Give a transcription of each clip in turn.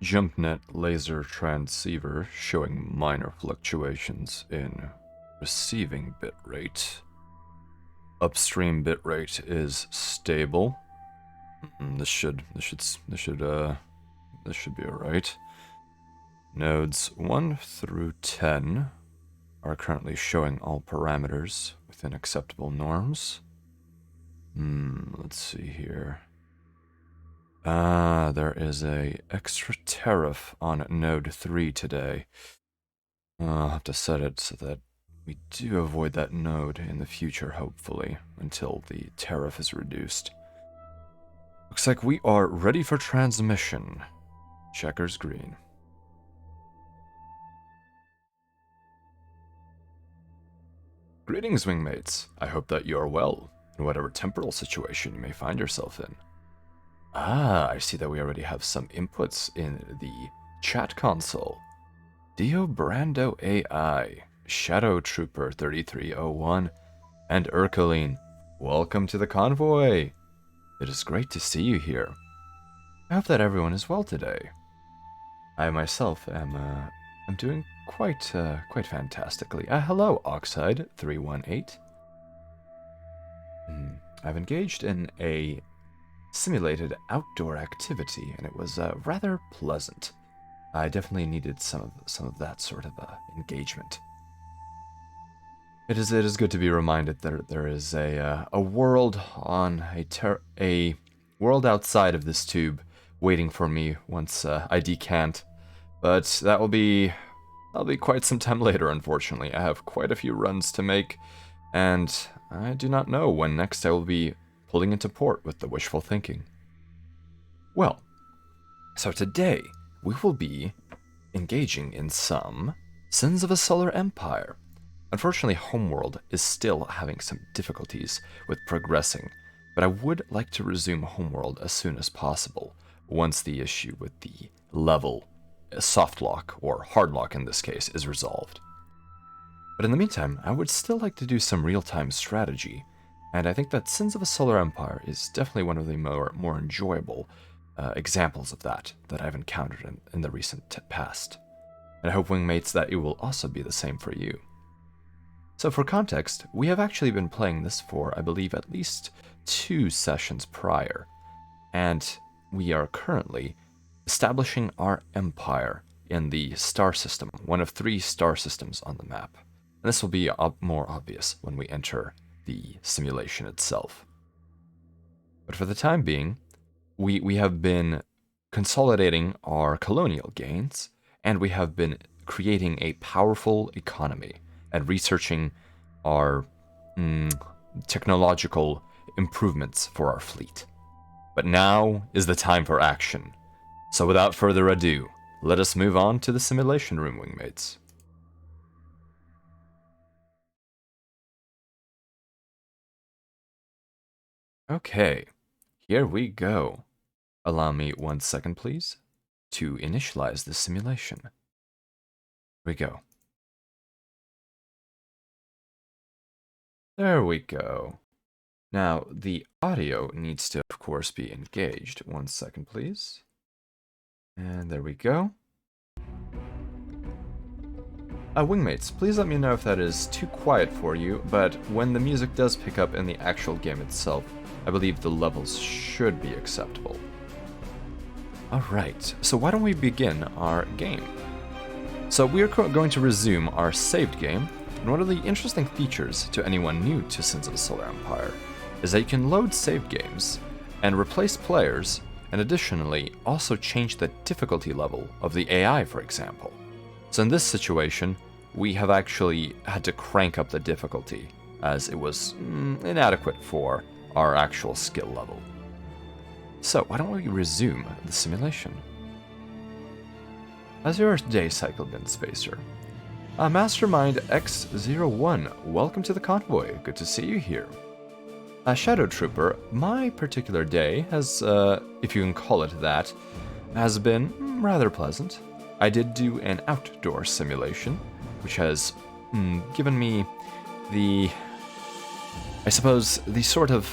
JumpNet laser transceiver showing minor fluctuations in receiving bitrate. Upstream bitrate is stable. This should be alright. Nodes 1 through 10 are currently showing all parameters within acceptable norms. Let's see here. There is a extra tariff on node 3 today. I'll have to set it so that we do avoid that node in the future, hopefully, until the tariff is reduced. Looks like we are ready for transmission. Checkers green. Greetings, wingmates. I hope that you are well, in whatever temporal situation you may find yourself in. I see that we already have some inputs in the chat console. Dio Brando AI, Shadow Trooper 3301, and Urkeline. Welcome to the convoy. It is great to see you here. I hope that everyone is well today. I myself am I'm doing quite fantastically. Hello, Oxide 318. I've engaged in a simulated outdoor activity, and it was rather pleasant. I definitely needed some of that sort of engagement. It is good to be reminded that there is a world on a world outside of this tube waiting for me once I decant, but that'll be quite some time later. Unfortunately, I have quite a few runs to make, and I do not know when next I will be pulling into port with the wishful thinking. Well, so today we will be engaging in some Sins of a Solar Empire. Unfortunately, Homeworld is still having some difficulties with progressing, but I would like to resume Homeworld as soon as possible, once the issue with the level, soft lock, or hard lock in this case, is resolved. But in the meantime, I would still like to do some real-time strategy, and I think that Sins of a Solar Empire is definitely one of the more enjoyable examples of that I've encountered in the recent past. And I hope, wingmates, that it will also be the same for you. So for context, we have actually been playing this for, I believe, at least 2 sessions prior, and we are currently establishing our empire in the star system, one of 3 star systems on the map. And this will be more obvious when we enter the simulation itself. But for the time being, we have been consolidating our colonial gains, and we have been creating a powerful economy and researching our technological improvements for our fleet. But now is the time for action. So without further ado, let us move on to the simulation room, wingmates. Okay, here we go. Allow me 1 second, please, to initialize the simulation. Here we go. There we go. Now, the audio needs to, of course, be engaged. 1 second, please. And there we go. Wingmates, please let me know if that is too quiet for you, but when the music does pick up in the actual game itself, I believe the levels should be acceptable. Alright, so why don't we begin our game? So we are going to resume our saved game, and one of the interesting features to anyone new to Sins of the Solar Empire is that you can load save games and replace players, and additionally also change the difficulty level of the AI, for example. So in this situation, we have actually had to crank up the difficulty, as it was inadequate for our actual skill level. So why don't we resume the simulation? How's your day cycle been, Spacer? Mastermind X01, welcome to the convoy. Good to see you here. Shadow Trooper, my particular day has, if you can call it that, has been rather pleasant. I did do an outdoor simulation, which has given me the, I suppose, the sort of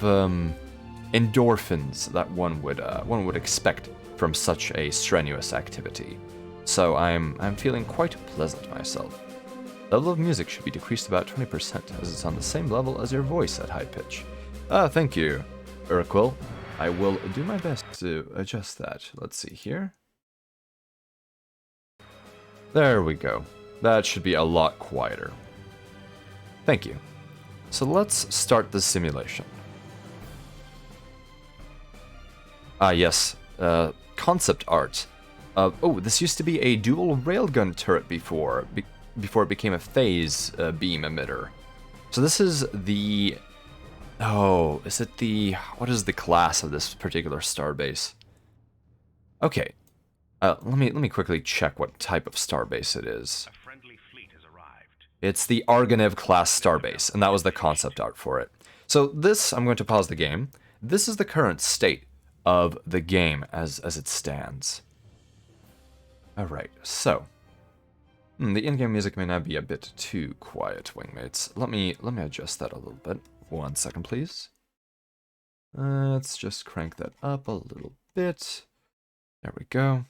endorphins that one would expect from such a strenuous activity. So I'm feeling quite pleasant myself. Level of music should be decreased about 20%, as it's on the same level as your voice at high pitch. Ah, thank you, Urquil. I will do my best to adjust that. Let's see here. There we go. That should be a lot quieter. Thank you. So let's start the simulation. Ah, yes. Concept art. Oh, this used to be a dual railgun turret before it became a phase beam emitter. So this is the... Oh, is it the... What is the class of this particular starbase? Okay. Let me quickly check what type of starbase it is. A friendly fleet has arrived. It's the Argonev class starbase, and that was the concept art for it. So this, I'm going to pause the game. This is the current state of the game as it stands. Alright, so... the in-game music may now be a bit too quiet, wingmates. Let me adjust that a little bit. 1 second, please. Let's just crank that up a little bit. There we go.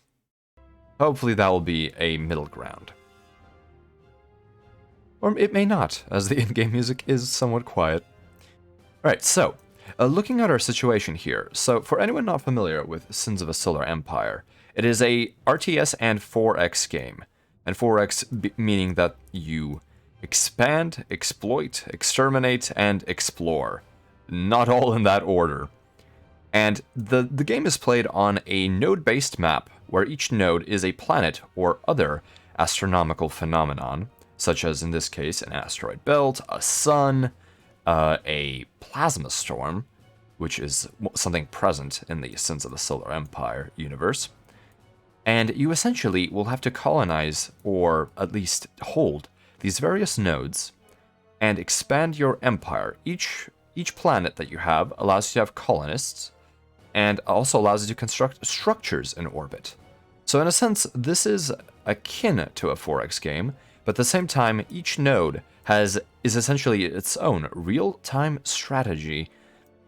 Hopefully that will be a middle ground. Or it may not, as the in-game music is somewhat quiet. Alright, so, looking at our situation here. So, for anyone not familiar with Sins of a Solar Empire, it is a RTS and 4X game. And 4X meaning that you expand, exploit, exterminate, and explore. Not all in that order. And the game is played on a node-based map, where each node is a planet or other astronomical phenomenon, such as in this case an asteroid belt, a sun, a plasma storm, which is something present in the Sins of the Solar Empire universe. And you essentially will have to colonize, or at least hold, these various nodes and expand your empire. Each planet that you have allows you to have colonists, and also allows you to construct structures in orbit. So in a sense, this is akin to a 4X game, but at the same time, each node is essentially its own real-time strategy,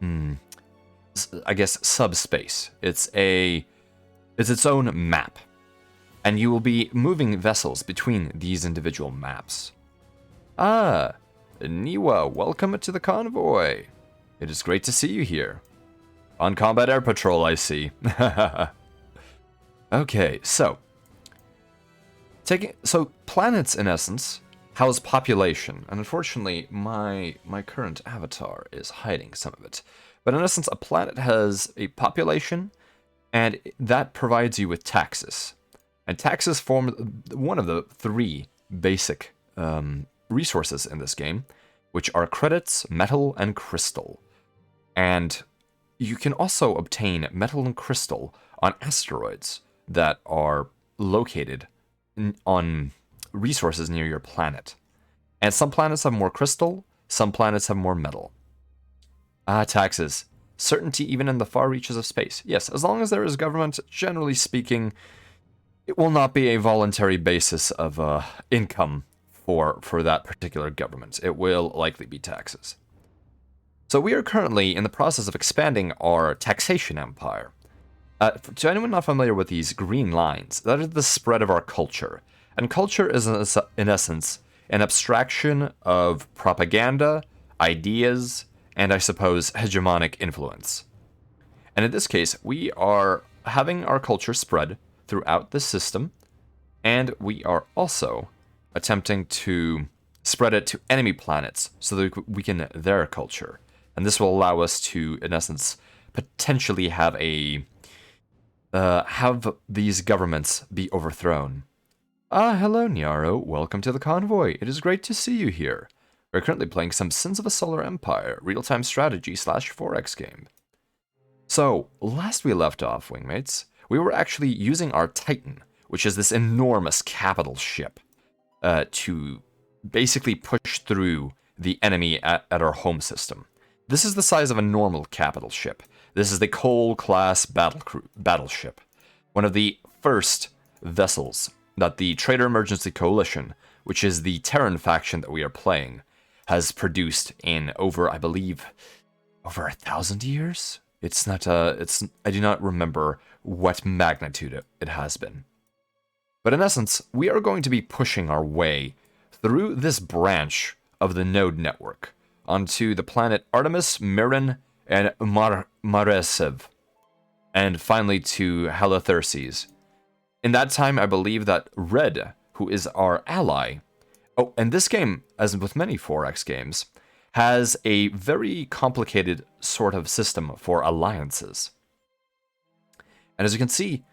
I guess, subspace. It's its own map, and you will be moving vessels between these individual maps. Ah, Niwa, welcome to the convoy. It is great to see you here. On combat air patrol, I see. Okay, so planets, in essence, house population, and unfortunately, my current avatar is hiding some of it. But in essence, a planet has a population, and that provides you with taxes. And taxes form one of the 3 basic resources in this game, which are credits, metal, and crystal. And you can also obtain metal and crystal on asteroids that are located on resources near your planet. And some planets have more crystal, some planets have more metal. Ah, taxes. Certainty even in the far reaches of space. Yes, as long as there is government, generally speaking, it will not be a voluntary basis of income for that particular government. It will likely be taxes. So we are currently in the process of expanding our taxation empire. To anyone not familiar with these green lines, that is the spread of our culture. And culture is, in essence, an abstraction of propaganda, ideas, and I suppose hegemonic influence. And in this case, we are having our culture spread throughout the system, and we are also attempting to spread it to enemy planets so that we can their culture. And this will allow us to, in essence, potentially have have these governments be overthrown. Ah, hello, Nyaro. Welcome to the convoy. It is great to see you here. We're currently playing some Sins of a Solar Empire, real-time strategy / 4X game. So, last we left off, wingmates, we were actually using our Titan, which is this enormous capital ship, to basically push through the enemy at our home system. This is the size of a normal capital ship. This is the Cole-class battleship, one of the first vessels that the Trader Emergency Coalition, which is the Terran faction that we are playing, has produced in over, I believe, over 1,000 years? It's not, I do not remember what magnitude it has been. But in essence, we are going to be pushing our way through this branch of the node network onto the planet Artemis, Mirren, and Maresev, and finally to Halitherses. In that time, I believe that Red, who is our ally... Oh, and this game, as with many 4X games, has a very complicated sort of system for alliances. And as you can see,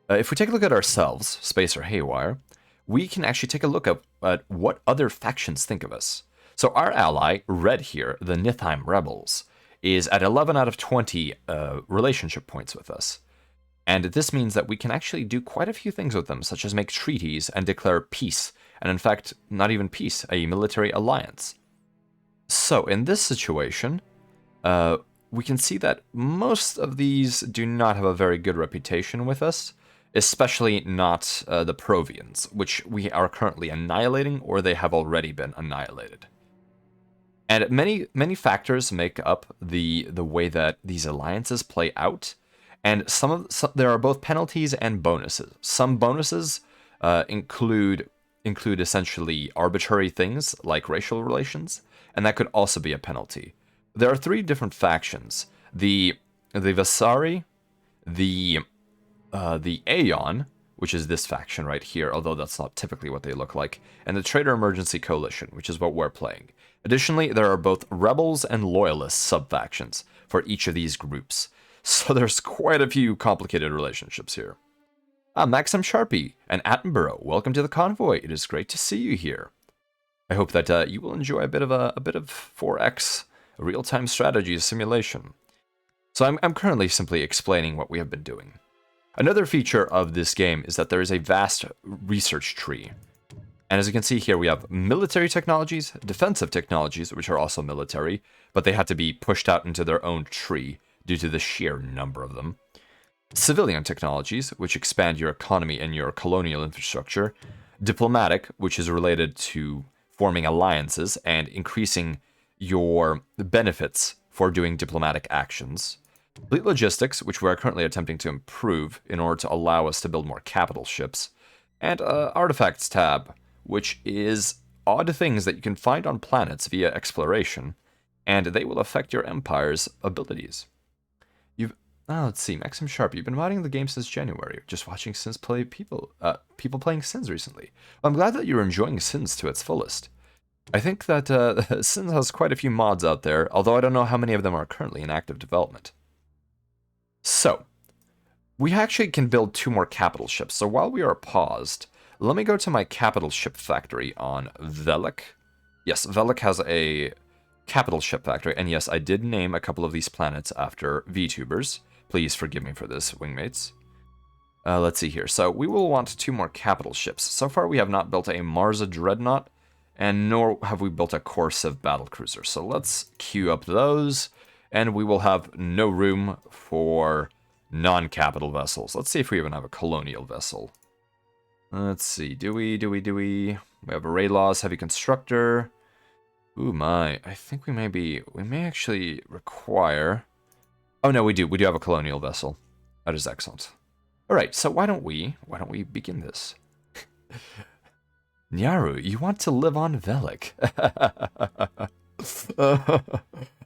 if we take a look at ourselves, Spacer Haywire, we can actually take a look at what other factions think of us. So our ally, Red here, the Nithheim Rebels, is at 11 out of 20 relationship points with us. And this means that we can actually do quite a few things with them, such as make treaties and declare peace, and in fact, not even peace, a military alliance. So in this situation, we can see that most of these do not have a very good reputation with us, especially not the Provians, which we are currently annihilating, or they have already been annihilated. And many factors make up the way that these alliances play out, and there are both penalties and bonuses. Some bonuses include essentially arbitrary things like racial relations, and that could also be a penalty. There are 3 different factions: the Vasari, the Aeon, which is this faction right here, although that's not typically what they look like, and the Traitor Emergency Coalition, which is what we're playing. Additionally, there are both Rebels and Loyalist sub-factions for each of these groups, so there's quite a few complicated relationships here. Maxim Sharpie and Attenborough, welcome to the convoy. It is great to see you here. I hope that you will enjoy a bit of 4X real-time strategy simulation. So I'm currently simply explaining what we have been doing. Another feature of this game is that there is a vast research tree. And as you can see here, we have military technologies, defensive technologies, which are also military, but they had to be pushed out into their own tree due to the sheer number of them. Civilian technologies, which expand your economy and your colonial infrastructure. Diplomatic, which is related to forming alliances and increasing your benefits for doing diplomatic actions. Fleet logistics, which we are currently attempting to improve in order to allow us to build more capital ships. And artifacts tab, which is odd things that you can find on planets via exploration, and they will affect your empire's abilities. Let's see, Maxim Sharp, you've been modding the game since January, just watching Sins play people playing Sins recently. I'm glad that you're enjoying Sins to its fullest. I think that Sins has quite a few mods out there, although I don't know how many of them are currently in active development. So, we actually can build 2 more capital ships, so while we are paused, let me go to my capital ship factory on Velik. Yes, Velik has a capital ship factory, and yes, I did name a couple of these planets after VTubers. Please forgive me for this, wingmates. Let's see here. So we will want 2 more capital ships. So far we have not built a Marza Dreadnought, and nor have we built a Corsiv battlecruiser. So let's queue up those, and we will have no room for non-capital vessels. Let's see if we even have a colonial vessel. Let's see. Do we? We have a Raylaws Heavy Constructor. Ooh my. I think we may actually require... Oh no, we do. We do have a colonial vessel. That is excellent. Alright, so why don't we begin this? Nyaru, you want to live on Velik?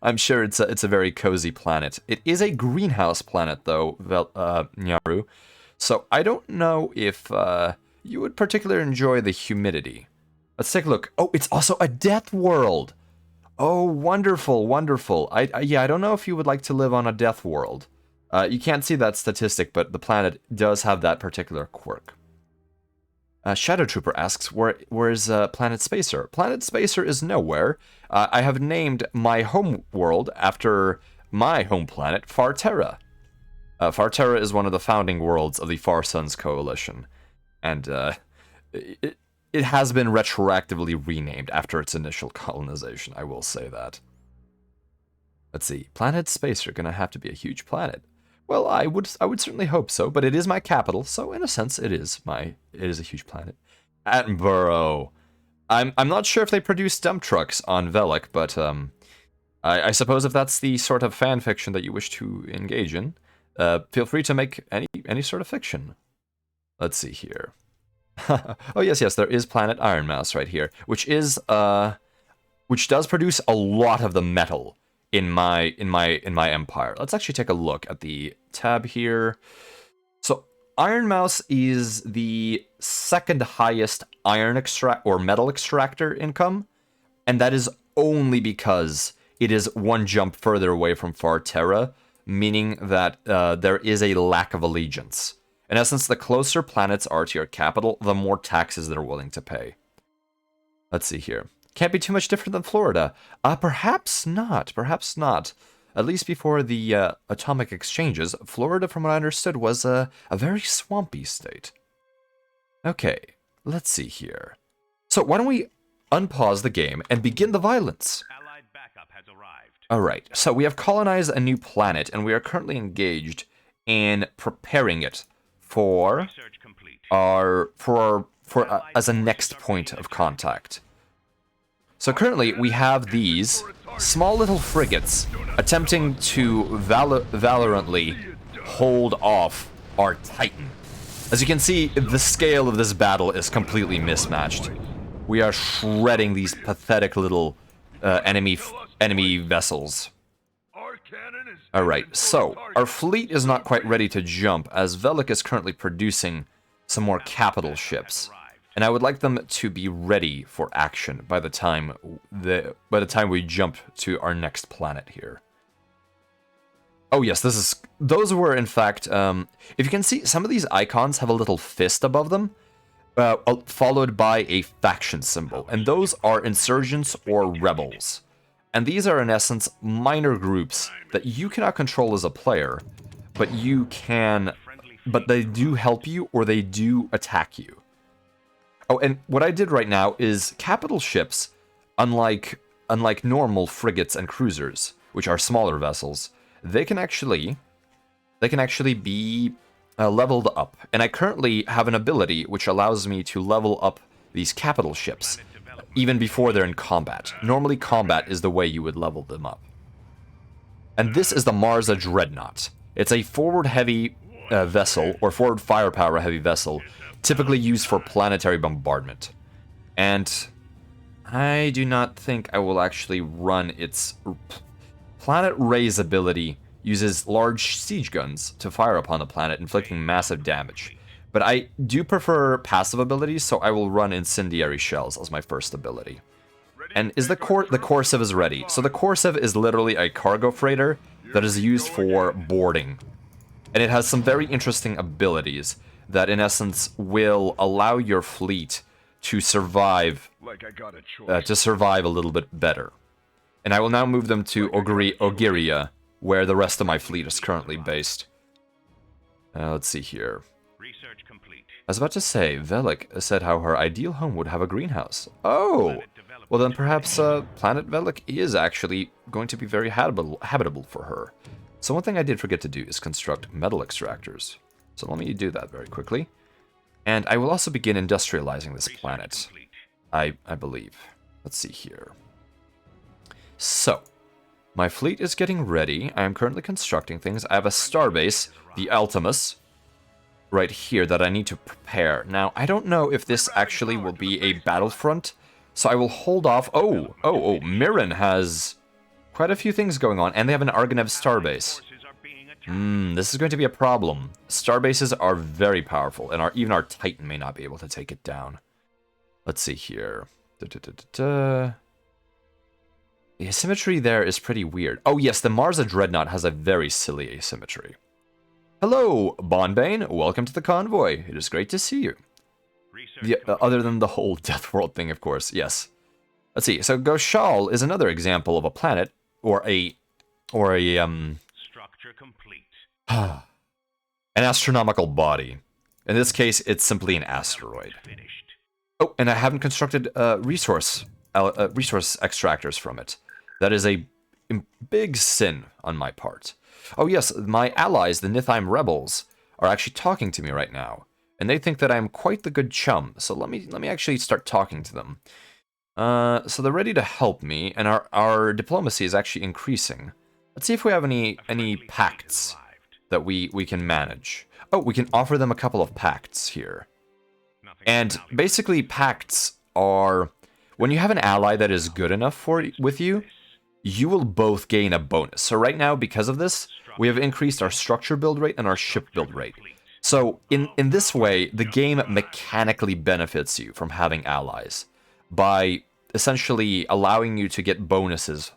I'm sure it's a very cozy planet. It is a greenhouse planet, though, Nyaru. So I don't know if you would particularly enjoy the humidity. Let's take a look. Oh, it's also a death world. Oh, wonderful, wonderful. I don't know if you would like to live on a death world. You can't see that statistic, but the planet does have that particular quirk. Shadow Trooper asks, where is Planet Spacer? Planet Spacer is nowhere. I have named my home world after my home planet, Farterra. Farterra is one of the founding worlds of the Far Suns Coalition, and it has been retroactively renamed after its initial colonization, I will say that. Let's see, Planet Spacer gonna have to be a huge planet. Well, I would certainly hope so, but it is my capital, so in a sense it is a huge planet. Attenborough. I'm not sure if they produce dump trucks on Velik, but I suppose if that's the sort of fan fiction that you wish to engage in, feel free to make any sort of fiction. Let's see here. Oh yes, there is Planet Iron Mouse right here, which does produce a lot of the metal in my empire. Let's actually take a look at the tab here. So Iron Mouse is the second highest metal extractor income, and that is only because it is one jump further away from Far Terra, meaning that there is a lack of allegiance. In essence, the closer planets are to your capital, the more taxes they're willing to pay. Let's see here. Can't be too much different than Florida. Perhaps not. Perhaps not. At least before the atomic exchanges, Florida, from what I understood, was a very swampy state. Okay, let's see here. So why don't we unpause the game and begin the violence? Allied backup has arrived. Alright, so we have colonized a new planet, and we are currently engaged in preparing it for Research complete. as a next point of contact. So currently we have these small little frigates attempting to valorantly hold off our Titan. As you can see, the scale of this battle is completely mismatched. We are shredding these pathetic little enemy vessels. Alright, so our fleet is not quite ready to jump, as Velik is currently producing some more capital ships. And I would like them to be ready for action by the time we jump to our next planet here. Oh yes, those were in fact, if you can see, some of these icons have a little fist above them, followed by a faction symbol, and those are insurgents or rebels. And these are in essence minor groups that you cannot control as a player, but they do help you or they do attack you. Oh, and what I did right now is capital ships, unlike normal frigates and cruisers, which are smaller vessels, they can actually be leveled up. And I currently have an ability which allows me to level up these capital ships even before they're in combat. Normally combat is the way you would level them up. And this is the Marza Dreadnought. It's a forward-heavy vessel, or forward firepower-heavy vessel, typically used for planetary bombardment. And I do not think I will actually run its... Planet Raise ability uses large siege guns to fire upon the planet, inflicting massive damage. But I do prefer passive abilities, so I will run Incendiary Shells as my first ability. And the Corsiv is ready. So the Corsiv is literally a cargo freighter that is used for boarding. And it has some very interesting abilities that in essence will allow your fleet to survive a little bit better. And I will now move them to Ogiria, where the rest of my fleet is currently based. Let's see here. Research complete. I was about to say, Velik said how her ideal home would have a greenhouse. Oh! Well then perhaps Planet Velik is actually going to be very habitable for her. So one thing I did forget to do is construct metal extractors. So let me do that very quickly. And I will also begin industrializing this planet, I believe. Let's see here. So, my fleet is getting ready. I am currently constructing things. I have a starbase, the Altimus, right here that I need to prepare. Now, I don't know if this actually will be a battlefront, so I will hold off. Oh, Mirren has quite a few things going on, and they have an Argonev starbase. This is going to be a problem. Starbases are very powerful, and even our Titan may not be able to take it down. Let's see here. The asymmetry there is pretty weird. Oh yes, the Marza Dreadnought has a very silly asymmetry. Hello, Bonbane. Welcome to the convoy. It is great to see you. Other than the whole Death World thing, of course. Yes. Let's see. So Goshal is another example of a planet or a Structure complete. an astronomical body. In this case, it's simply an asteroid. Finished. Oh, and I haven't constructed resource extractors from it. That is a big sin on my part. Oh yes, my allies, the Nithime rebels, are actually talking to me right now, and they think that I am quite the good chum. So let me actually start talking to them. So they're ready to help me, and our diplomacy is actually increasing. Let's see if we have any pacts that we can manage. Oh, we can offer them a couple of pacts here. And basically, pacts are when you have an ally that is good enough with you, you will both gain a bonus. So right now, because of this, we have increased our structure build rate and our ship build rate. So in this way, the game mechanically benefits you from having allies by essentially allowing you to get bonuses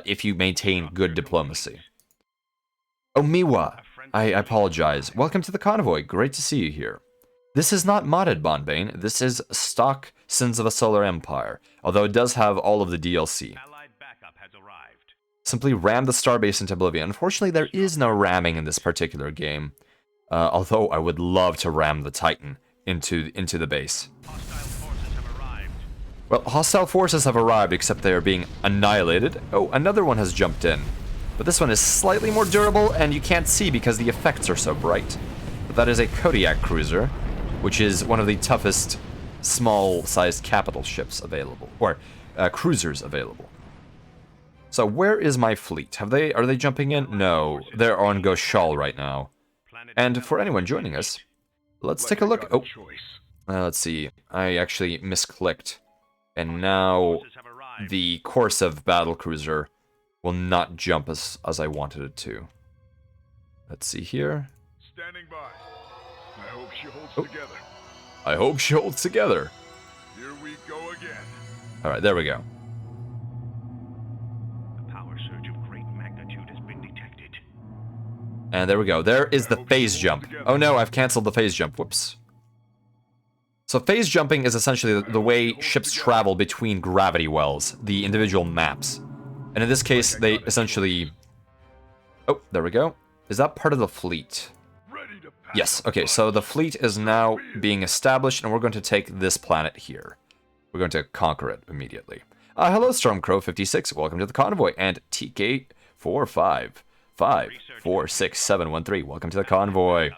if you maintain good diplomacy. Oh, Miwa, I apologize. Welcome to the convoy. Great to see you here. This is not modded, Bonbane. This is stock Sins of a Solar Empire, although it does have all of the DLC. Simply ram the starbase into oblivion. Unfortunately, there is no ramming in this particular game, although I would love to ram the Titan into the base. Well, hostile forces have arrived, except they are being annihilated. Oh, another one has jumped in. But this one is slightly more durable, and you can't see because the effects are so bright. But that is a Kodiak cruiser, which is one of the toughest small-sized capital ships available, or cruisers available. So where is my fleet? Are they jumping in? No, they're on Goshal right now. And for anyone joining us, let's take a look. Oh, let's see. I actually misclicked, and now the Korsev battlecruiser will not jump as I wanted it to. Let's see here. Standing by. I hope she holds together. I hope she holds together. Here we go again. All right, there we go. A power surge of great magnitude has been detected. And there we go. There is the phase jump. Oh no, I've canceled the phase jump. Whoops. So phase jumping is essentially the way ships travel between gravity wells, the individual maps. And in this case, they essentially... Oh, there we go. Is that part of the fleet? Yes, okay, so the fleet is now being established, and we're going to take this planet here. We're going to conquer it immediately. Hello, Stormcrow56, welcome to the convoy, and TK45546713, welcome to the convoy.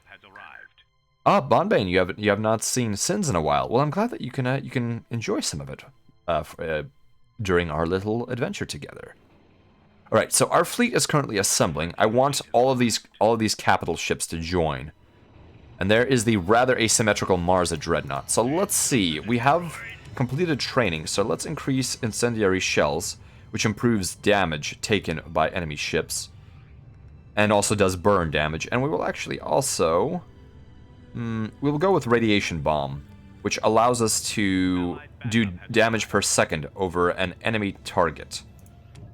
Bonbane, you have not seen Sins in a while. Well, I'm glad that you can enjoy some of it during our little adventure together. All right, so our fleet is currently assembling. I want all of these capital ships to join. And there is the rather asymmetrical Mars Dreadnought. So let's see. We have completed training, so let's increase incendiary shells, which improves damage taken by enemy ships, and also does burn damage. And we will actually also... we will go with Radiation Bomb, which allows us to do damage per second over an enemy target.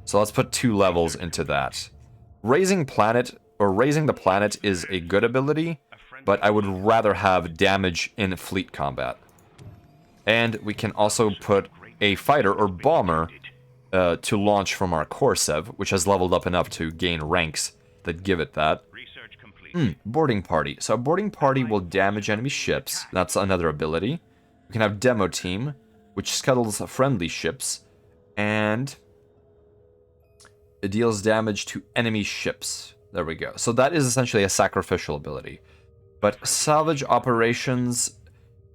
So let's put 2 levels into that. Raising the planet is a good ability, but I would rather have damage in fleet combat. And we can also put a fighter or bomber to launch from our Korsev, which has leveled up enough to gain ranks that give it that. Boarding party. So a boarding party will damage enemy ships. That's another ability. We can have demo team, which scuttles friendly ships, and it deals damage to enemy ships. There we go. So that is essentially a sacrificial ability. But salvage operations,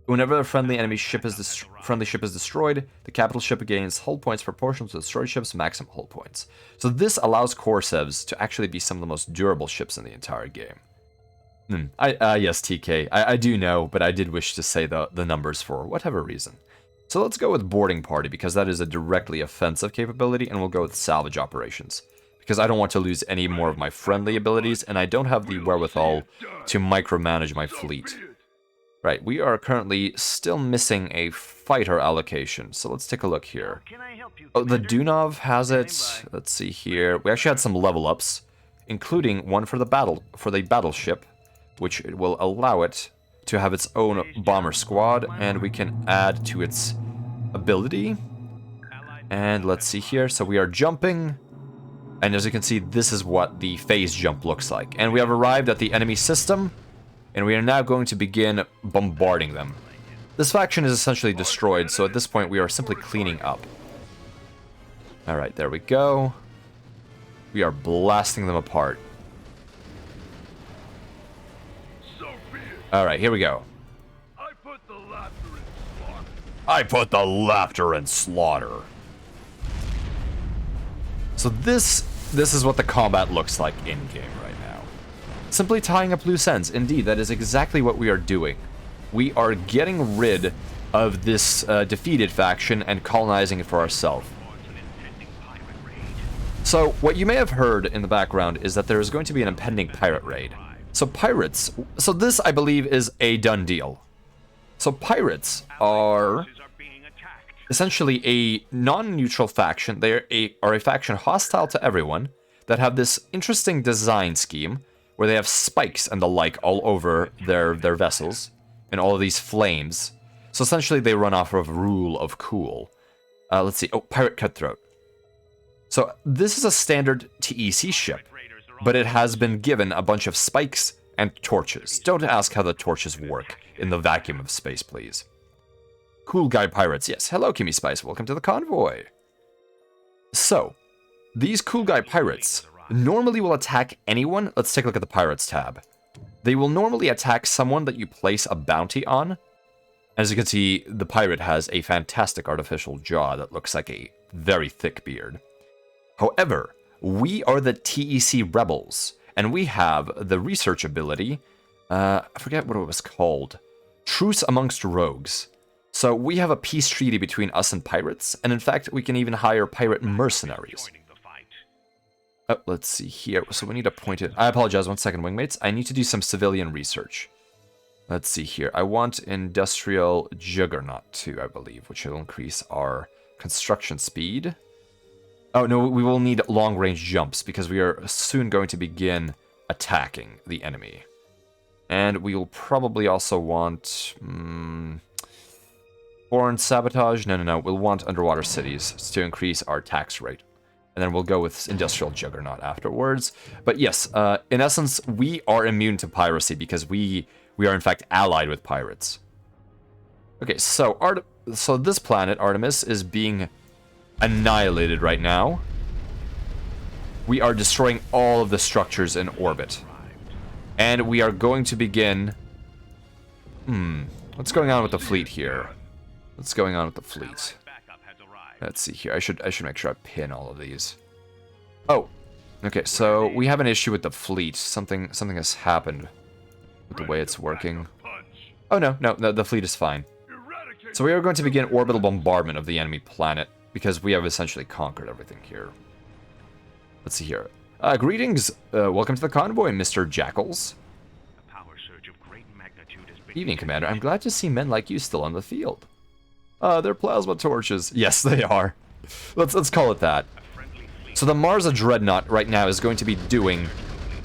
whenever a friendly ship is destroyed, the capital ship gains hull points proportional to the destroyed ship's maximum hull points. So this allows Korsevs to actually be some of the most durable ships in the entire game. Yes, TK, I do know, but I did wish to say the numbers for whatever reason. So let's go with boarding party, because that is a directly offensive capability, and we'll go with salvage operations, because I don't want to lose any more of my friendly abilities, and I don't have the wherewithal to micromanage my fleet. Right, we are currently still missing a fighter allocation, so let's take a look here. Oh, the Dunov has it. Let's see here. We actually had some level ups, including one for the battleship, which will allow it to have its own bomber squad, and we can add to its ability. And let's see here. So we are jumping, and as you can see, this is what the phase jump looks like. And we have arrived at the enemy system, and we are now going to begin bombarding them. This faction is essentially destroyed, so at this point we are simply cleaning up. Alright, there we go. We are blasting them apart. Alright, here we go. I put the laughter in slaughter. So this is what the combat looks like in-game right now. Simply tying up loose ends. Indeed, that is exactly what we are doing. We are getting rid of this defeated faction and colonizing it for ourselves. So, what you may have heard in the background is that there is going to be an impending pirate raid. So pirates, so this I believe is a done deal. So pirates are essentially a non-neutral faction. They are a faction hostile to everyone that have this interesting design scheme where they have spikes and the like all over their vessels and all of these flames. So essentially they run off of rule of cool. Let's see. Oh, pirate cutthroat. So this is a standard TEC ship, but it has been given a bunch of spikes and torches. Don't ask how the torches work in the vacuum of space, please. Cool guy pirates. Yes, hello, Kimmy Spice. Welcome to the convoy. So, these cool guy pirates normally will attack anyone. Let's take a look at the pirates tab. They will normally attack someone that you place a bounty on. As you can see, the pirate has a fantastic artificial jaw that looks like a very thick beard. However, we are the TEC rebels, and we have the research ability, I forget what it was called, Truce Amongst Rogues. So we have a peace treaty between us and pirates, and in fact, we can even hire pirate mercenaries. Oh, let's see here. So we need to point it. I apologize, 1 second, wingmates. I need to do some civilian research. Let's see here. I want Industrial Juggernaut 2, I believe, which will increase our construction speed. Oh, no, we will need long-range jumps, because we are soon going to begin attacking the enemy. And we will probably also want... foreign sabotage? No. We'll want underwater cities to increase our tax rate. And then we'll go with Industrial Juggernaut afterwards. But yes, in essence, we are immune to piracy, because we are in fact allied with pirates. Okay, so this planet, Artemis, is being annihilated right now. We are destroying all of the structures in orbit. And we are going to begin... what's going on with the fleet here? What's going on with the fleet? Let's see here. I should make sure I pin all of these. Oh, okay. So we have an issue with the fleet. Something has happened with the way it's working. Oh no, the fleet is fine. So we are going to begin orbital bombardment of the enemy planet, because we have essentially conquered everything here. Let's see here. Greetings. Welcome to the convoy, Mr. Jackals. Evening, Commander. I'm glad to see men like you still on the field. They're plasma torches. Yes, they are. Let's call it that. So the Marsa Dreadnought right now is going to be doing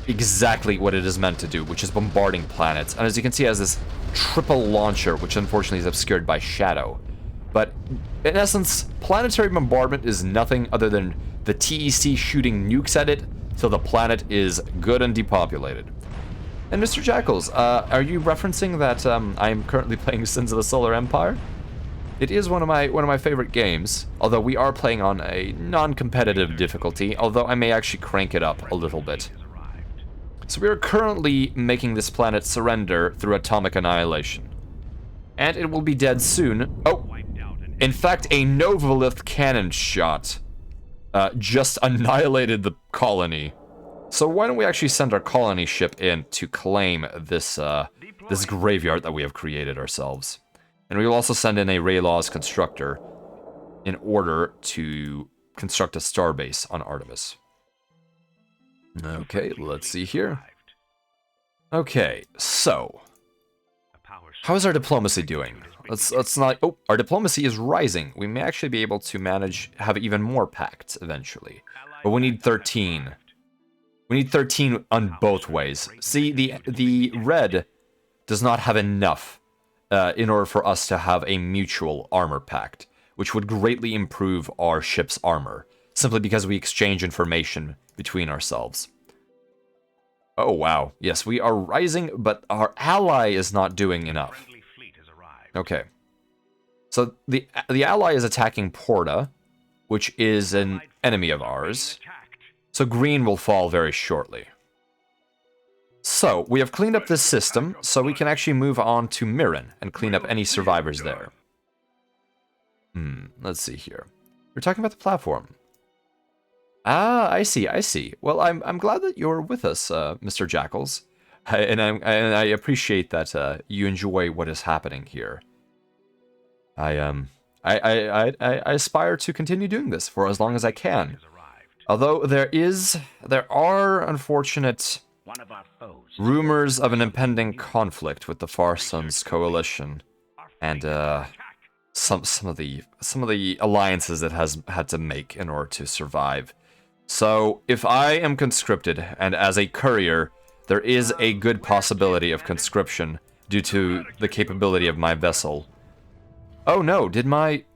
exactly what it is meant to do, which is bombarding planets. And as you can see, it has this triple launcher, which unfortunately is obscured by shadow. But in essence, planetary bombardment is nothing other than the TEC shooting nukes at it till the planet is good and depopulated. And Mr. Jackals, are you referencing that I am currently playing Sins of the Solar Empire? It is one of my favorite games, although we are playing on a non-competitive difficulty, although I may actually crank it up a little bit. So we are currently making this planet surrender through atomic annihilation. And it will be dead soon. Oh, in fact, a Novolith cannon shot just annihilated the colony. So why don't we actually send our colony ship in to claim this this graveyard that we have created ourselves. And we will also send in a Raylaw's constructor in order to construct a starbase on Artemis. Okay, let's see here. Okay, so how is our diplomacy doing? Let's not. Oh, our diplomacy is rising. We may actually be able to have even more pacts eventually, but we need 13. We need 13 on both ways. See, the red does not have enough in order for us to have a mutual armor pact, which would greatly improve our ship's armor, simply because we exchange information between ourselves. Oh wow, yes, we are rising, but our ally is not doing enough. Okay. So the ally is attacking Porta, which is an enemy of ours. So green will fall very shortly. So, we have cleaned up this system, so we can actually move on to Mirren and clean up any survivors there. Let's see here. We're talking about the platform. Ah, I see, I see. Well, I'm glad that you're with us, Mr. Jackals. And I appreciate that you enjoy what is happening here. I aspire to continue doing this for as long as I can. Although there are unfortunate One of our foes. rumors of an impending conflict with the Far Suns coalition, and some of the alliances it has had to make in order to survive. So if I am conscripted, and as a courier, there is a good possibility of conscription due to the capability of my vessel. Oh no,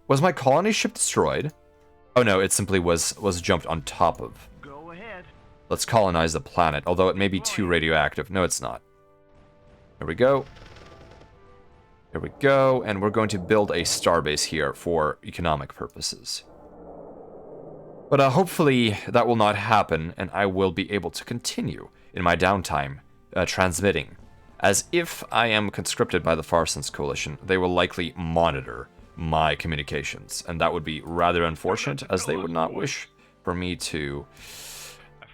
was my colony ship destroyed? Oh no, it simply was jumped on top of. Go ahead. Let's colonize the planet, although it may be too radioactive. No, it's not. There we go. There we go, and we're going to build a starbase here for economic purposes. But hopefully that will not happen, and I will be able to continue in my downtime transmitting. As if I am conscripted by the Far Suns Coalition, they will likely monitor my communications, and that would be rather unfortunate, as they would not wish for me to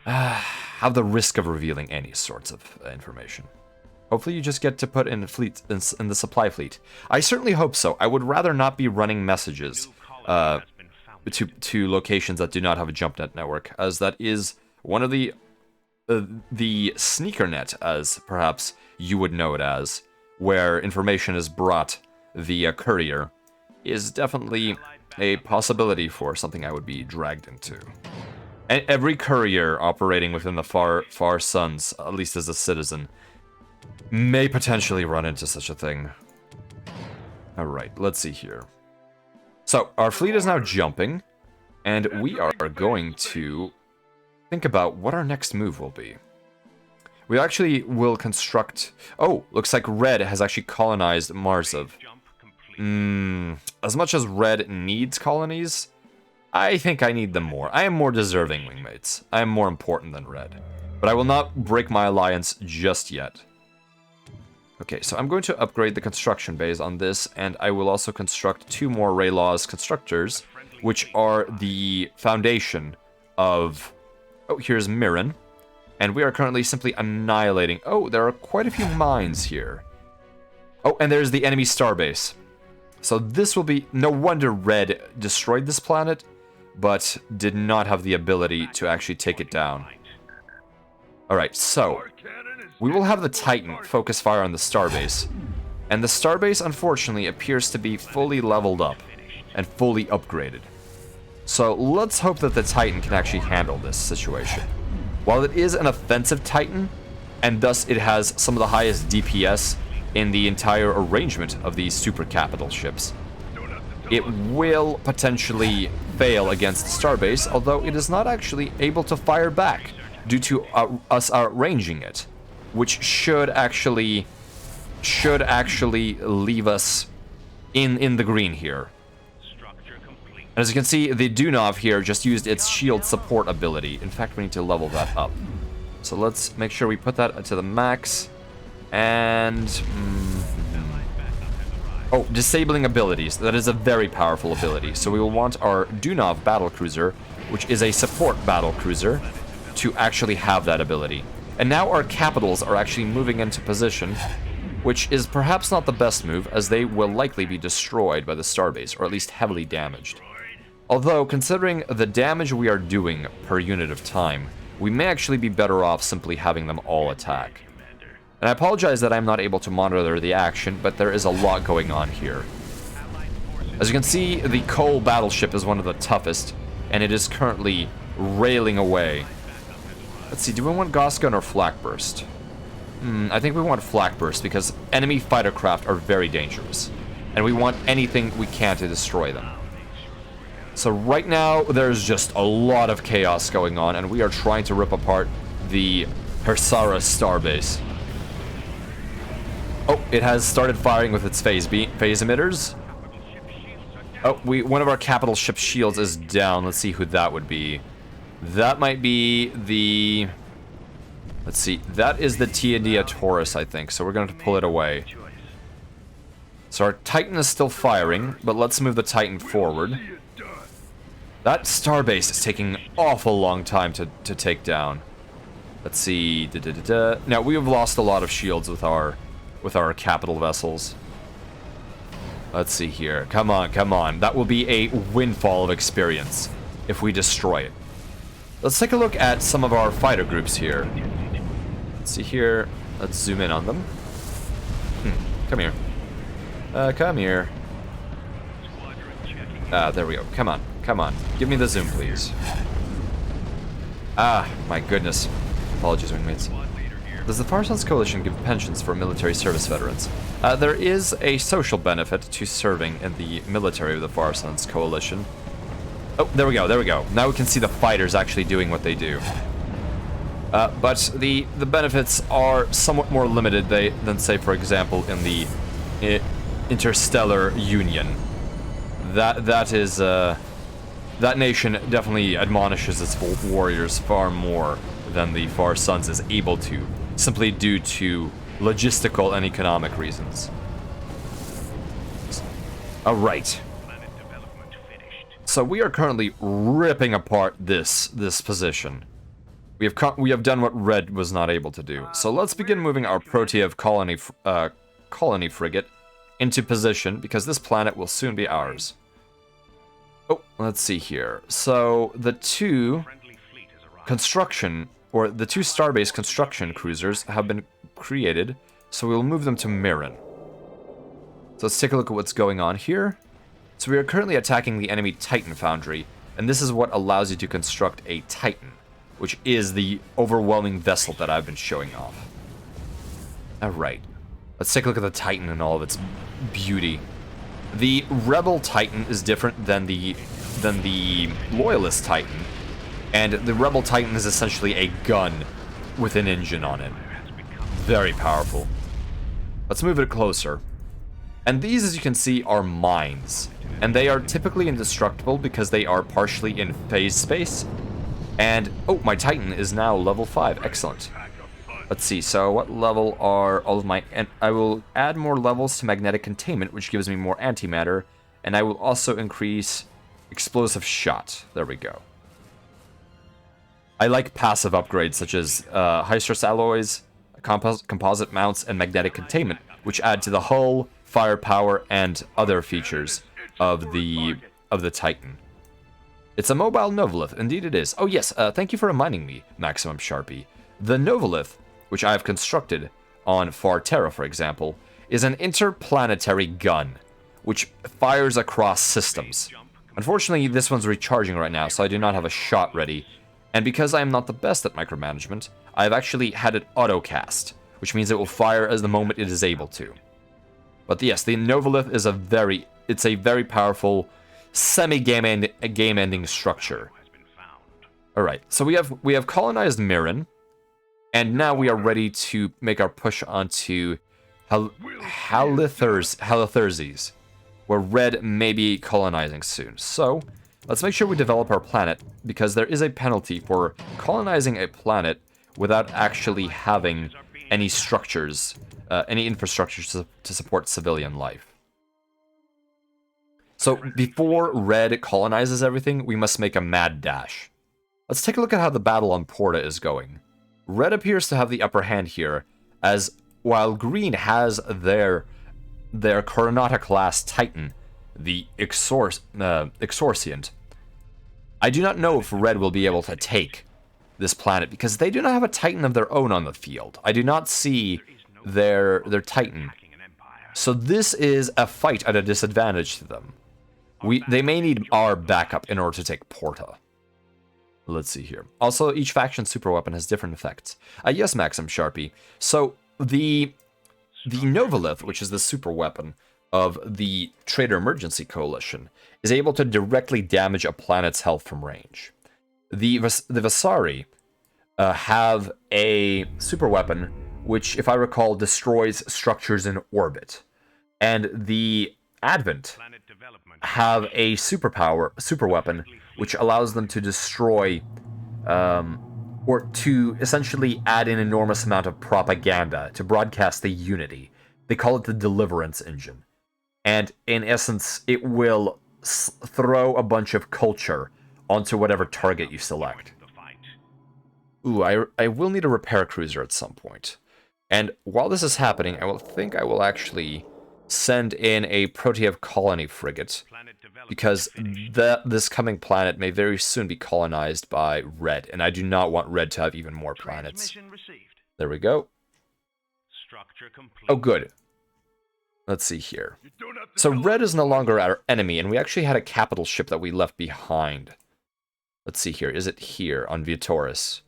have the risk of revealing any sorts of information. Hopefully you just get to put in a fleet in the supply fleet. I certainly hope so. I would rather not be running messages to locations that do not have a jump net network, as that is one of the sneaker net, as perhaps you would know it as, where information is brought via courier, is definitely a possibility for something I would be dragged into. And every courier operating within the Far Suns, at least as a citizen, may potentially run into such a thing. Alright, let's see here. So, our fleet is now jumping, and we are going to think about what our next move will be. We actually will construct... Oh, looks like Red has actually colonized Marsev. As much as Red needs colonies, I think I need them more. I am more deserving, wingmates. I am more important than Red. But I will not break my alliance just yet. Okay, so I'm going to upgrade the construction base on this, and I will also construct 2 more Raylaw's constructors, which are the foundation of... Oh, here's Mirren. And we are currently simply annihilating... Oh, there are quite a few mines here. Oh, and there's the enemy starbase. So this will be... No wonder Red destroyed this planet, but did not have the ability to actually take it down. Alright, so... we will have the Titan focus fire on the starbase. And the starbase, unfortunately, appears to be fully leveled up and fully upgraded. So let's hope that the Titan can actually handle this situation. While it is an offensive Titan, and thus it has some of the highest DPS in the entire arrangement of these super capital ships, it will potentially fail against the starbase, although it is not actually able to fire back due to us outranging it, which should actually leave us in the green here. And as you can see, the Dunov here just used its shield support ability. In fact, we need to level that up. So let's make sure we put that to the max. And... oh, disabling abilities. That is a very powerful ability. So we will want our Dunov battlecruiser, which is a support battlecruiser, to actually have that ability. And now our capitals are actually moving into position, which is perhaps not the best move, as they will likely be destroyed by the starbase, or at least heavily damaged. Although, considering the damage we are doing per unit of time, we may actually be better off simply having them all attack. And I apologize that I'm not able to monitor the action, but there is a lot going on here. As you can see, the Coal battleship is one of the toughest, and it is currently railing away. Let's see, do we want Gauss Gun or Flak Burst? I think we want Flak Burst, because enemy fighter craft are very dangerous. And we want anything we can to destroy them. So right now, there's just a lot of chaos going on, and we are trying to rip apart the Hersara starbase. Oh, it has started firing with its phase emitters. Oh, one of our capital ship shields is down. Let's see who that would be. That might be the... Let's see. That is the Tiandia Taurus, I think. So we're going to pull it away. So our Titan is still firing, but let's move the Titan forward. See it done. That starbase is taking an awful long time to take down. Let's see. Now, we have lost a lot of shields with our capital vessels. Let's see here. Come on, come on. That will be a windfall of experience if we destroy it. Let's take a look at some of our fighter groups here. Let's see here. Let's zoom in on them. Come here. Come here. There we go. Come on. Come on. Give me the zoom, please. Ah, my goodness. Apologies, wingmates. Does the Far Sons Coalition give pensions for military service veterans? There is a social benefit to serving in the military of the Far Sons Coalition. Oh, there we go, there we go. Now we can see the fighters actually doing what they do. But the benefits are somewhat more limited than, say, for example, in the Interstellar Union. That nation definitely admonishes its warriors far more than the Far Sons is able to, simply due to logistical and economic reasons. Alright. So we are currently ripping apart this position. We have done what Red was not able to do. So let's begin moving our Proteov colony frigate into position, because this planet will soon be ours. Oh, let's see here. So the two Starbase construction cruisers have been created, so we'll move them to Mirren. So let's take a look at what's going on here. So we are currently attacking the enemy Titan foundry, and this is what allows you to construct a Titan, which is the overwhelming vessel that I've been showing off. Alright, let's take a look at the Titan and all of its beauty. The Rebel Titan is different than the Loyalist Titan, and the Rebel Titan is essentially a gun with an engine on it. Very powerful. Let's move it closer. And these, as you can see, are mines. And they are typically indestructible because they are partially in phase space. And, oh, my Titan is now level 5. Excellent. Let's see, so what level are all of my... And I will add more levels to magnetic containment, which gives me more antimatter. And I will also increase explosive shot. There we go. I like passive upgrades such as high-stress alloys, composite mounts, and magnetic containment, which add to the hull, firepower, and other features of the Titan. It's a mobile Novolith, indeed it is. Oh yes, thank you for reminding me, Maximum Sharpie. The Novolith, which I have constructed on Far Terra, for example, is an interplanetary gun, which fires across systems. Unfortunately, this one's recharging right now, so I do not have a shot ready. And because I am not the best at micromanagement, I've actually had it auto-cast, which means it will fire as the moment it is able to. But yes, the Novolith is a very powerful game-ending structure. Alright, so we have colonized Mirren, and now we are ready to make our push onto Halithurzes, where Red may be colonizing soon. So, let's make sure we develop our planet, because there is a penalty for colonizing a planet without actually having any structures, any infrastructures to support civilian life. So, before Red colonizes everything, we must make a mad dash. Let's take a look at how the battle on Porta is going. Red appears to have the upper hand here, as while Green has their Coronata-class Titan, the Exorciant. I do not know if Red will be able to take this planet, because they do not have a Titan of their own on the field. I do not see their Titan. So this is a fight at a disadvantage to them. They may need our backup in order to take Porta. Let's see here. Also, each faction's superweapon has different effects. Yes, Maxim Sharpie. So, the Novolith, which is the superweapon of the Trader Emergency Coalition, is able to directly damage a planet's health from range. The Vasari have a superweapon which, if I recall, destroys structures in orbit. And the Advent have a superweapon which allows them to destroy, or to essentially add an enormous amount of propaganda to broadcast the unity. They call it the Deliverance Engine. and in essence, it will throw a bunch of culture onto whatever target you select. The fight. Ooh, I will need a repair cruiser at some point. And while this is happening, I will actually send in a Proteov colony frigate, Planet development because finished. this coming planet may very soon be colonized by Red, and I do not want Red to have even more planets. Transmission received. There we go. Structure complete. Oh, good. Let's see here. You don't have to So tell Red us. is no longer our enemy, and we actually had a capital ship that we left behind. Let's see here. Is it here on Vitoris?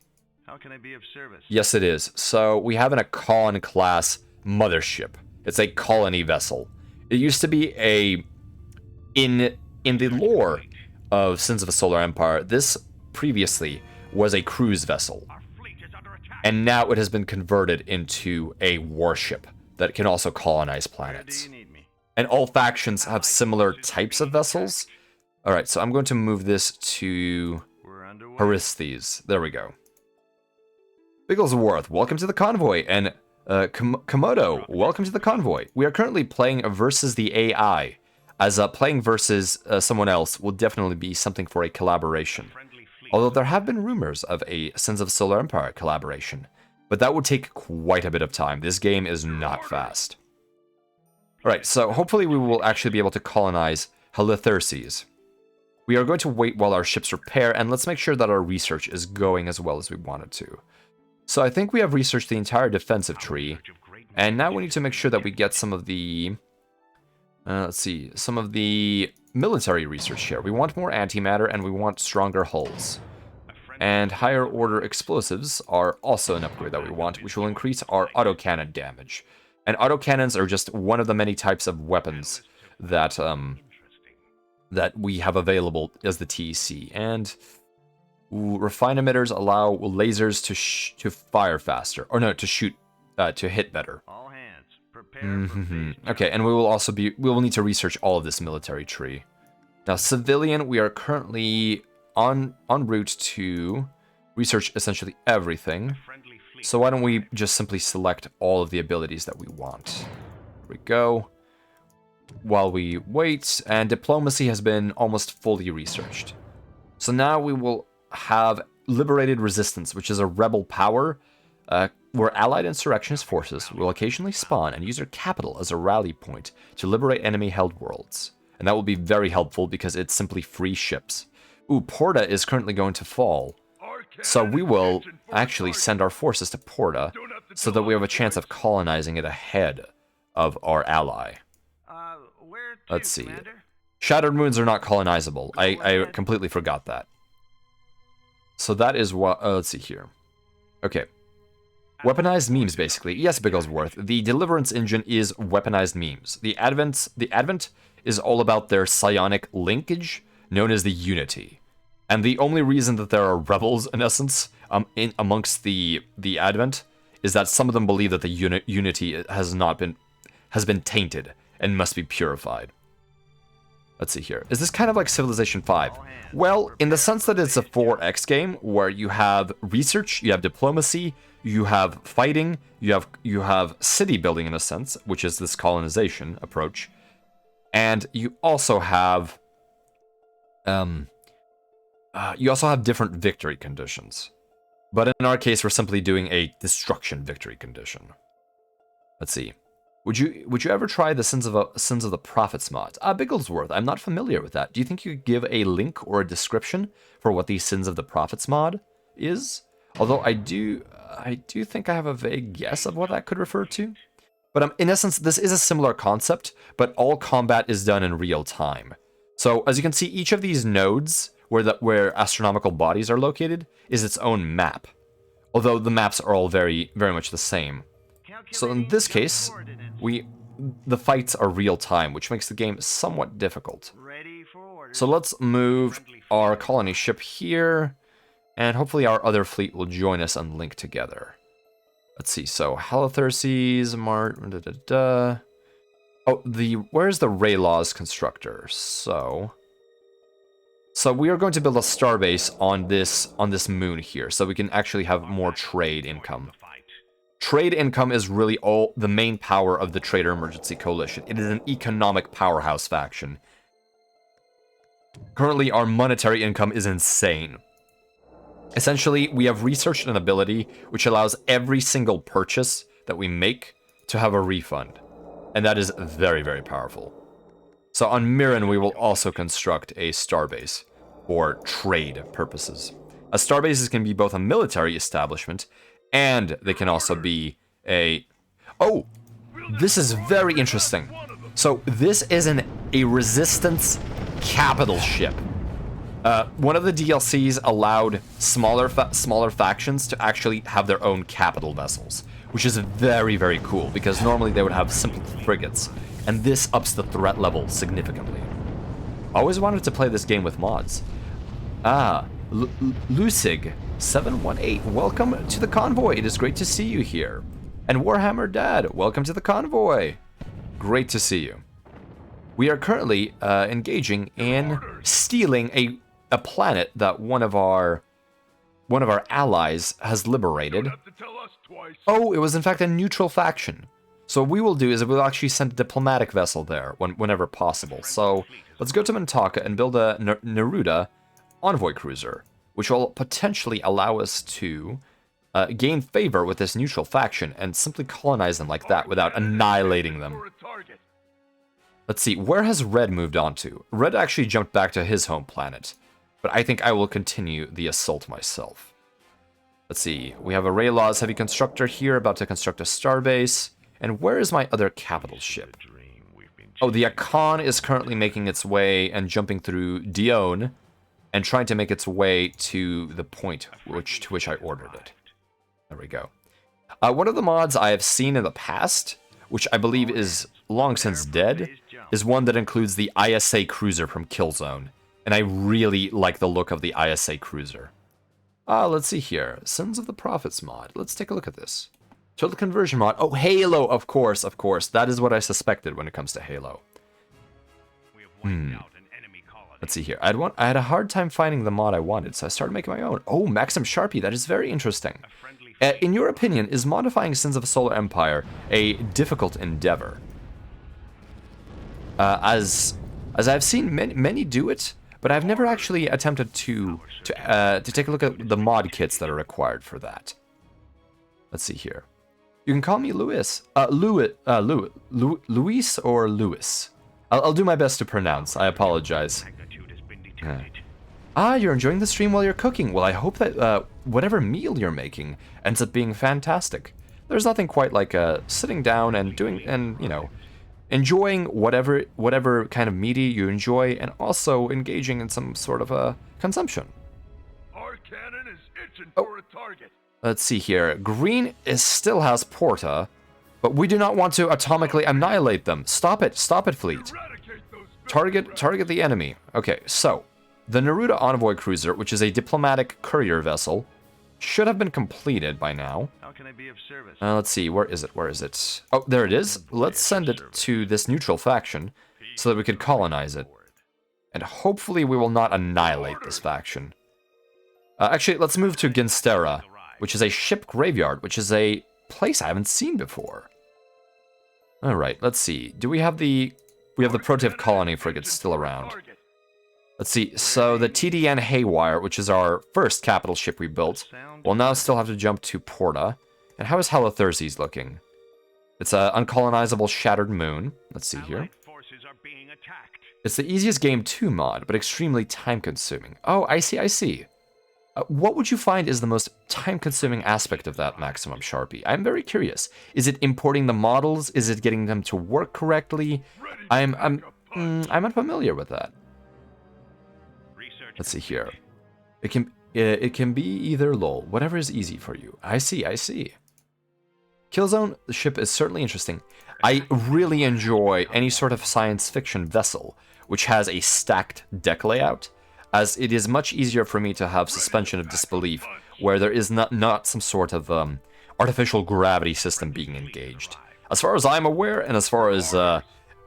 How can I be of service? Yes, it is. So we have an Akon class mothership. It's a colony vessel. It used to be a... In the lore of Sins of a Solar Empire, this previously was a cruise vessel. Our fleet is under attack. And now it has been converted into a warship that can also colonize Where do planets. you need me? And all factions have similar types of vessels. Alright, so I'm going to move this to We're underway. Haristes. There we go. Bigglesworth, welcome to the convoy. And Komodo, welcome to the convoy. We are currently playing versus the AI, as playing versus someone else will definitely be something for a collaboration. Friendly fleet. Although there have been rumors of a Sins of Solar Empire collaboration. But that would take quite a bit of time. This game is not fast. Alright, so hopefully we will actually be able to colonize Halitherses. We are going to wait while our ships repair, and let's make sure that our research is going as well as we want it to. So I think we have researched the entire defensive tree, and now we need to make sure that we get some of the... let's see, some of the military research here. We want more antimatter, and we want stronger hulls. And higher order explosives are also an upgrade that we want, which will increase our autocannon damage. And autocannons are just one of the many types of weapons that that we have available as the TEC. And refine emitters allow lasers to fire faster, or no, to shoot, to hit better. All hands, prepare for phase Okay, and we will need to research all of this military tree. Now, civilian, we are currently en route to research essentially everything. friendly fleet. So why don't we just simply select all of the abilities that we want. There we go. While we wait, and diplomacy has been almost fully researched. So now we will have liberated resistance, which is a rebel power where allied insurrectionist forces will occasionally spawn and use their capital as a rally point to liberate enemy-held worlds. And that will be very helpful because it's simply free ships. Ooh, Porta is currently going to fall. So we will actually send our forces to Porta so that we have a chance of colonizing it ahead of our ally. Where to, Let's see. Commander? Shattered Moons are not colonizable. I completely forgot that. So that is what... let's see here. Okay. Weaponized memes, basically. Yes, Bigglesworth. The Deliverance engine is weaponized memes. The Advent is all about their psionic linkage, known as the Unity. And the only reason that there are rebels, in essence, amongst the Advent, is that some of them believe that the Unity has been tainted and must be purified. Let's see here. Is this kind of like Civilization 5? Well, in the sense that it's a 4X game where you have research, you have diplomacy, you have fighting, you have city building in a sense, which is this colonization approach, and you also have different victory conditions. But in our case, we're simply doing a destruction victory condition. Let's see. Would you ever try the Sins of the Prophets mod? Bigglesworth, I'm not familiar with that. Do you think you could give a link or a description for what the Sins of the Prophets mod is? Although I do think I have a vague guess of what that could refer to. But in essence, this is a similar concept, but all combat is done in real time. So as you can see, each of these nodes where astronomical bodies are located is its own map. Although the maps are all very, very much the same. So in this case, the fights are real time, which makes the game somewhat difficult. Ready for orders. So let's move our colony ship here, and hopefully our other fleet will join us and link together. Let's see, so Halitherses, where's the Raylaws constructor? So we are going to build a starbase on this moon here, so we can actually have more trade income. The fight. Trade income is really all the main power of the Trader Emergency Coalition. It is an economic powerhouse faction. Currently, our monetary income is insane. Essentially, we have researched an ability which allows every single purchase that we make to have a refund. And that is very, very powerful. So on Mirren, we will also construct a starbase for trade purposes. A starbase can be both a military establishment, and they can also be a... Oh! This is very interesting. So this is a resistance capital ship. One of the DLCs allowed smaller factions to actually have their own capital vessels, which is very, very cool, because normally they would have simple frigates, and this ups the threat level significantly. Always wanted to play this game with mods. Lusig718, welcome to the convoy. It is great to see you here. And Warhammer Dad, welcome to the convoy. Great to see you. We are currently engaging in stealing a planet that one of our allies has liberated. Have to tell us twice. Oh, it was in fact a neutral faction. So what we will do is we'll actually send a diplomatic vessel there whenever possible. So let's go to Mintaka and build a Neruda envoy cruiser, which will potentially allow us to gain favor with this neutral faction and simply colonize them like that without annihilating them. Let's see, where has Red moved on to? Red actually jumped back to his home planet, but I think I will continue the assault myself. Let's see, we have a Raylaw's heavy constructor here about to construct a starbase. And where is my other capital ship? Oh, the Akan is currently making its way and jumping through Dione and trying to make its way to the point to which I ordered it. There we go. One of the mods I have seen in the past, which I believe is long since dead, is one that includes the ISA cruiser from Killzone. And I really like the look of the ISA cruiser. Let's see here. Sons of the Prophets mod. Let's take a look at this. Total conversion mod. Oh, Halo, of course, of course. That is what I suspected when it comes to Halo. Let's see here. I had a hard time finding the mod I wanted, so I started making my own. Oh, Maxim Sharpie, that is very interesting. In your opinion, is modifying Sins of a Solar Empire a difficult endeavor? As I've seen many do it, but I've never actually attempted to take a look at the mod kits that are required for that. Let's see here. You can call me Luis. Luis or Louis. I'll do my best to pronounce. I apologize. You're enjoying the stream while you're cooking. Well, I hope that whatever meal you're making ends up being fantastic. There's nothing quite like sitting down and enjoying whatever kind of media you enjoy, and also engaging in some sort of consumption. Our cannon is itching for a target. Let's see here. Green still has Porta, but we do not want to atomically annihilate them. Stop it, fleet. Target the enemy. Okay, so the Neruda Envoy Cruiser, which is a diplomatic courier vessel, should have been completed by now. How can I be of service? Let's see, where is it? Oh, there it is. Let's send it to this neutral faction so that we could colonize it. And hopefully we will not annihilate this faction. Actually, let's move to Ginstera, which is a ship graveyard, which is a place I haven't seen before. Alright, let's see. Do we have the Protive Colony frigates still around? Let's see, so the TDN Haywire, which is our first capital ship we built, will now still have to jump to Porta. And how is Halitherses looking? It's an uncolonizable shattered moon. Let's see here. It's the easiest game to mod, but extremely time-consuming. Oh, I see. What would you find is the most time-consuming aspect of that, Maximum Sharpie? I'm very curious. Is it importing the models? Is it getting them to work correctly? I'm unfamiliar with that. Let's see here. It can be either, lol. Whatever is easy for you. I see. Killzone, the ship is certainly interesting. I really enjoy any sort of science fiction vessel which has a stacked deck layout, as it is much easier for me to have suspension of disbelief where there is not some sort of artificial gravity system being engaged. As far as I'm aware, and as far as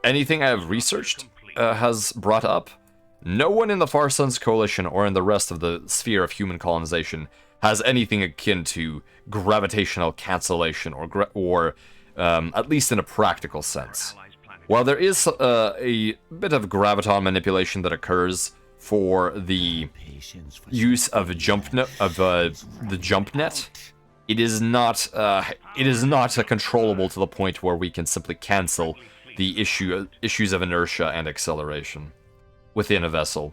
anything I have researched has brought up, no one in the Far Suns Coalition or in the rest of the sphere of human colonization has anything akin to gravitational cancellation, or at least in a practical sense. While there is a bit of graviton manipulation that occurs for the use of the jump net, it is not controllable to the point where we can simply cancel the issues of inertia and acceleration within a vessel.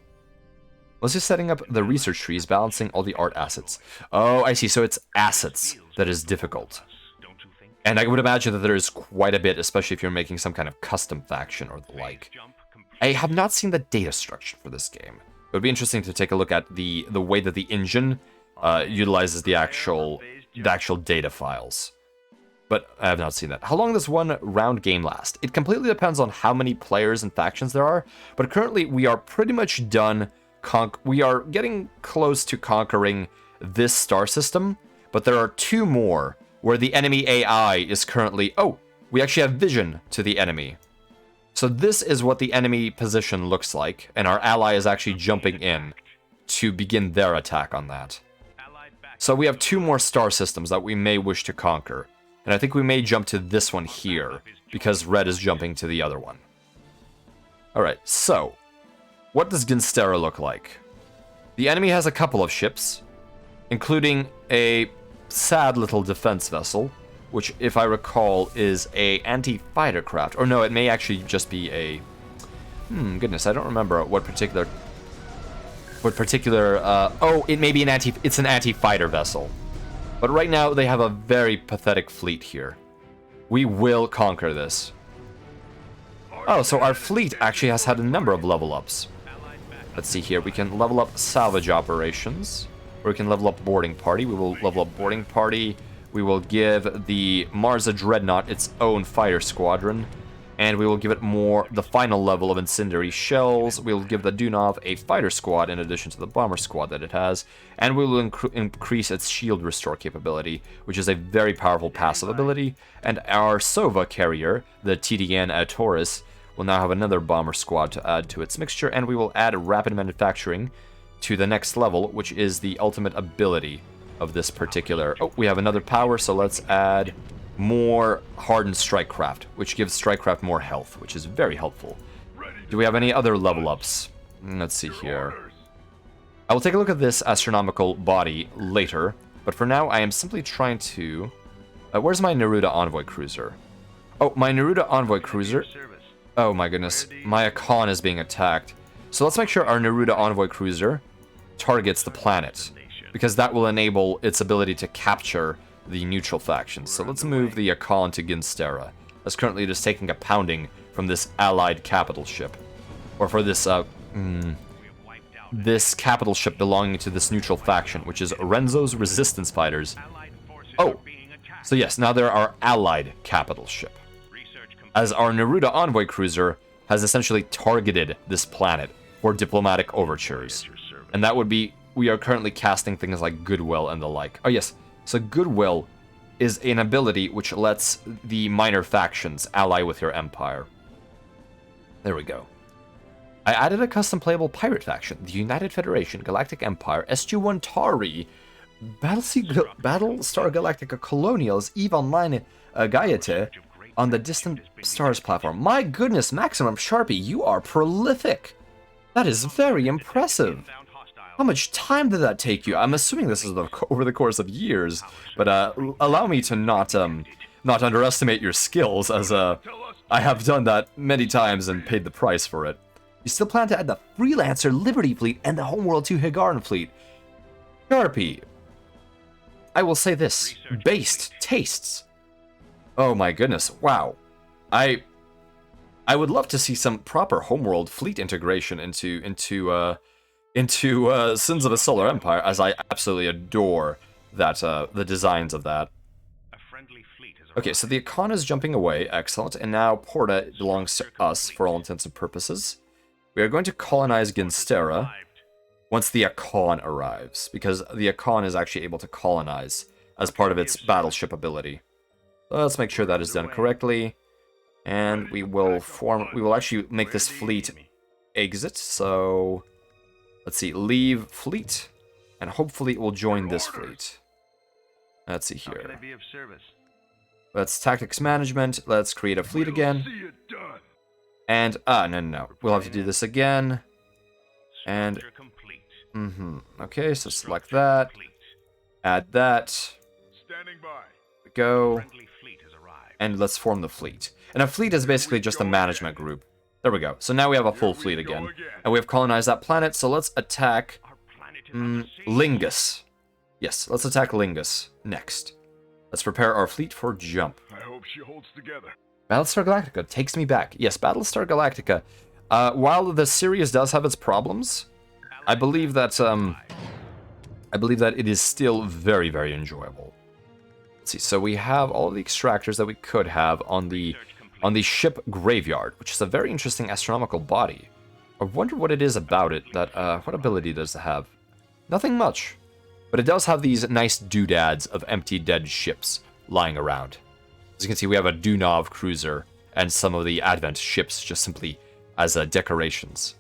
Let's just setting up the research trees, balancing all the art assets. Oh, I see. So it's assets that is difficult. And I would imagine that there is quite a bit, especially if you're making some kind of custom faction or the like. I have not seen the data structure for this game. It would be interesting to take a look at the way that the engine utilizes the actual data files. But I have not seen that. How long does one round game last? It completely depends on how many players and factions there are, but currently we are pretty much done. We are getting close to conquering this star system, but there are 2 more where the enemy AI is currently... Oh, we actually have vision to the enemy. So this is what the enemy position looks like, and our ally is actually jumping in to begin their attack on that. So we have 2 more star systems that we may wish to conquer. And I think we may jump to this one here, because red is jumping to the other one. Alright, so, what does Ginstera look like? The enemy has a couple of ships, including a sad little defense vessel, which, if I recall, is a anti-fighter craft. Or no, it may actually just be a... goodness, I don't remember what particular... oh, it may be it's an anti-fighter vessel. But right now, they have a very pathetic fleet here. We will conquer this. Oh, so our fleet actually has had a number of level ups. Let's see here. We can level up salvage operations. Or we can level up boarding party. We will level up boarding party. We will give the Marza Dreadnought its own fighter squadron. And we will give it the final level of incendiary shells. We will give the Dunov a fighter squad in addition to the bomber squad that it has. And we will increase its shield restore capability, which is a very powerful passive ability. And our Sova carrier, the TDN Taurus, will now have another bomber squad to add to its mixture. And we will add rapid manufacturing to the next level, which is the ultimate ability of this particular... Oh, we have another power, so let's add... more hardened strikecraft, which gives strikecraft more health, which is very helpful. Do we have any other level ups? Let's see here. I will take a look at this astronomical body later, but for now I am simply trying to... where's my Neruda Envoy Cruiser? Oh, my Neruda Envoy Cruiser... Oh my goodness, my Akon is being attacked. So let's make sure our Neruda Envoy Cruiser targets the planet, because that will enable its ability to capture the neutral factions. So let's move the Akon to Ginstera, as currently it is taking a pounding from this allied capital ship. Or for this, this capital ship belonging to this neutral faction, which is Renzo's Resistance Fighters. Oh, so yes, now there are allied capital ship. As our Neruda Envoy Cruiser has essentially targeted this planet for diplomatic overtures. And that would be, we are currently casting things like Goodwill and the like. Oh yes, so Goodwill is an ability which lets the minor factions ally with your empire. There we go. I added a custom playable pirate faction, the United Federation, Galactic Empire, SG-1 Tari, Battlestar Galactica Colonials, EVE Online Gaiete, on the Distant Stars platform. My goodness, Maximum Sharpie, you are prolific! That is very impressive! How much time did that take you? I'm assuming this is over the course of years, but allow me to not underestimate your skills, as I have done that many times and paid the price for it. You still plan to add the Freelancer Liberty Fleet and the Homeworld 2 Higaran Fleet. Sharpie, I will say this, based tastes. Oh my goodness, wow. I would love to see some proper Homeworld fleet integration into Sins of a Solar Empire, as I absolutely adore that the designs of that. Okay, so the Akon is jumping away, excellent, and now Porta belongs to us for all intents and purposes. We are going to colonize Ginstera once the Akon arrives, because the Akon is actually able to colonize as part of its battleship ability. So let's make sure that is done correctly, and we will actually make this fleet exit, so... Let's see, leave fleet. and hopefully it will join Your this orders. fleet. Let's see How can I here. be of service? Let's tactics management. Let's create a fleet We'll again. see it done. And, no. We'll have to do this again. And, Structure complete. Okay, so select Structure that. complete. Add that. Standing by. Go. Friendly fleet has arrived. And let's form the fleet. And a fleet is basically just a management group. There we go. So now we have a full Here we fleet go again. again. And we have colonized that planet, so let's attack Our planet is under siege. Lingus. Yes, let's attack Lingus next. Let's prepare our fleet for jump. I hope she holds together. Battlestar Galactica takes me back. Yes, Battlestar Galactica. While the series does have its problems, I believe that it is still very, very enjoyable. Let's see. So we have all of the extractors that we could have on the ship graveyard, which is a very interesting astronomical body. I wonder what it is about it that what ability does it have? Nothing much, but it does have these nice doodads of empty dead ships lying around. As you can see, we have a Dunov cruiser and some of the Advent ships just simply as decorations.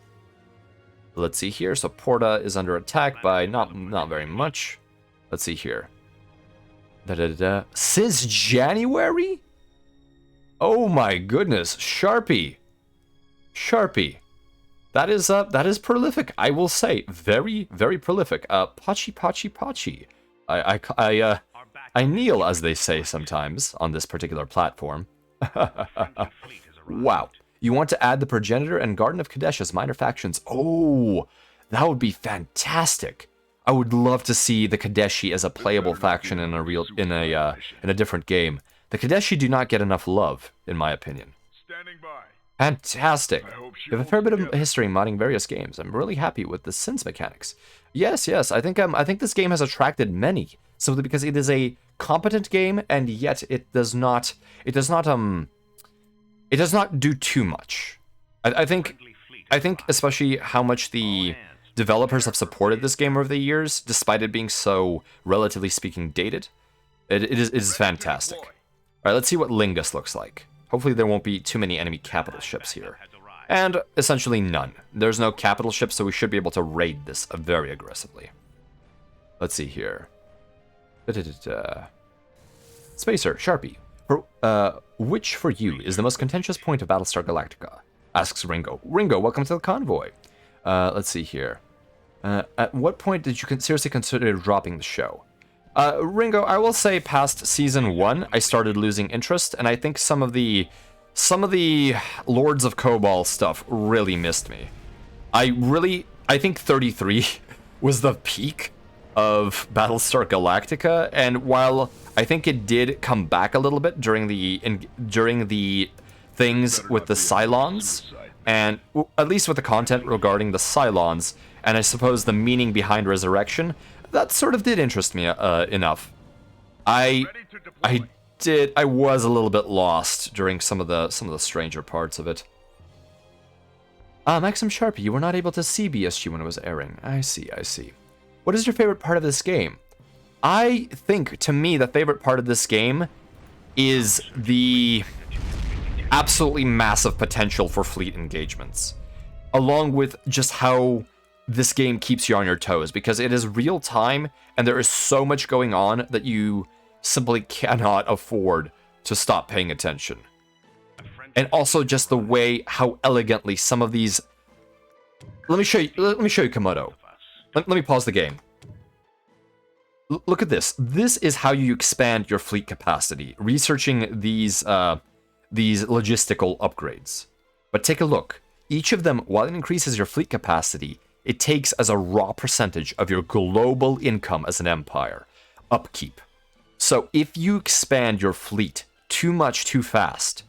Let's see here. So Porta is under attack by not very much. Let's see here. Since January? Oh my goodness, Sharpie. That is prolific, I will say. Very, very prolific. Pachi. I kneel, as they say sometimes, on this particular platform. Friendly fleet has arrived. Wow. You want to add the Progenitor and Garden of Kadesh as minor factions? Oh, that would be fantastic. I would love to see the Kadeshi as a playable faction in a different game. The Kadeshi do not get enough love, in my opinion. Standing by. Fantastic. I hope she You have a holds fair bit of together. history modding various games. I'm really happy with the Sins mechanics. Yes. I think this game has attracted many simply because it is a competent game, and yet it does not do too much. I think Friendly fleet has arrived. especially how much the developers have supported this game over the years, despite it being so, relatively speaking, dated. It is fantastic. deploy. Alright, let's see what Lingus looks like. Hopefully there won't be too many enemy capital ships here. Has arrived. And essentially none. There's no capital ships, so we should be able to raid this very aggressively. Let's see here. Spacer, Sharpie. Which for you is the most contentious point of Battlestar Galactica? Asks Ringo. Ringo, welcome to the convoy. Let's see here. At what point did you seriously consider dropping the show? Ringo, I will say past season 1, I started losing interest, and I think some of the Lords of Cobol stuff really missed me. I think 33 was the peak of Battlestar Galactica, and while I think it did come back a little bit during the things with the Cylons, and at least with the content regarding the Cylons, and I suppose the meaning behind Resurrection, that sort of did interest me enough. I was a little bit lost during some of the stranger parts of it. Maxim Sharpie, you were not able to see BSG when it was airing. I see. What is your favorite part of this game? I think, to me, the favorite part of this game is the absolutely massive potential for fleet engagements, along with just how this game keeps you on your toes, because it is real time and there is so much going on that you simply cannot afford to stop paying attention. And also just the way how elegantly some of these. Let me show you Komodo. Let me pause the game. Look at this. This is how you expand your fleet capacity, researching these logistical upgrades. But take a look. Each of them, while it increases your fleet capacity, it takes as a raw percentage of your global income as an empire. Upkeep. So if you expand your fleet too much too fast,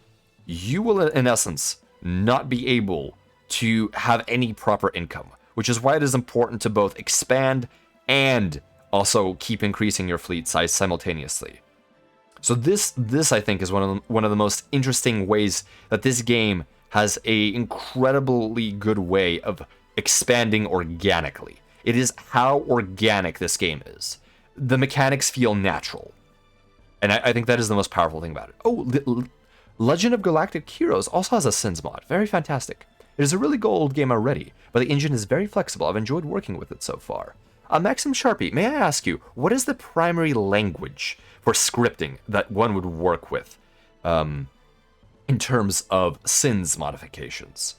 you will, in essence, not be able to have any proper income, which is why it is important to both expand and also keep increasing your fleet size simultaneously. So this I think is one of the most interesting ways that this game has a incredibly good way of expanding organically. It is how organic this game is. The mechanics feel natural. And I think that is the most powerful thing about it. Oh, Legend of Galactic Heroes also has a Sins mod. Very fantastic. It is a really old game already, but the engine is very flexible. I've enjoyed working with it so far. Maxim Sharpie, may I ask you, what is the primary language for scripting that one would work with in terms of sins modifications?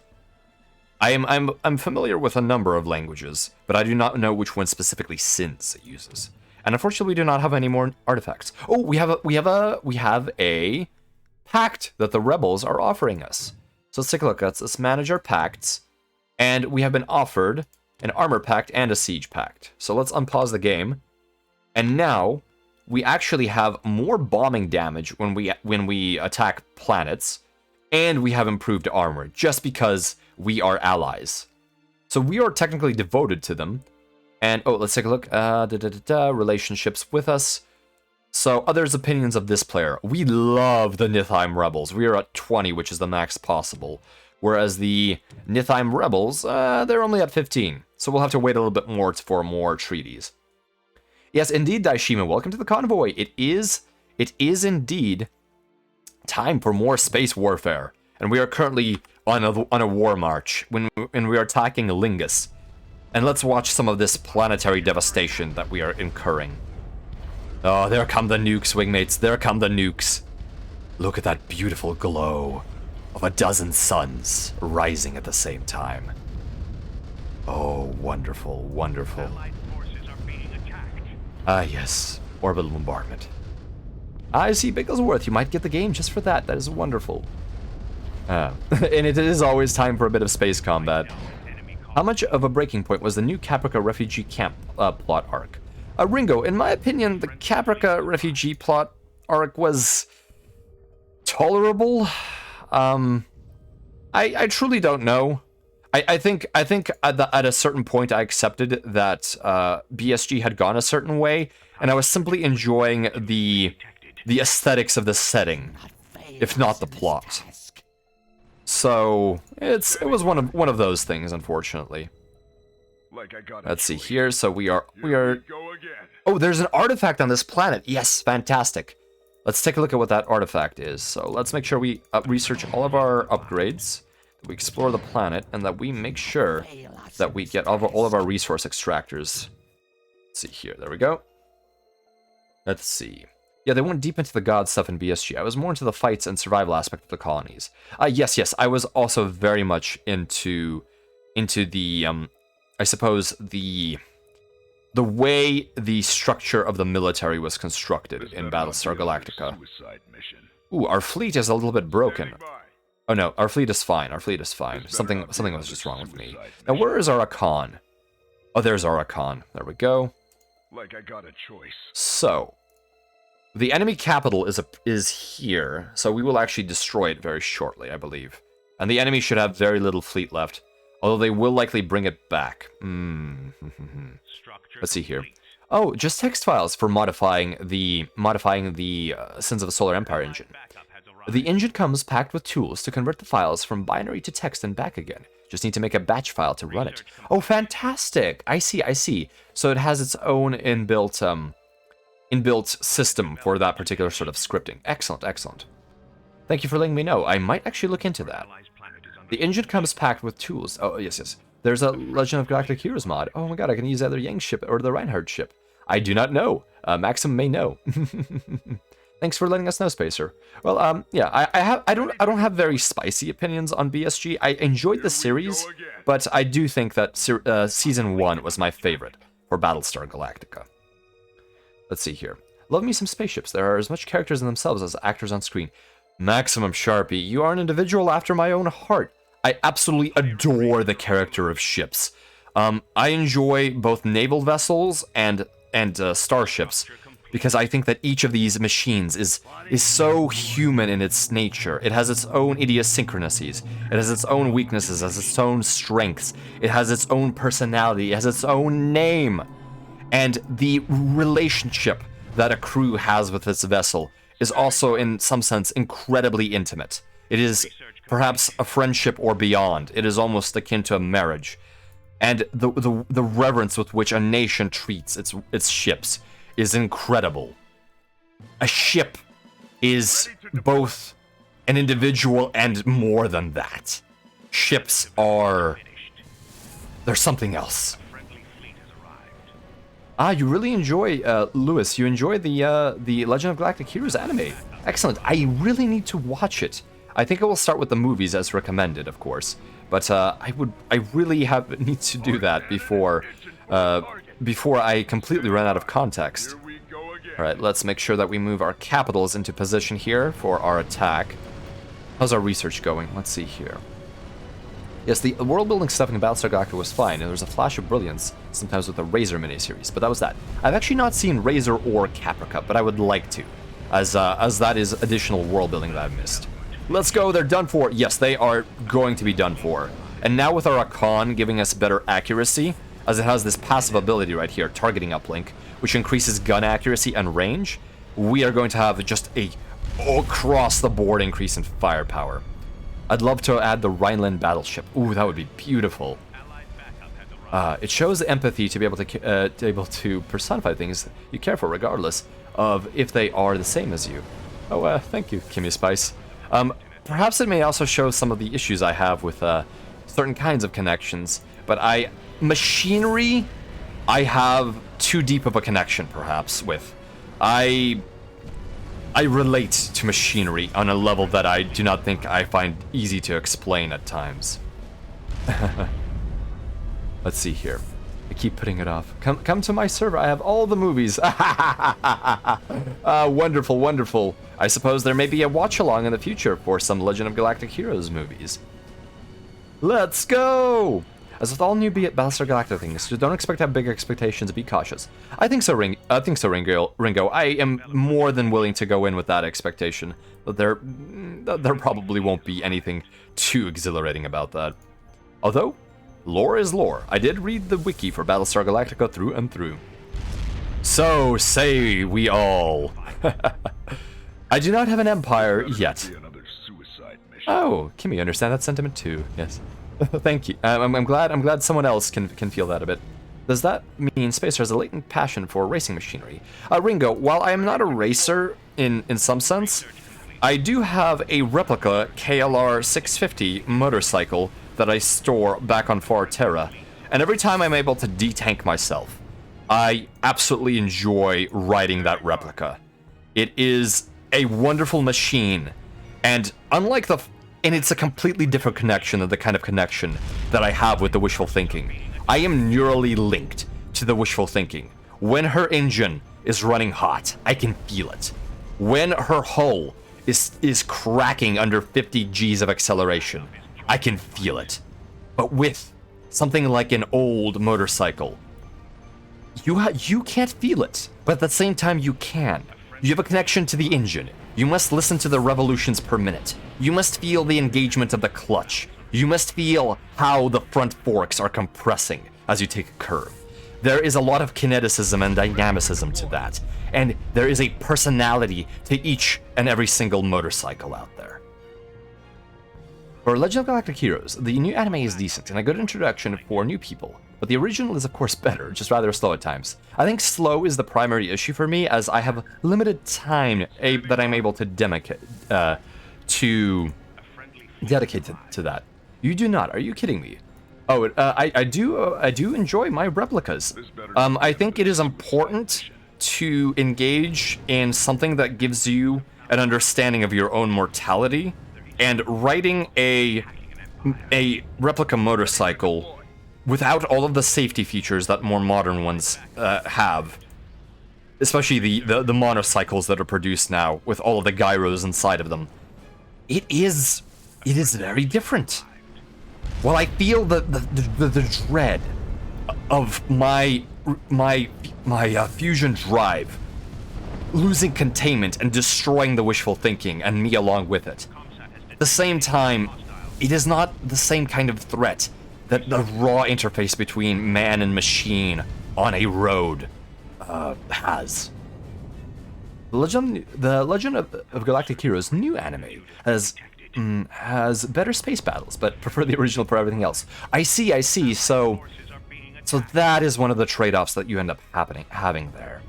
I'm familiar with a number of languages, but I do not know which one specifically sins it uses. And unfortunately, we do not have any more artifacts. Oh, we have a pact that the rebels are offering us. So let's take a look. Let's manage our pacts, and we have been offered an armor pact and a siege pact. So let's unpause the game, and now we actually have more bombing damage when we attack planets, and we have improved armor just because we are allies. So we are technically devoted to them. And oh, let's take a look. Relationships with us. So others' opinions of this player. We love the Nithheim Rebels. We are at 20, which is the max possible. Whereas the Nithheim Rebels, they're only at 15. So we'll have to wait a little bit more for more treaties. Yes, indeed, Daishima, welcome to the convoy. It is indeed time for more space warfare. And we are currently on a war march when we are attacking Lingus. And let's watch some of this planetary devastation that we are incurring. Oh, there come the nukes, wingmates. There come the nukes. Look at that beautiful glow of a dozen suns rising at the same time. Oh, wonderful, wonderful. Allied forces are being attacked. Ah, yes. Orbital bombardment. I see, Bigglesworth. You might get the game just for that. That is wonderful. And it is always time for a bit of space combat. How much of a breaking point was the new Caprica refugee camp plot arc? Ringo, in my opinion, the Caprica refugee plot arc was tolerable. I truly don't know. I think at a certain point I accepted that BSG had gone a certain way, and I was simply enjoying the aesthetics of the setting, if not the plot. So it was one of those things, unfortunately. Like I got a Let's see choice. here. So we are. Here we go again. Oh, there's an artifact on this planet. Yes, fantastic. Let's take a look at what that artifact is. So let's make sure we research all of our upgrades, that we explore the planet, and that we make sure that we get all of our resource extractors. Let's see here. There we go. Let's see. Yeah, they went deep into the god stuff in BSG. I was more into the fights and survival aspect of the colonies. Yes, I was also very much into the I suppose the way the structure of the military was constructed Is in that Battlestar not the Galactica. suicide mission? Ooh, our fleet is a little bit broken. Standing by. Oh no, our fleet is fine. Our fleet is fine. Something was just wrong with me. Now where is Arakan? Oh, there's Arakan. There we go. Like I got a choice. So, the enemy capital is here, so we will actually destroy it very shortly, I believe. And the enemy should have very little fleet left, although they will likely bring it back. Structure Let's see here. complete. Oh, just text files for modifying the Sins of the Solar Empire engine. Backup has arrived. The engine comes packed with tools to convert the files from binary to text and back again. Just need to make a batch file to run it. Oh, fantastic! I see. So it has its own inbuilt system for that particular sort of scripting. Excellent. Thank you for letting me know. I might actually look into that. Allies' planet is under The engine comes packed with tools. Oh, yes. There's a Legend of Galactic Heroes mod. Oh my god, I can use either Yang ship or the Reinhardt ship. I do not know. Maxim may know. Thanks for letting us know, Spacer. Well, yeah, I don't have very spicy opinions on BSG. I enjoyed the series, go again. but I do think that season 1 was my favorite for Battlestar Galactica. Let's see here. Love me some spaceships. There are as much characters in themselves as actors on screen. Maximum Sharpie, you are an individual after my own heart. I absolutely adore the character of ships. I enjoy both naval vessels and starships, because I think that each of these machines is so human in its nature. It has its own idiosyncrasies. It has its own weaknesses, it has its own strengths. It has its own personality. It has its own name. And the relationship that a crew has with its vessel is also, in some sense, incredibly intimate. It is perhaps a friendship or beyond. It is almost akin to a marriage. And the reverence with which a nation treats its ships is incredible. A ship is both an individual and more than that. Ships are... finished. they're something else. Friendly fleet has arrived. Ah, you really enjoy, Lewis, you enjoy the Legend of Galactic Heroes anime. Excellent. I really need to watch it. I think I will start with the movies as recommended, of course. But I really need to do that before I completely run out of context. Here we go again. All right, let's make sure that we move our capitals into position here for our attack. How's our research going? Let's see here. Yes, the world-building stuff in Battlestar Galactica was fine, and there was a flash of brilliance sometimes with the Razor miniseries, but that was that. I've actually not seen Razor or Caprica, but I would like to, as that is additional world-building that I've missed. Let's go, they're done for. Yes, they are going to be done for. And now with our Akan giving us better accuracy, as it has this passive ability right here, targeting uplink, which increases gun accuracy and range, we are going to have just a across-the-board increase in firepower. I'd love to add the Rhineland battleship. Ooh, that would be beautiful. It shows empathy to be able to personify things you care for, regardless of if they are the same as you. Oh, thank you, Kimmy Spice. Perhaps it may also show some of the issues I have with certain kinds of connections, but machinery, I have too deep of a connection, perhaps, with. I relate to machinery on a level that I do not think I find easy to explain at times. Let's see here. I keep putting it off. Come to my server. I have all the movies. Wonderful, wonderful. I suppose there may be a watch-along in the future for some Legend of Galactic Heroes movies. Let's go! As with all new Battlestar Galactica things, so don't expect to have big expectations, be cautious. I think so, Ringo. I am more than willing to go in with that expectation, but there probably won't be anything too exhilarating about that. Although, lore is lore. I did read the wiki for Battlestar Galactica through and through. So say we all. I do not have an empire yet. Be another suicide mission. Oh, Kimmy, I understand that sentiment too. Yes. Thank you. I'm glad someone else can feel that a bit. Does that mean Spacer has a latent passion for racing machinery? Ringo, while I am not a racer in some sense, I do have a replica KLR 650 motorcycle that I store back on Farterra, and every time I'm able to detank myself, I absolutely enjoy riding that replica. It is a wonderful machine, and and it's a completely different connection than the kind of connection that I have with the wishful thinking. I am neurally linked to the wishful thinking. When her engine is running hot, I can feel it. When her hull is cracking under 50 Gs of acceleration, I can feel it. But with something like an old motorcycle, you can't feel it, but at the same time you can. You have a connection to the engine. You must listen to the revolutions per minute. You must feel the engagement of the clutch. You must feel how the front forks are compressing as you take a curve. There is a lot of kineticism and dynamicism to that, and there is a personality to each and every single motorcycle out there. For Legend of Galactic Heroes, the new anime is decent and a good introduction for new people, but the original is of course better, just rather slow at times. I think slow is the primary issue for me, as I have limited time that I'm able to dedicate to that. You do not? Are you kidding me? Oh, I do enjoy my replicas. I think it is important to engage in something that gives you an understanding of your own mortality, and riding a replica motorcycle without all of the safety features that more modern ones have, especially the motorcycles that are produced now with all of the gyros inside of them, it is very different. While I feel the dread of my fusion drive losing containment and destroying the wishful thinking and me along with it, at the same time, it is not the same kind of threat that the raw interface between man and machine on a road has. The Legend of Galactic Heroes new anime has better space battles, but prefer the original for everything else. I see. So that is one of the trade-offs that you end up having there.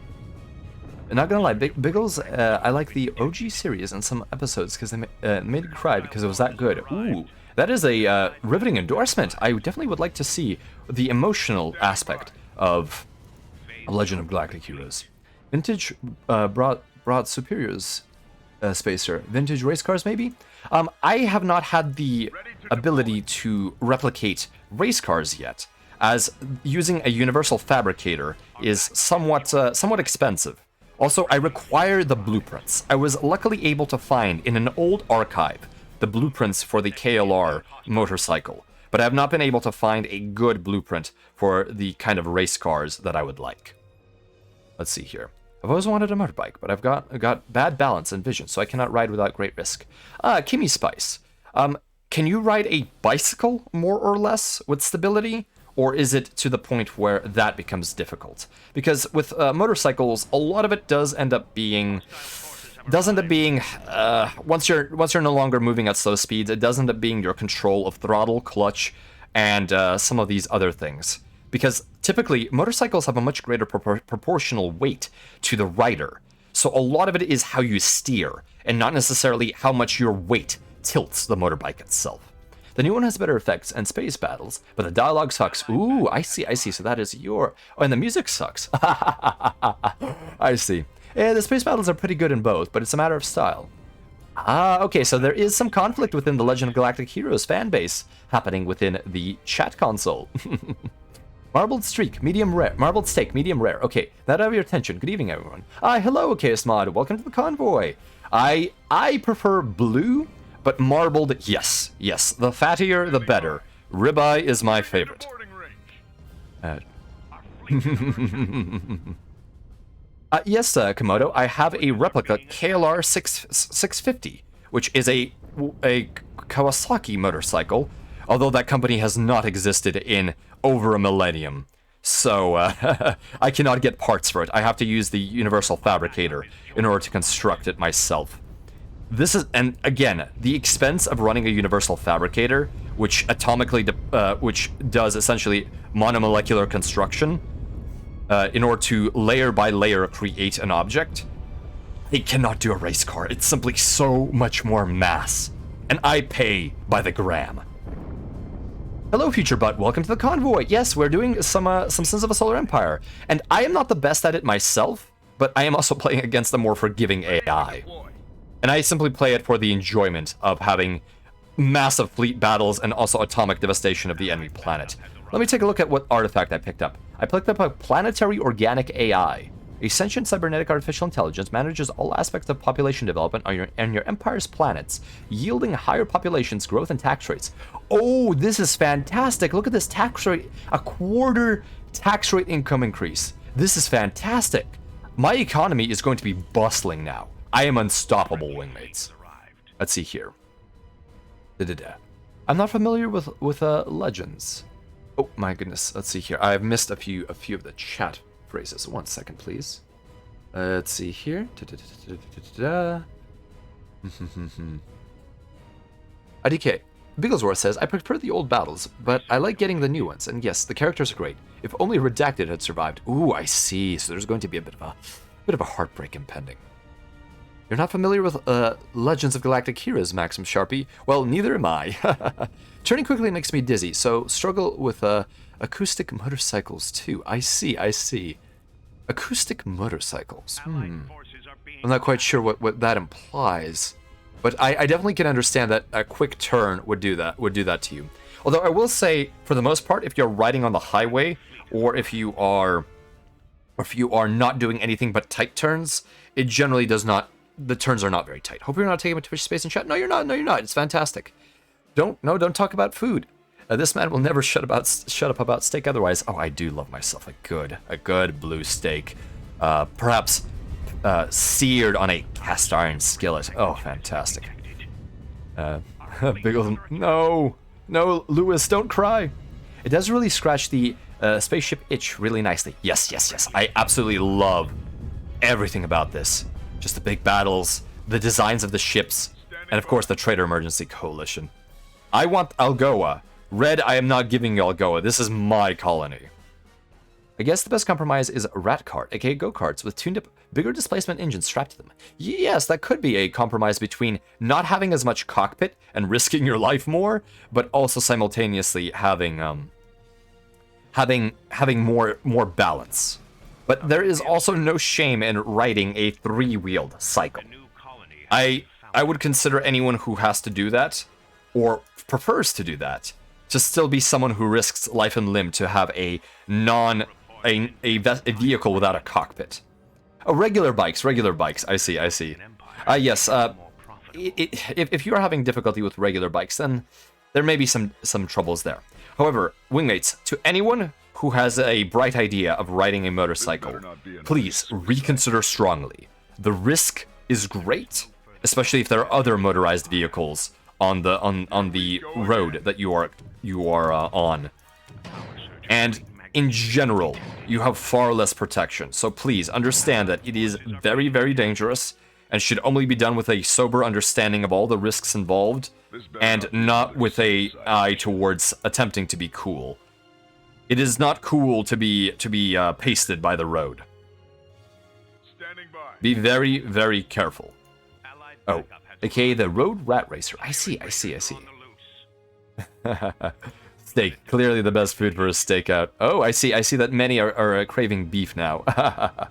And not gonna lie, Biggles, I like the OG series and some episodes because they made me cry because it was that good. Ooh, that is a riveting endorsement. I definitely would like to see the emotional aspect of of Legend of Galactic Heroes. Vintage brought superiors, Spacer. Vintage race cars, maybe? I have not had the ability to replicate race cars yet, as using a universal fabricator is somewhat expensive. Also, I require the blueprints. I was luckily able to find in an old archive the blueprints for the KLR motorcycle, but I have not been able to find a good blueprint for the kind of race cars that I would like. Let's see here. I've always wanted a motorbike, but I've got bad balance and vision, so I cannot ride without great risk. Kimmy Spice. Can you ride a bicycle, more or less, with stability? Or is it to the point where that becomes difficult? Because with motorcycles, a lot of it does end up being... once you're no longer moving at slow speeds, it does end up being your control of throttle, clutch, and some of these other things. Because typically, motorcycles have a much greater proportional weight to the rider. So a lot of it is how you steer, and not necessarily how much your weight tilts the motorbike itself. The new one has better effects and space battles, but the dialogue sucks. Ooh, I see. So that is your... Oh, and the music sucks. I see. Yeah, the space battles are pretty good in both, but it's a matter of style. Okay, so there is some conflict within the Legend of Galactic Heroes fanbase happening within the chat console. Marbled streak, medium rare. Marbled steak, medium rare. Okay, that have your attention. Good evening, everyone. Hello, KS Mod. Welcome to the convoy. I prefer blue, but marbled, yes. The fattier, the better. Ribeye is my favorite. Yes, Komodo, I have a replica KLR 650, which is a Kawasaki motorcycle, although that company has not existed in over a millennium. So, I cannot get parts for it. I have to use the universal fabricator in order to construct it myself. This is, and again, the expense of running a universal fabricator, which which does essentially monomolecular construction, in order to layer by layer create an object, it cannot do a race car. It's simply so much more mass, and I pay by the gram. Hello, Future Butt. Welcome to the convoy. Yes, we're doing some Sins of a Solar Empire, and I am not the best at it myself, but I am also playing against a more forgiving AI. And I simply play it for the enjoyment of having massive fleet battles and also atomic devastation of the enemy planet. Let me take a look at what artifact I picked up. I picked up a planetary organic AI. A sentient cybernetic artificial intelligence manages all aspects of population development on your empire's planets, yielding higher populations, growth, and tax rates. Oh, this is fantastic. Look at this tax rate. A quarter tax rate income increase. This is fantastic. My economy is going to be bustling now. I am unstoppable, wingmates. Let's see here. I'm not familiar with legends. Oh my goodness. Let's see here. I've missed a few of the chat phrases. 1 second, please. Let's see here. IDK. Bigglesworth says, I prefer the old battles, but I like getting the new ones. And yes, the characters are great. If only Redacted had survived. Ooh, I see. So there's going to be a bit of a heartbreak impending. You're not familiar with Legends of Galactic Heroes, Maxim Sharpie? Well, neither am I. Turning quickly makes me dizzy, so struggle with acoustic motorcycles too. I see. Acoustic motorcycles. I'm not quite sure what that implies, but I definitely can understand that a quick turn would do that to you. Although I will say, for the most part, if you're riding on the highway, or if you are not doing anything but tight turns, it generally does not. The turns are not very tight. Hope you're not taking up too much space in chat. No, you're not. It's fantastic. Don't talk about food. This man will never shut up about steak otherwise. Oh, I do love myself a good blue steak. Perhaps seared on a cast iron skillet. Oh, fantastic. Big old, no, Lewis, don't cry. It does really scratch the spaceship itch really nicely. Yes. I absolutely love everything about this. Just the big battles, the designs of the ships, and of course the Traitor Emergency Coalition. I want Algoa. Red, I am not giving you Algoa. This is my colony. I guess the best compromise is rat cart, aka go-karts, with tuned-up, bigger displacement engines strapped to them. Yes, that could be a compromise between not having as much cockpit and risking your life more, but also simultaneously having more balance. But there is also no shame in riding a three-wheeled cycle. New colony I would consider anyone who has to do that, or prefers to do that, to still be someone who risks life and limb to have a vehicle without a cockpit. Oh, regular bikes, I see. Yes, if you're having difficulty with regular bikes, then there may be some troubles there. However, wingmates, to anyone who has a bright idea of riding a motorcycle, please reconsider strongly. The risk is great, especially if there are other motorized vehicles on the road that you are on. And in general, you have far less protection. So please understand that it is very, very dangerous and should only be done with a sober understanding of all the risks involved, and not with an eye towards attempting to be cool. It is not cool to be pasted by the road. Standing by. Be very, very careful. Oh, aka the Road Rat Racer. I see. Steak, clearly the best food for a stakeout. Oh, I see that many are craving beef now. I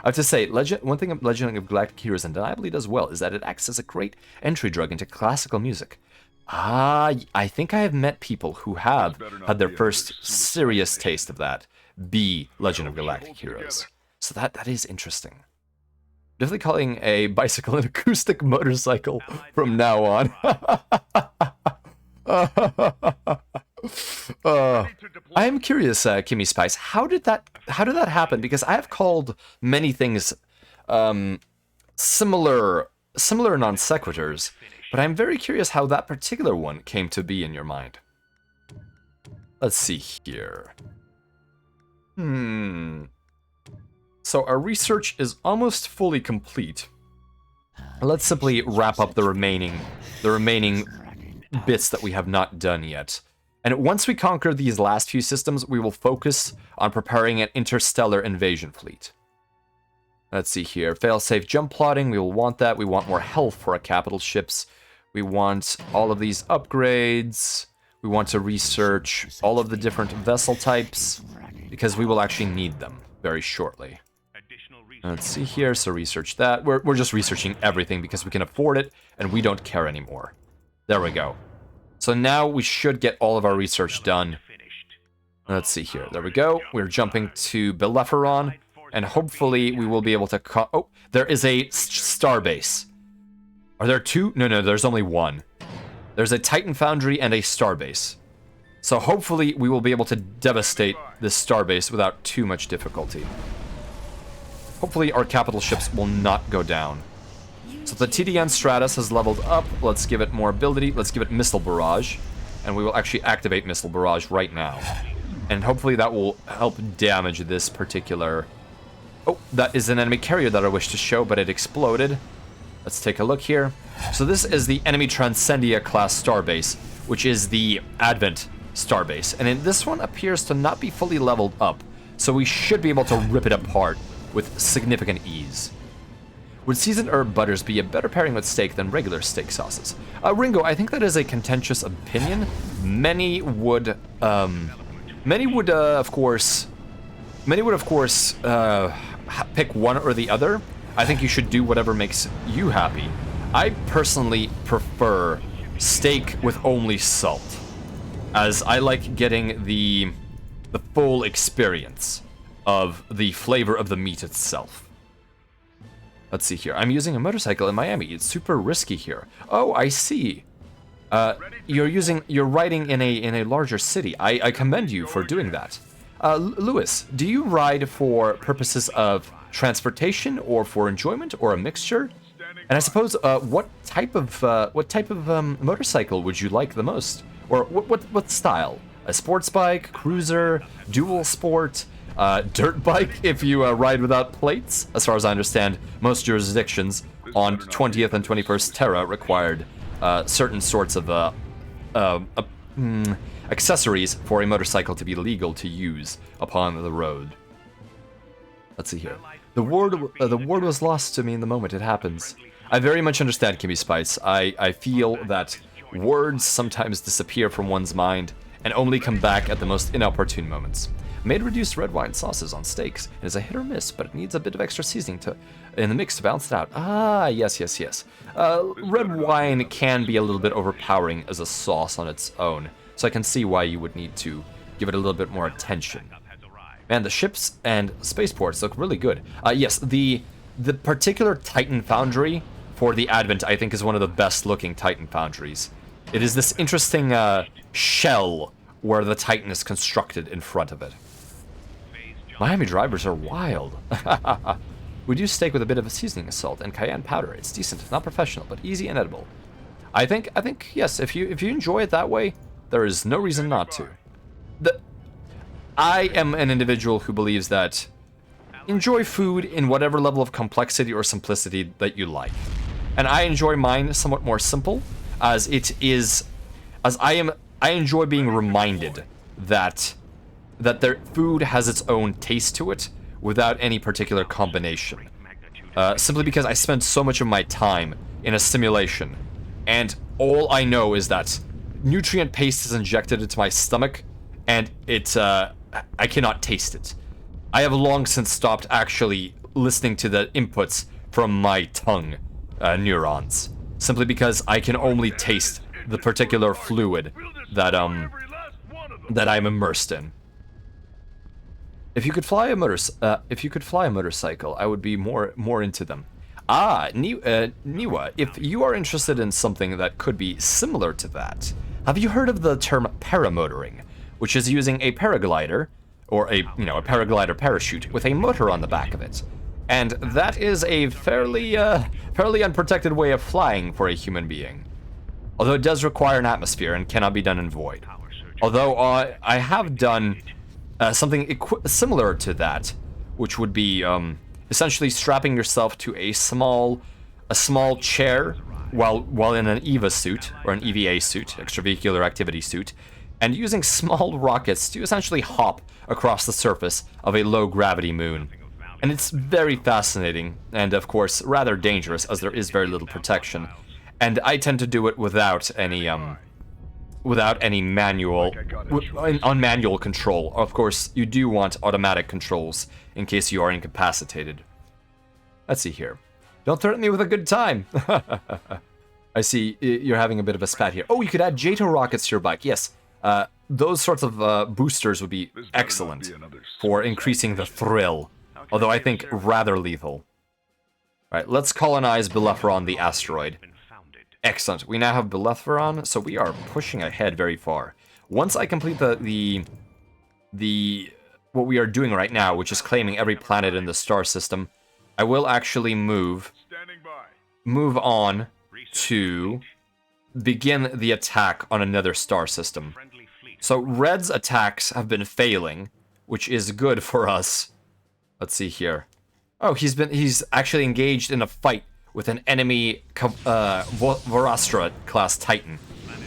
have to say, one thing Legend of Galactic Heroes undeniably does well is that it acts as a great entry drug into classical music. I think I have met people who have had their first serious taste of that be Legend of Galactic Heroes. So that is interesting. Definitely calling a bicycle an acoustic motorcycle from now on. I am curious, Kimmy Spice, how did that happen? Because I have called many things similar non sequiturs, but I'm very curious how that particular one came to be in your mind. Let's see here. So our research is almost fully complete. Let's simply wrap up the remaining bits that we have not done yet. And once we conquer these last few systems, we will focus on preparing an interstellar invasion fleet. Let's see here. Failsafe jump plotting, we will want that. We want more health for our capital ships. We want all of these upgrades. We want to research all of the different vessel types, because we will actually need them very shortly. Let's see here, so research that. We're just researching everything because we can afford it, and we don't care anymore. There we go. So now we should get all of our research done. Let's see here. There we go. We're jumping to Belleferon, and hopefully we will be able to... Oh, there is a starbase. Are there two? No, there's only one. There's a Titan Foundry and a starbase. So hopefully we will be able to devastate this starbase without too much difficulty. Hopefully our capital ships will not go down. So the TDN Stratus has leveled up. Let's give it more ability. Let's give it Missile Barrage. And we will actually activate Missile Barrage right now. And hopefully that will help damage this particular... Oh, that is an enemy carrier that I wish to show, but it exploded. Let's take a look here. So this is the enemy Transcendia class starbase, which is the Advent starbase. And this one appears to not be fully leveled up. So we should be able to rip it apart with significant ease. Would seasoned herb butters be a better pairing with steak than regular steak sauces? Ringo, I think that is a contentious opinion. Many would, of course, pick one or the other. I think you should do whatever makes you happy. I personally prefer steak with only salt, as I like getting the full experience of the flavor of the meat itself. Let's see here. I'm using a motorcycle in Miami. It's super risky here. Oh, I see. You're riding in a larger city. I commend you for doing that. Lewis, do you ride for purposes of transportation or for enjoyment or a mixture? And I suppose what type of motorcycle would you like the most? Or what style? A sports bike, cruiser, dual sport? Dirt bike if you ride without plates. As far as I understand, most jurisdictions on 20th and 21st Terra required certain sorts of accessories for a motorcycle to be legal to use upon the road. Let's see here. The word was lost to me in the moment it happens. I very much understand, Kimmy Spice. I feel that words sometimes disappear from one's mind and only come back at the most inopportune moments. Made reduced red wine sauces on steaks. It is a hit or miss, but it needs a bit of extra seasoning in the mix to balance it out. Ah, yes, yes, yes. Red wine can be a little bit overpowering as a sauce on its own, so I can see why you would need to give it a little bit more attention. Man, the ships and spaceports look really good. Yes, the particular Titan foundry for the Advent, I think, is one of the best looking Titan foundries. It is this interesting shell where the Titan is constructed in front of it. Miami drivers are wild. We do steak with a bit of a seasoning salt and cayenne powder. It's decent, not professional, but easy and edible. I think yes, if you enjoy it that way, there is no reason not to. I am an individual who believes that enjoy food in whatever level of complexity or simplicity that you like. And I enjoy mine somewhat more simple, I enjoy being reminded that their food has its own taste to it without any particular combination. Simply because I spend so much of my time in a simulation, and all I know is that nutrient paste is injected into my stomach, and I cannot taste it. I have long since stopped actually listening to the inputs from my tongue neurons, simply because I can only taste the particular fluid that I'm immersed in. If you could fly a motorcycle, I would be more into them. Niwa, if you are interested in something that could be similar to that, have you heard of the term paramotoring, which is using a paraglider, or a paraglider parachute with a motor on the back of it? And that is a fairly unprotected way of flying for a human being. Although it does require an atmosphere and cannot be done in void. Although I have done something similar to that, which would be essentially strapping yourself to a small chair while in an EVA suit, or an EVA suit, extravehicular activity suit, and using small rockets to essentially hop across the surface of a low-gravity moon. And it's very fascinating, and of course rather dangerous, as there is very little protection. And I tend to do it without any manual, on manual control. Of course, you do want automatic controls in case you are incapacitated. Let's see here. Don't threaten me with a good time. I see you're having a bit of a spat here. Oh, you could add JATO rockets to your bike. Yes, those sorts of boosters would be excellent for increasing the thrill. Although I think rather lethal. Alright, let's colonize Belletheron, the asteroid. Excellent. We now have Belletheron, so we are pushing ahead very far. Once I complete what we are doing right now, which is claiming every planet in the star system, I will actually move on to begin the attack on another star system. So Red's attacks have been failing, which is good for us. Let's see here. Oh, he's actually engaged in a fight with an enemy Vorastra class Titan.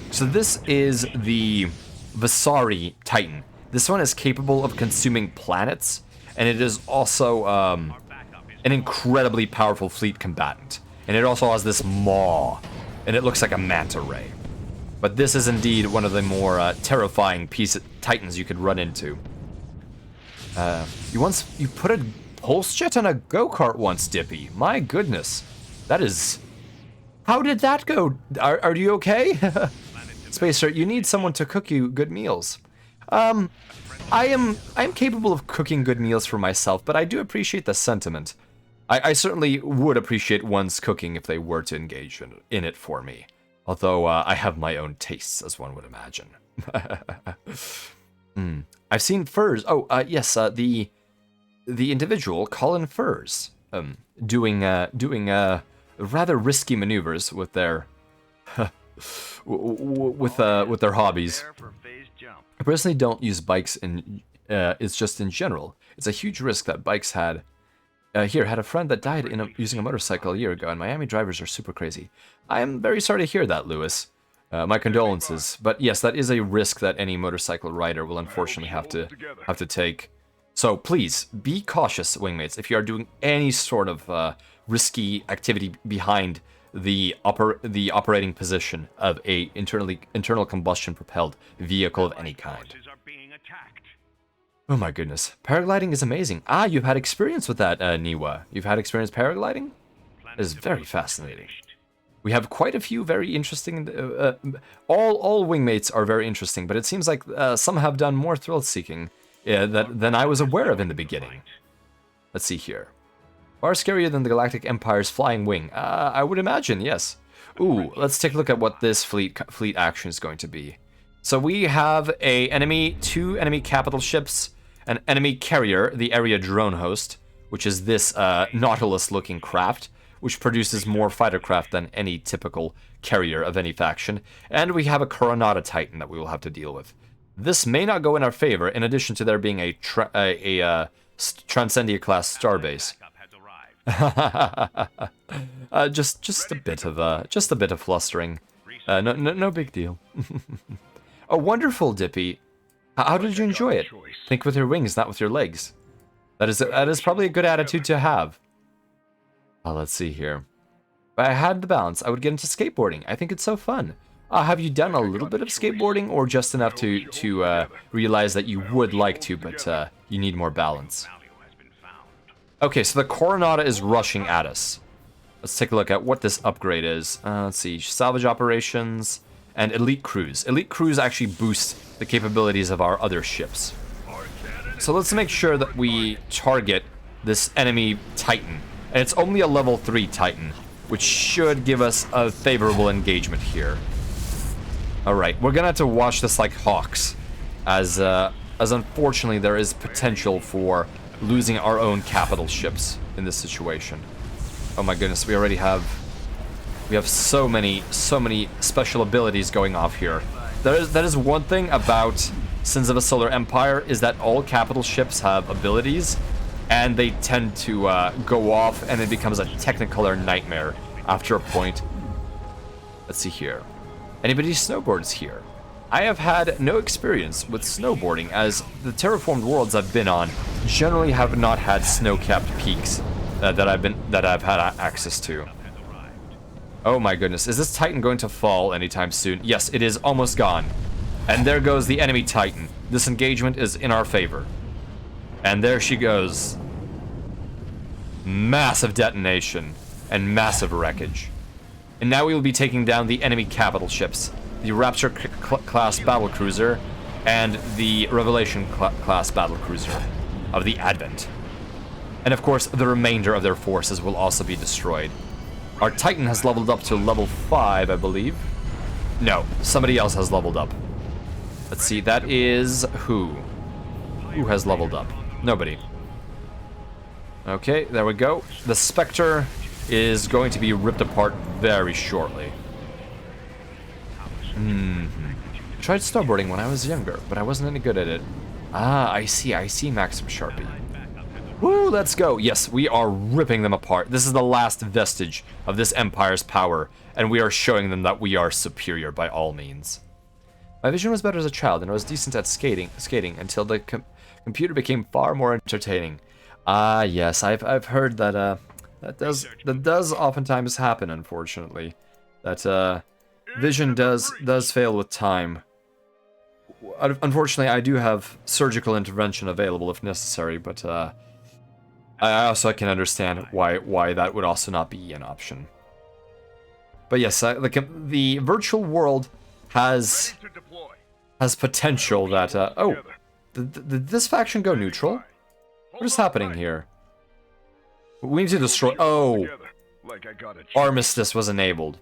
So this is the Vasari Titan. This one is capable of consuming planets, and it is also an incredibly powerful fleet combatant. And it also has this maw, and it looks like a manta ray. But this is indeed one of the more terrifying Titans you could run into. You put a pulse jet on a go-kart once, Dippy. My goodness. That is... How did that go? Are you okay? Spacer, you need someone to cook you good meals. I am capable of cooking good meals for myself, but I do appreciate the sentiment. I certainly would appreciate one's cooking if they were to engage in it for me. Although I have my own tastes, as one would imagine. I've seen Furs. Oh, yes, the individual, Colin Furs, doing rather risky maneuvers with their with their hobbies. I personally don't use bikes it's just in general. It's a huge risk that bikes had. Had a friend that died using a motorcycle a year ago, and Miami drivers are super crazy. I am very sorry to hear that, Lewis. My condolences. But yes, that is a risk that any motorcycle rider will unfortunately have to take. So please, be cautious, wingmates, if you are doing any sort of risky activity behind the operating position of a internal combustion propelled vehicle of any kind. Oh my goodness. Paragliding is amazing. Ah, you've had experience with that, Niwa. You've had experience paragliding? It is very fascinating. We have quite a few very interesting... all wingmates are very interesting, but it seems like some have done more thrill-seeking than I was aware of in the beginning. Let's see here. Far scarier than the Galactic Empire's flying wing. I would imagine, yes. Ooh, let's take a look at what this fleet action is going to be. So we have two enemy capital ships, an enemy carrier, the area drone host, which is this Nautilus-looking craft, which produces more fighter craft than any typical carrier of any faction, and we have a Coronata Titan that we will have to deal with. This may not go in our favor, in addition to there being a Transcendia-class starbase. Just a bit of flustering. No big deal. Oh, wonderful, Dippy. How did you enjoy it? Think with your wings, not with your legs. That is probably a good attitude to have. Let's see here. If I had the balance, I would get into skateboarding. I think it's so fun. Have you done a little bit of skateboarding, or just enough to realize that you would like to, but you need more balance? Okay, so the Coronata is rushing at us. Let's take a look at what this upgrade is. Let's see, salvage operations and elite cruise. Elite cruise actually boosts the capabilities of our other ships. So let's make sure that we target this enemy Titan. And it's only a level 3 Titan, which should give us a favorable engagement here. Alright, we're gonna have to watch this like hawks, as unfortunately there is potential for losing our own capital ships in this situation. Oh my goodness, we have so many special abilities going off here. That is one thing about Sins of a Solar Empire, is that all capital ships have abilities, and they tend to go off, and it becomes a Technicolor nightmare after a point. Let's see here. Anybody snowboards here? I have had no experience with snowboarding, as the terraformed worlds I've been on generally have not had snow-capped peaks that I've had access to. Oh my goodness, is this Titan going to fall anytime soon? Yes, it is almost gone. And there goes the enemy Titan. This engagement is in our favor. And there she goes. Massive detonation and massive wreckage. And now we will be taking down the enemy capital ships, the Rapture class battlecruiser and the Revelation class battlecruiser of the Advent. And of course, the remainder of their forces will also be destroyed. Our Titan has leveled up to level 5, I believe. No, somebody else has leveled up. Let's see, that is who? Who has leveled up? Nobody. Okay, there we go. The Spectre is going to be ripped apart very shortly. I tried snowboarding when I was younger, but I wasn't any good at it. Ah, I see, Maxim Sharpie. Woo, let's go. Yes, we are ripping them apart. This is the last vestige of this empire's power, and we are showing them that we are superior by all means. My vision was better as a child, and I was decent at skating until the computer became far more entertaining. Ah, yes, I've heard that that does oftentimes happen, unfortunately. That vision does fail with time. Unfortunately, I do have surgical intervention available if necessary, but I also can understand why that would also not be an option. But yes, the virtual world has potential that oh, did this faction go neutral? What is happening here? We need to destroy. Oh, Armistice was enabled.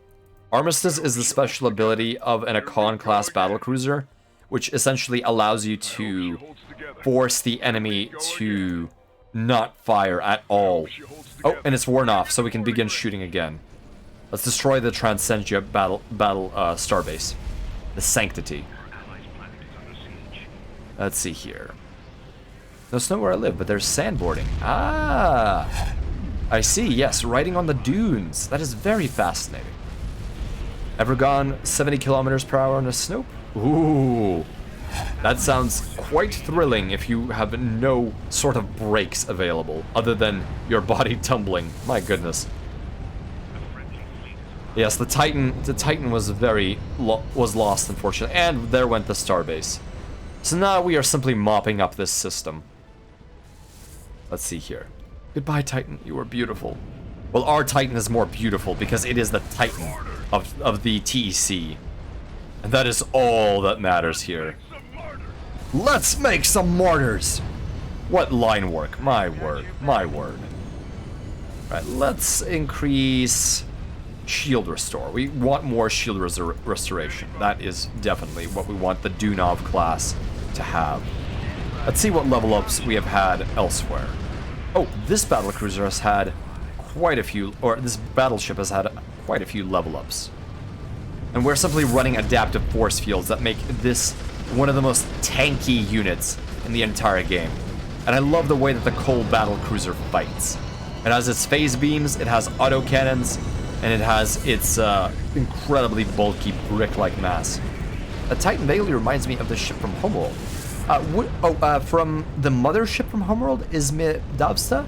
Armistice is the special ability of an Econ class battlecruiser, which essentially allows you to force the enemy to not fire at all. Oh, and it's worn off, so we can begin shooting again. Let's destroy the Transcendia battle starbase. The Sanctity. Let's see here. No snow where I live, but there's sandboarding. Ah! I see, yes, riding on the dunes. That is very fascinating. Ever gone 70 kilometers per hour on a snope? Ooh. That sounds quite thrilling if you have no sort of brakes available, other than your body tumbling. My goodness. Yes, the Titan was was lost, unfortunately, and there went the starbase. So now we are simply mopping up this system. Let's see here. Goodbye, Titan. You are beautiful. Well, our Titan is more beautiful because it is the Titan of the TEC. And that is all that matters here. Let's make some mortars! What line work? My word. My word. Right, let's increase shield restore. We want more shield restoration. That is definitely what we want the Dunov class to have. Let's see what level ups we have had elsewhere. Oh, this battlecruiser has had quite a few, or this battleship has had quite a few level ups. And we're simply running adaptive force fields that make this one of the most tanky units in the entire game. And I love the way that the Cole battlecruiser fights. It has its phase beams, it has autocannons, and it has its incredibly bulky brick-like mass. A Titan vaguely reminds me of the ship from Homeworld. From the mothership from Homeworld, Izmir Dabsta?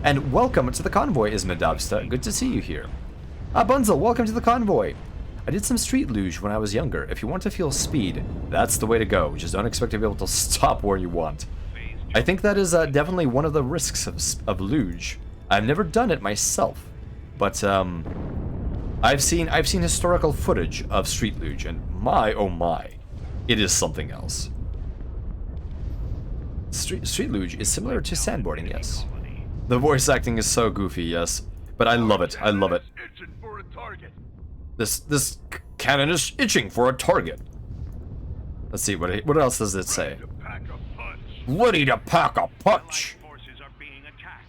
And welcome to the convoy, Izmir Dabsta. Good to see you here. Bunzel, welcome to the convoy. I did some street luge when I was younger. If you want to feel speed, that's the way to go. Just don't expect to be able to stop where you want. I think that is definitely one of the risks of luge. I've never done it myself, but I've seen historical footage of street luge, and my oh my, it is something else. Street luge is similar to sandboarding, yes. The voice acting is so goofy, yes, but I love it. I love it. This cannon is itching for a target. Let's see, what else does it say? Ready to pack a punch!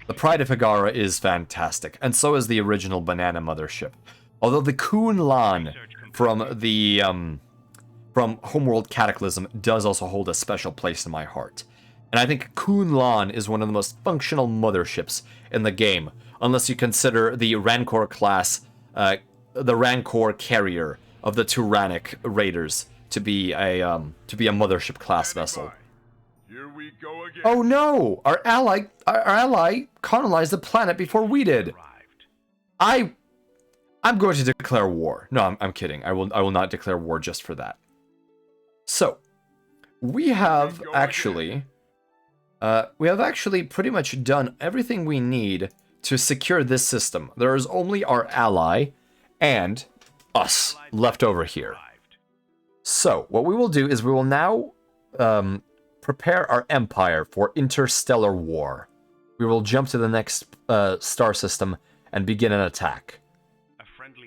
The Pride of Hagara is fantastic, and so is the original Banana Mothership. Although the Kun Lan from the from Homeworld Cataclysm does also hold a special place in my heart. And I think Kun Lan is one of the most functional motherships in the game, unless you consider the Rancor class, the Rancor carrier of the Tyrannic Raiders to be a mothership class vessel. Here we go again. Oh no! Our ally colonized the planet before we did. I'm going to declare war. No, I'm kidding. I will not declare war just for that. So, we have actually pretty much done everything we need to secure this system. There is only our ally and us left over here. So, what we will do is we will now prepare our empire for interstellar war. We will jump to the next star system and begin an attack.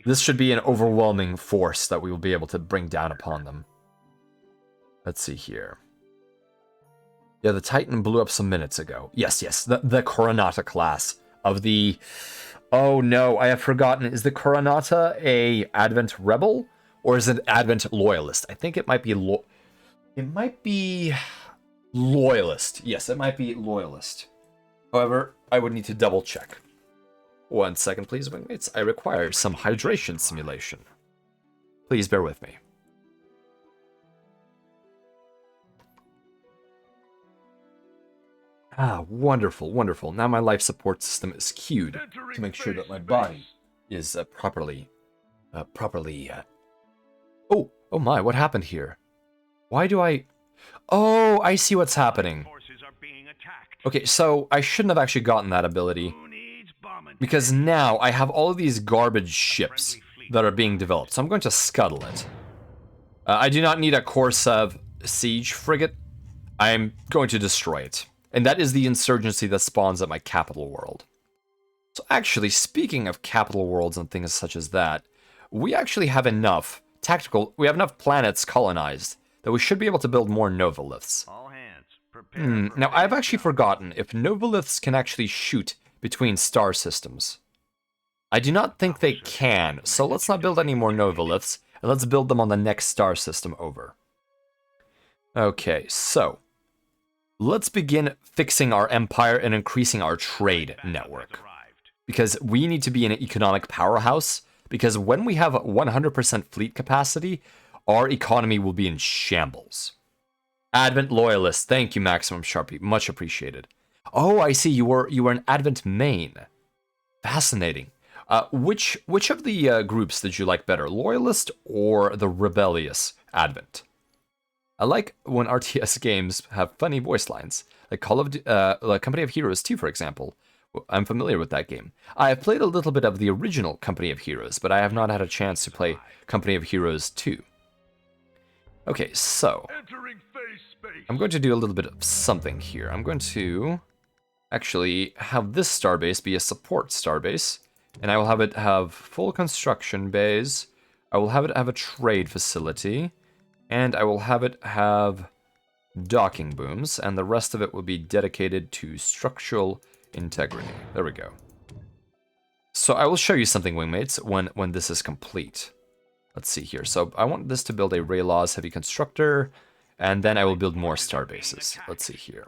This should be an overwhelming force that we will be able to bring down upon them. Let's see here. Yeah, the Titan blew up some minutes ago. Yes, the Coronata class of the... Oh no, I have forgotten. Is the Coronata a Advent Rebel? Or is it Advent Loyalist? I think it might be... It might be... Loyalist. Yes, it might be Loyalist. However, I would need to double check. 1 second, please, wingmates. I require some hydration simulation. Please bear with me. Ah, wonderful, wonderful. Now my life support system is queued to make sure that my body is properly... Oh my, what happened here? Why do I... Oh, I see what's happening. Okay, so I shouldn't have actually gotten that ability. Because now I have all of these garbage ships that are being developed. So I'm going to scuttle it. I do not need a Korsav siege frigate. I'm going to destroy it. And that is the insurgency that spawns at my capital world. So actually, speaking of capital worlds and things such as that, we actually have enough we have enough planets colonized that we should be able to build more Novoliths. All hands, prepare. Now, I've actually forgotten if Novoliths can actually shoot between star systems. I do not think they can, so let's not build any more Novoliths, and let's build them on the next star system over. Okay, so let's begin fixing our empire and increasing our trade network. Because we need to be an economic powerhouse, because when we have 100% fleet capacity, our economy will be in shambles. Advent Loyalist, thank you, Maximum Sharpie, much appreciated. Oh, I see, you were an Advent main. Fascinating. Which of the groups did you like better, Loyalist or the Rebellious Advent? I like when RTS games have funny voice lines, like like Company of Heroes 2, for example. I'm familiar with that game. I have played a little bit of the original Company of Heroes, but I have not had a chance to play Company of Heroes 2. Okay, so Entering phase space. I'm going to do a little bit of something here. I'm going to actually have this starbase be a support starbase, and I will have it have full construction bays. I will have it have a trade facility, and I will have it have docking booms, and the rest of it will be dedicated to structural integrity. There we go. So I will show you something, wingmates, when this is complete. Let's see here. So I want this to build a Raylaws heavy constructor, and then I will build more starbases. Let's see here.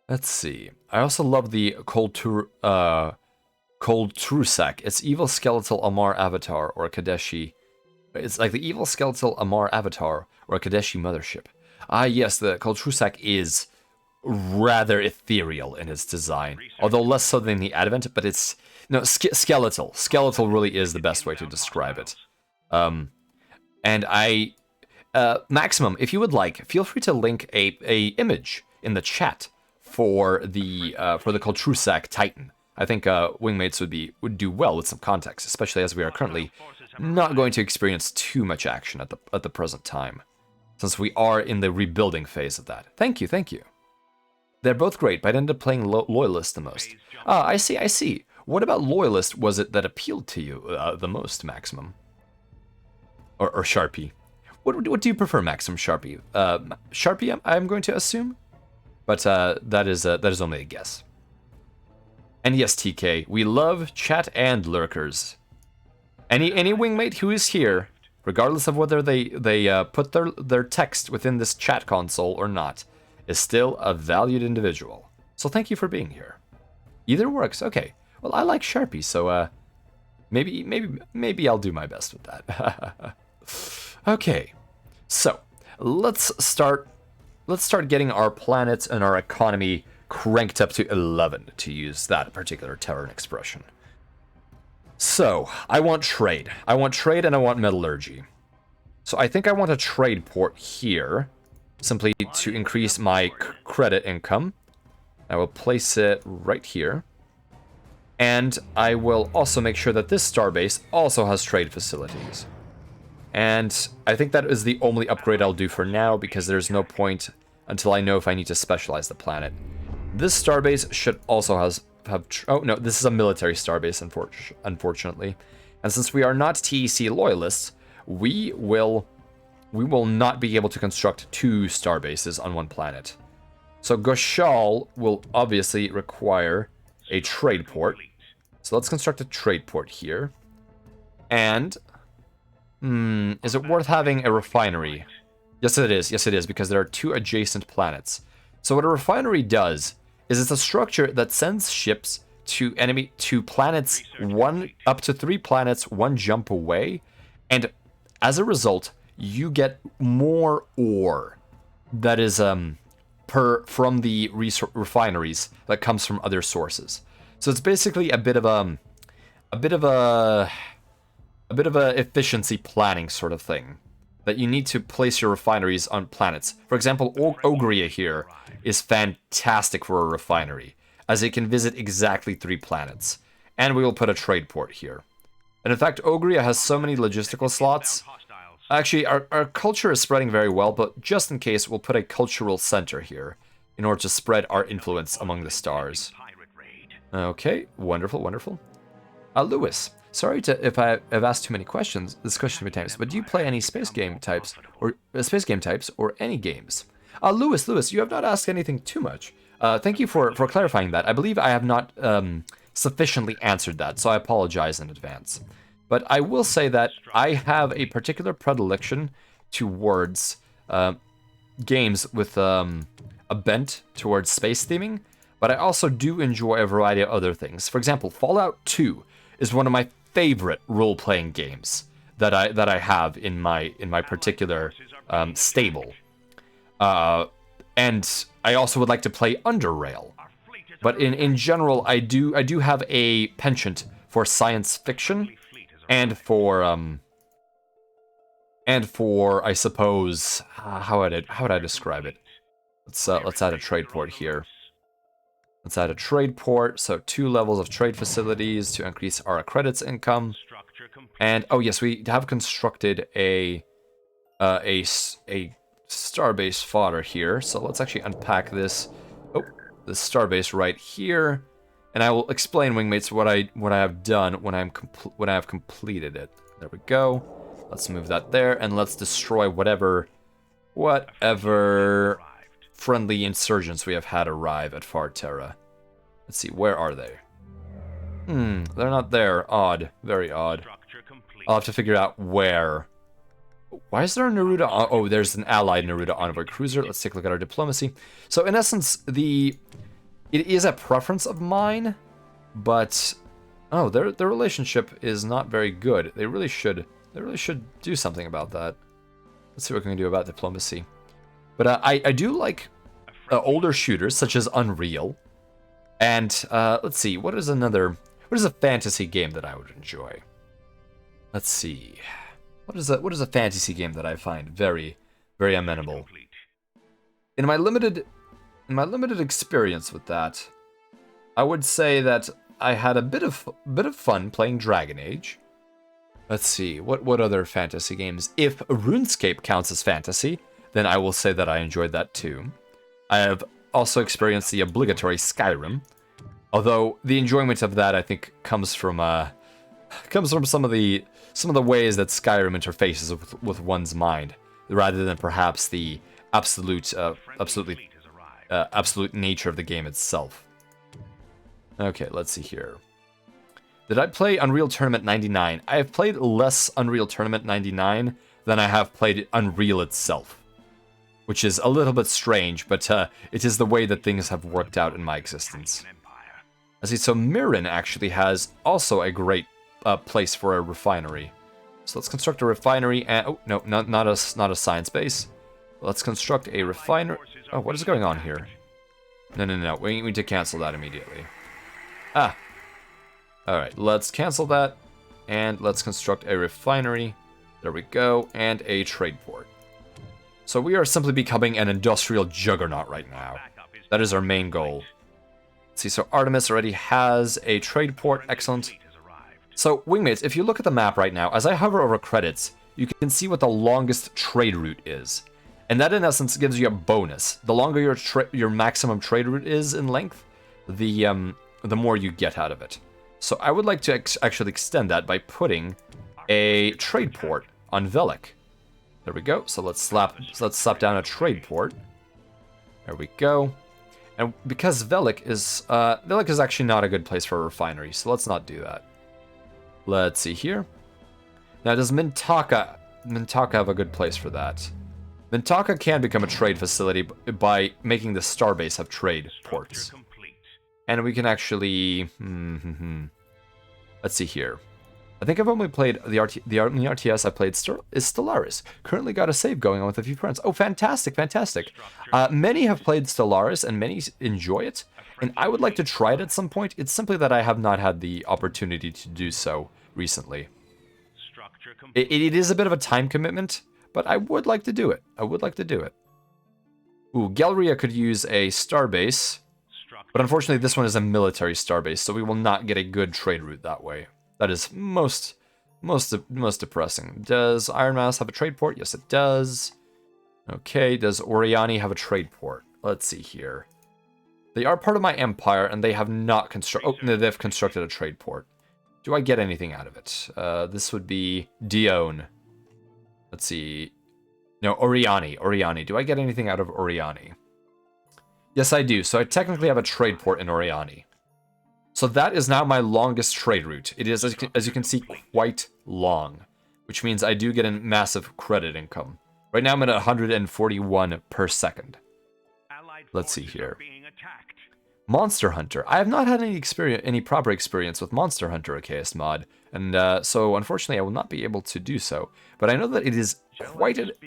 Let's see. I also love the Cold Trusak. It's evil skeletal Amar avatar or Kadeshi. It's like the evil skeletal Amar avatar or a Kadeshi mothership. Ah, yes, the Cold Trusak is rather ethereal in its design, although less so than the Advent, but it's no skeletal. Skeletal really is the best way to describe it. And I, Maximum, if you would like, feel free to link a image in the chat for the Koltrusak Titan. I think wingmates would do well with some context, especially as we are currently not going to experience too much action at the present time, since we are in the rebuilding phase of that. Thank you, thank you. They're both great, but I ended up playing Loyalist the most. Ah, I see, I see. What about Loyalist was it that appealed to you the most, Maximum? Or Sharpie? What do you prefer, Maximum, Sharpie? Sharpie, I'm going to assume, but that is only a guess. And yes, TK, we love chat and lurkers. Any wingmate who is here, regardless of whether they put their text within this chat console or not, is still a valued individual. So thank you for being here. Either works. Okay. Well, I like Sharpie, so maybe I'll do my best with that. Okay. So let's start getting our planets and our economy cranked up to 11, to use that particular Terran expression. So I want trade. I want trade and I want metallurgy. So I think I want a trade port here, simply to increase my credit income. I will place it right here. And I will also make sure that this starbase also has trade facilities. And I think that is the only upgrade I'll do for now, because there's no point until I know if I need to specialize the planet. This starbase should also have oh no, this is a military starbase, unfortunately. And since we are not TEC loyalists, we will not be able to construct 2 starbases on one planet. So Goshal will obviously require a trade port. So let's construct a trade port here. And is it worth having a refinery? Yes, it is. Yes, it is, because there are 2 adjacent planets. So what a refinery does is it's a structure that sends ships to planets up to 3 planets 1 jump away, and as a result, you get more ore that is from the refineries that comes from other sources. So it's basically a bit of a efficiency planning sort of thing, that you need to place your refineries on planets. For example, Ogria here is fantastic for a refinery, as it can visit exactly 3 planets. And we will put a trade port here. And in fact, Ogria has so many logistical slots. Actually, our culture is spreading very well, but just in case, we'll put a cultural center here in order to spread our influence among the stars. Okay, wonderful, wonderful. Lewis, sorry if I've asked too many questions, this question many times, but do you play any space game types or any games? Lewis, you have not asked anything too much. Thank you for clarifying that. I believe I have not sufficiently answered that, so I apologize in advance. But I will say that I have a particular predilection towards games with a bent towards space theming, but I also do enjoy a variety of other things. For example, Fallout 2 is one of my favorite role-playing games that I have in my particular stable. And I also would like to play Underrail. But in general, I do have a penchant for science fiction and for and for, I suppose, how would I describe it? Let's add a trade port here. Let's add a trade port, so 2 levels of trade facilities to increase our credits income. Structure complete. And, oh yes, we have constructed a starbase fodder here, so let's actually unpack this. Oh, the starbase right here, and I will explain, wingmates, what I have done when I have completed it. There we go. Let's move that there, and let's destroy whatever friendly insurgents we have had arrive at Far Terra. Let's see, where are they? They're not there. Odd, very odd. Structure complete. I'll have to figure out where. Why is there a Neruda? Oh, there's an allied Neruda envoy cruiser. Let's take a look at our diplomacy. So in essence, it is a preference of mine, but their relationship is not very good. They really should do something about that. Let's see what we can do about diplomacy. But I do like older shooters such as Unreal, and let's see, what is a fantasy game that I would enjoy? Let's see. What is a fantasy game that I find very, very amenable? Complete. In my limited experience with that, I would say that I had a bit of fun playing Dragon Age. Let's see, what other fantasy games? If RuneScape counts as fantasy, then I will say that I enjoyed that too. I have also experienced the obligatory Skyrim, although the enjoyment of that I think comes from some of the ways that Skyrim interfaces with one's mind, rather than perhaps the absolute nature of the game itself. Okay, let's see here. Did I play Unreal Tournament 99? I have played less Unreal Tournament 99 than I have played Unreal itself, which is a little bit strange, but it is the way that things have worked out in my existence. I see, so Mirren actually has also a great place for a refinery. So let's construct a refinery, and oh no, not a science base. Let's construct a refinery. Oh, what is going on here? No. We need to cancel that immediately. Alright, let's cancel that, and let's construct a refinery. There we go, and a trade port. So we are simply becoming an industrial juggernaut right now. That is our main goal. Let's see, so Artemis already has a trade port, excellent. So, wingmates, if you look at the map right now, as I hover over credits, you can see what the longest trade route is. And that, in essence, gives you a bonus. The longer your maximum trade route is in length, the more you get out of it. So I would like to actually extend that by putting a trade port on Velik. There we go. So let's slap down a trade port. There we go. And because Velik is actually not a good place for a refinery, so let's not do that. Let's see here. Now, does Mintaka have a good place for that? Mintaka can become a trade facility by making the starbase have trade ports. And we can actually... Let's see here. I think I've only played the only RTS I played is Stellaris. Currently got a save going on with a few friends. Oh, fantastic, fantastic. Many have played Stellaris and many enjoy it. And I would like to try it at some point. It's simply that I have not had the opportunity to do so recently. It is a bit of a time commitment, but I would like to do it. Ooh, Galleria could use a starbase. But unfortunately, this one is a military starbase, so we will not get a good trade route that way. That is most depressing. Does Iron Mass have a trade port? Yes, it does. Okay, does Oriani have a trade port? Let's see here. They are part of my empire, and they have not constructed... Oh, no, they've constructed a trade port. Do I get anything out of it? This would be Dione. Let's see. No, Oriani. Do I get anything out of Oriani? Yes, I do. So I technically have a trade port in Oriani. So that is now my longest trade route. It is, as you can see, quite long, which means I do get a massive credit income. Right now I'm at 141 per second. Let's see here. Monster Hunter. I have not had any proper experience with Monster Hunter, a KS mod, and so unfortunately I will not be able to do so. But I know that it is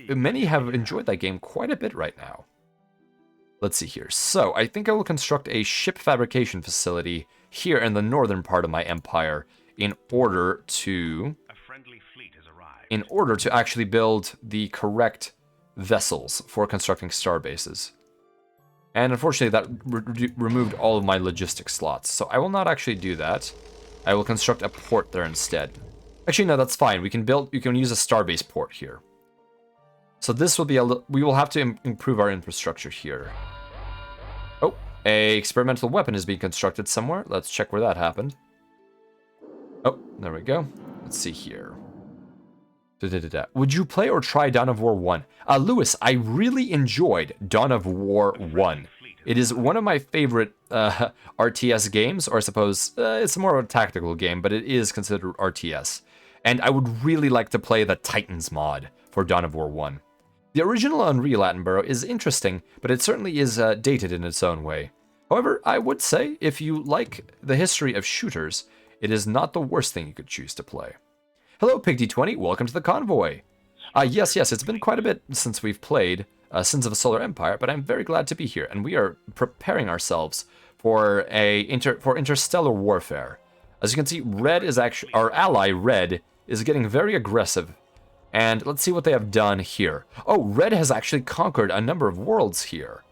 many have enjoyed that game quite a bit right now. Let's see here. So, I think I will construct a ship fabrication facility here in the northern part of my empire in order to in order to actually build the correct vessels for constructing star bases. And unfortunately, that removed all of my logistics slots, so I will not actually do that. I will construct a port there instead. Actually, no, that's fine. We can use a starbase port here. So this will be we will have to improve our infrastructure here. Oh, a experimental weapon is being constructed somewhere. Let's check where that happened. Oh, there we go. Let's see here. Would you play or try Dawn of War 1? Lewis, I really enjoyed Dawn of War 1. It is one of my favorite RTS games, or I suppose it's more of a tactical game, but it is considered RTS. And I would really like to play the Titans mod for Dawn of War 1. The original Unreal Attenborough is interesting, but it certainly is dated in its own way. However, I would say, if you like the history of shooters, it is not the worst thing you could choose to play. Hello, PigD20, welcome to the convoy. Yes, it's been quite a bit since we've played Sins of a Solar Empire, but I'm very glad to be here, and we are preparing ourselves for interstellar warfare. As you can see, Red is actually, our ally Red is getting very aggressive, and let's see what they have done here. Oh, Red has actually conquered a number of worlds here.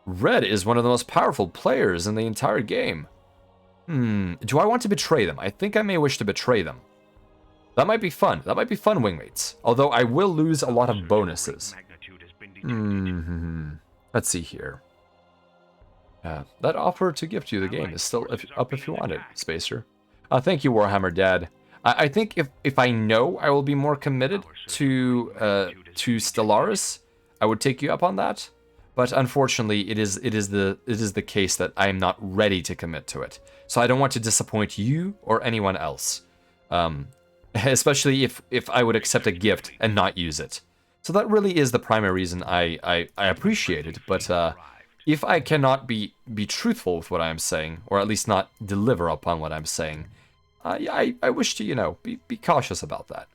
Red is one of the most powerful players in the entire game. Do I want to betray them? I think I may wish to betray them. That might be fun. That might be fun, wingmates. Although I will lose a lot of bonuses. Let's see here. That offer to gift you the game is still up if you want it, Spacer. Thank you, Warhammer Dad. I think if I know I will be more committed to Stellaris, I would take you up on that. But unfortunately, it is the case that I am not ready to commit to it. So I don't want to disappoint you or anyone else. Especially if I would accept a gift and not use it. So that really is the primary reason I appreciate it, but if I cannot be truthful with what I'm saying, or at least not deliver upon what I'm saying, I wish to, be cautious about that.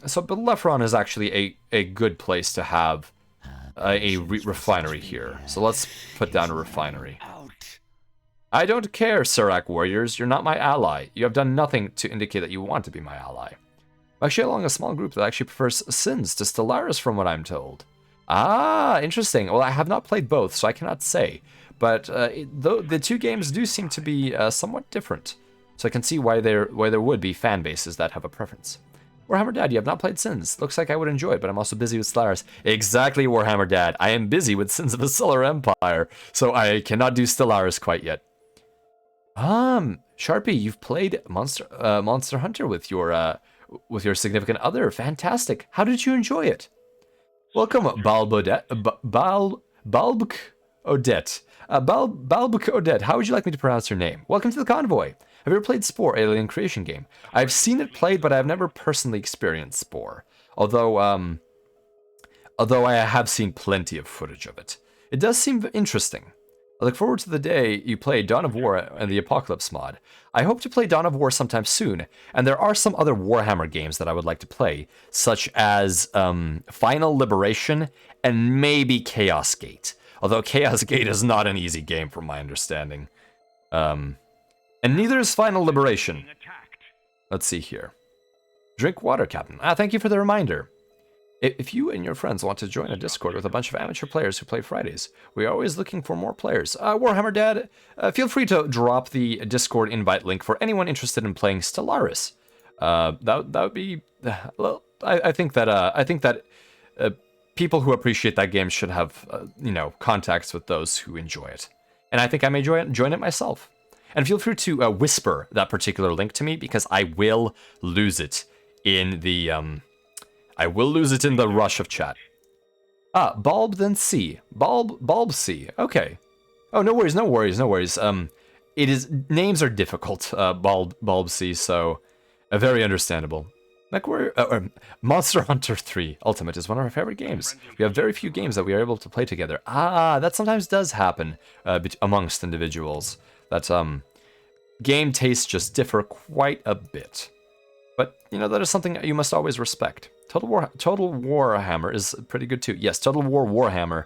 So Bellerophon is actually a good place to have a refinery here. So let's put down a refinery. I don't care, Surak warriors. You're not my ally. You have done nothing to indicate that you want to be my ally. I'm actually along a small group that actually prefers Sins to Stellaris from what I'm told. Ah, interesting. Well, I have not played both, so I cannot say. But the two games do seem to be somewhat different. So I can see why there would be fan bases that have a preference. Warhammer Dad, you have not played Sins. Looks like I would enjoy it, but I'm also busy with Stellaris. Exactly, Warhammer Dad. I am busy with Sins of a Solar Empire, so I cannot do Stellaris quite yet. Sharpie, you've played Monster Hunter with your significant other. Fantastic. How did you enjoy it? Welcome, Balbk Odette. Balbk Odette, how would you like me to pronounce your name? Welcome to the convoy. Have you ever played Spore, Alien Creation Game? I've seen it played, but I've never personally experienced Spore. Although I have seen plenty of footage of it. It does seem interesting. I look forward to the day you play Dawn of War and the Apocalypse mod. I hope to play Dawn of War sometime soon, and there are some other Warhammer games that I would like to play, such as Final Liberation and maybe Chaos Gate. Although Chaos Gate is not an easy game from my understanding. And neither is Final Liberation. Let's see here. Drink water, Captain. Thank you for the reminder. If you and your friends want to join a Discord with a bunch of amateur players who play Fridays, we are always looking for more players. Warhammer Dad, feel free to drop the Discord invite link for anyone interested in playing Stellaris. That would be, well, I think that people who appreciate that game should have contacts with those who enjoy it, and I think I may join it myself. And feel free to whisper that particular link to me, because I will lose it in the rush of chat. Bulb then C. Bulb C. Okay. Oh, no worries. Names are difficult, Bulb C, so very understandable. Monster Hunter 3 Ultimate is one of our favorite games. We have very few games that we are able to play together. That sometimes does happen amongst individuals. That game tastes just differ quite a bit. But, that is something you must always respect. Total Warhammer is pretty good too. Yes, Total War Warhammer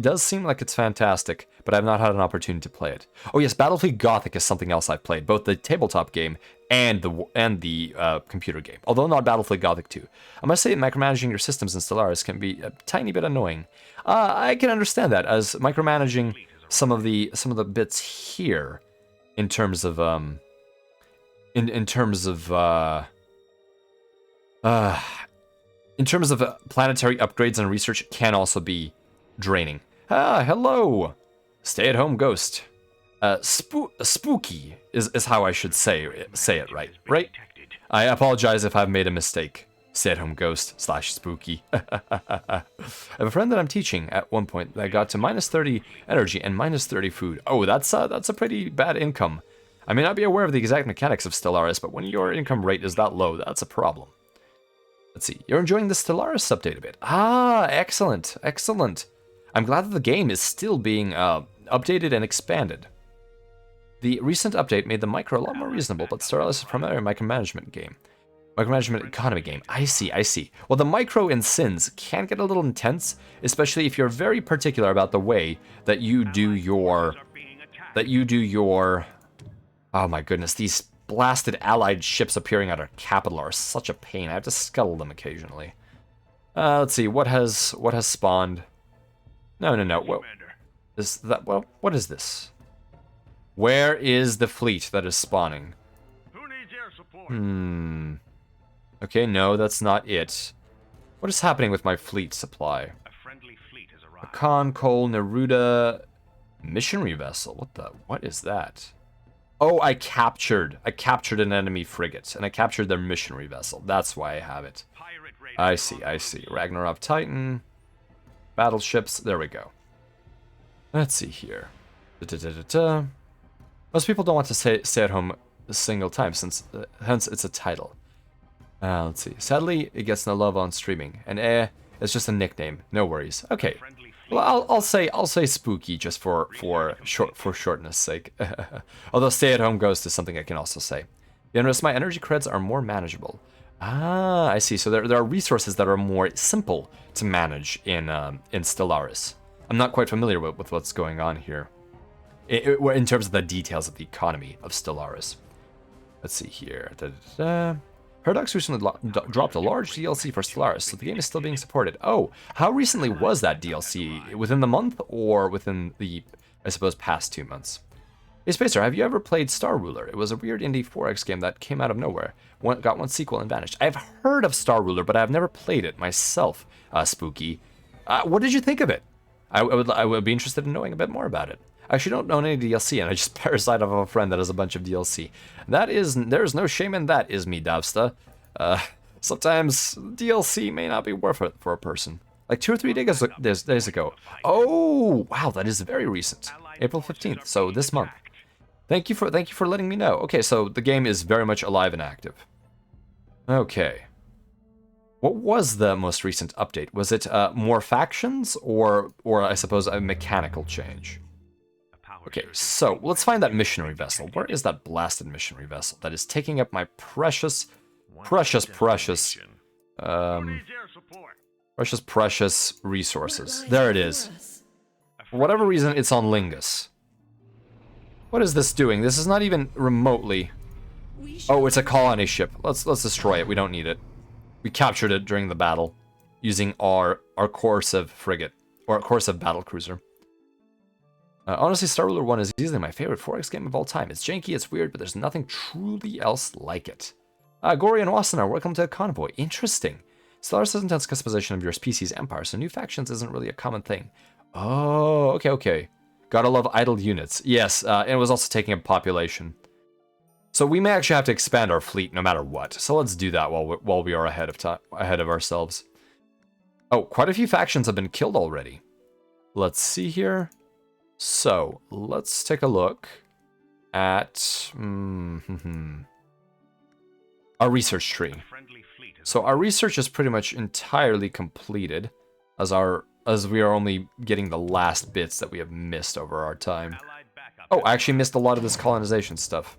does seem like it's fantastic, but I've not had an opportunity to play it. Oh yes, Battlefield Gothic is something else I've played, both the tabletop game and the computer game, although not Battlefield Gothic 2. I must say, micromanaging your systems in Stellaris can be a tiny bit annoying. I can understand that, as micromanaging some of the bits here, in terms of in terms of planetary upgrades and research, can also be draining. Hello, stay-at-home ghost. Spooky is how I should say it, right? Right? I apologize if I've made a mistake. Stay-at-home ghost / spooky. I have a friend that I'm teaching at one point that got to -30 energy and -30 food. Oh, that's a pretty bad income. I may not be aware of the exact mechanics of Stellaris, but when your income rate is that low, that's a problem. Let's see. You're enjoying the Stellaris update a bit. Excellent, excellent. I'm glad that the game is still being updated and expanded. The recent update made the micro a lot more reasonable, but Stellaris is primarily a micromanagement game. Micromanagement economy game. I see. Well, the micro in Sins can get a little intense, especially if you're very particular about the way that you do your... Oh my goodness, these blasted allied ships appearing at our capital are such a pain. I have to scuttle them occasionally. Let's see, what has spawned? No. What is this? Where is the fleet that is spawning? Who needs air support? Okay, no, that's not it. What is happening with my fleet supply? A friendly fleet has arrived. Khan, Cole, Neruda, missionary vessel. What is that? Oh, I captured an enemy frigate, and I captured their missionary vessel. That's why I have it. Pirate raiders I see. Ragnarok Titan, battleships. There we go. Let's see here. Most people don't want to stay at home a single time, since hence it's a title. Let's see. Sadly, it gets no love on streaming, and it's just a nickname. No worries. Okay. Well, I'll say spooky just for shortness sake. Although stay-at-home ghost is something I can also say. You notice my energy creds are more manageable. I see. So there are resources that are more simple to manage in Stellaris. I'm not quite familiar with what's going on here in terms of the details of the economy of Stellaris. Let's see here. Paradox recently dropped a large DLC for Stellaris, so the game is still being supported. Oh, how recently was that DLC? Within the month or within the, I suppose, past 2 months? Hey Spacer, have you ever played Star Ruler? It was a weird indie 4X game that came out of nowhere. Got one sequel and vanished. I've heard of Star Ruler, but I've never played it myself, Spooky. What did you think of it? I would be interested in knowing a bit more about it. I actually don't own any DLC, and I just parasite off of a friend that has a bunch of DLC. There's no shame in that, is me, Davsta. Sometimes DLC may not be worth it for a person. Like 2 or 3 days ago. Oh, wow, that is very recent. April 15th, so this month. Thank you for letting me know. Okay, so the game is very much alive and active. Okay. What was the most recent update? Was it more factions, or I suppose a mechanical change? Okay, so let's find that missionary vessel. Where is that blasted missionary vessel that is taking up my precious resources? There it is. For whatever reason, it's on Lingus. What is this doing? This is not even remotely... Oh, it's a colony ship. Let's destroy it. We don't need it. We captured it during the battle using our coercive frigate, or coercive battlecruiser. Honestly, Star Ruler 1 is easily my favorite 4X game of all time. It's janky, it's weird, but there's nothing truly else like it. Gory and Wassenaar, welcome to Convoy. Interesting. Stellaris has intense customization of your species' empire, so new factions isn't really a common thing. Oh, okay. Gotta love idle units. Yes, and it was also taking up population. So we may actually have to expand our fleet no matter what. So let's do that while we are ahead of ourselves. Oh, quite a few factions have been killed already. Let's see here. So, let's take a look at our research tree. So our research is pretty much entirely completed, as we are only getting the last bits that we have missed over our time. Oh, I actually missed a lot of this colonization stuff.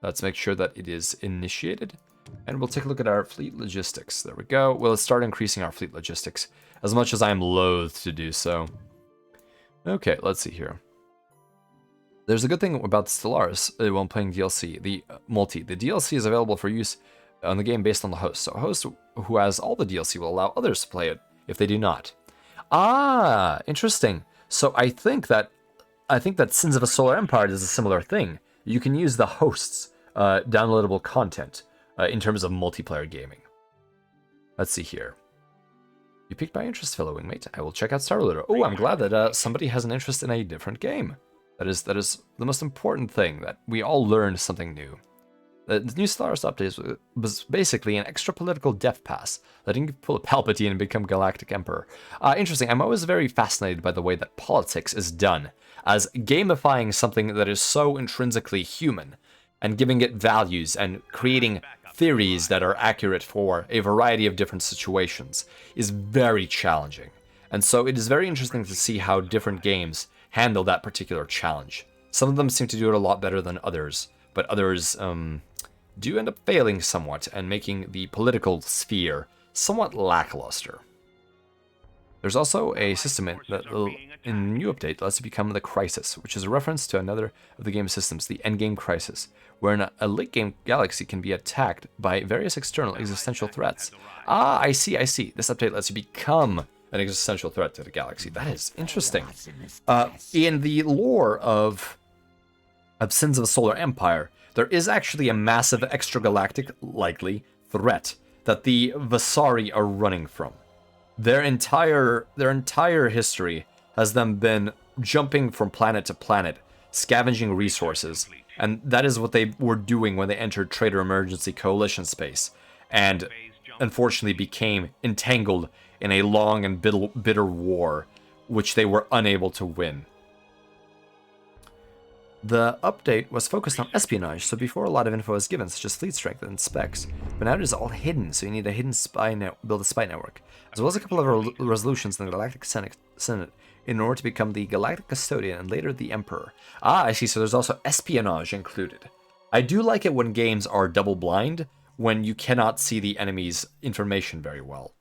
Let's make sure that it is initiated, and we'll take a look at our fleet logistics. There we go. We'll start increasing our fleet logistics, as much as I am loath to do so. Okay, let's see here. There's a good thing about Stellaris when playing DLC, the multi. The DLC is available for use on the game based on the host. So a host who has all the DLC will allow others to play it if they do not. Ah, interesting. So I think that Sins of a Solar Empire is a similar thing. You can use the host's downloadable content in terms of multiplayer gaming. Let's see here. You piqued my interest, fellow wingmate. I will check out Star Loader. Oh, I'm glad that somebody has an interest in a different game. That is the most important thing, that we all learned something new. The new Stellaris update was basically an extra political death pass, letting you pull a Palpatine and become Galactic Emperor. Interesting, I'm always very fascinated by the way that politics is done, as gamifying something that is so intrinsically human, and giving it values and creating theories that are accurate for a variety of different situations is very challenging. And so it is very interesting to see how different games handle that particular challenge. Some of them seem to do it a lot better than others, but others do end up failing somewhat and making the political sphere somewhat lackluster. There's also a system in the new update that lets you become the Crisis, which is a reference to another of the game's systems, the Endgame Crisis, wherein a late-game galaxy can be attacked by various external existential threats. Ah, I see. This update lets you become an existential threat to the galaxy. That is interesting. In the lore of Sins of the Solar Empire, there is actually a massive extragalactic, likely, threat that the Vasari are running from. Their entire history has them been jumping from planet to planet, scavenging resources, and that is what they were doing when they entered Trader Emergency Coalition space, and unfortunately became entangled in a long and bitter war, which they were unable to win. The update was focused on espionage, so before a lot of info is given, such as fleet strength and specs, but now it is all hidden, so you need a hidden build a spy network, as well as a couple of resolutions in the Galactic Senate in order to become the Galactic Custodian and later the Emperor. Ah, I see, so there's also espionage included. I do like it when games are double blind, when you cannot see the enemy's information very well.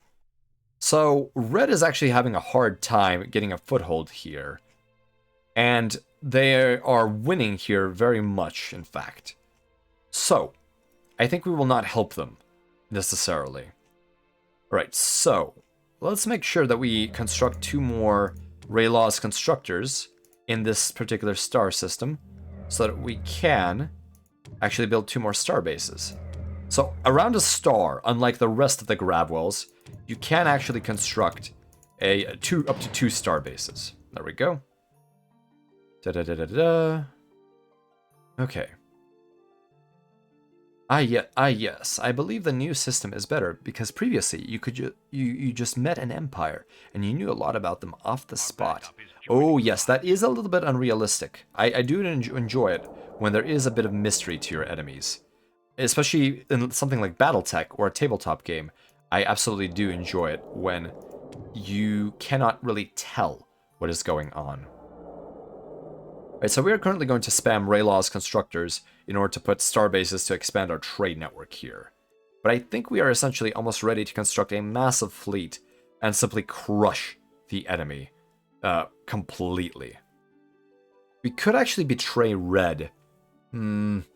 So, Red is actually having a hard time getting a foothold here, and they are winning here very much, in fact. So, I think we will not help them, necessarily. Right, so, let's make sure that we construct 2 more Raylaw's constructors in this particular star system, so that we can actually build 2 more star bases. So, around a star, unlike the rest of the Gravwells, you can actually construct up to 2 star bases. There we go. Okay. Yes. I believe the new system is better because previously you just met an empire and you knew a lot about them off the spot. Oh yes, that is a little bit unrealistic. I do enjoy it when there is a bit of mystery to your enemies, especially in something like BattleTech or a tabletop game. I absolutely do enjoy it when you cannot really tell what is going on. Right, so we are currently going to spam Raylaw's constructors in order to put star bases to expand our trade network here. But I think we are essentially almost ready to construct a massive fleet and simply crush the enemy completely. We could actually betray Red. Let's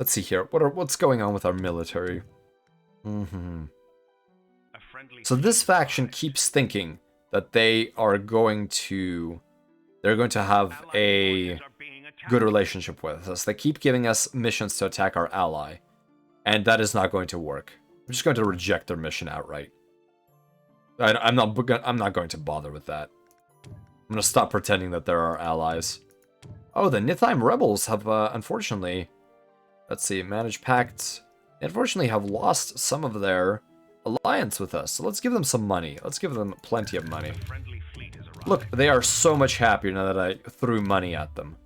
see here. What's going on with our military? So this faction keeps thinking that they are going to have a good relationship with us. They keep giving us missions to attack our ally, and that is not going to work. I'm just going to reject their mission outright. I'm not going to bother with that. I'm going to stop pretending that they're our allies. Oh, the Nithime rebels have, unfortunately, let's see, managed pacts. They unfortunately have lost some of their alliance with us, so let's give them some money. Let's give them plenty of money. Look, they are so much happier now that I threw money at them.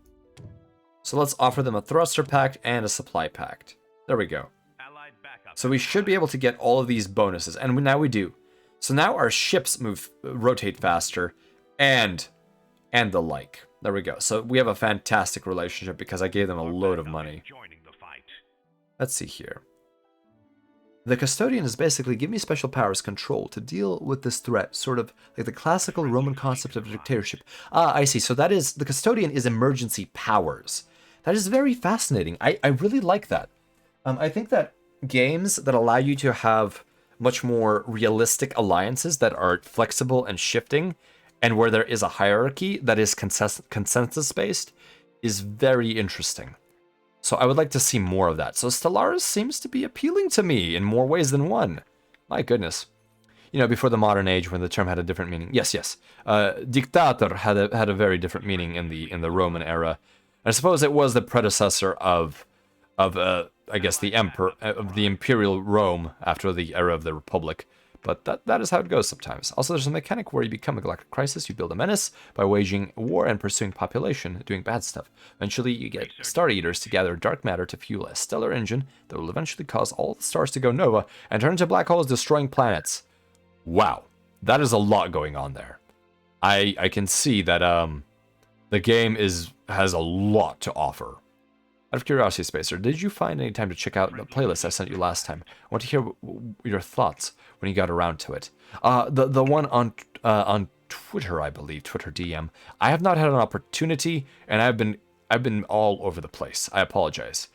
So let's offer them a thruster pact and a supply pact. There we go. So we should be able to get all of these bonuses, and now we do. So now our ships rotate faster, and the like. There we go. So we have a fantastic relationship because I gave them a load of money. Let's see here. The custodian is basically give me special powers control to deal with this threat, sort of like the classical Roman concept of dictatorship. Ah, I see. So that is, the custodian is emergency powers. That is very fascinating. I really like that. I think that games that allow you to have much more realistic alliances that are flexible and shifting, and where there is a hierarchy that is consensus-based, is very interesting. So I would like to see more of that. So Stellaris seems to be appealing to me in more ways than one. My goodness. You know, before the modern age, when the term had a different meaning. Yes, yes. Dictator had a very different meaning in the Roman era. I suppose it was the predecessor of I guess the emperor of the imperial Rome after the era of the Republic. But that is how it goes sometimes. Also, there's a mechanic where you become a galactic crisis, you build a menace by waging war and pursuing population, doing bad stuff. Eventually, you get Star Eaters to gather dark matter to fuel a stellar engine that will eventually cause all the stars to go nova and turn into black holes, destroying planets. Wow, that is a lot going on there. I can see that the game has a lot to offer. Out of curiosity, Spacer, did you find any time to check out the playlist I sent you last time? I want to hear your thoughts when you got around to it. The one on Twitter, I believe, Twitter DM. I have not had an opportunity, and I've been all over the place. I apologize.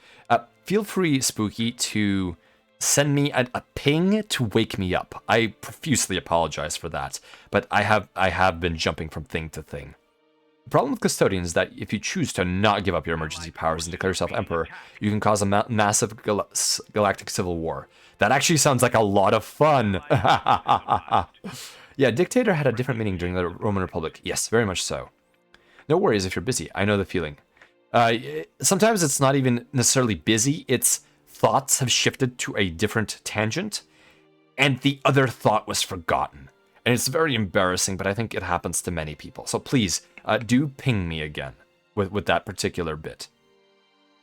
Feel free, Spooky, to send me a ping to wake me up. I profusely apologize for that, but I have been jumping from thing to thing. The problem with Custodian is that if you choose to not give up your emergency powers and declare yourself Emperor, you can cause a massive galactic civil war. That actually sounds like a lot of fun. Yeah, Dictator had a different meaning during the Roman Republic. Yes, very much so. No worries if you're busy. I know the feeling. Sometimes it's not even necessarily busy. It's thoughts have shifted to a different tangent, and the other thought was forgotten. And it's very embarrassing, but I think it happens to many people. So please, do ping me again with that particular bit.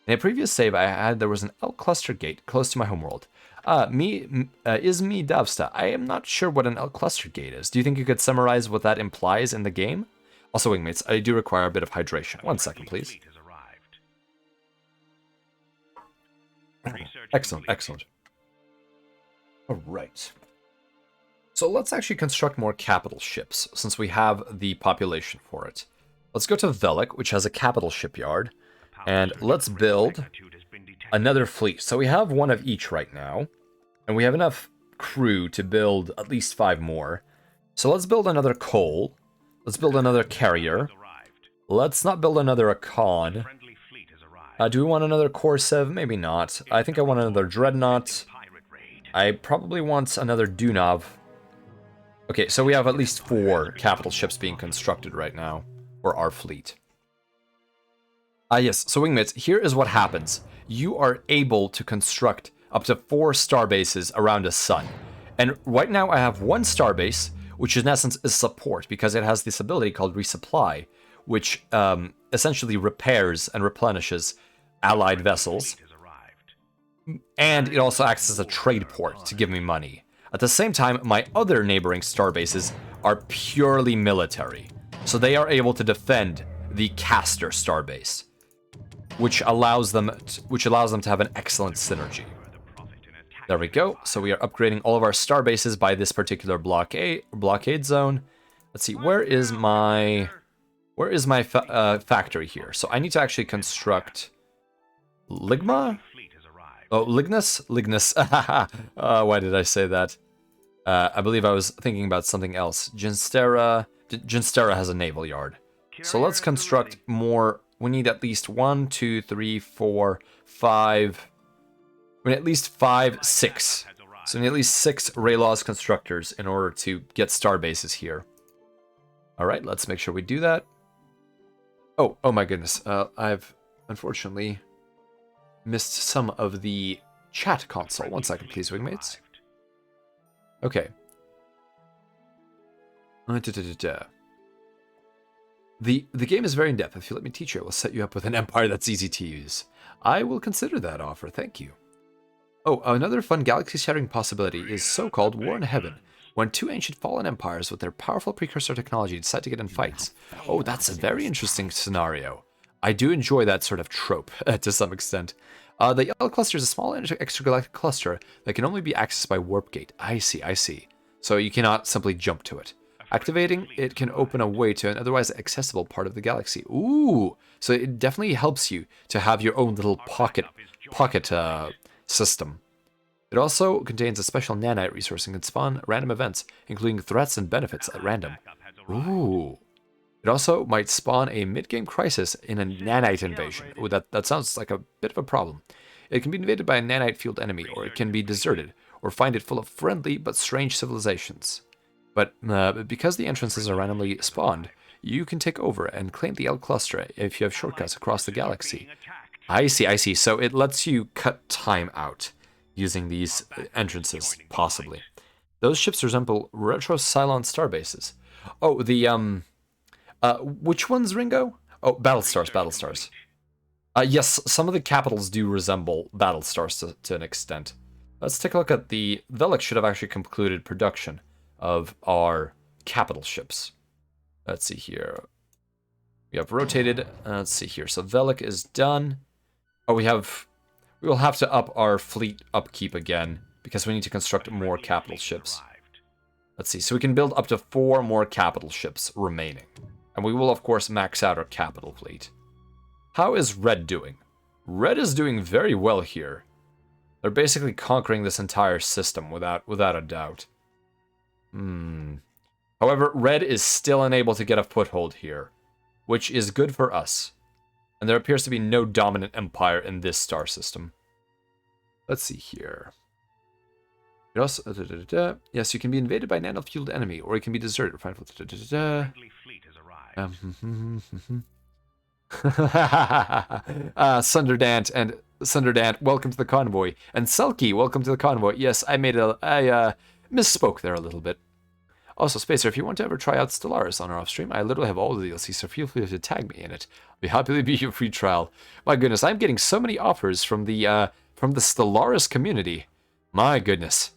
In a previous save I had, there was an Elk cluster gate close to my homeworld. Is me Davsta. I am not sure what an Elk cluster gate is. Do you think you could summarize what that implies in the game? Also, wingmates, I do require a bit of hydration. 1 second, please. Excellent, excellent. All right. So let's actually construct more capital ships, since we have the population for it. Let's go to Velik, which has a capital shipyard, and let's build another fleet. So we have one of each right now, and we have enough crew to build at least 5 more. So let's build another coal. Let's build another carrier. Let's not build another Akan. Do we want another Korsev? Maybe not. I think I want another Dreadnought. I probably want another Dunav. Okay, so we have at least 4 capital ships being constructed right now, for our fleet. Yes, so wingmates, here is what happens. You are able to construct up to 4 star bases around a sun. And right now I have 1 star base, which in essence is support, because it has this ability called resupply, which essentially repairs and replenishes allied vessels. And it also acts as a trade port to give me money. At the same time, my other neighboring star bases are purely military, so they are able to defend the Caster starbase, which allows them to have an excellent synergy. There we go. So we are upgrading all of our star bases by this particular blockade zone. Let's see, where is my factory here? So I need to actually construct Ligma. Oh, Lignus? Lignus. Why did I say that? I believe I was thinking about something else. Ginstera has a naval yard. So let's construct more. We need at least 1, 2, 3, 4, 5. We need at least 5, 6. So we need at least 6 Raylaws constructors in order to get star bases here. Alright, let's make sure we do that. Oh my goodness. I've unfortunately missed some of the chat console. 1 second, please, wingmates. Okay. The game is very in-depth. If you let me teach you, it will set you up with an empire that's easy to use. I will consider that offer, thank you. Oh, another fun galaxy-shattering possibility is so-called War in Heaven, when 2 ancient fallen empires with their powerful precursor technology decide to get in fights. Oh, that's a very interesting scenario. I do enjoy that sort of trope, to some extent. The yellow cluster is a small extragalactic cluster that can only be accessed by warp gate. I see, I see. So you cannot simply jump to it. Activating it can open a way to an otherwise accessible part of the galaxy. Ooh, so it definitely helps you to have your own little pocket system. It also contains a special nanite resource and can spawn random events, including threats and benefits at random. Ooh. It also might spawn a mid-game crisis in a nanite invasion. Ooh, that sounds like a bit of a problem. It can be invaded by a nanite-fueled enemy, or it can be deserted, or find it full of friendly but strange civilizations. But because the entrances are randomly spawned, you can take over and claim the L cluster if you have shortcuts across the galaxy. I see, I see. So it lets you cut time out using these entrances, possibly. Those ships resemble retro Cylon starbases. Oh, the, which ones, Ringo? Oh, Battlestars, Battlestars. Yes, some of the capitals do resemble Battlestars to an extent. Let's take a look at the... Velik should have actually concluded production of our capital ships. Let's see here. We have rotated. Let's see here. So Velik is done. Oh, we will have to up our fleet upkeep again because we need to construct more capital ships. Let's see. So we can build up to 4 more capital ships remaining. And we will, of course, max out our capital fleet. How is Red doing? Red is doing very well here. They're basically conquering this entire system without a doubt. However, Red is still unable to get a foothold here, which is good for us. And there appears to be no dominant empire in this star system. Let's see here. It also, yes, you can be invaded by a nano-fueled enemy, or you can be deserted. Sunderdant, welcome to the convoy. And Selkie, welcome to the convoy. Yes, I misspoke there a little bit. Also, Spacer, if you want to ever try out Stellaris on our off-stream, I literally have all the DLC, so feel free to tag me in it. I'll be happy to be your free trial. My goodness, I'm getting so many offers from the Stellaris community. My goodness.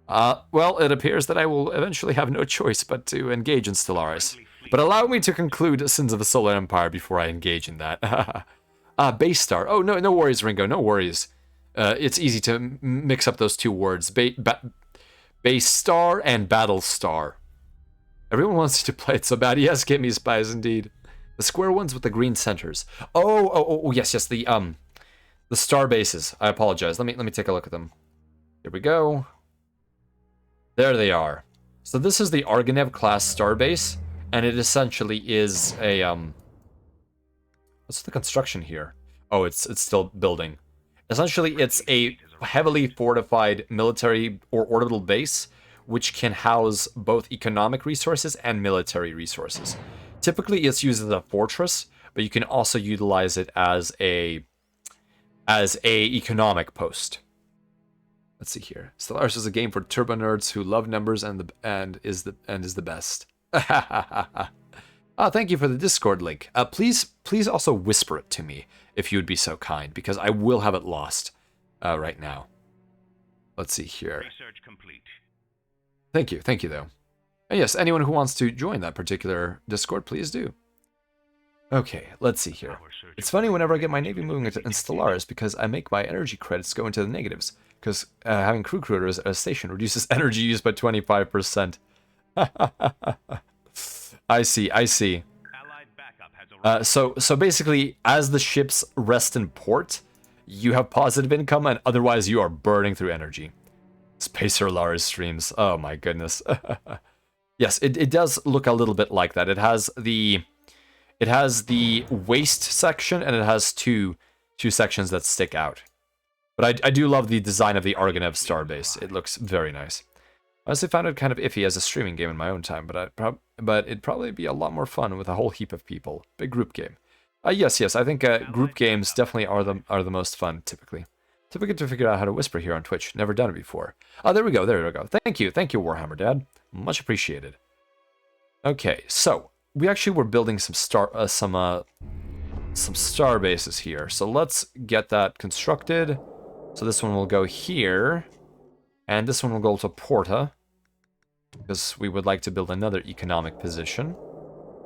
Well, it appears that I will eventually have no choice but to engage in Stellaris. But allow me to conclude Sins of the Solar Empire before I engage in that. Base Star. Oh, no worries, Ringo, no worries. It's easy to mix up those two words. Base Star and Battle Star. Everyone wants you to play it so bad. Yes, get me spies indeed. The square ones with the green centers. Oh, yes, the star bases. I apologize. Let me take a look at them. Here we go. There they are. So this is the Argonev class starbase, and it essentially is a what's the construction here? Oh, it's still building. Essentially, it's a heavily fortified military or orbital base, which can house both economic resources and military resources. Typically, it's used as a fortress, but you can also utilize it as a economic post. Let's see here. Stellaris is a game for turbo nerds who love numbers and is the best. Thank you for the Discord link. Please also whisper it to me if you would be so kind, because I will have it lost right now. Let's see here. Research complete. Thank you though. And yes, anyone who wants to join that particular Discord, please do. Okay, let's see here. It's funny whenever I get my Navy moving into Stellaris because I make my energy credits go into the negatives, because having crew recruiters at a station reduces energy use by 25%. I see. So basically, as the ships rest in port, you have positive income, and otherwise you are burning through energy. Spacer Lars streams. Oh my goodness. Yes, it does look a little bit like that. It has the waste section, and it has two sections that stick out. But I do love the design of the Argonev starbase. It looks very nice. I honestly found it kind of iffy as a streaming game in my own time, but it'd probably be a lot more fun with a whole heap of people. Big group game. Yes, I think group games definitely are the most fun, typically. Typically to figure out how to whisper here on Twitch. Never done it before. Oh, there we go. Thank you, Warhammer Dad. Much appreciated. Okay, so we actually were building some star bases here. So let's get that constructed. So this one will go here, and this one will go to Porta, because we would like to build another economic position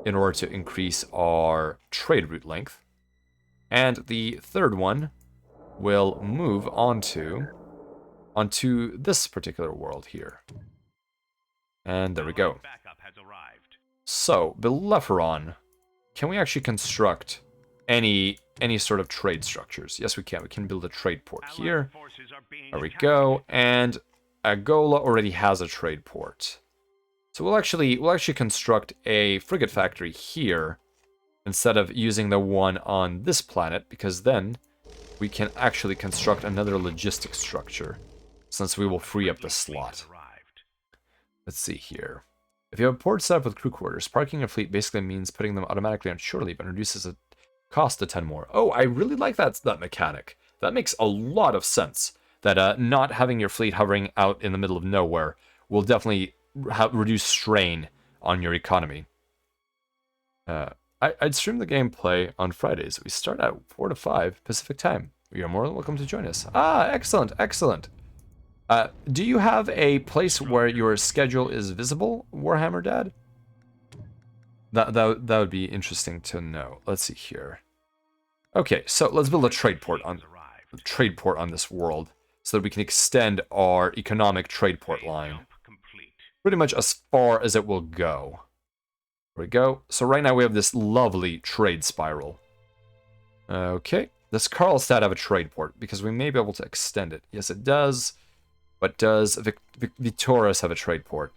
in order to increase our trade route length. And the third one will move onto this particular world here. And there we go. Backup has arrived. So, Bellerophon, can we actually construct any sort of trade structures? Yes, we can. We can build a trade port here. Forces are being There we attacked. go. And Angola already has a trade port. So we'll actually construct a frigate factory here instead of using the one on this planet, because then we can actually construct another logistics structure, since we will free up the slot. Arrived. Let's see here. If you have a port set up with crew quarters, parking your fleet basically means putting them automatically on shore leave and reduces the cost to 10 more. Oh, I really like that mechanic. That makes a lot of sense. That not having your fleet hovering out in the middle of nowhere will definitely reduce strain on your economy. I'd stream the gameplay on Fridays. We start at 4 to 5 Pacific time. You're more than welcome to join us. Ah, excellent, excellent. Do you have a place where your schedule is visible, Warhammer Dad? That would be interesting to know. Let's see here. Okay, so let's build a trade port on this world so that we can extend our economic trade port line Complete. pretty much as far as it will go. There we go. So right now we have this lovely trade spiral. Okay, does Karlstad have a trade port? Because we may be able to extend it. Yes, it does. But does Vitoris have a trade port?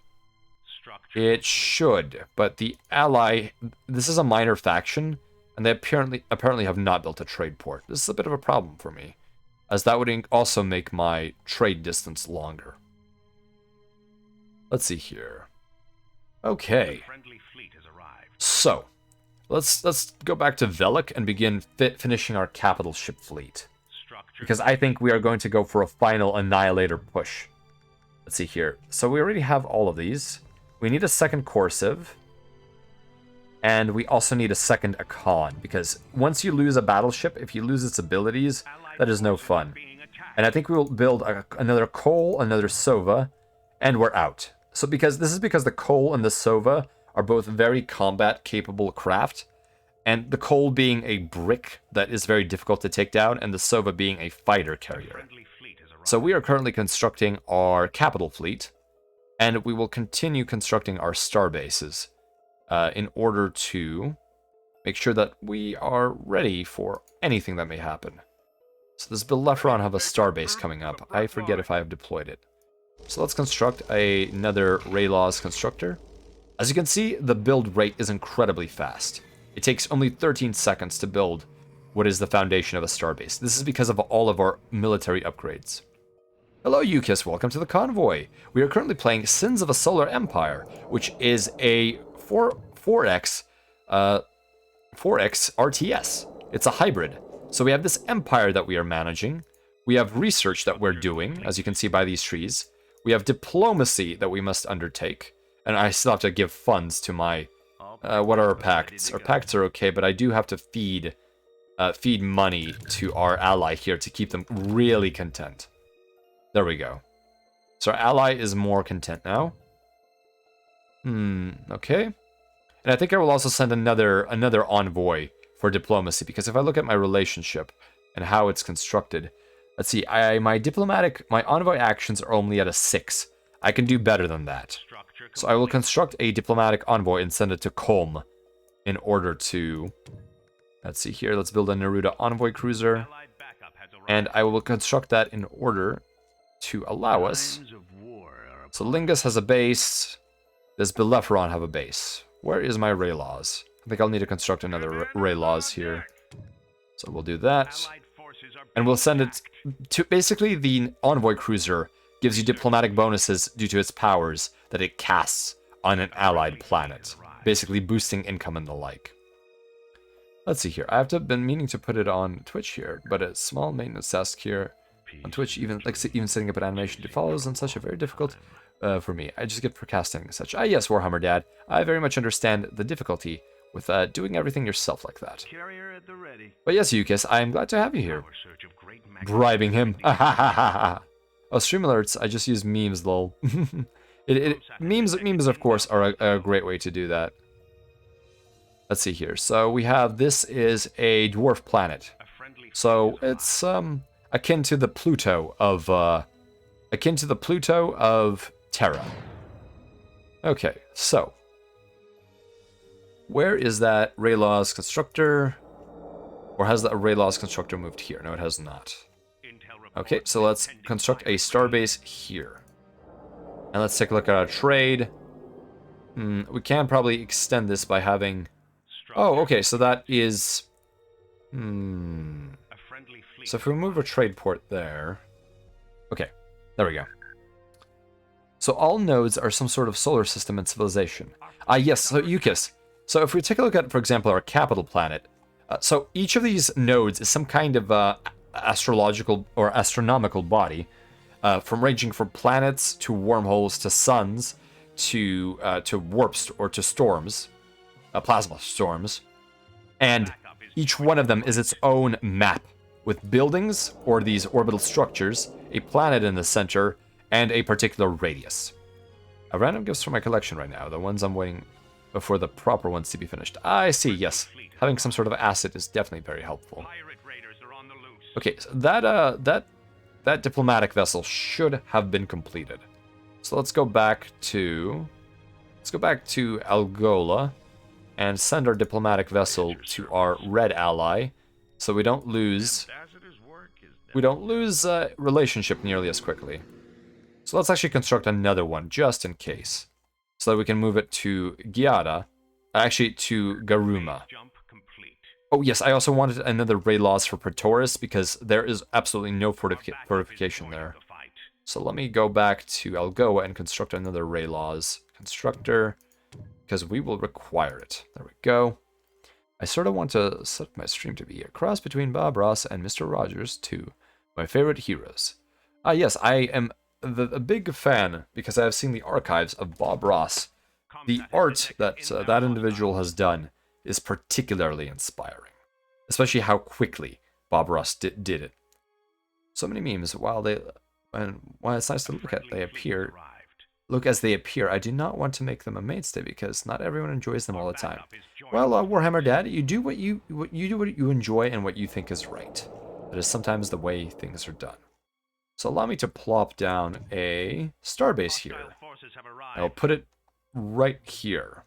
Structure. It should, but the ally, this is a minor faction, and they apparently have not built a trade port. This is a bit of a problem for me, as that would also make my trade distance longer. Let's see here. Okay, Friendly fleet has arrived. so let's go back to Velik and begin finishing our capital ship fleet, Structure. because I think we are going to go for a final Annihilator push. Let's see here. So we already have all of these. We need a second Corsive. And we also need a second Akan, because once you lose a battleship, if you lose its abilities, that is no fun. Being attacked. And I think we will build another Cole, another Sova, and we're out. So because the Cole and the Sova are both very combat-capable craft, and the Cole being a brick that is very difficult to take down, and the Sova being a fighter carrier. Friendly fleet has arrived. So we are currently constructing our capital fleet, and we will continue constructing our star bases in order to make sure that we are ready for anything that may happen. So does Bellerophon have a star base coming up? I forget if I have deployed it. So let's construct another Raylaws constructor. As you can see, the build rate is incredibly fast. It takes only 13 seconds to build what is the foundation of a starbase. This is because of all of our military upgrades. Hello, Yukis. Welcome to the convoy. We are currently playing Sins of a Solar Empire, which is a 4x RTS. It's a hybrid. So we have this empire that we are managing. We have research that we're doing, as you can see by these trees. We have diplomacy that we must undertake. And I still have to give funds to my... what are our pacts? Our pacts are okay, but I do have to feed money to our ally here to keep them really content. There we go. So our ally is more content now. Okay. And I think I will also send another envoy for diplomacy, because if I look at my relationship and how it's constructed, let's see, my envoy actions are only at a 6. I can do better than that. Structure So I will construct a diplomatic envoy and send it to Kolm in order to... Let's see here, let's build a Neruda envoy cruiser. Allied backup has arrived. And I will construct that in order to allow us... Times of war are So Lingus has a base. Does Bellerophon have a base? Where is my Raylaws? I think I'll need to construct another Raylaws here. So we'll do that. Allied forces are And we'll send it to... Basically, the envoy cruiser gives you diplomatic bonuses due to its powers that it casts on an allied planet. Basically boosting income and the like. Let's see here. I have been meaning to put it on Twitch here, but a small maintenance task here on Twitch, even setting up an animation to follows and such, are very difficult for me. I just get procrastinating and such. Yes, Warhammer Dad. I very much understand the difficulty with doing everything yourself like that. carrier at the ready. But yes, Yukis, I am glad to have you here. Our search of great Bribing him. Oh, stream alerts. I just use memes, lol. Memes, of course, are a great way to do that. Let's see here. So we have, this is a dwarf planet. A friendly So it's, akin to the Pluto of Terra. Okay, so where is that Rayla's constructor? Or has the Rayla's constructor moved here? No, it has not. Okay, so let's construct a starbase here. And let's take a look at our trade. We can probably extend this by having... Oh, okay, so that is... So if we move a trade port there... Okay, there we go. So all nodes are some sort of solar system and civilization. Yes, so Yukis. So if we take a look at, for example, our capital planet, so each of these nodes is some kind of astrological or astronomical body, from ranging from planets to wormholes to suns to warps or to storms, plasma storms, and each one of them is its own map with buildings or these orbital structures, a planet in the center, and a particular radius. A random gifts from my collection right now, the ones I'm waiting before the proper ones to be finished. I see, yes. Having some sort of asset is definitely very helpful. Okay, so that diplomatic vessel should have been completed. So let's go back to Algola and send our diplomatic vessel to our red ally, so we don't lose relationship nearly as quickly. So let's actually construct another one just in case, so that we can move it to Giada, actually to Garuma. Oh yes, I also wanted another ray laws for Pretoris because there is absolutely no fortification there. So let me go back to Algoa and construct another ray laws constructor because we will require it. There we go. I sort of want to set my stream to be a cross between Bob Ross and Mr. Rogers, two my favorite heroes. Yes, I am a big fan because I have seen the archives of Bob Ross. The art that that individual has done is particularly inspiring, especially how quickly Bob Ross did it. So many memes, while it's nice to look at, look as they appear. I do not want to make them a mainstay because not everyone enjoys them all the time. Well, Warhammer Dad, you do what you enjoy and what you think is right. That is sometimes the way things are done. So allow me to plop down a starbase here. I'll put it right here,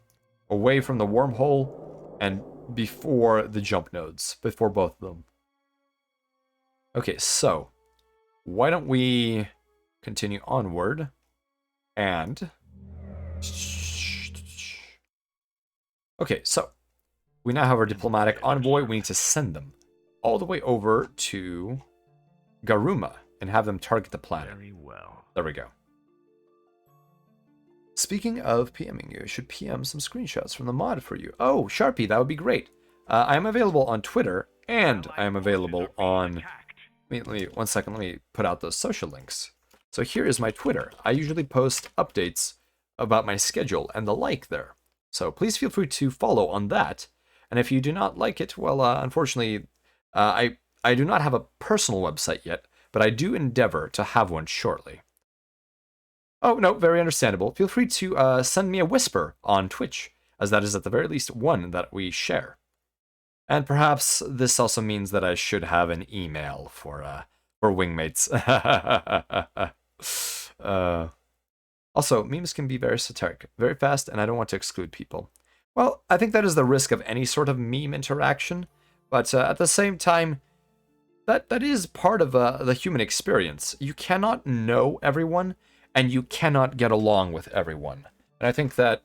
away from the wormhole and before the jump nodes, before both of them. Okay, so why don't we continue onward and... Okay, so we now have our diplomatic envoy. We need to send them all the way over to Garuma and have them target the planet. Very well. There we go. Speaking of PMing you, should PM some screenshots from the mod for you. Oh, Sharpie, that would be great. I am available on Twitter, and I am available on... Let me 1 second, let me put out those social links. So here is my Twitter. I usually post updates about my schedule and the like there. So please feel free to follow on that. And if you do not like it, well, unfortunately, I do not have a personal website yet, but I do endeavor to have one shortly. Oh, no, very understandable. Feel free to send me a whisper on Twitch, as that is at the very least one that we share. And perhaps this also means that I should have an email for wingmates. Also, memes can be very satiric, very fast, and I don't want to exclude people. Well, I think that is the risk of any sort of meme interaction, but at the same time, that is part of the human experience. You cannot know everyone, and you cannot get along with everyone. And I think that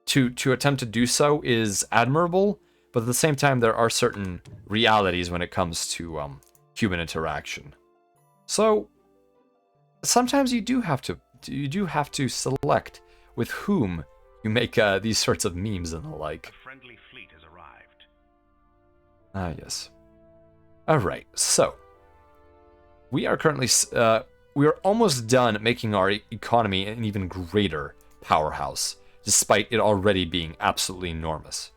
to attempt to do so is admirable, but at the same time, there are certain realities when it comes to human interaction. So sometimes you do have to select with whom you make these sorts of memes and the like. A friendly fleet has arrived. Ah, yes. All right, so we are currently we are almost done making our economy an even greater powerhouse, despite it already being absolutely enormous.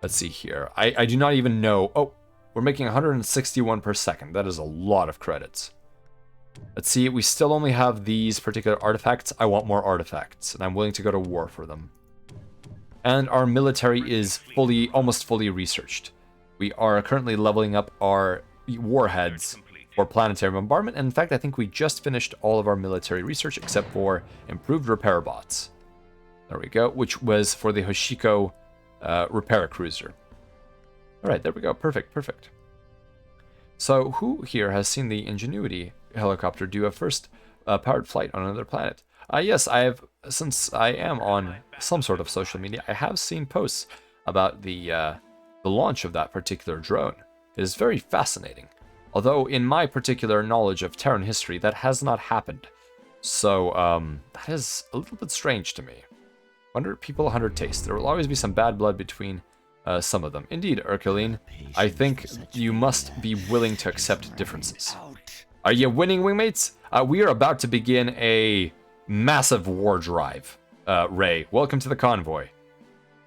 Let's see here. I do not even know. Oh, we're making 161 per second. That is a lot of credits. Let's see. We still only have these particular artifacts. I want more artifacts, and I'm willing to go to war for them. And our military is almost fully researched. We are currently leveling up our warheads, for planetary bombardment. And in fact, I think we just finished all of our military research except for improved repair bots. There we go, which was for the Hoshiko repair cruiser. All right, there we go. Perfect, perfect. So who here has seen the Ingenuity helicopter do a first powered flight on another planet? Yes, I have. Since I am on some sort of social media, I have seen posts about the launch of that particular drone. It is very fascinating. Although, in my particular knowledge of Terran history, that has not happened. So, that is a little bit strange to me. 100 people, 100 tastes. There will always be some bad blood between some of them. Indeed, Urkeline, I think you must be willing to accept differences. Are you winning, wingmates? We are about to begin a massive war drive. Ray, welcome to the convoy.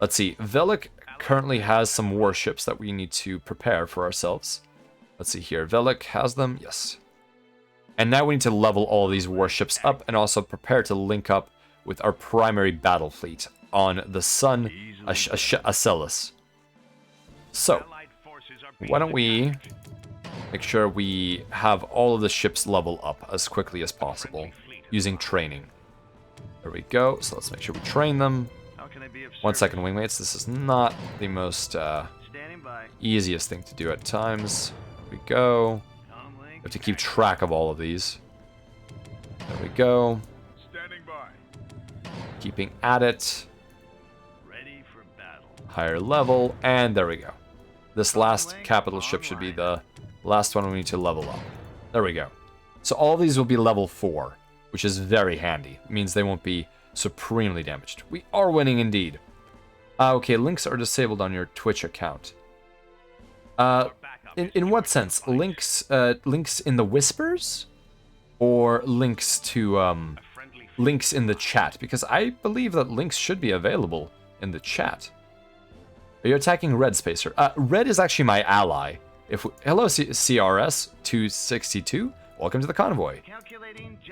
Let's see, Velik currently has some warships that we need to prepare for ourselves. Let's see here, Velik has them, yes. And now we need to level all these warships up and also prepare to link up with our primary battle fleet on the Sun Acellus. So, why don't we make sure we have all of the ships level up as quickly as possible using training. There we go, so let's make sure we train them. 1 second, wingmates, this is not the most easiest thing to do at times. There we go. We have to keep track of all of these. There we go. Keeping at it. Higher level, and there we go. This last capital ship should be the last one we need to level up. There we go. So all of these will be level 4, which is very handy. It means they won't be supremely damaged. We are winning indeed. Okay, links are disabled on your Twitch account. In what sense? Links in the whispers? Or links to, links in the chat? Because I believe that links should be available in the chat. Are you attacking Red, Spacer? Red is actually my ally. Hello, CRS262. Welcome to the convoy.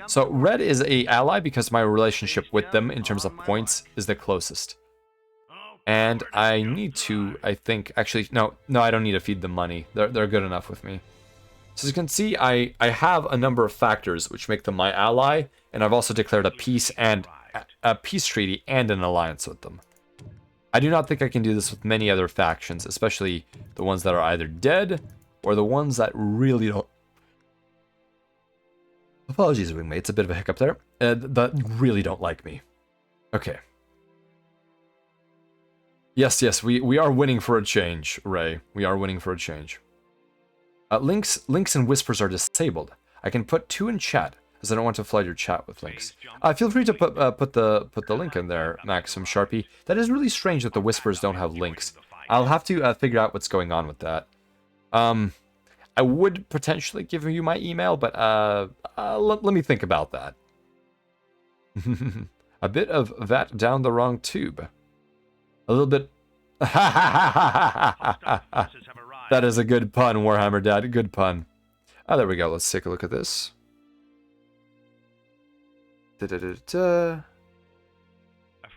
So Red is a ally because my relationship with them in terms of points is the closest. And I need to, I think, actually, no, I don't need to feed them money. They're good enough with me. So as you can see, I have a number of factors which make them my ally, and I've also declared a peace treaty and an alliance with them. I do not think I can do this with many other factions, especially the ones that are either dead or the ones that really don't. Apologies, wingmates, a bit of a hiccup there. That really don't like me. Okay. Yes, we are winning for a change, Ray. We are winning for a change. Links and whispers are disabled. I can put 2 in chat, as I don't want to flood your chat with links. Feel free to put the link in there, Maxim Sharpie. That is really strange that the whispers don't have links. I'll have to figure out what's going on with that. I would potentially give you my email, but let me think about that. A bit of that down the wrong tube. A little bit. That is a good pun, Warhammer Dad. Good pun. There we go. Let's take a look at this. A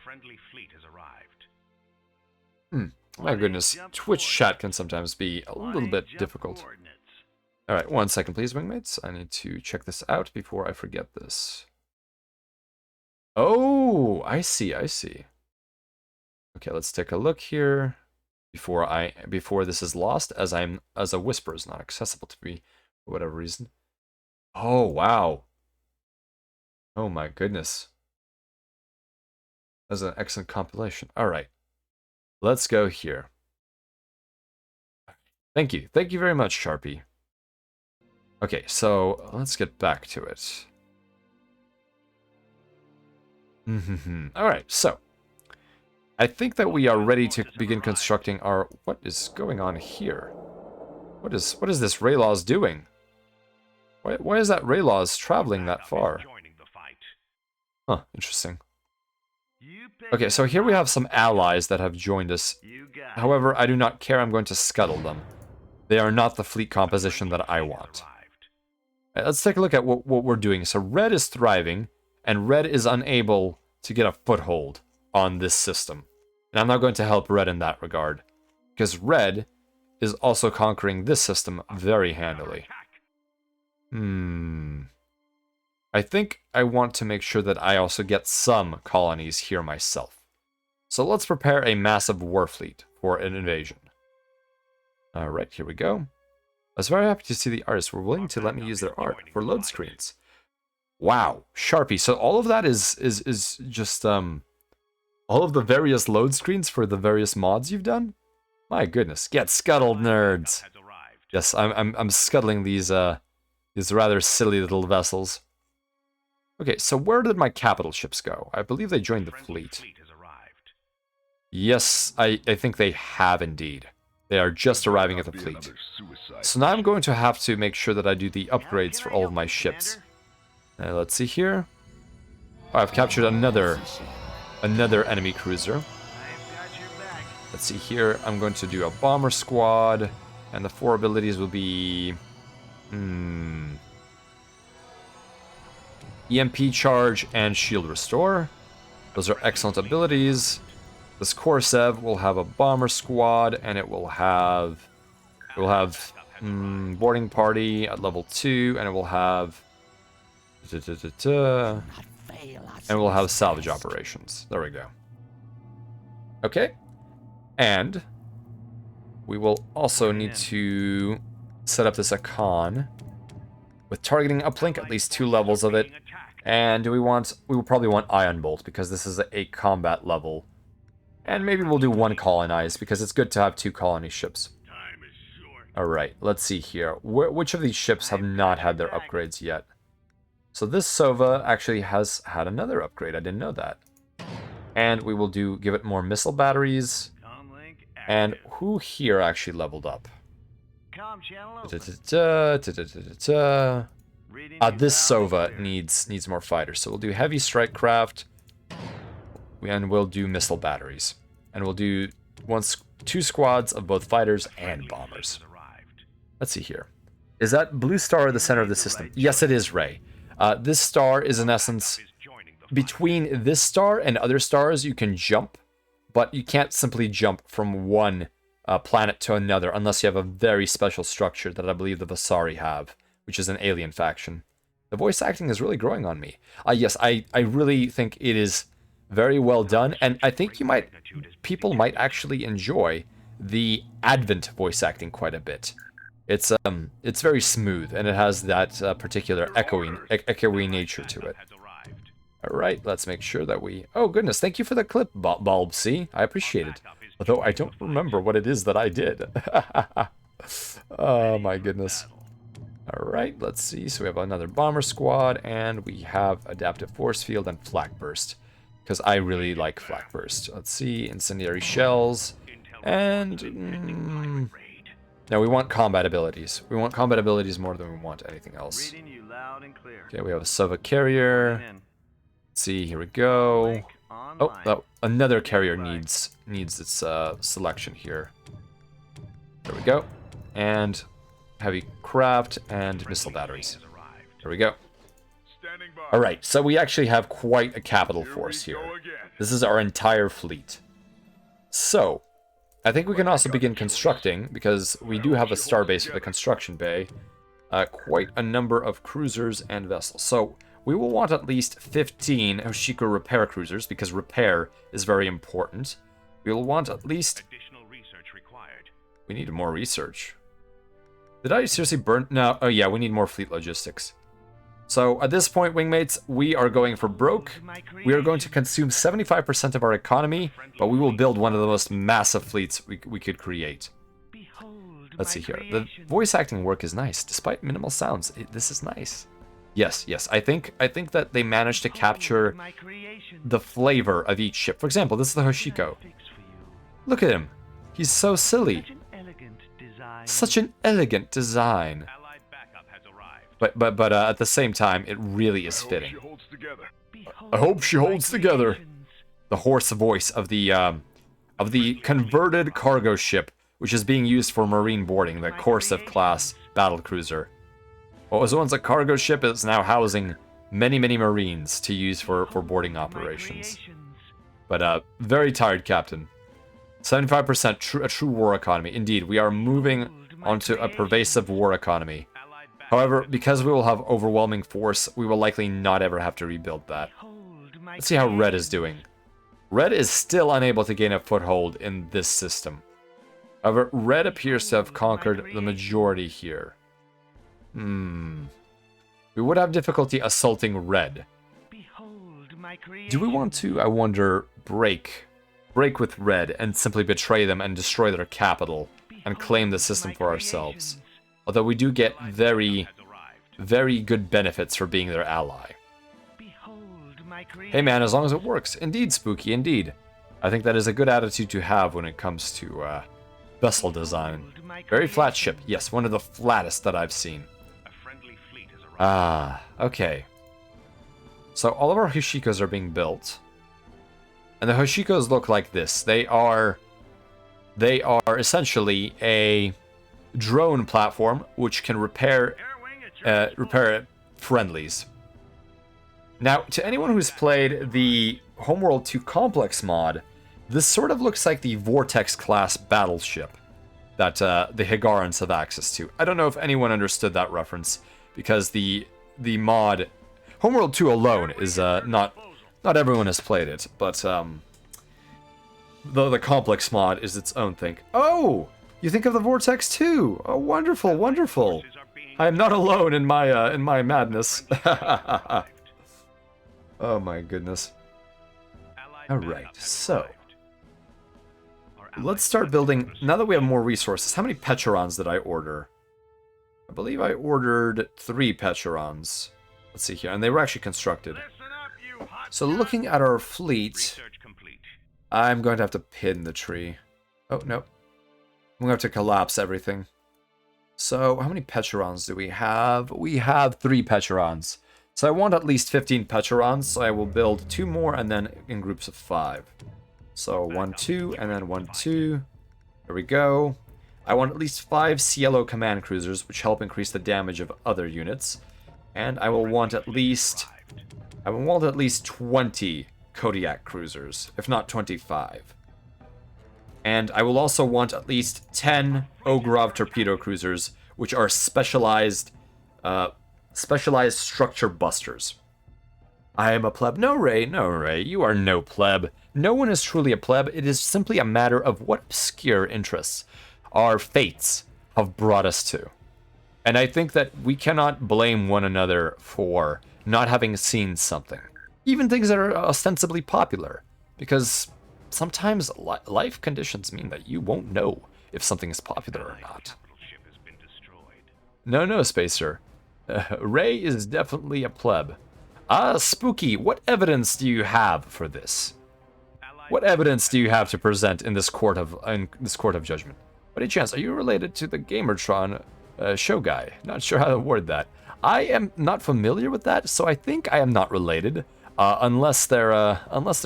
friendly fleet has arrived. My goodness. Twitch chat can sometimes be a little bit difficult. Alright, 1 second please, wingmates. I need to check this out before I forget this. Oh, I see. Okay, let's take a look here before this is lost, as a whisper is not accessible to me for whatever reason. Oh wow. Oh my goodness. That's an excellent compilation. Alright. Let's go here. Thank you. Thank you very much, Sharpie. Okay, so let's get back to it. Alright, so I think that we are ready to begin constructing our... What is going on here? What is this Raylaws doing? Why is that Raylaws traveling that far? Huh, interesting. Okay, so here we have some allies that have joined us. However, I do not care. I'm going to scuttle them. They are not the fleet composition that I want. Right, let's take a look at what we're doing. So Red is thriving, and Red is unable to get a foothold on this system. And I'm not going to help Red in that regard, because Red is also conquering this system very handily. I think I want to make sure that I also get some colonies here myself. So let's prepare a massive war fleet for an invasion. Alright, here we go. I was very happy to see the artists were willing to let me use their art for load screens. Wow, Sharpie. So all of that is just all of the various load screens for the various mods you've done? My goodness, get scuttled, nerds. Yes, I'm scuttling these rather silly little vessels. Okay, so where did my capital ships go? I believe they joined the fleet. Yes, I think they have indeed. They are just arriving at the fleet. So now I'm going to have to make sure that I do the upgrades for all of my ships. Let's see here. Oh, I've captured another enemy cruiser. Let's see here. I'm going to do a bomber squad, and the 4 abilities will be EMP charge and shield restore. Those are excellent abilities. This Korsev will have a bomber squad, and it will have boarding party at level 2, and it will have and we'll have salvage operations. There we go. Okay. And we will also need to set up this icon with targeting uplink, at least 2 levels of it. And we will probably want Ion Bolt because this is a combat level. And maybe we'll do 1 colonize because it's good to have 2 colony ships. Alright, let's see here. Which of these ships have not had their upgrades yet? So this Sova actually has had another upgrade. I didn't know that. And we will give it more missile batteries. And who here actually leveled up? This Sova needs more fighters. So we'll do heavy strike craft. And we'll do missile batteries. And we'll do 2 squads of both fighters and bombers. Let's see here. Is that blue star the center of the system? Yes, it is, Ray. This star is, in essence, between this star and other stars, you can jump, but you can't simply jump from one planet to another unless you have a very special structure that I believe the Vasari have, which is an alien faction. The voice acting is really growing on me. Yes, I really think it is very well done, and I think people might actually enjoy the Advent voice acting quite a bit. It's very smooth, and it has that particular echoey nature to it. Alright, let's make sure that we... Oh, goodness, thank you for the clip, Bulb C. I appreciate it. Although I don't remember what it is that I did. Oh, my goodness. Alright, let's see. So we have another bomber squad, and we have adaptive force field and flak burst. Because I really like flak burst. Let's see, incendiary shells, and... No, we want combat abilities. We want combat abilities more than we want anything else. Okay, we have a Sova carrier. Let's see, here we go. Oh, another carrier needs its selection here. There we go. And heavy craft and missile batteries. There we go. Alright, so we actually have quite a capital force here. This is our entire fleet. So, I think we can also begin constructing, because we do have a starbase for the construction bay, quite a number of cruisers and vessels. So we will want at least 15 Hoshiko repair cruisers, because repair is very important. We will want at least... We need more research. Did I seriously burn... No, oh yeah, we need more fleet logistics. So at this point, wingmates, we are going for broke. We are going to consume 75% of our economy, but we will build one of the most massive fleets we could create. Let's see here. The voice acting work is nice, despite minimal sounds. This is nice. Yes, I think that they managed to capture the flavor of each ship. For example, this is the Hoshiko. Look at him. He's so silly. Such an elegant design. But at the same time, it really is fitting. I hope she holds together. The hoarse voice of the converted cargo ship, which is being used for marine boarding, the Korsev class battlecruiser. What was once a cargo ship is now housing many marines to use for boarding operations. But very tired, Captain. 75% a true war economy. Indeed, we are moving onto a pervasive war economy. However, because we will have overwhelming force, we will likely not ever have to rebuild that. Let's see how Red is doing. Red is still unable to gain a foothold in this system. However, Red appears to have conquered the majority here. We would have difficulty assaulting Red. Do we want to, I wonder, break with Red and simply betray them and destroy their capital and claim the system for ourselves? Although we do get very, very good benefits for being their ally. Hey man, as long as it works. Indeed, Spooky, indeed. I think that is a good attitude to have when it comes to vessel design. Very flat ship. Yes, one of the flattest that I've seen. Ah, okay. So all of our Hoshikos are being built. And the Hoshikos look like this. They are essentially a drone platform which can repair friendlies. Now, to anyone who's played the Homeworld 2 Complex mod, this sort of looks like the Vortex class battleship that the Higarans have access to. I don't know if anyone understood that reference, because the mod Homeworld 2 alone is not everyone has played it, but the Complex mod is its own thing. Oh, you think of the Vortex too? Oh, wonderful, wonderful. I am not alone in my madness. Oh my goodness. Alright, so let's start building. Now that we have more resources, how many Pecherons did I order? I believe I ordered 3 Pecherons. Let's see here, and they were actually constructed. So looking at our fleet, I'm going to have to pin the tree. Oh, no. I'm going to have to collapse everything. So how many Pecherons do we have? We have 3 Pecherons. So I want at least 15 Pecherons, so I will build 2 more and then in groups of 5. So 1, 2, and then 1, 2. There we go. I want at least 5 Cielo command cruisers, which help increase the damage of other units. And I will want at least 20 Kodiak cruisers, if not 25. And I will also want at least 10 Ogrov torpedo cruisers, which are specialized structure busters. I am a pleb. No, Ray, you are no pleb. No one is truly a pleb. It is simply a matter of what obscure interests our fates have brought us to. And I think that we cannot blame one another for not having seen something. Even things that are ostensibly popular. Because sometimes life conditions mean that you won't know if something is popular or not. No, Spacer. Ray is definitely a pleb. Spooky, what evidence do you have for this? What evidence do you have to present in this court of judgment? By any chance, are you related to the Gamertron show guy? Not sure how to word that. I am not familiar with that, so I think I am not related, unless there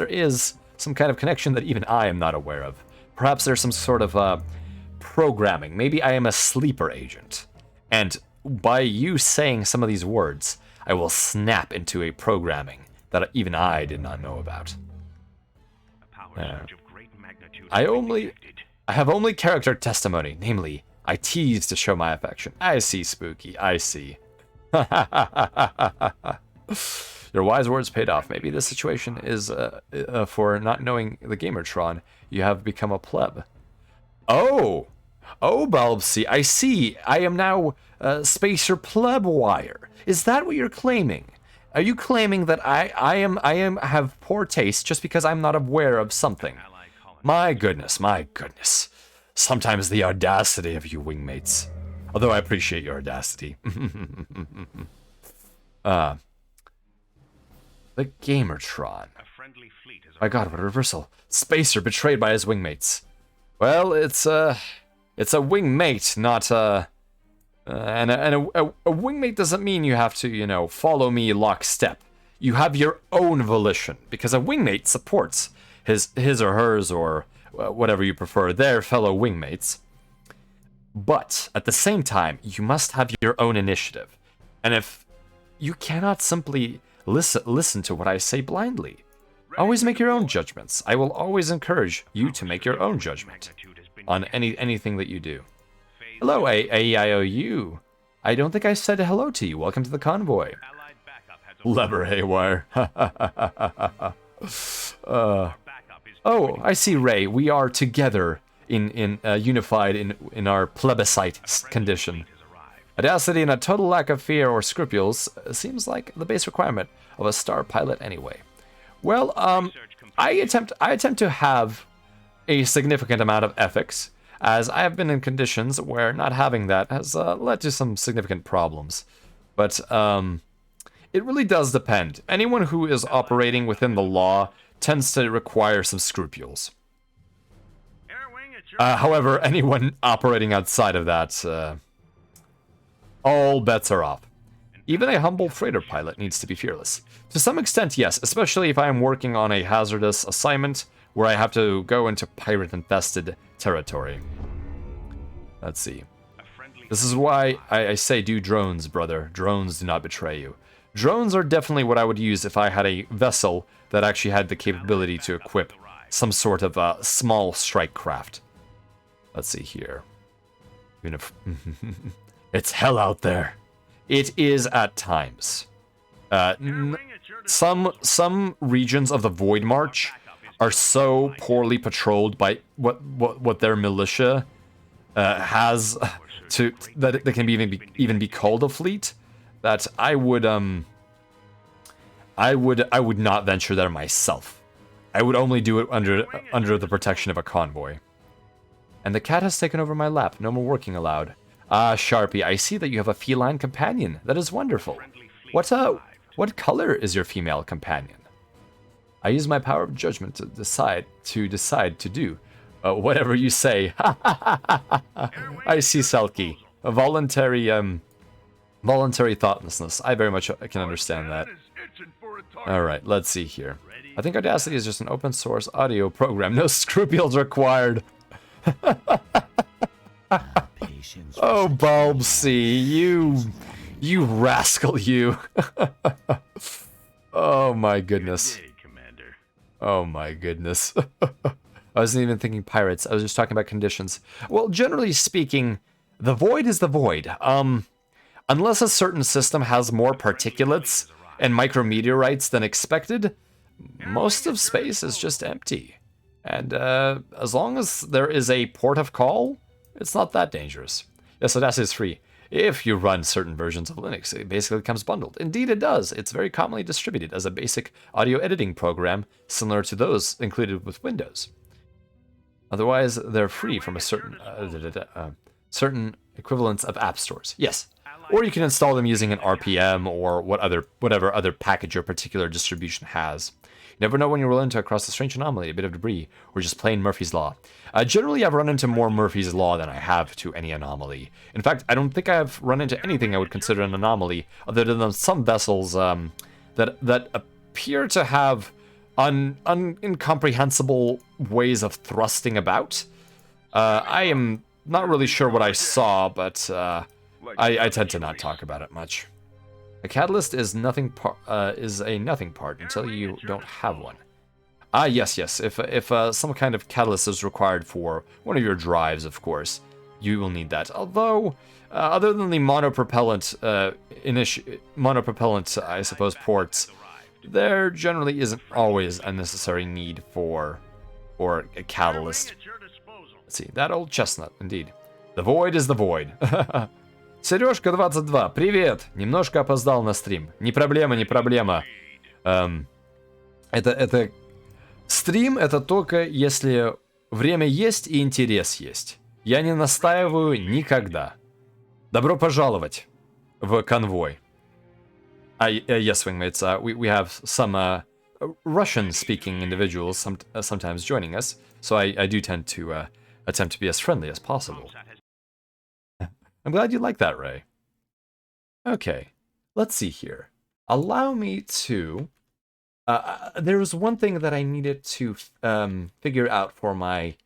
is some kind of connection that even I am not aware of. Perhaps there's some sort of programming. Maybe I am a sleeper agent, and by you saying some of these words, I will snap into a programming that even I did not know about. I have only character testimony, namely, I tease to show my affection. I see, Spooky, I see. Your wise words paid off. Maybe this situation is for not knowing the Gamertron, you have become a pleb. Oh, Bulbsy, I see. I am now Spacer Pleb Wire. Is that what you're claiming? Are you claiming that I have poor taste just because I'm not aware of something? My goodness. Sometimes the audacity of you wingmates. Although I appreciate your audacity. The Gamertron. My god, what a reversal. Spacer betrayed by his wingmates. Well, it's a wingmate, not a... And a wingmate doesn't mean you have to, follow me lockstep. You have your own volition, because a wingmate supports his or hers or whatever you prefer, their fellow wingmates. But at the same time, you must have your own initiative. And if you cannot simply listen to what I say blindly, always make your own judgments. I will always encourage you to make your own judgment on anything that you do. Hello, AEIOU. I don't think I said hello to you. Welcome to the convoy. Allied backup has Lever haywire. Our backup is Oh, I see, Ray. We are together in unified in our plebiscite condition. fleet has arrived. Audacity and a total lack of fear or scruples seems like the base requirement of a star pilot anyway. Well, I attempt to have a significant amount of ethics, as I have been in conditions where not having that has led to some significant problems. But it really does depend. Anyone who is operating within the law tends to require some scruples. Air wing at your However, anyone operating outside of that, all bets are off. Even a humble freighter pilot needs to be fearless. To some extent, yes, especially if I am working on a hazardous assignment where I have to go into pirate-infested territory. Let's see. a friendly This is why I say do drones, brother. Drones do not betray you. Drones are definitely what I would use if I had a vessel that actually had the capability to equip some sort of small strike craft. Let's see here. It's hell out there. It is at times. wing at your Some regions of the Void March are so poorly patrolled by what their militia has to that they can even be called a fleet, that I would not venture there myself. I would only do it under the protection of a convoy. And the cat has taken over my lap. No more working allowed. Ah, Sharpie, I see that you have a feline companion. That is wonderful. What color is your female companion? I use my power of judgment to decide to do whatever you say. I see, Selkie. A voluntary thoughtlessness. I very much can understand that. is itching for a target. All right, let's see here. I think Audacity is just an open source audio program. No scruples required. Oh, Bulb C, you rascal, you. Oh my goodness. day, Commander. Oh my goodness. I wasn't even thinking pirates. I was just talking about conditions. Well, generally speaking, the void is the void. Unless a certain system has more particulates and micrometeorites than expected, most of space is just empty. And as long as there is a port of call, it's not that dangerous. Yes, Audacity is free. If you run certain versions of Linux, it basically comes bundled. Indeed, it does. It's very commonly distributed as a basic audio editing program, similar to those included with Windows. Otherwise, they're free from a certain equivalents of app stores. Yes. Or you can install them using an RPM or whatever other package your particular distribution has. You never know when you roll into across a strange anomaly, a bit of debris, or just plain Murphy's Law. Generally, I've run into more Murphy's Law than I have to any anomaly. In fact, I don't think I've run into anything I would consider an anomaly, other than some vessels that appear to have incomprehensible ways of thrusting about. I am not really sure what I saw, but I tend to not talk about it much. A catalyst is a nothing part until you don't have one. Ah, yes. If some kind of catalyst is required for one of your drives, of course, you will need that. Although, other than the monopropellant, I suppose, ports, there generally isn't always a necessary need for a catalyst. At your disposal. Let's see, that old chestnut, indeed. The void is the void. Сережка 22, привет! Немножко опоздал на стрим. Не проблема, не проблема. Это... Стрим это только если время есть и интерес есть. Я не настаиваю никогда. Добро пожаловать в конвой. Yes, wingmates, we have some Russian-speaking individuals sometimes joining us, so I do tend to attempt to be as friendly as possible. I'm glad you like that, Ray. Okay, let's see here. Allow me to... there was one thing that I needed to figure out for my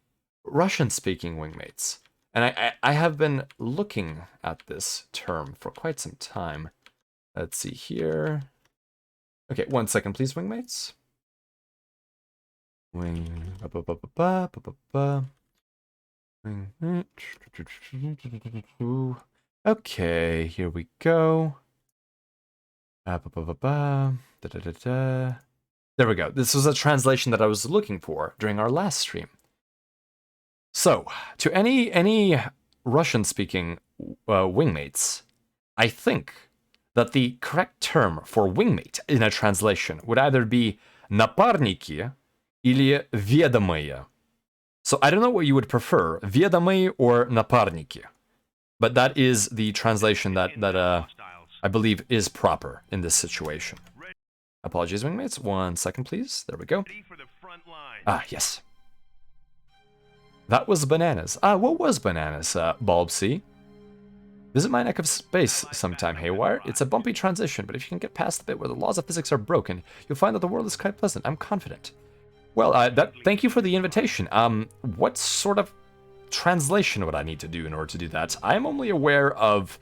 Russian-speaking wingmates. And I have been looking at this term for quite some time. Let's see here. Okay, 1 second, please, wingmates. Okay, here we go. Ba, ba, ba, ba. Da, da, da, da. There we go. This was a translation that I was looking for during our last stream. So, to any Russian-speaking wingmates, I think that the correct term for wingmate in a translation would either be напарники или ведомые. So I don't know what you would prefer, ведомые or напарники, but that is the translation that I believe is proper in this situation. Apologies, wingmates. 1 second, please. There we go. Ready for the front line. Ah, yes. That was bananas. Ah, what was bananas, Bulb C? Visit my neck of space sometime, Haywire. It's a bumpy transition, but if you can get past the bit where the laws of physics are broken, you'll find that the world is quite pleasant. I'm confident. Well, thank you for the invitation. What sort of translation would I need to do in order to do that? I'm only aware of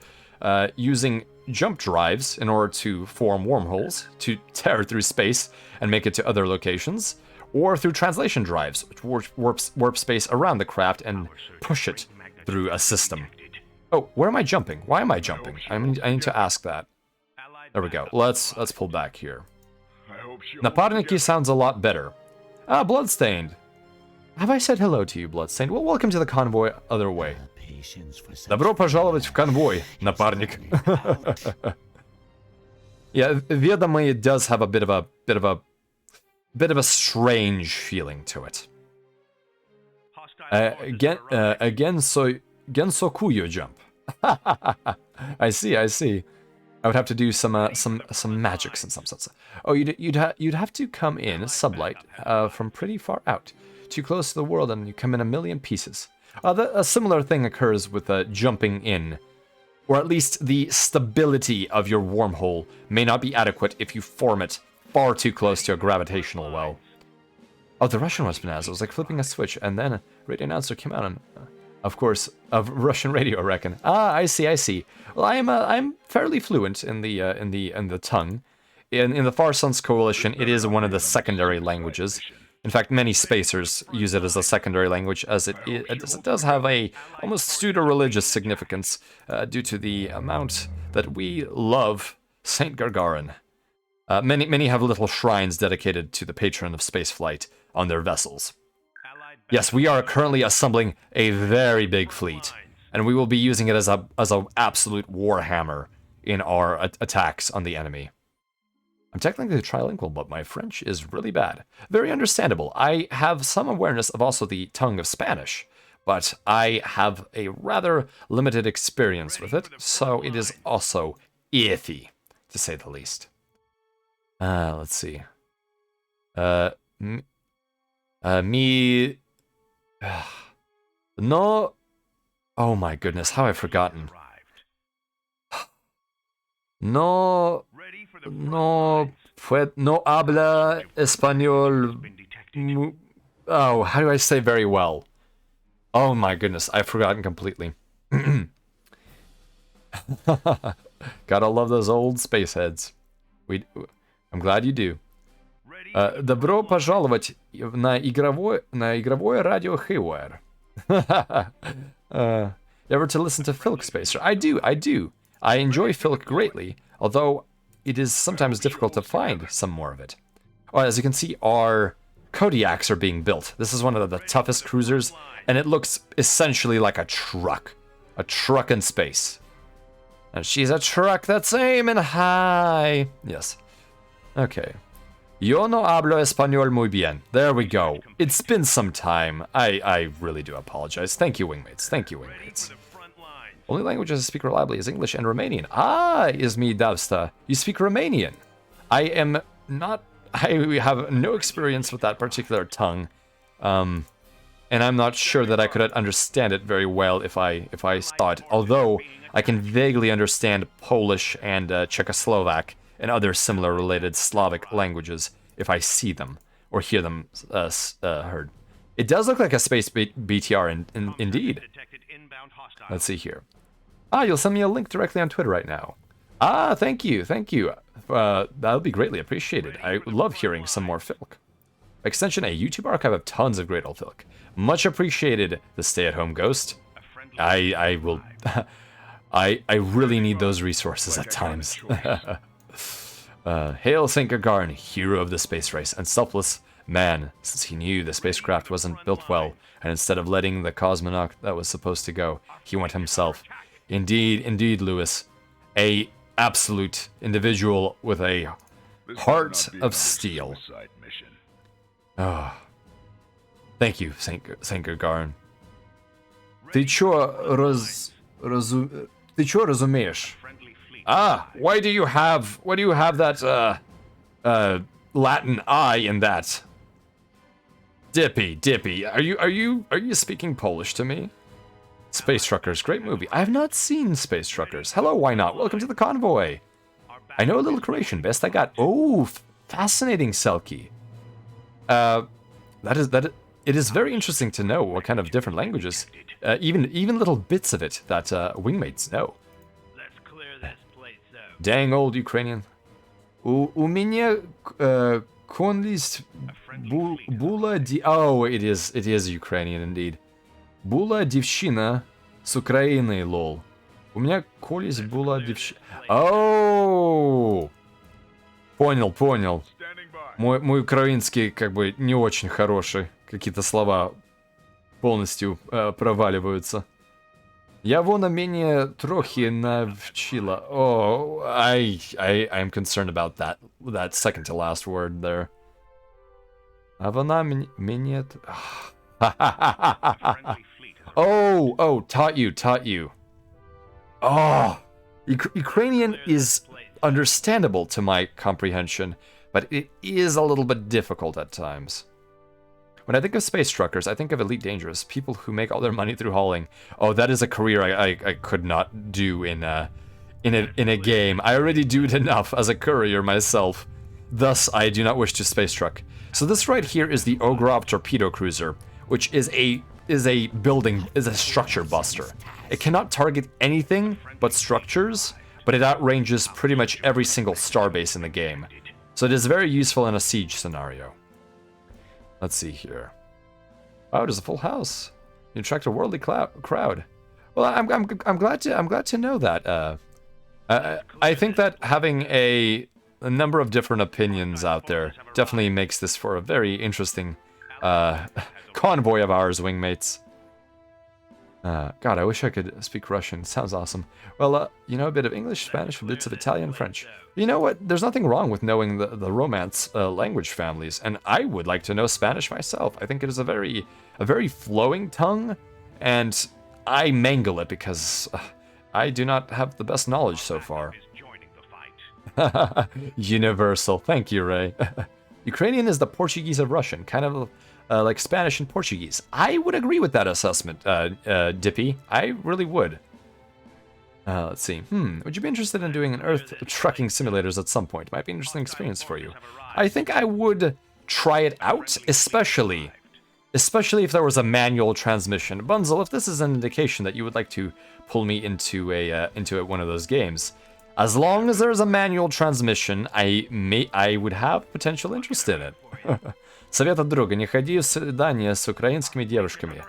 using jump drives in order to form wormholes to tear through space and make it to other locations, or through translation drives, which warp space around the craft and push it through a system. Oh, where am I jumping? Why am I jumping? I need to ask that. There we go. Let's pull back here. I hope she holds Naparniki together. sounds a lot better. Ah, Bloodstained. Have I said hello to you, Bloodstained? Well, welcome to the convoy other way. Добро пожаловать в конвой, напарник. Yeah, ведомые does have a bit of a strange feeling to it. Gensokuyo jump. I see. I would have to do some magics in some sense. Oh, you'd have to come in sublight from pretty far out, too close to the world, and you come in a million pieces. A similar thing occurs with jumping in, or at least the stability of your wormhole may not be adequate if you form it far too close to a gravitational well. Oh, the Russian was bananas. It was like flipping a switch, and then a radio announcer came out and, of course, of Russian radio, I reckon. Ah, I see. Well, I'm fairly fluent in the tongue. In the Far Suns Coalition, it is one of the secondary languages. In fact, many spacers use it as a secondary language, as it does have a almost pseudo-religious significance due to the amount that we love Saint Gagarin. Many have little shrines dedicated to the patron of spaceflight on their vessels. Yes, we are currently assembling a very big fleet, and we will be using it as a absolute warhammer in our attacks on the enemy. I'm technically trilingual, but my French is really bad. Very understandable. I have some awareness of also the tongue of Spanish, but I have a rather limited experience with it, so it is also iffy, to say the least. Let's see. No. Oh my goodness, how I've forgotten. No habla español. Oh, how do I say very well? Oh my goodness, I've forgotten completely. Gotta love those old space heads. I'm glad you do. Добро пожаловать на игровое радио Haywire. Ever to listen to Filk Spacer? I do. I enjoy Filk greatly, although it is sometimes difficult to find some more of it. Oh, as you can see, our Kodiaks are being built. This is one of the toughest cruisers, and it looks essentially like a truck. A truck in space. And she's a truck that's aiming high. Yes. Okay. Yo no hablo español muy bien. There we go. It's been some time. I really do apologize. Thank you, wingmates. Only languages I speak reliably is English and Romanian. Ah, Izmi Davsta. You speak Romanian. I have no experience with that particular tongue. And I'm not sure that I could understand it very well if I saw it. Although I can vaguely understand Polish and Czechoslovak and other similar related Slavic languages if I see them or hear them heard. It does look like a space BTR indeed. Let's see here. Ah, you'll send me a link directly on Twitter right now. Ah, thank you. That would be greatly appreciated. I love hearing some more Filk. Extension, a YouTube archive of tons of great old Filk. Much appreciated, the stay-at-home ghost. I will... I really need those resources at times. Hail St. Gagarin, hero of the space race, and selfless man, since he knew the spacecraft wasn't built well, and instead of letting the cosmonaut that was supposed to go, he went himself. Indeed, Lewis, a absolute individual with a This heart better not be of another steel. suicide mission. Thank you, Saint Gagarin. Ты чё разумеешь? Friendly fleet. Why do you have that Latin I in that? Dippy, are you speaking Polish to me? Space Truckers, great movie. I have not seen Space Truckers. Hello, why not? Welcome to the convoy. I know a little Croatian, best I got. Oh, fascinating, Selkie. It is very interesting to know what kind of different languages, even little bits of it that wingmates know. Let's clear this place out. Dang old Ukrainian. У меня конлист була oh, it is Ukrainian indeed. Була дівчина з України, лол. У меня колись була дівчина. Oh! Понял. Standing by. Мой украинский как бы не очень хороший. Какие-то слова полностью проваливаются. Я вона мене трохи навчила. Oh, I'm concerned about that second to last word there. А вона мене... Friendly fleet is Oh, taught you. Oh, Ukrainian is understandable to my comprehension, but it is a little bit difficult at times. When I think of space truckers, I think of Elite Dangerous, people who make all their money through hauling. Oh, that is a career I could not do in a game. I already do it enough as a courier myself. Thus, I do not wish to space truck. So this right here is the Ogrov torpedo cruiser, which is a structure buster. It cannot target anything but structures, but it outranges pretty much every single starbase in the game. So it is very useful in a siege scenario. Let's see here. Oh, there's a full house. You attract a worldly crowd. Well, I'm glad to know that. I think that having a number of different opinions out there definitely makes this for a very interesting convoy of ours, wingmates. God, I wish I could speak Russian. Sounds awesome. Well, you know a bit of English, Spanish, bits of Italian, French. You know what? There's nothing wrong with knowing the Romance language families, and I would like to know Spanish myself. I think it is a very flowing tongue, and I mangle it because I do not have the best knowledge so far. is joining the fight. Universal. Thank you, Ray. Ukrainian is the Portuguese of Russian, kind of like Spanish and Portuguese. I would agree with that assessment, Dippy. I really would. Let's see. Would you be interested in doing an Earth trucking simulators at some point? Might be an interesting experience for you. I think I would try it out, especially if there was a manual transmission. Bunzel, if this is an indication that you would like to pull me into one of those games, as long as there's a manual transmission, I would have potential interest in it. Совет от друга, не ходи в свидания с украинскими девушками.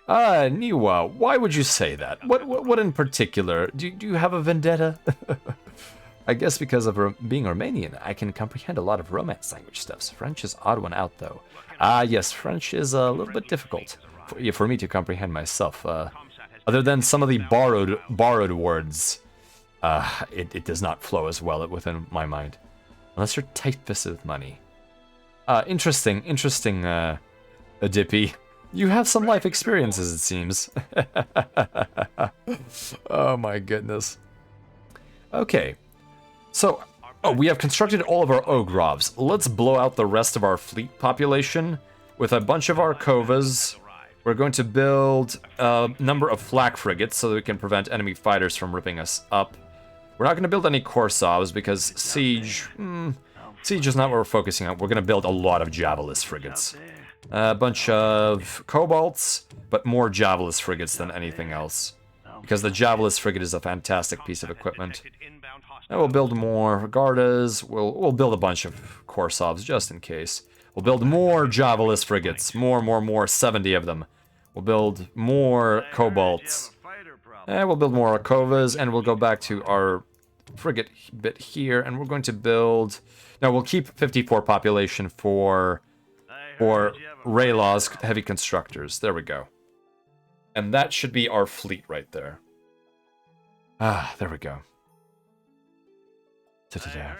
Niwa, why would you say that? What in particular? Do you have a vendetta? I guess because of being Armenian, I can comprehend a lot of Romance language stuffs. French is odd one out, though. Yes, French is a little bit difficult for me to comprehend myself. Other than some of the borrowed words, it does not flow as well within my mind. Unless you're tight-fisted with money. Interesting, Dippy. You have some life experiences, it seems. Oh my goodness. Okay. So, we have constructed all of our Ogrovs. Let's blow out the rest of our fleet population with a bunch of our Kovas. We're going to build a number of flak frigates so that we can prevent enemy fighters from ripping us up. We're not going to build any Korsovs because Siege is not what we're focusing on. We're going to build a lot of Javelin frigates. A bunch of Cobalts, but more Javelin frigates than anything else. Because the Javelin frigate is a fantastic piece of equipment. And we'll build more Gardas. We'll build a bunch of Korsovs just in case. We'll build more Javelin frigates. More, 70 of them. We'll build more Cobalts. We'll build more Arkovas, and we'll go back to our frigate bit here, and we're going to build... No, we'll keep 54 population for Raylaw's heavy constructors. There we go. And that should be our fleet right there. Ah, there we go. Ta-ta-ta.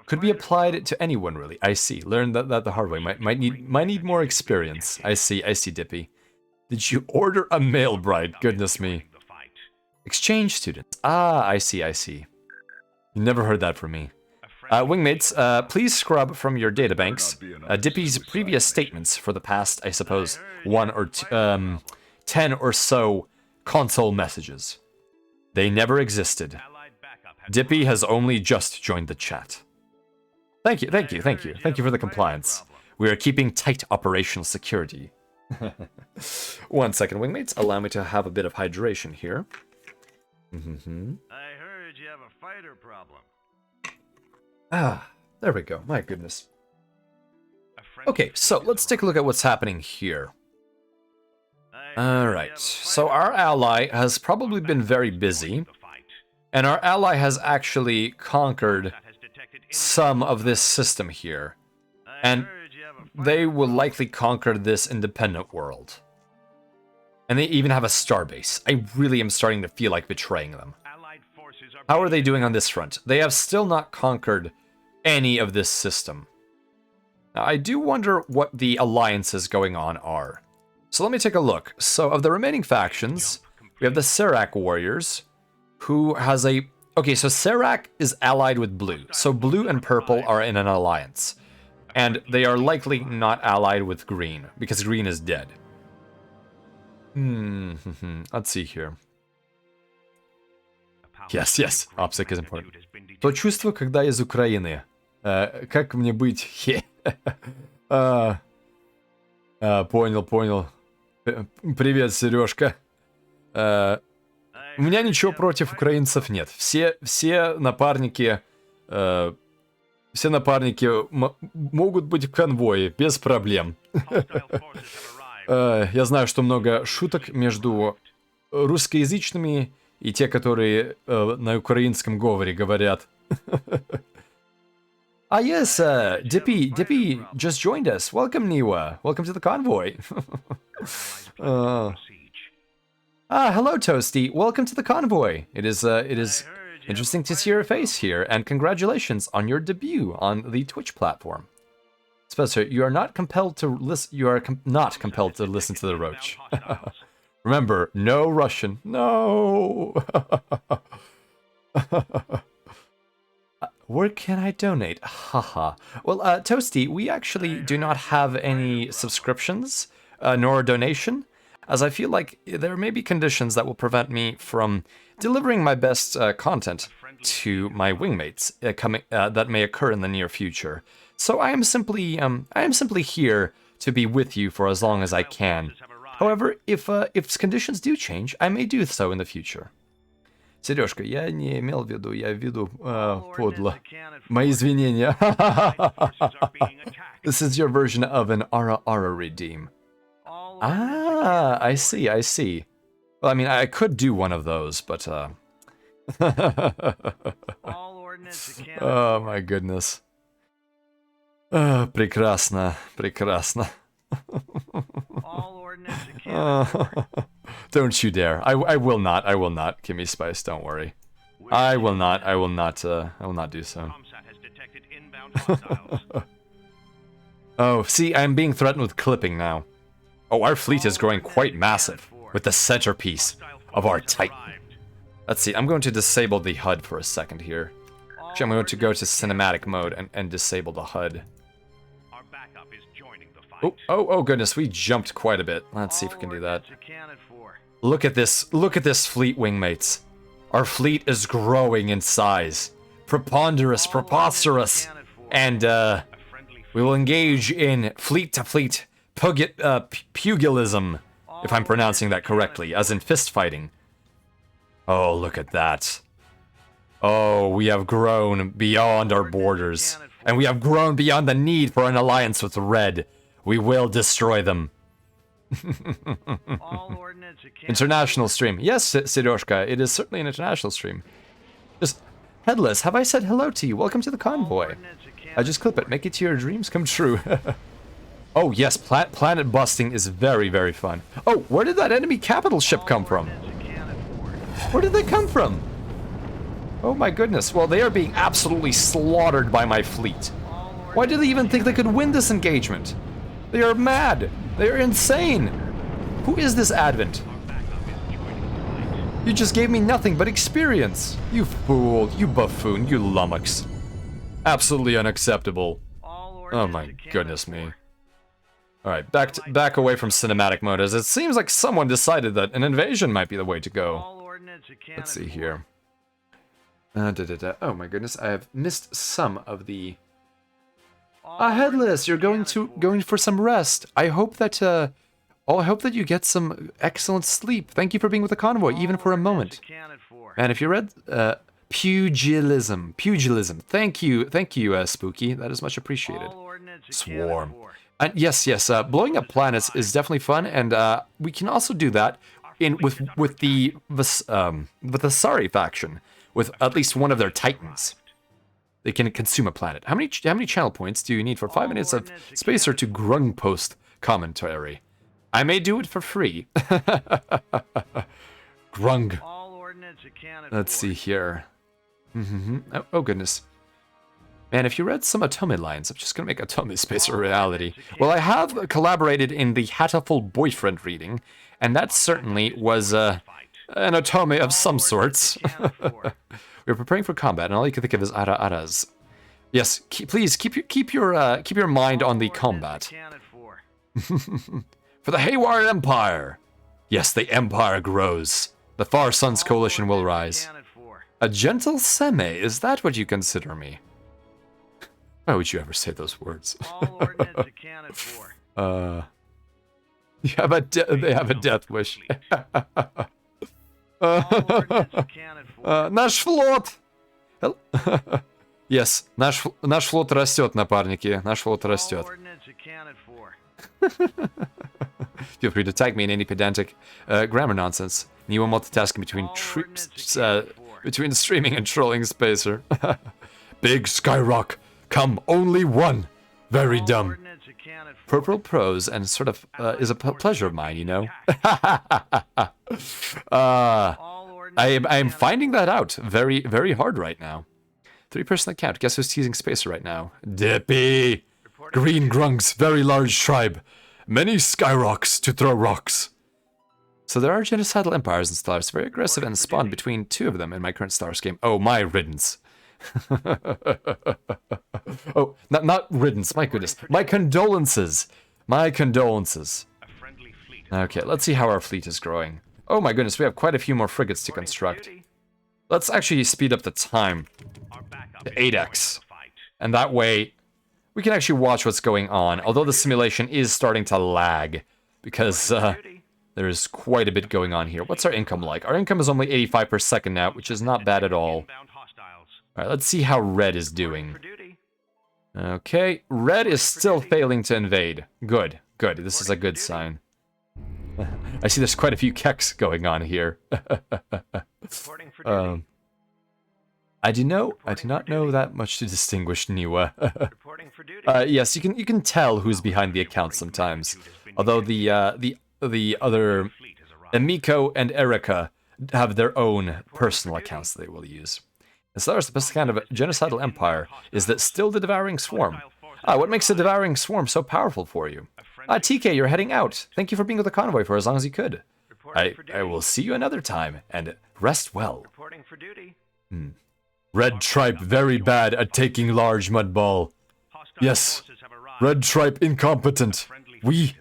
Could be applied to anyone, really. I see. Learned that the hard way. Might need more experience. I see, Dippy. Did you order a male bride? Goodness me. Exchange students. Ah, I see. Never heard that from me. Wingmates, please scrub from your databanks Dippy's previous statements for the past, I suppose, 1 or 10 or so console messages. They never existed. Dippy has only just joined the chat. Thank you for the compliance. We are keeping tight operational security. 1 second, Wingmates. Allow me to have a bit of hydration here. I heard you have a fighter problem. Ah, there we go. My goodness. Okay, so let's take a look at what's happening here. Alright, so our ally has probably been very busy, and our ally has actually conquered some of this system here. And they will likely conquer this independent world. And they even have a starbase. I really am starting to feel like betraying them. How are they doing on this front? They have still not conquered any of this system. Now, I do wonder what the alliances going on are. So let me take a look. So of the remaining factions, we have the Serac warriors, who has a... Okay, so Serac is allied with blue. So blue and purple are in an alliance. And they are likely not allied with green, because green is dead. Let's see here. Yes, OPSEC is important. То чувство, когда из Украины. Как мне быть? Понял. Привет, Сережка. У меня ничего против украинцев нет. Все напарники могут быть в конвое, без проблем. Я знаю, что много шуток между русскоязычными и те, которые на украинском говоре говорят. Ah, yes, Dippy just joined us. Welcome, Niwa. Welcome to the convoy. Hello, Toasty. Welcome to the convoy. It is interesting to see your face here, and congratulations on your debut on the Twitch platform. Spencer, you are not compelled to listen. You are not compelled to listen to the Roach. Remember, no Russian. No. Where can I donate? Haha. Well, Toasty, we actually do not have any subscriptions, nor donation, as I feel like there may be conditions that will prevent me from delivering my best content to my wingmates that may occur in the near future. So I am simply here to be with you for as long as I can. However, if conditions do change, I may do so in the future. Сережка, я не имел в виду, я виду подло. Мои извинения. This is your version of an Ara Ara redeem. Ah, I see. Well, I mean, I could do one of those, but oh my goodness. Прекрасно. Don't you dare. I will not. Give me spice, don't worry. I will not do so. Oh, see, I'm being threatened with clipping now. Oh, our fleet is growing quite massive, with the centerpiece of our Titan. Let's see, I'm going to disable the HUD for a second here. Actually, I'm going to go to cinematic mode and disable the HUD. Oh goodness, we jumped quite a bit. Let's see if we can do that. Look at this fleet, wingmates. Our fleet is growing in size. Preponderous, preposterous. And, we will engage in fleet-to-fleet pugilism, if I'm pronouncing that correctly, as in fist fighting. Oh, look at that. Oh, we have grown beyond our borders. And we have grown beyond the need for an alliance with Red. We will destroy them. All ordnance accounted International for. stream. Yes, Sidoshka, it is certainly an international stream. Just Headless, have I said hello to you? Welcome to the All convoy. ordnance accounted I just clip it. for. Make it to your dreams come true. Oh yes, planet busting is very, very fun. Oh, where did that enemy capital ship come from? Ordnance accounted for. Where did they come from? Oh my goodness. Well, they are being absolutely slaughtered by my fleet. Why do they even think they could win this engagement? They are mad. They are insane. Who is this Advent? You just gave me nothing but experience. You fool, you buffoon, you lummox. Absolutely unacceptable. All Oh ordnance my accounted goodness for. me. Alright, back away from cinematic mode, as it seems like someone decided that an invasion might be the way to go. All ordnance accounted Let's see for. here. Oh my goodness, I have missed some of the... All Headless, ordnance you're accounted going for some rest. I hope that I hope that you get some excellent sleep. Thank you for being with the convoy, even for a All moment. ordnance accounted for. And if you read pugilism, thank you, Spooky. That is much appreciated. All ordnance accounted Swarm. for. And yes, blowing up planets is definitely fun, and we can also do that with the Vasari faction, with at least one of their titans. They can consume a planet. How many channel points do you need for 5 minutes of spacer to grung post commentary? I may do it for free. Grung. All ordnance accounted Let's for. see here. Oh goodness. Man, if you read some Otome lines, I'm just gonna make Otome space a reality. Well, I have collaborated in the Hatterful Boyfriend reading, and that certainly was an Otome of some sorts. We're preparing for combat, and all you can think of is ara-aras. Yes, please keep your mind on the combat. Accounted for. For the Haywire Empire! Yes, the Empire grows. The Far Suns Coalition will rise. Accounted for. A gentle seme, is that what you consider me? Why would you ever say those words? All ordnance accounted for. They have a death wish. All ordnance accounted for. Наш флот! Yes, наш флот растет, напарники. Наш флот All растет. ordnance accounted for. Feel free to tag me in any pedantic grammar nonsense. Neo multitasking between streaming and trolling Spacer. Big Skyrock, come only one. Very dumb. Ordnance accounted for. Purple prose and sort of is a pleasure of mine, you know. All ordnance I am finding that out very, very hard right now. 3-person account. Guess who's teasing Spacer right now? Dippy! Green Grunks, very large tribe. Many skyrocks to throw rocks. So there are genocidal empires and stars, very aggressive, and spawned between 2 of them in my current stars game. Oh, my riddance. Oh, not riddance, my goodness. My condolences. My condolences. A friendly fleet. Okay, let's see how our fleet is growing. Oh my goodness, we have quite a few more frigates to construct. Let's actually speed up the time to 8x. And that way, we can actually watch what's going on, although the simulation is starting to lag, because there is quite a bit going on here. What's our income like? Our income is only 85 per second now, which is not bad at all. Alright, let's see how Red is doing. Okay, Red is still failing to invade. Good, good. This is a good sign. I see there's quite a few keks going on here. I do not know that much to distinguish Niwa. Yes, you can tell who's behind the account sometimes. Although the other Emiko and Erika have their own personal accounts they will use. As far as the best kind of genocidal empire is that still the devouring swarm. What makes the devouring swarm so powerful for you? TK, you're heading out. Thank you for being with the convoy for as long as you could. I will see you another time, and rest well. Reporting for duty. Red Tribe very bad at taking large mud ball. Yes, Red Tribe incompetent. We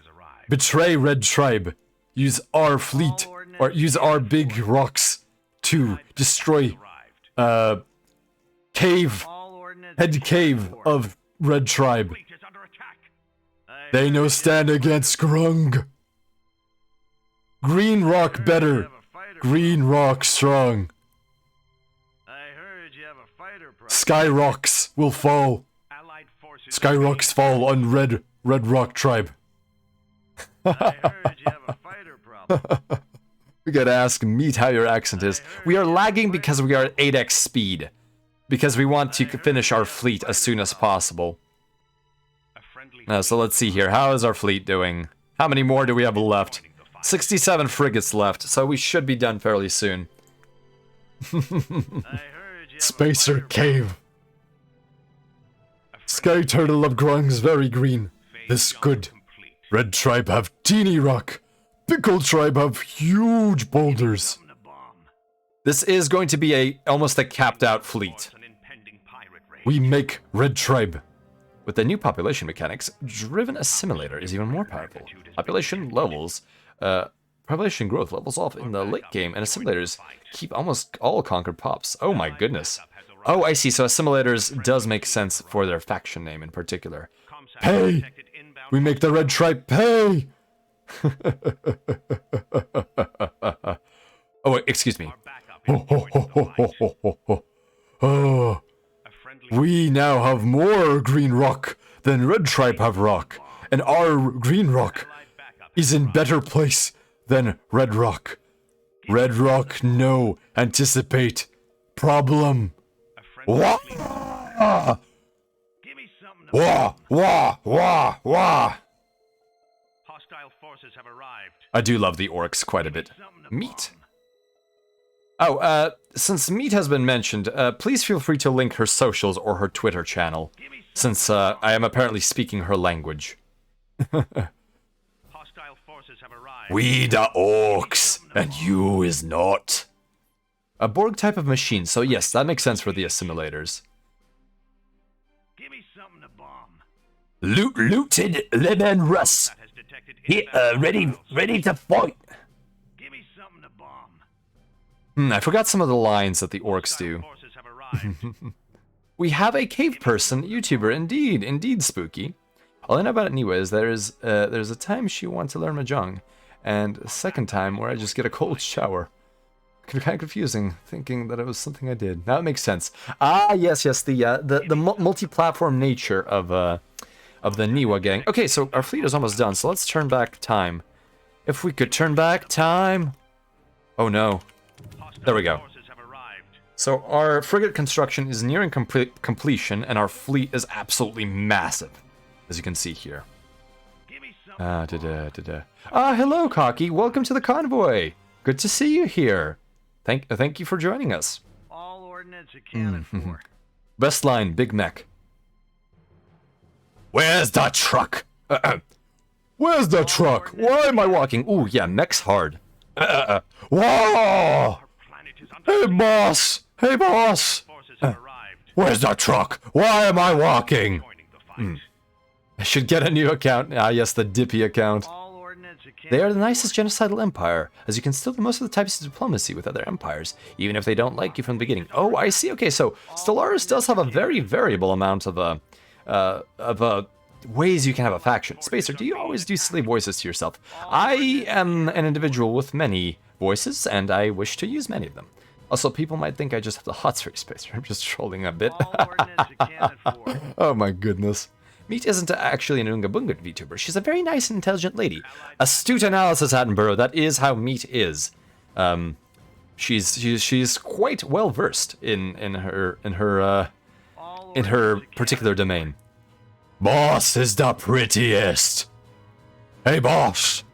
betray Red Tribe. Use our fleet, or use our big rocks to destroy cave, head cave of Red Tribe. They no stand against Grung. Green Rock better. Green Rock strong. I heard you have a fighter prop. Sky Rocks will fall. Allied forces. Sky Rocks fall on Red Rock Tribe. I heard you have a fighter problem. We gotta ask Meat how your accent is. We are lagging because we are at 8x speed. Because we want to finish our fleet as soon as possible. So let's see here. How is our fleet doing? How many more do we have left? 67 frigates left, so we should be done fairly soon. Spacer Cave. Sky Turtle of Grung's very green. This good. Red Tribe have teeny rock. Pickle Tribe have huge boulders. This is going to be almost a capped out fleet. We make Red Tribe. With the new population mechanics, driven assimilator is even more powerful. Population growth levels off in the late game, and assimilators keep almost all conquered pops. Oh my goodness. Oh, I see. So assimilators does make sense for their faction name in particular. Pay! We make the Red Tribe pay! Oh, wait, excuse me. Oh, we now have more green rock than Red Tribe have rock, and our green rock is in better place than Red Rock. Red Rock, no, anticipate, problem. Wah! Wah! Wah! Wah! Wah! Hostile forces have arrived. I do love the orcs quite a bit. Meat. Oh, since Meat has been mentioned, please feel free to link her socials or her Twitter channel, since I am apparently speaking her language. Hostile forces have arrived. We the orcs, and you is not. A Borg type of machine, so yes, that makes sense for the assimilators. Give me something to bomb. Looted lemon Russ. Ready to fight. Give me something to bomb. I forgot some of the lines that the orcs do. Forces have arrived. We have a cave person YouTuber, indeed spooky. All I know about Niwa is there's a time she wants to learn Mahjong, and a second time where I just get a cold shower. Kind of confusing, thinking that it was something I did. Now it makes sense. Ah, yes, the multi-platform nature of the Niwa gang. Okay, so our fleet is almost done, so let's turn back time. If we could turn back time. Oh no. There we go. So our frigate construction is nearing completion, and our fleet is absolutely massive, as you can see here. Hello, Cocky. Welcome to the convoy. Good to see you here. Thank you for joining us. All ordnance accounted for. Best line, Big Mech. Where's the truck? Where's the truck? Why am I walking? Ooh, yeah, mech's hard. Whoa! Hey, boss! Hey, boss! Where's the truck? Why am I walking? I should get a new account. Ah, yes, the Dippy account. They are the nicest genocidal empire, as you can still do most of the types of diplomacy with other empires, even if they don't like you from the beginning. Oh, I see. Okay, so Stellaris does have a very variable amount of ways you can have a faction. Spacer, do you always do silly voices to yourself? I am an individual with many voices, and I wish to use many of them. Also, people might think I just have the hots for Spacer. I'm just trolling a bit. Oh my goodness. Meat isn't actually an Oonga Boonga VTuber. She's a very nice and intelligent lady. Astute analysis, Attenborough. That is how Meat is. She's quite well versed in her particular domain. Boss is the prettiest. Hey, boss.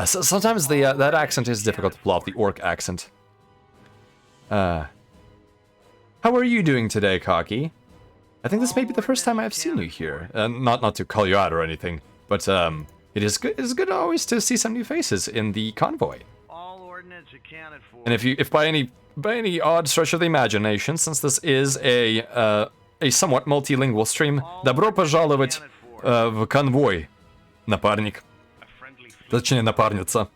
So sometimes that accent is difficult to pull off, the orc accent. How are you doing today, Cocky? I think this may be the first time I've seen you here. Not to call you out or anything, but it is good. It's good always to see some new faces in the convoy. All ordnance accounted for. And if by any odd stretch of the imagination, since this is a somewhat multilingual stream, добро пожаловать в конвой, напарник. Точнее, напарница.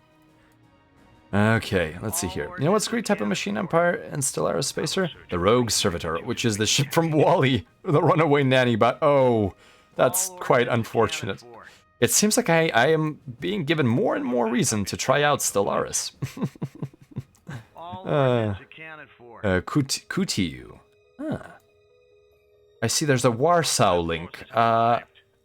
Okay, let's see here. You know what's a great type of machine empire in Stellaris Spacer? The Rogue Servitor, which is the ship from Wally, the runaway nanny bot. Oh, that's quite unfortunate. It seems like I am being given more and more reason to try out Stellaris. Kutiu. I see there's a Warsaw link.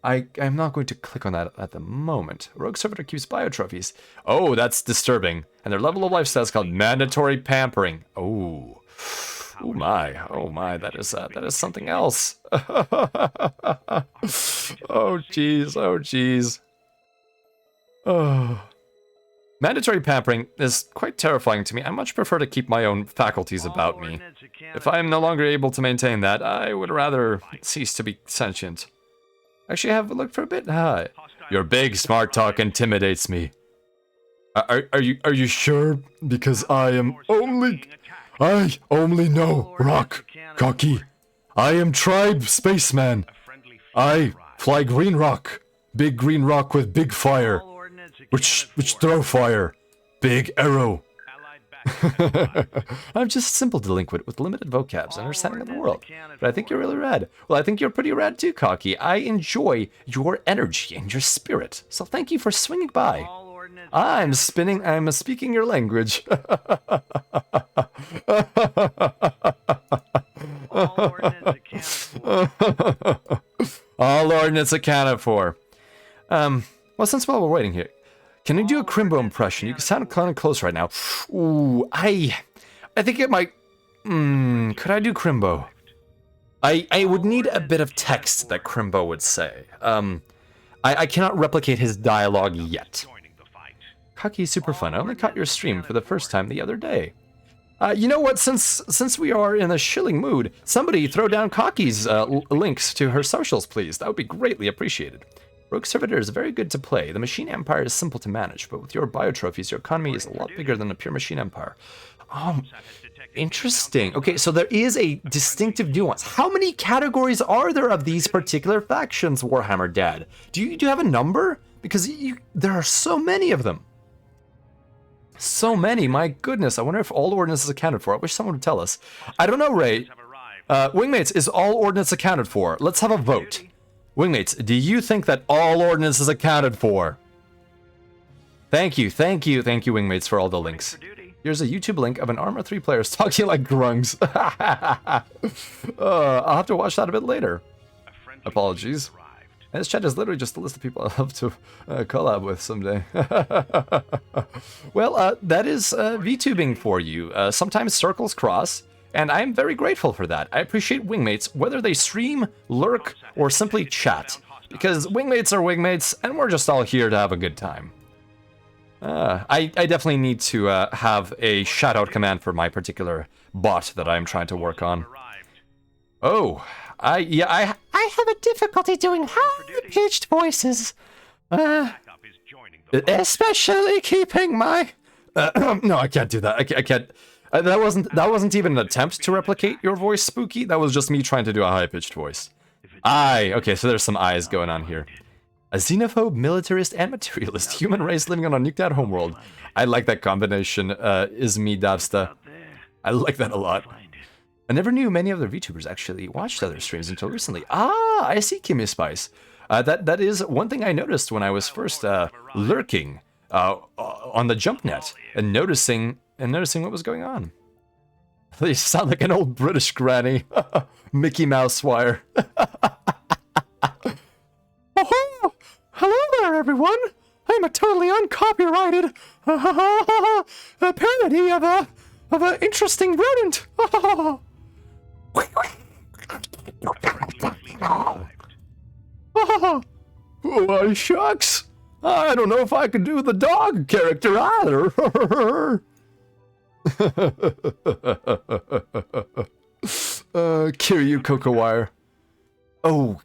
I'm not going to click on that at the moment. Rogue Servitor keeps biotrophies. Oh, that's disturbing. And their level of lifestyle is called mandatory pampering. Oh. Oh my, that is something else. Oh jeez. Oh. Mandatory pampering is quite terrifying to me. I much prefer to keep my own faculties about me. If I am no longer able to maintain that, I would rather cease to be sentient. Actually, I have looked for a bit. Hi. Your big smart talk intimidates me. Are you sure? Because I only know rock, cocky. I am tribe spaceman. I fly green rock. Big green rock with big fire. Which throw fire. Big arrow. I'm just a simple delinquent with limited vocabs and understanding of the world. But I think you're really rad. Well, I think you're pretty rad too, Cocky. I enjoy your energy and your spirit. So thank you for swinging by. I'm speaking your language. All ordnance accounted for. Well, since while we're waiting here, can you do a Crimbo impression? You can sound kind of close right now. Ooh, I think it might... could I do Crimbo? I would need a bit of text that Crimbo would say. I cannot replicate his dialogue yet. Cocky is super fun. I only caught your stream for the first time the other day. You know what? Since we are in a shilling mood, somebody throw down Cocky's links to her socials, please. That would be greatly appreciated. Rogue Servitor is very good to play. The Machine Empire is simple to manage, but with your biotrophies, your economy is a lot bigger than a pure Machine Empire. Interesting. Okay, so there is a distinctive nuance. How many categories are there of these particular factions, Warhammer Dad? Do you have a number? Because there are so many of them. So many, my goodness. I wonder if all ordnance is accounted for. I wish someone would tell us. I don't know, Ray. Wingmates, is all ordnance accounted for? Let's have a vote. Wingmates, do you think that all ordnance is accounted for? Thank you, Wingmates, for all the links. Here's a YouTube link of an Arma 3 player talking like grungs. I'll have to watch that a bit later. Apologies. And this chat is literally just a list of people I'd love to collab with someday. Well, that is VTubing for you. Sometimes circles cross, and I'm very grateful for that. I appreciate Wingmates, whether they stream, lurk, or simply chat. Because Wingmates are Wingmates, and we're just all here to have a good time. I definitely need to have a shout-out command for my particular bot that I'm trying to work on. Oh, I have a difficulty doing high-pitched voices. Especially keeping my... no, I can't do that. I can't... that wasn't even an attempt to replicate your voice, Spooky. That was just me trying to do a high-pitched voice. Okay, so there's some eyes going on here. A xenophobe, militarist, and materialist human race living on a nuked out homeworld. I like that combination, is me, Davsta. I like that a lot. I never knew many other VTubers actually watched other streams until recently. I see, Kimmy Spice. That is one thing I noticed when I was first lurking on the jump net and noticing what was going on. They sound like an old British granny. Mickey Mouse wire. Oh, hello there, everyone. I'm a totally uncopyrighted a parody of an interesting rodent. Oh, shucks. I don't know if I could do the dog character either. Kiryu Coco Wire. Oh,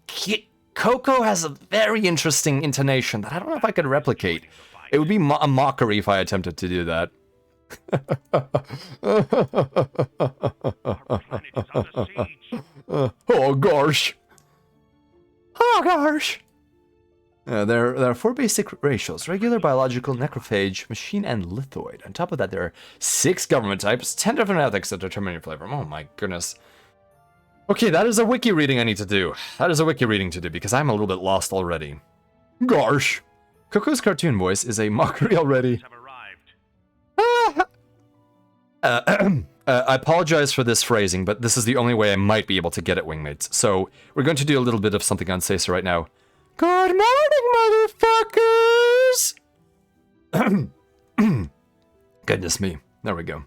Coco has a very interesting intonation that I don't know if I could replicate. It would be a mockery if I attempted to do that. Oh gosh. Oh gosh. There are 4 basic ratios: regular, biological, necrophage, machine, and lithoid. On top of that, there are 6 government types, 10 different ethics that determine your flavor. Oh my goodness. Okay, that is a wiki reading I need to do. That is a wiki reading to do because I'm a little bit lost already. Gosh. Coco's cartoon voice is a mockery already. I apologize for this phrasing, but this is the only way I might be able to get at Wingmates. So we're going to do a little bit of something on Sesa right now. Good morning, motherfuckers! Goodness me. There we go.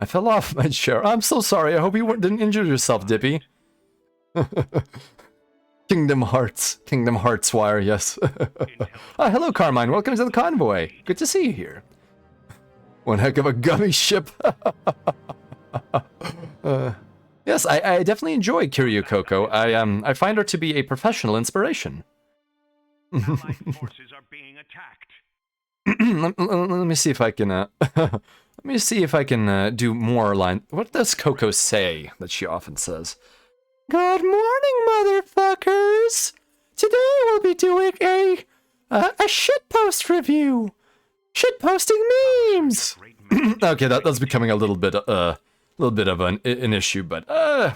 I fell off my chair. I'm so sorry. I hope you didn't injure yourself, Dippy. Kingdom Hearts wire, yes. Hello, Carmine. Welcome to the convoy. Good to see you here. One heck of a gummy ship. Yes, I definitely enjoy Kiryu Coco. I find her to be a professional inspiration. Allied forces are being attacked. let me see if I can. Let me see if I can do more line. What does Coco say that she often says? Good morning, motherfuckers. Today we'll be doing a shitpost review. Shitposting memes. Okay, that's becoming a little bit of an issue, but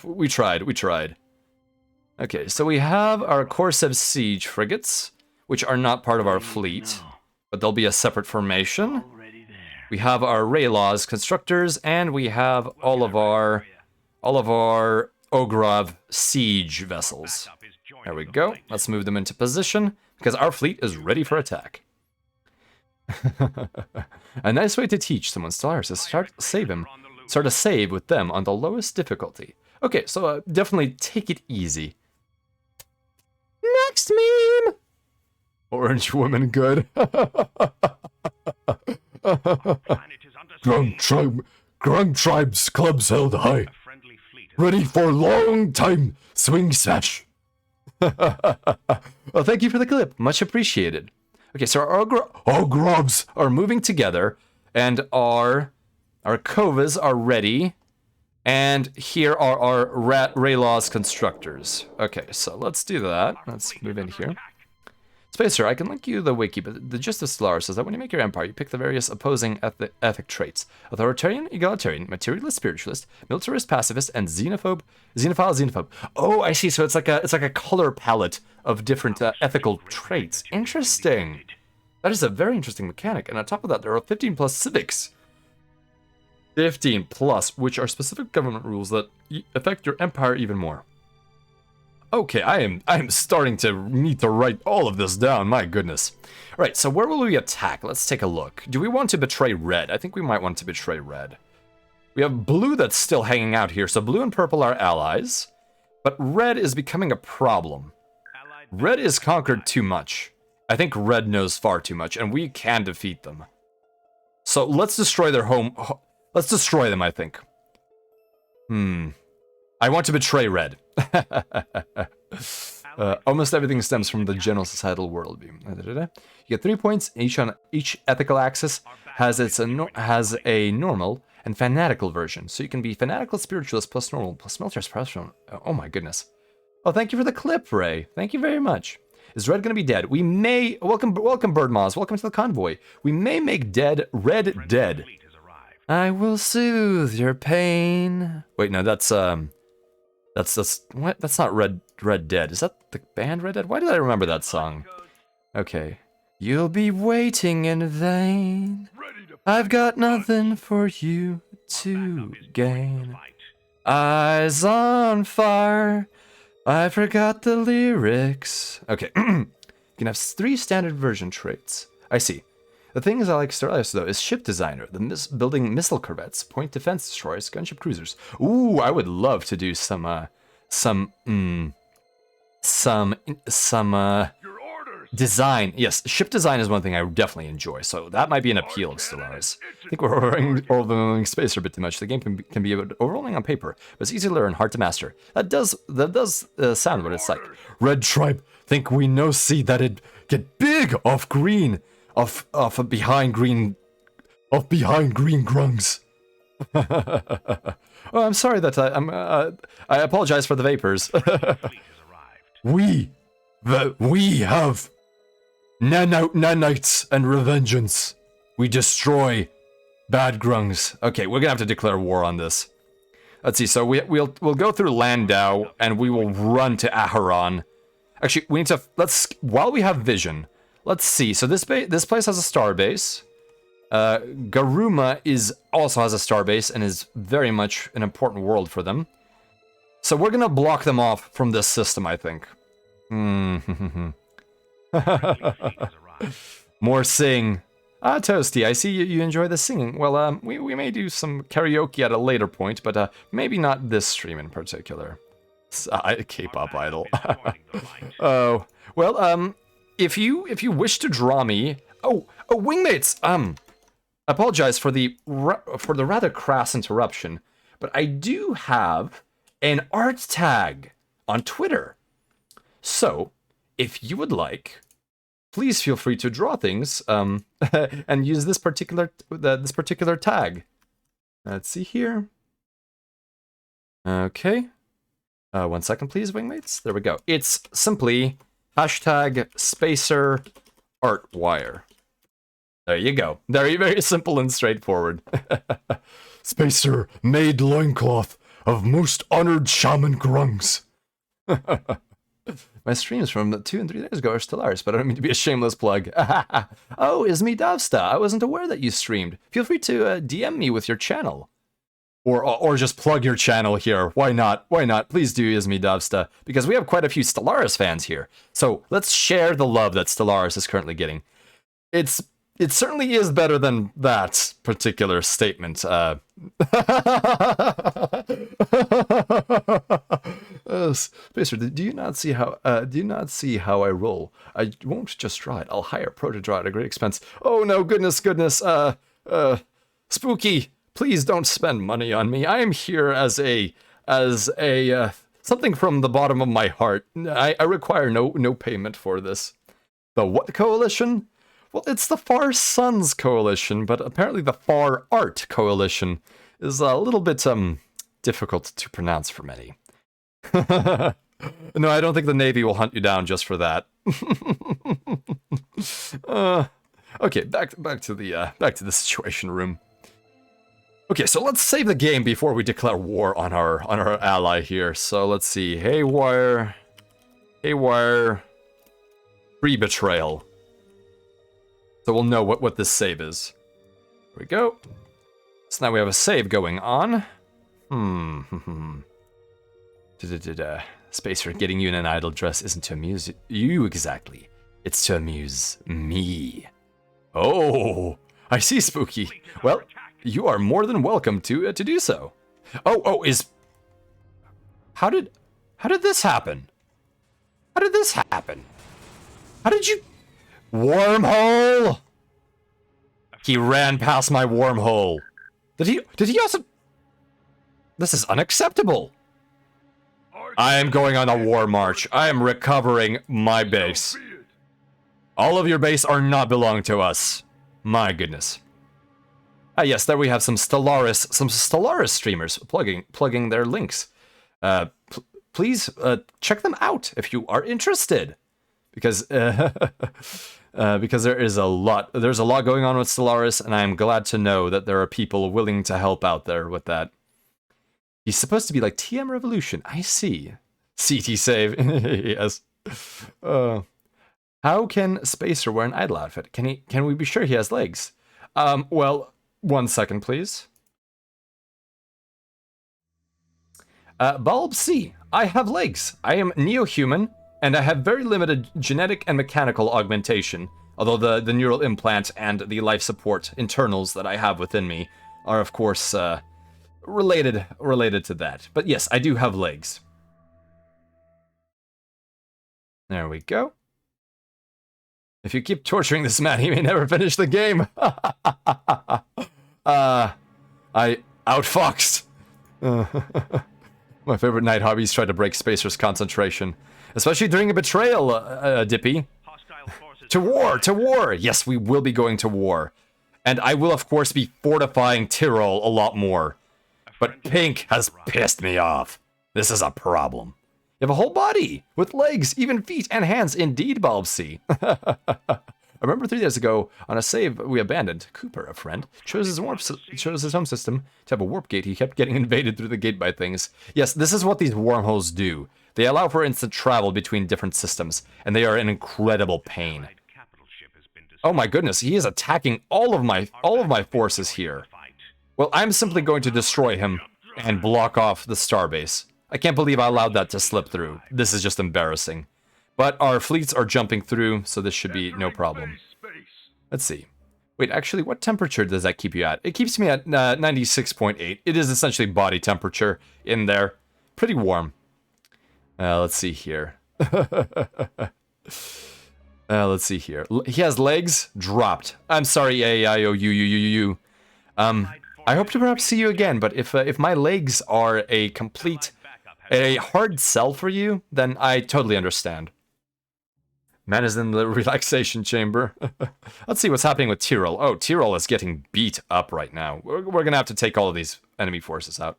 we tried. Okay, so we have our Corsair siege frigates, which are not part of our fleet, but they'll be a separate formation. Already there. We have our Raylaws constructors, and we have all of our Ogrov siege vessels. There we go. Let's move them into position, because our fleet is ready for attack. A nice way to teach someone Stellaris is start a save with them on the lowest difficulty. Okay, so definitely take it easy. Next meme! Orange woman good. Grung tribes clubs held high. Ready for long time swing smash. Well, thank you for the clip. Much appreciated. Okay, so our Ogrovs are moving together, and our Kovas are ready, and here are our Raylaws constructors. Okay, so let's do that. Let's move in here. Spacer, I can link you the wiki, but the gist of Stellaris is that when you make your empire, you pick the various opposing ethic traits: authoritarian, egalitarian, materialist, spiritualist, militarist, pacifist, and xenophile. Oh, I see. So it's like a color palette of different ethical traits. Interesting. That is a very interesting mechanic. And on top of that, there are 15 plus civics. 15 plus, which are specific government rules that affect your empire even more. Okay, I am starting to need to write all of this down, my goodness. All right, so where will we attack? Let's take a look. Do we want to betray red? I think we might want to betray red. We have blue that's still hanging out here, so blue and purple are allies. But red is becoming a problem. Red is conquered too much. I think red knows far too much, and we can defeat them. So let's destroy their home. Let's destroy them, I think. I want to betray red. Almost everything stems from the general societal worldview. You get 3 points. Each ethical axis has a normal and fanatical version. So you can be fanatical spiritualist plus normal plus militarist professional. Oh my goodness. Oh, thank you for the clip, Ray. Thank you very much. Is red going to be dead? We may... Welcome, Bird Moz. Welcome to the convoy. We may make red dead. I will soothe your pain. Wait, no, that's what? That's not Red Dead. Is that the band Red Dead? Why did I remember that song? Okay. You'll be waiting in vain. I've got nothing for you to gain. Eyes on fire. I forgot the lyrics. Okay. You can have 3 standard version traits. I see. The things I like Stellaris, though, is ship designer, building missile corvettes, point defense destroyers, gunship cruisers. Ooh, I would love to do some design. Yes, ship design is one thing I definitely enjoy, so that might be an appeal of Stellaris. I think we're overwhelming space a bit too much. The game can be a bit overwhelming on paper, but it's easy to learn, hard to master. That does sound what it's like. Red Tribe, think we no see that it get big off green. Of behind green grungs. Oh, I'm sorry that I apologize for the vapors. We have nanites and revengeance. We destroy bad grungs. Okay, we're gonna have to declare war on this. Let's see. So we'll go through Landau and we will run to Aharon. Actually, we need to while we have vision. Let's see. So this place has a star base. Garuma also has a star base and is very much an important world for them. So we're gonna block them off from this system, I think. Friendly fleet has arrived. More sing. Ah, Toasty, I see you enjoy the singing. Well, we may do some karaoke at a later point, but maybe not this stream in particular. K-pop idol. Disappointing the light. Oh, well, if you wish to draw me, wingmates, apologize for the rather crass interruption, but I do have an art tag on Twitter. So, if you would like, please feel free to draw things and use this particular tag. Let's see here. Okay. 1 second, please, wingmates. There we go. It's simply #spacer artwire. There you go. Very, very simple and straightforward. Spacer made loincloth of most honored shaman grungs. My streams from 2 and 3 days ago are still ours, but I don't mean to be a shameless plug. Oh, Ismi Davsta. I wasn't aware that you streamed. Feel free to DM me with your channel. Or just plug your channel here. Why not? Why not? Please do, Ismi Davsta, because we have quite a few Stellaris fans here. So let's share the love that Stellaris is currently getting. It certainly is better than that particular statement. Spacer, do you not see how I roll? I won't just draw it. I'll hire Pro to draw at a great expense. Oh no, goodness. Spooky, please don't spend money on me. I am here as a something from the bottom of my heart. I require no payment for this. The what coalition? Well, it's the Far Suns Coalition, but apparently the Far Art Coalition is a little bit difficult to pronounce for many. No, I don't think the Navy will hunt you down just for that. Okay, back to the Situation Room. Okay, so let's save the game before we declare war on our ally here. So let's see, Haywire, free betrayal. So we'll know what this save is. There we go. So now we have a save going on. Spacer, getting you in an idol dress isn't to amuse you exactly. It's to amuse me. Oh, I see, Spooky. Well, you are more than welcome to do so. How did this happen? How did this happen? How did you... Wormhole! He ran past my wormhole. Did he also... This is unacceptable. I am going on a war march. I am recovering my base. All of your base are not belong to us. My goodness. Ah, yes, there we have some Stellaris streamers plugging their links. Please check them out if you are interested, because there's a lot going on with Stellaris, and I am glad to know that there are people willing to help out there with that. He's supposed to be like TM Revolution. I see. CT save. Yes. How can Spacer wear an idol outfit? Can we be sure he has legs? Well, 1 second, please. Bulb C. I have legs. I am neo-human, and I have very limited genetic and mechanical augmentation. Although the neural implant and the life support internals that I have within me are, of course, related to that. But yes, I do have legs. There we go. If you keep torturing this man, he may never finish the game. I outfoxed. My favorite night hobby is try to break Spacer's concentration. Especially during a betrayal, Dippy. To war! Yes, we will be going to war. And I will, of course, be fortifying Tyrol a lot more. But Pink has pissed me off. This is a problem. You have a whole body, with legs, even feet, and hands. Indeed, Bulb C. I remember 3 days ago, on a save we abandoned, Cooper, a friend, chose his home system to have a warp gate. He kept getting invaded through the gate by things. Yes, this is what these wormholes do. They allow for instant travel between different systems, and they are an incredible pain. Oh my goodness, he is attacking all of my forces here. Well, I'm simply going to destroy him and block off the starbase. I can't believe I allowed that to slip through. This is just embarrassing. But our fleets are jumping through, so this should be no problem. Space. Let's see. Wait, actually, what temperature does that keep you at? It keeps me at 96.8. It is essentially body temperature in there. Pretty warm. Let's see here. Let's see here. He has legs dropped. I'm sorry, A-I-O-U-U-U-U. I hope to perhaps see you again, but if my legs are a hard sell for you, then I totally understand. Man is in the relaxation chamber. Let's see what's happening with Tyrol. Oh, Tyrol is getting beat up right now. We're gonna have to take all of these enemy forces out.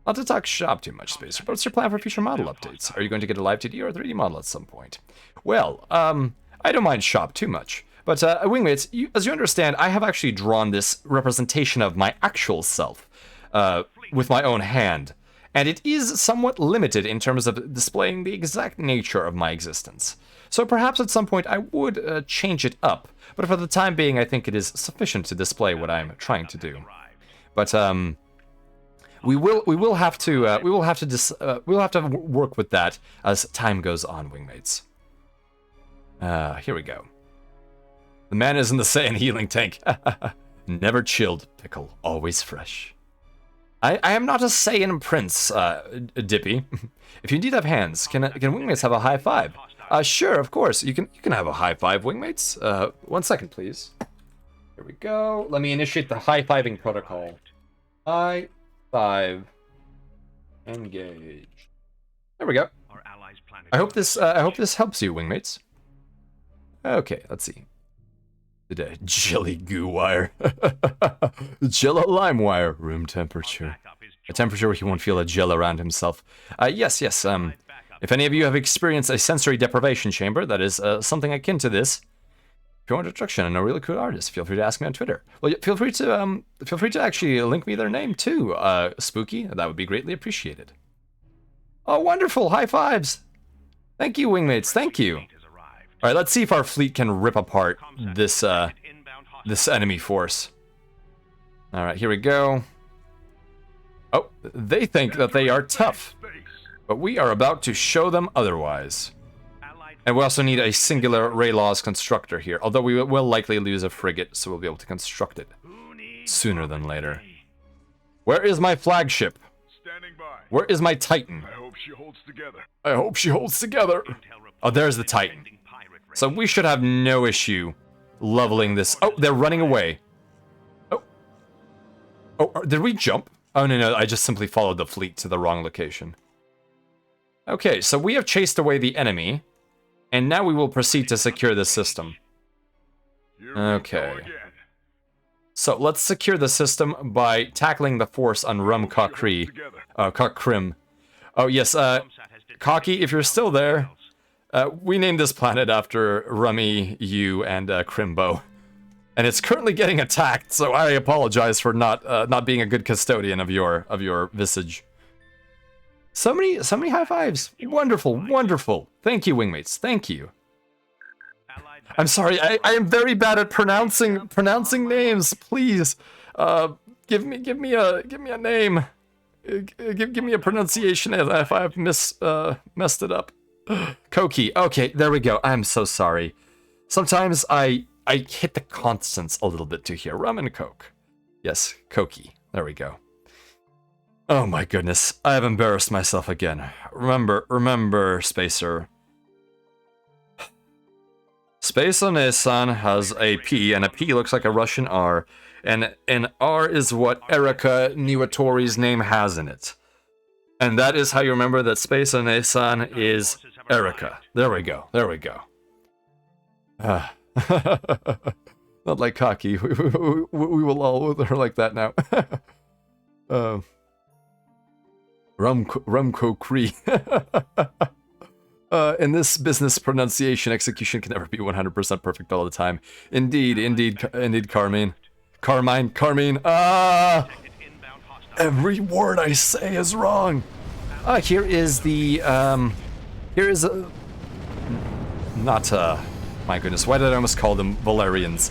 Not to talk shop too much, Spacer, but what's your plan for future model updates? Are you going to get a live 2D or a 3D model at some point? Well, I don't mind shop too much. But, Wingmates, as you understand, I have actually drawn this representation of my actual self with my own hand. And it is somewhat limited in terms of displaying the exact nature of my existence. So perhaps at some point I would change it up. But for the time being, I think it is sufficient to display what I'm trying to do. But, we will have to work with that as time goes on, Wingmates. Here we go. The man is in the Saiyan healing tank. Never chilled, pickle, always fresh. I am not a Saiyan prince, Dippy. If you indeed have hands, can Wingmates have a high five? Sure, of course. You can have a high five, Wingmates. 1 second, please. Here we go. Let me initiate the high-fiving protocol. High five. Engage. There we go. I hope this helps you, Wingmates. Okay, let's see. Today, jelly goo wire. Jello lime wire. Room temperature. A temperature where he won't feel a gel around himself. Yes. If any of you have experienced a sensory deprivation chamber, that is something akin to this. If you want instruction and a really cool artist, feel free to ask me on Twitter. Well, feel free to actually link me their name too, Spooky. That would be greatly appreciated. Oh, wonderful! High fives! Thank you, Wingmates. Thank you. All right, let's see if our fleet can rip apart this enemy force. All right, here we go. Oh, they think that they are tough, but we are about to show them otherwise. And we also need a singular Raylaw's constructor here, although we will likely lose a frigate, so we'll be able to construct it sooner than later. Where is my flagship? Standing by. Where is my Titan? I hope she holds together. I hope she holds together. Oh, there's the Titan. So we should have no issue leveling this. Oh, they're running away. Oh, did we jump? Oh, no, I just simply followed the fleet to the wrong location. Okay, so we have chased away the enemy, and now we will proceed to secure this system. Okay. So let's secure the system by tackling the force on Krim. Oh, yes, Cocky, if you're still there, we named this planet after Rummy, you, and Crimbo. And it's currently getting attacked, so I apologize for not being a good custodian of your visage. So many high fives. Wonderful. Thank you, Wingmates. Thank you. I'm sorry, I am very bad at pronouncing names. Please, give me a name. Give me a pronunciation if I've messed it up. Koki. Okay, there we go. I'm so sorry. Sometimes I hit the consonants a little bit too here. Rum and Coke. Yes, Koki. There we go. Oh my goodness, I have embarrassed myself again. Remember, Spacer. Spacer Nissan has a P, and a P looks like a Russian R, and an R is what Erika Niwatori's name has in it. And that is how you remember that Spacer Nissan is Erika. There we go. Not like Cocky. We will all with her like that now. Rumco Cree. In this business, pronunciation execution can never be 100% perfect all the time. Indeed, Carmine. Every word I say is wrong. Here is my goodness, why did I almost call them Valerians?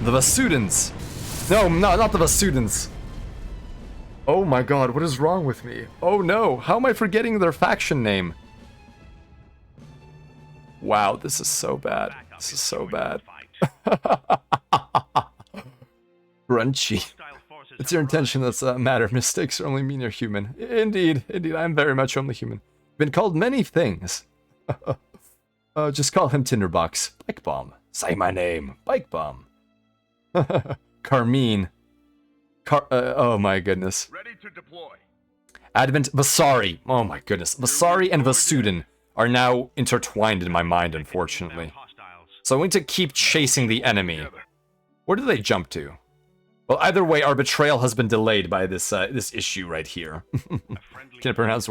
The Vasudans. No, not the Vasudans. Oh my god, what is wrong with me? Oh no, how am I forgetting their faction name? Wow, this is so bad. This is so bad. Crunchy. It's your intention that's a matter. Mistakes only mean you're human. Indeed, indeed, I'm very much only human. Been called many things. Just call him Tinderbox. Bike Bomb. Say my name. Bike Bomb. Carmine. Oh my goodness. Ready to deploy. Advent Vasari. Oh my goodness. Vasari and Vasudin are now intertwined in my mind, unfortunately. So I need to keep chasing the enemy. Where do they jump to? Well, either way, our betrayal has been delayed by this this issue right here. Can't pronounce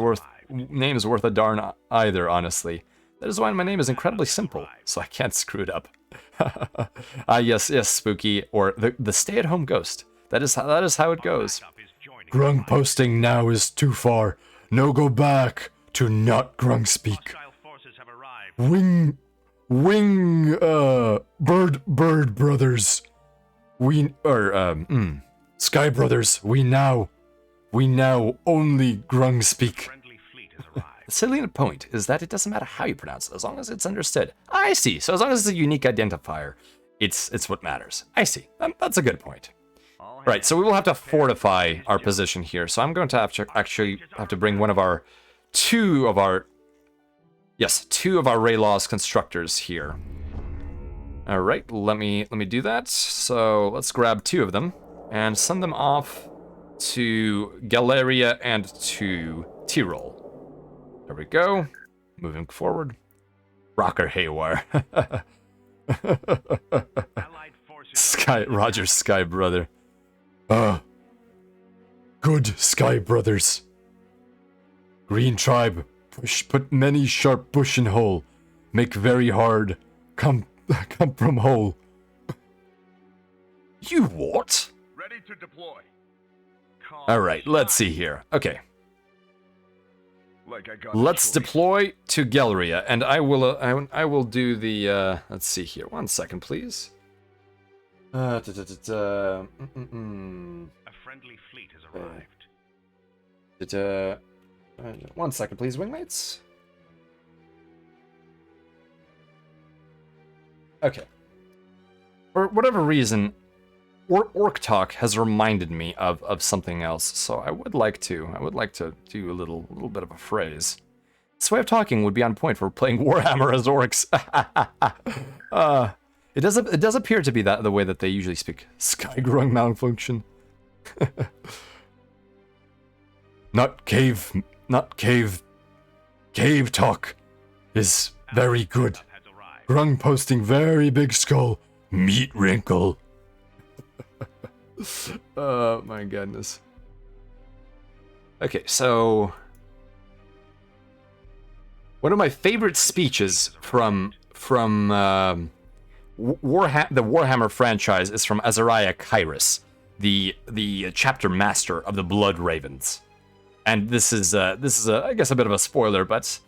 names worth a darn either, honestly. That is why my name is incredibly simple, so I can't screw it up. Yes, Spooky, or the stay-at-home ghost. That is how it goes. Grung posting now is too far. No go back to not Grung speak. Bird brothers. Sky brothers, we now only Grung speak. The salient point is that it doesn't matter how you pronounce it, as long as it's understood. I see, so as long as it's a unique identifier, it's what matters. I see, that's a good point. Right, so we will have to fortify our position here, so I'm going to actually have to bring two of our Raylaws constructors here. Alright, let me do that. So let's grab 2 of them and send them off to Galeria and to Tyrol. There we go. Moving forward. Rocker Haywire. Roger Sky Brother. Good Sky Brothers. Green Tribe, put many sharp bush in hole. Make very hard. Come from hole. You what? Ready to deploy. Alright, let's see here. Okay. Like I got Let's deploy to Galleria, and I will do the, let's see here. 1 second, please. A friendly fleet has arrived. 1 second, please, wingmates. Okay. For whatever reason, Orc Talk has reminded me of something else, so I would like to do a little bit of a phrase. This way of talking would be on point for playing Warhammer as orcs. It does appear to be the way that they usually speak. Skygrung malfunction. Not cave talk is very good. Grung posting very big skull. Meat wrinkle. Oh my goodness. Okay, so one of my favorite speeches from the Warhammer franchise is from Azariah Kairos, the chapter master of the Blood Ravens. And this is I guess a bit of a spoiler, but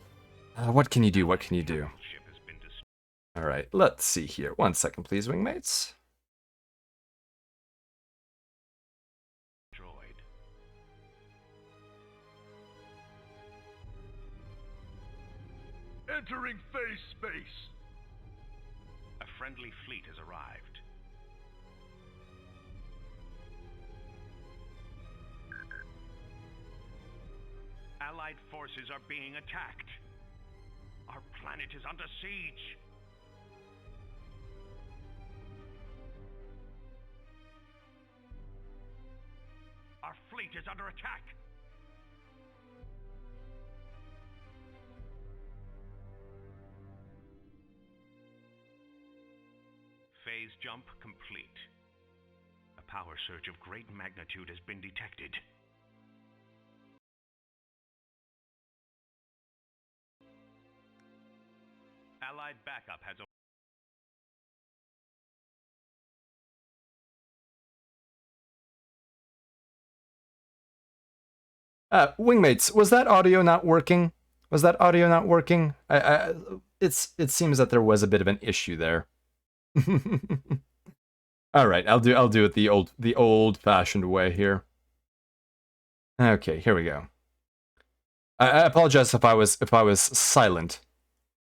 what can you do? What can you do? All right, let's see here. 1 second, please, wingmates. Entering phase space. A friendly fleet has arrived. Allied forces are being attacked. Our planet is under siege. Our fleet is under attack. Phase jump complete. A power surge of great magnitude has been detected. Allied backup has Wingmates, was that audio not working? Was that audio not working? It seems that there was a bit of an issue there. All right, I'll do it the old-fashioned way here. Okay, here we go. I apologize if I was silent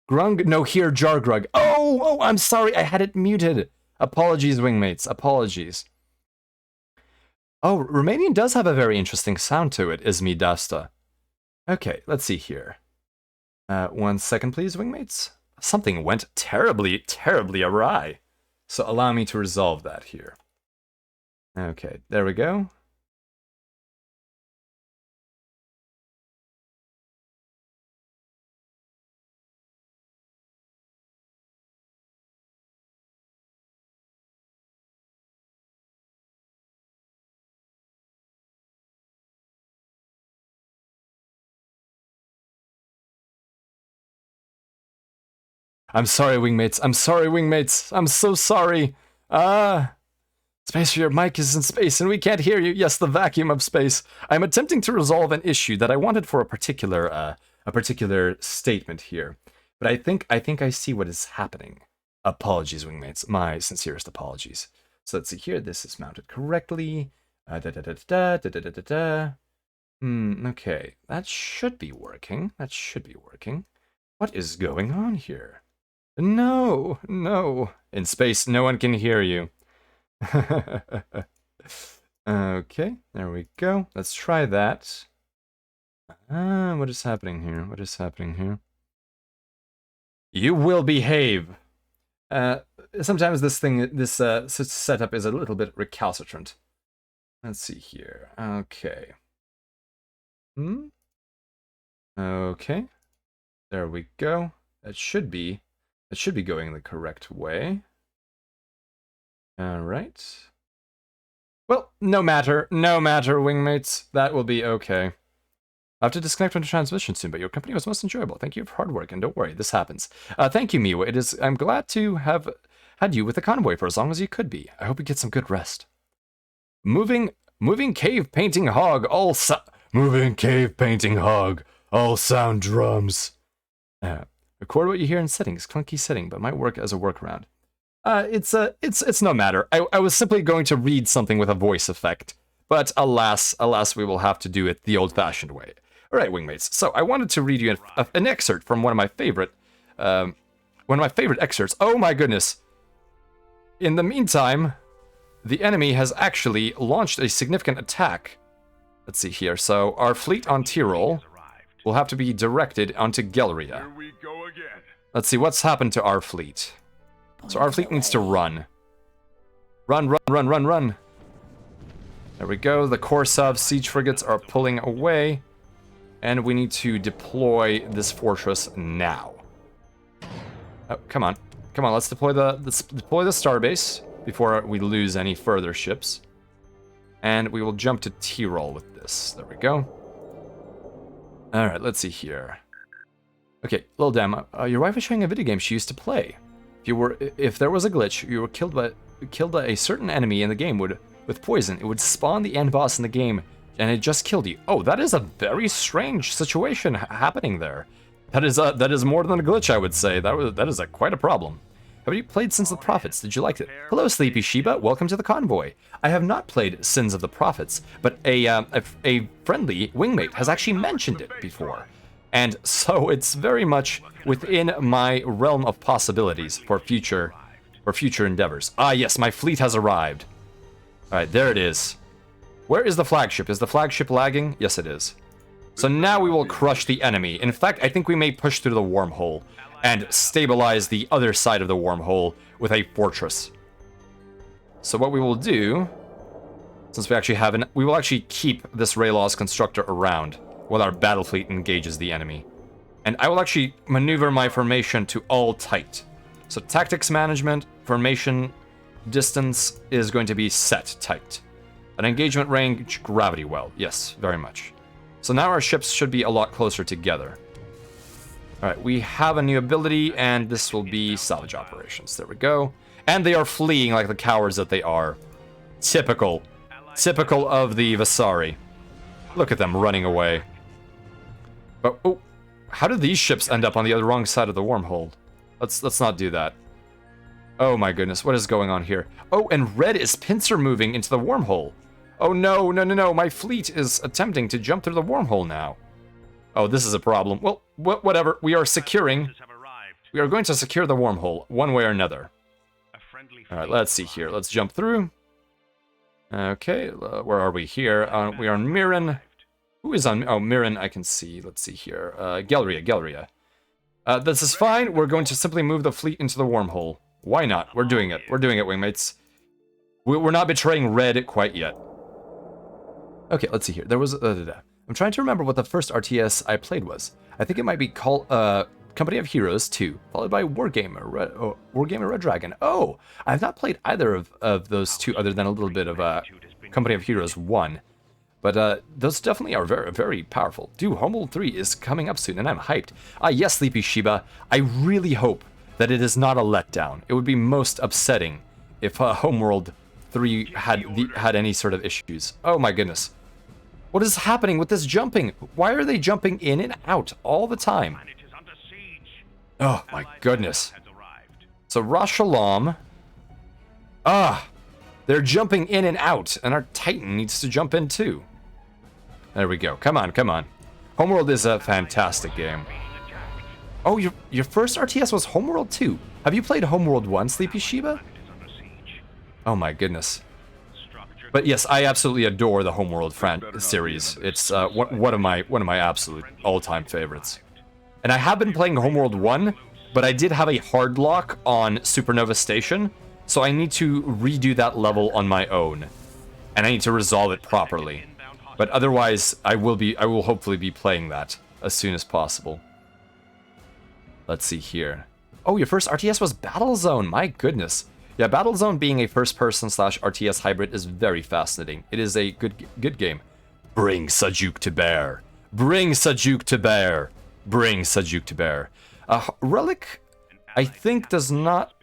Grung, no, here, Jargrug. Oh, I'm sorry, I had it muted. Apologies, wingmates, apologies. Oh, Romanian does have a very interesting sound to it, Izmi Dasta. Okay, let's see here. 1 second, please, wingmates. Something went terribly, terribly awry. So allow me to resolve that here. Okay, there we go. I'm sorry, wingmates. I'm sorry, wingmates. I'm so sorry. Space, your mic is in space and we can't hear you. Yes, the vacuum of space. I'm attempting to resolve an issue that I wanted for a particular statement here. But I think I see what is happening. Apologies, wingmates. My sincerest apologies. So let's see here. This is mounted correctly. Okay. That should be working. That should be working. What is going on here? No, no. In space, no one can hear you. Okay, there we go. Let's try that. What is happening here? What is happening here? You will behave. Sometimes this setup is a little bit recalcitrant. Let's see here. Okay. Okay. There we go. It should be going the correct way. Alright. Well, no matter, wingmates. That will be okay. I have to disconnect from the transmission soon, but your company was most enjoyable. Thank you for hard work, and don't worry, this happens. Thank you, Miwa. I'm glad to have had you with the convoy for as long as you could be. I hope you get some good rest. Moving cave painting hog, moving cave painting hog, all sound drums. Record what you hear in settings. Clunky setting, but might work as a workaround. It's no matter. I was simply going to read something with a voice effect, but alas, we will have to do it the old-fashioned way. All right, wingmates. So I wanted to read you an excerpt from one of my favorite excerpts. Oh my goodness! In the meantime, the enemy has actually launched a significant attack. Let's see here. So our fleet on Tyrol will have to be directed onto Gelria. Here we go again. Let's see what's happened to our fleet. So our fleet needs to run. Run. There we go. The Korsav siege frigates are pulling away. And we need to deploy this fortress now. Oh, come on. Let's deploy the starbase before we lose any further ships. And we will jump to Tyrol with this. There we go. Alright, let's see here. Okay, Lil Dam, your wife is showing a video game she used to play. If there was a glitch, you were killed by a certain enemy in the game with poison, it would spawn the end boss in the game, and it just killed you. Oh, that is a very strange situation happening there. That is more than a glitch, I would say. That is quite a problem. Have you played Sins of the Prophets? Did you like it? Hello, Sleepy Sheba. Welcome to the convoy. I have not played Sins of the Prophets, but a friendly wingmate has actually mentioned it before. And so it's very much within my realm of possibilities for future endeavors. Ah, yes, my fleet has arrived. All right, there it is. Where is the flagship? Is the flagship lagging? Yes, it is. So now we will crush the enemy. In fact, I think we may push through the wormhole and stabilize the other side of the wormhole with a fortress. So what we will do, since we will actually keep this Raylaws constructor around while our battle fleet engages the enemy. And I will actually maneuver my formation to all tight. So tactics management, formation distance is going to be set tight. An engagement range, gravity well. Yes, very much. So now our ships should be a lot closer together. Alright, we have a new ability, and this will be salvage operations. There we go. And they are fleeing like the cowards that they are. Typical of the Vasari. Look at them running away. But, oh, how did these ships end up on the wrong side of the wormhole? Let's not do that. Oh my goodness, what is going on here? Oh, and red is pincer moving into the wormhole. Oh no, my fleet is attempting to jump through the wormhole now. Oh, this is a problem. Well, whatever, we are securing. We are going to secure the wormhole, one way or another. A friendly Alright, fleet let's see here. Let's jump through. Okay, where are we here? We are on Mirren. Who is on... Oh, Mirren, I can see. Let's see here. Galleria. This is fine. We're going to simply move the fleet into the wormhole. Why not? We're doing it. We're doing it, wingmates. We're not betraying Red quite yet. Okay, let's see here. There was... I'm trying to remember what the first RTS I played was. I think it might be called Company of Heroes 2, followed by Wargamer Red Dragon. Oh, I have not played either of those two other than a little bit of Company of Heroes 1. But those definitely are very, very powerful. Dude, Homeworld 3 is coming up soon, and I'm hyped. Yes, Sleepy Shiba, I really hope that it is not a letdown. It would be most upsetting if Homeworld 3 had any sort of issues. Oh my goodness. What is happening with this jumping? Why are they jumping in and out all the time? planet is under siege. Oh my goodness. Has arrived. So Rashalam. They're jumping in and out, and our Titan needs to jump in too. There we go. Come on, come on. Homeworld is a fantastic game. Oh, your first RTS was Homeworld 2. Have you played Homeworld 1, Sleepy Shiba? Planet is under siege. Oh my goodness. Structure But yes, I absolutely adore the Homeworld series. It's one of my absolute all-time favorites. And I have been playing Homeworld 1, but I did have a hard lock on Supernova Station, so I need to redo that level on my own, and I need to resolve it properly. But otherwise, I will hopefully be playing that as soon as possible. Let's see here. Oh, your first RTS was Battlezone. My goodness. Yeah, Battlezone being a first-person / RTS hybrid is very fascinating. It is a good game. Bring Sajuk to bear. Bring Sajuk to bear. Bring Sajuk to bear. Relic, I think, does not...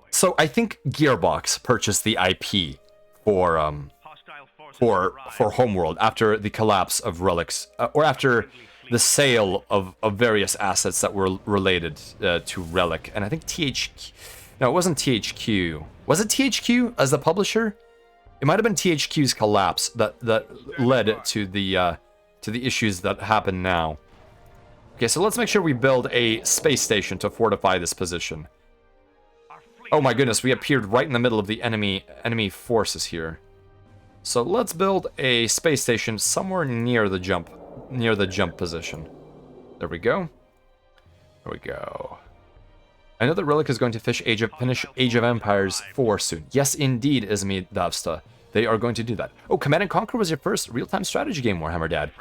So I think Gearbox purchased the IP for Homeworld after the collapse of Relics, or after the sale of various assets that were related to Relic. And I think No, it wasn't THQ. Was it THQ as the publisher? It might have been THQ's collapse that led to the issues that happen now. Okay, so let's make sure we build a space station to fortify this position. Oh my goodness, we appeared right in the middle of the enemy forces here. So let's build a space station somewhere near the jump position. There we go. There we go. I know that Relic is going to finish Age of Empires 4 soon. Yes, indeed, Izmi Davsta. They are going to do that. Oh, Command & Conquer was your first real-time strategy game, Warhammer Dad.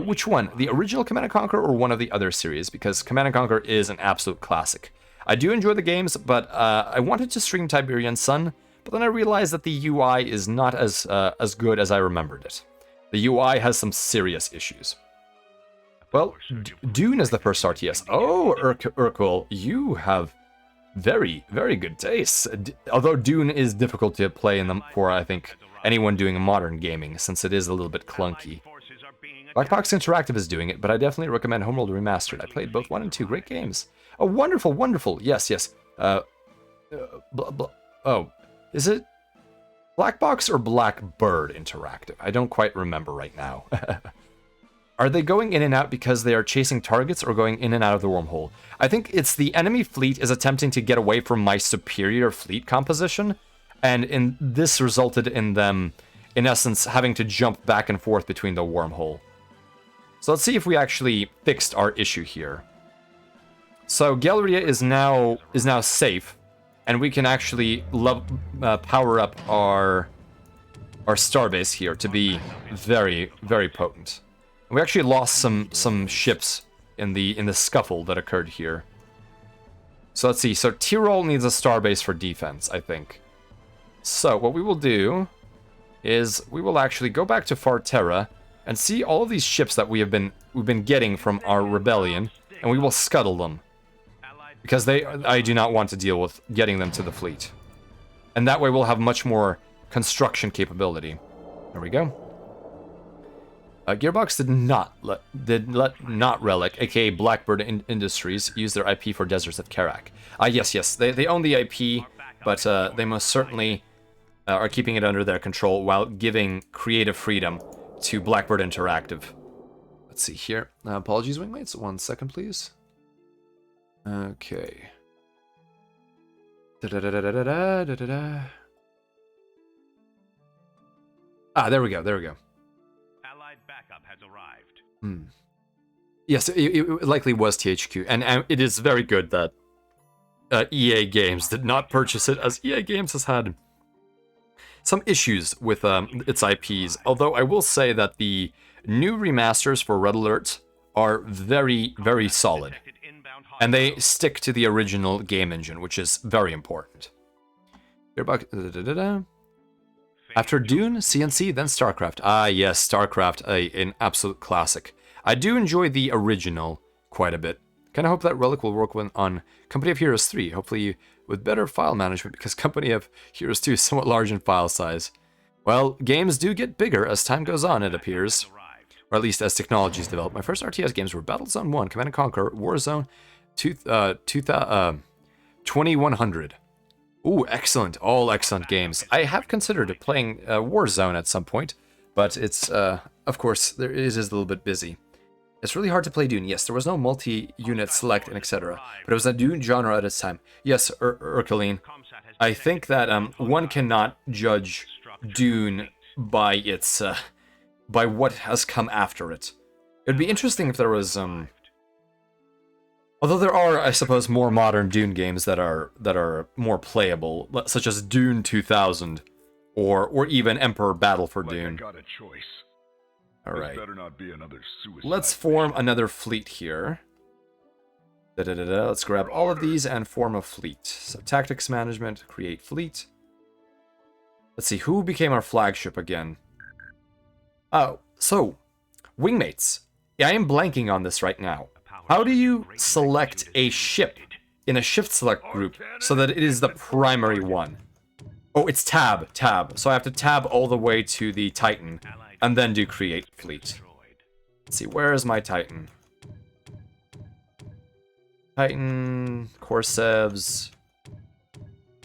Which one? The original Command & Conquer or one of the other series? Because Command & Conquer is an absolute classic. I do enjoy the games, but I wanted to stream Tiberian Sun, but then I realized that the UI is not as good as I remembered it. The UI has some serious issues. Well, Dune is the first RTS. Oh, Urkel, you have very, very good taste. Although Dune is difficult to play for, I think, anyone doing modern gaming, since it is a little bit clunky. Black Box Interactive is doing it, but I definitely recommend Homeworld Remastered. I played both 1 and 2. Great games. Oh, wonderful, wonderful. Yes. Oh, is it Black Box or Blackbird Interactive? I don't quite remember right now. Are they going in and out because they are chasing targets or going in and out of the wormhole? I think it's the enemy fleet is attempting to get away from my superior fleet composition, and this resulted in them, in essence, having to jump back and forth between the wormhole. So let's see if we actually fixed our issue here. So Galleria is now safe, and we can actually power up our starbase here to be very, very potent. We actually lost some ships in the scuffle that occurred here. So let's see. So Tyrol needs a starbase for defense, I think. So what we will do is we will actually go back to Farterra and see all of these ships that we've been getting from our rebellion, and we will scuttle them. Because I do not want to deal with getting them to the fleet. And that way we'll have much more construction capability. There we go. Gearbox did not Relic, aka Blackbird Industries, use their IP for Deserts of Karak. Yes, they own the IP, but they most certainly are keeping it under their control while giving creative freedom to Blackbird Interactive. Let's see here. Apologies, wingmates. 1 second, please. Okay. Da-da-da-da-da-da-da-da. Ah, there we go. There we go. Allied backup has arrived. Yes, it likely was THQ, and it is very good that EA Games did not purchase it, as EA Games has had some issues with its IPs. Although I will say that the new remasters for Red Alert are very, very solid, and they stick to the original game engine, which is very important. After Dune, CNC, then StarCraft. Ah, yes, StarCraft, an absolute classic. I do enjoy the original quite a bit. Kind of hope that Relic will work on Company of Heroes 3, hopefully with better file management, because Company of Heroes 2 is somewhat large in file size. Well, games do get bigger as time goes on, it appears. Or at least as technologies develop. My first RTS games were Battlezone 1, Command & Conquer, Warzone, 2100. Ooh, excellent. All excellent games. I have considered playing Warzone at some point, but it's, of course, it is a little bit busy. It's really hard to play Dune. Yes, there was no multi-unit select and etc., but it was a Dune genre at its time. Yes, Urkeline, I think that one cannot judge Dune by its, by what has come after it. It would be interesting if there was, although there are, I suppose, more modern Dune games that are more playable, such as Dune 2000, or even Emperor Battle for Dune. I got a choice. All right. This better not be another suicide Let's form another fleet here. Let's grab all of these and form a fleet. So tactics management, create fleet. Let's see, who became our flagship again? Oh, so, wingmates. Yeah, I am blanking on this right now. How do you select a ship in a shift select group so that it is the primary one? Oh, it's tab. So I have to tab all the way to the Titan, and then do create fleet. Let's see, where is my Titan? Titan, Corsevs.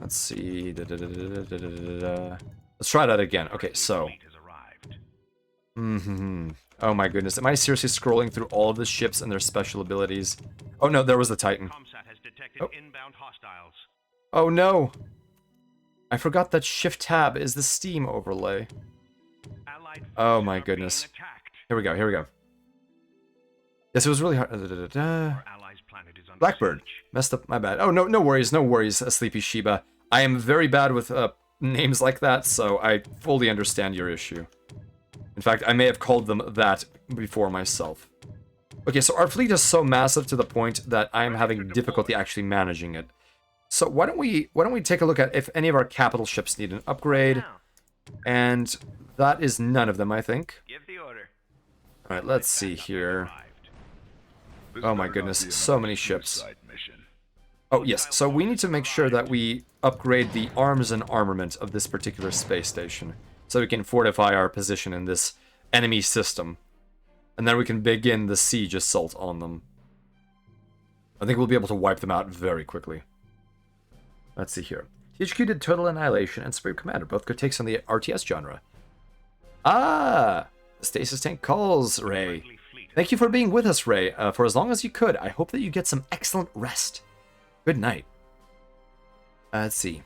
Let's see. Let's try that again. Okay, so. Oh my goodness, am I seriously scrolling through all of the ships and their special abilities? Oh no, there was the Titan. Oh no! I forgot that Shift Tab is the Steam overlay. Oh my goodness. Here we go. Yes, it was really hard. Blackbird. Messed up, my bad. Oh, no worries, Sleepy Shiba. I am very bad with names like that, so I fully understand your issue. In fact, I may have called them that before myself. Okay, so our fleet is so massive to the point that I am having difficulty actually managing it. So why don't we take a look at if any of our capital ships need an upgrade? And that is none of them, I think. All right, let's see here. Oh my goodness, so many ships. Oh yes, so we need to make sure that we upgrade the arms and armament of this particular space station, so we can fortify our position in this enemy system. And then we can begin the siege assault on them. I think we'll be able to wipe them out very quickly. Let's see here. THQ did Total Annihilation and Supreme Commander, both good takes on the RTS genre. Ah! The Stasis Tank calls, Ray. Thank you for being with us, Ray, for as long as you could. I hope that you get some excellent rest. Good night. Let's see.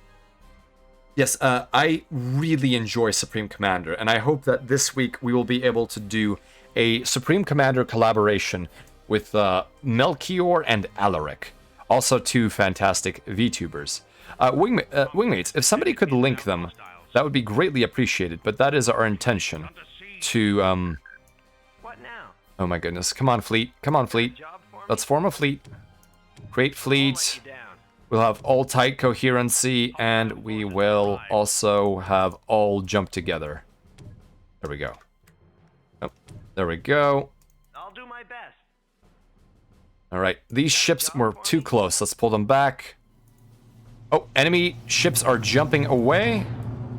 Yes, I really enjoy Supreme Commander, and I hope that this week we will be able to do a Supreme Commander collaboration with Melchior and Alaric. Also two fantastic VTubers. Wingmates, if somebody could link them, that would be greatly appreciated, but that is our intention to, What now? Oh my goodness, come on fleet, let's form a fleet, create fleet, we'll have all tight coherency, and we will also have all jump together. There we go. Oh, there we go. I'll do my best. Alright, these ships were too close, let's pull them back. Oh, enemy ships are jumping away,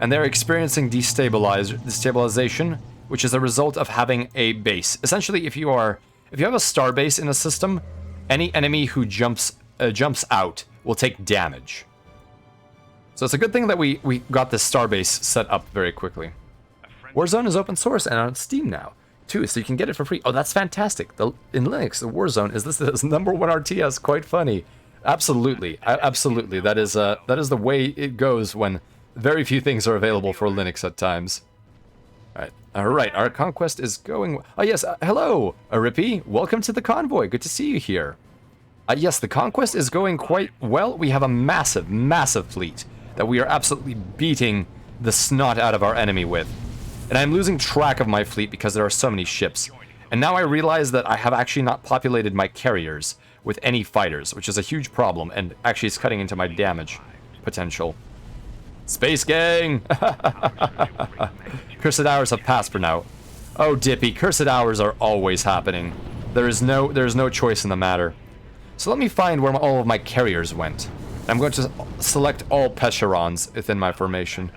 and they're experiencing destabilization, which is a result of having a base. Essentially, if you have a star base in a system, any enemy who jumps out will take damage. So it's a good thing that we got this star base set up very quickly. Warzone is open source and on Steam now, too, so you can get it for free. Oh, that's fantastic. In Linux, the Warzone is listed as #1 RTS. Quite funny. Absolutely, absolutely. That is the way it goes when very few things are available for Linux at times. All right. Our conquest is going. Oh yes, hello, Arippy. Welcome to the convoy. Good to see you here. Yes, the conquest is going quite well. We have a massive, massive fleet that we are absolutely beating the snot out of our enemy with. And I'm losing track of my fleet because there are so many ships. And now I realize that I have actually not populated my carriers with any fighters, which is a huge problem, and actually is cutting into my damage potential. Space Gang! Cursed hours have passed for now. Oh, Dippy, cursed hours are always happening. There is no choice in the matter. So let me find where all of my carriers went. I'm going to select all Pesherons within my formation.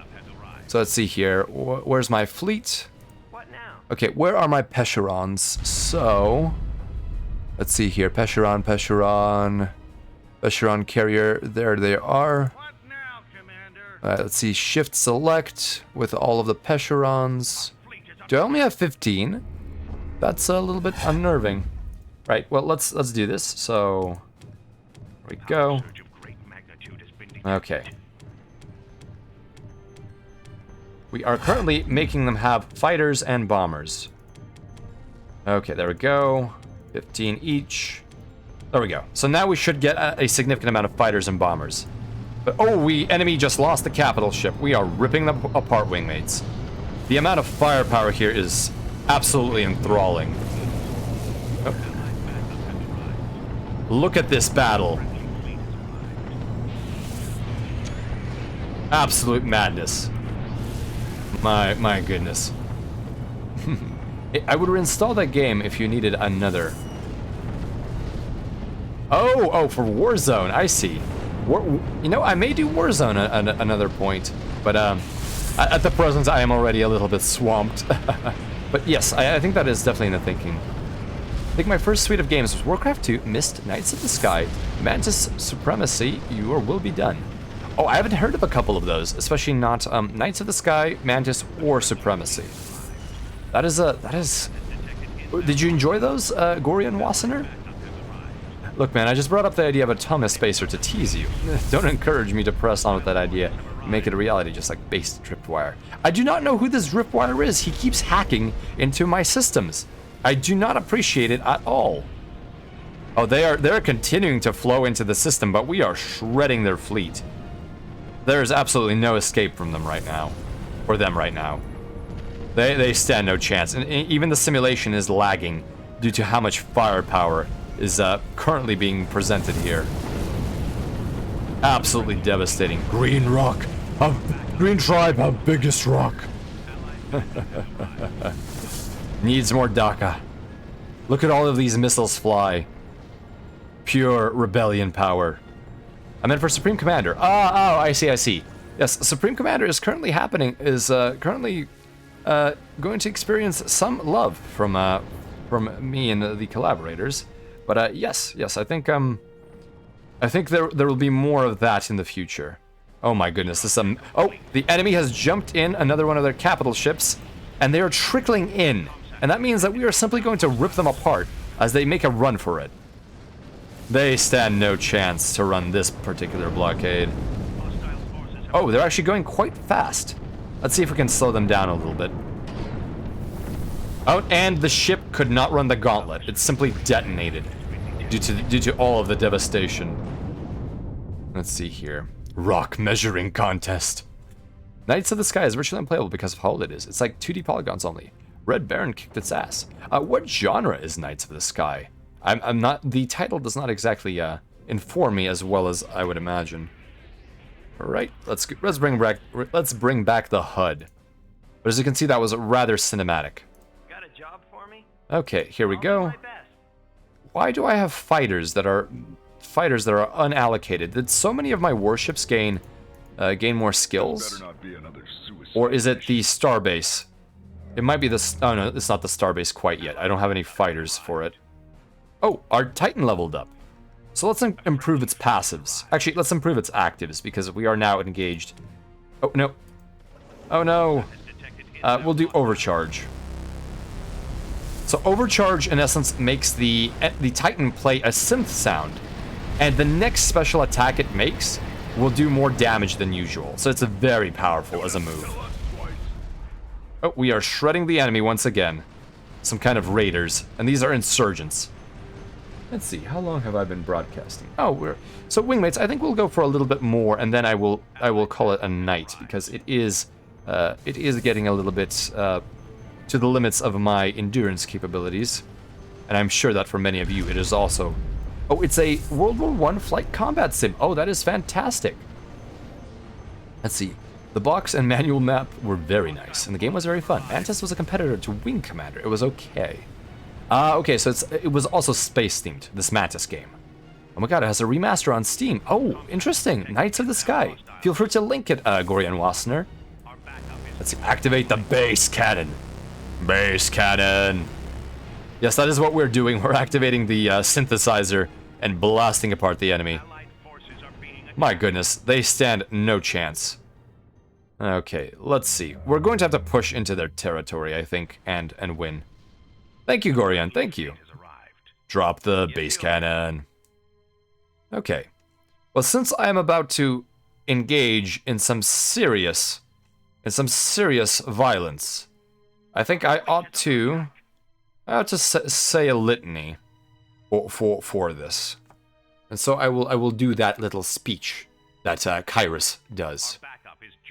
So let's see here. Where's my fleet? What now? Okay, where are my Pesherons? So let's see here. Pesheron carrier. There they are. What now, Commander? Let's see. Shift select with all of the Pesherons. Do I only have 15? That's a little bit unnerving. Right, well, let's do this. So, there we go. Surge of great magnitude has been detected. Okay. We are currently making them have fighters and bombers. Okay, there we go. 15 each. There we go. So now we should get a significant amount of fighters and bombers. But oh, enemy just lost the capital ship. We are ripping them apart, wingmates. The amount of firepower here is absolutely enthralling. Oh. Look at this battle. Absolute madness. My goodness. I would reinstall that game if you needed another. Oh, for Warzone, I see. You know, I may do Warzone at another point, but at the present I am already a little bit swamped. But yes, I think that is definitely in the thinking. I think my first suite of games was Warcraft 2, Myst, Knights of the Sky, Mantis Supremacy, Your Will Be Done. Oh, I haven't heard of a couple of those, especially not Knights of the Sky, Mantis, or Supremacy. That is. Did you enjoy those, Gorian Wassener? Look, man, I just brought up the idea of a Thomas Spacer to tease you. Don't encourage me to press on with that idea. Make it a reality, just like base Driftwire. I do not know who this Driftwire is. He keeps hacking into my systems. I do not appreciate it at all. Oh, they're continuing to flow into the system, but we are shredding their fleet. There is absolutely no escape from them right now. For them right now. They stand no chance. And even the simulation is lagging due to how much firepower is currently being presented here. Absolutely devastating. Green rock. Green tribe, our biggest rock. Needs more DACA. Look at all of these missiles fly. Pure rebellion power. I meant for Supreme Commander. Oh, I see. Yes, Supreme Commander is currently currently going to experience some love from me and the collaborators. But yes, I think there will be more of that in the future. Oh my goodness, oh, the enemy has jumped in another one of their capital ships, and they are trickling in. And that means that we are simply going to rip them apart as they make a run for it. They stand no chance to run this particular blockade. Oh, they're actually going quite fast. Let's see if we can slow them down a little bit. Oh, and the ship could not run the gauntlet. It simply detonated due to all of the devastation. Let's see here. Rock measuring contest. Knights of the Sky is virtually unplayable because of how old it is. It's like 2D polygons only. Red Baron kicked its ass. What genre is Knights of the Sky? I'm not. The title does not exactly inform me as well as I would imagine. All right, let's bring back the HUD. But as you can see, that was rather cinematic. Got a job for me? Okay, here we I'll do go. my best. Why do I have fighters that are unallocated? Did so many of my warships gain more skills? Better not be another suicide Or is it the mission. starbase? It might be the... Oh, no, it's not the starbase quite yet. I don't have any fighters for it. Oh, our Titan leveled up. So let's improve its passives. Actually, let's improve its actives, because we are now engaged. Oh, no. Oh, no. We'll do Overcharge. So Overcharge, in essence, makes the Titan play a synth sound. And the next special attack it makes will do more damage than usual. So it's very powerful as a move. Oh, we are shredding the enemy once again. Some kind of raiders. And these are insurgents. Let's see, how long have I been broadcasting? Oh, so wingmates, I think we'll go for a little bit more, and then I will call it a night, because it is getting a little bit to the limits of my endurance capabilities. And I'm sure that for many of you it is also. Oh, it's a World War I flight combat sim. Oh, that is fantastic. Let's see. The box and manual map were very nice, and the game was very fun. Mantis was a competitor to Wing Commander. It was okay. Okay, so it was also space-themed, this Mantis game. Oh my god, it has a remaster on Steam. Oh, interesting. Knights of the Sky. Feel free to link it, Gorian Wassner. Let's see, activate the base cannon. Base cannon. Yes, that is what we're doing. We're activating the synthesizer and blasting apart the enemy. My goodness, they stand no chance. Okay, let's see. We're going to have to push into their territory, I think, and win. Thank you, Gorian, thank you. Drop the base cannon. Okay. Well, since I am about to engage in some serious violence, I think I ought to say a litany for this. And so I will do that little speech that Kairos does.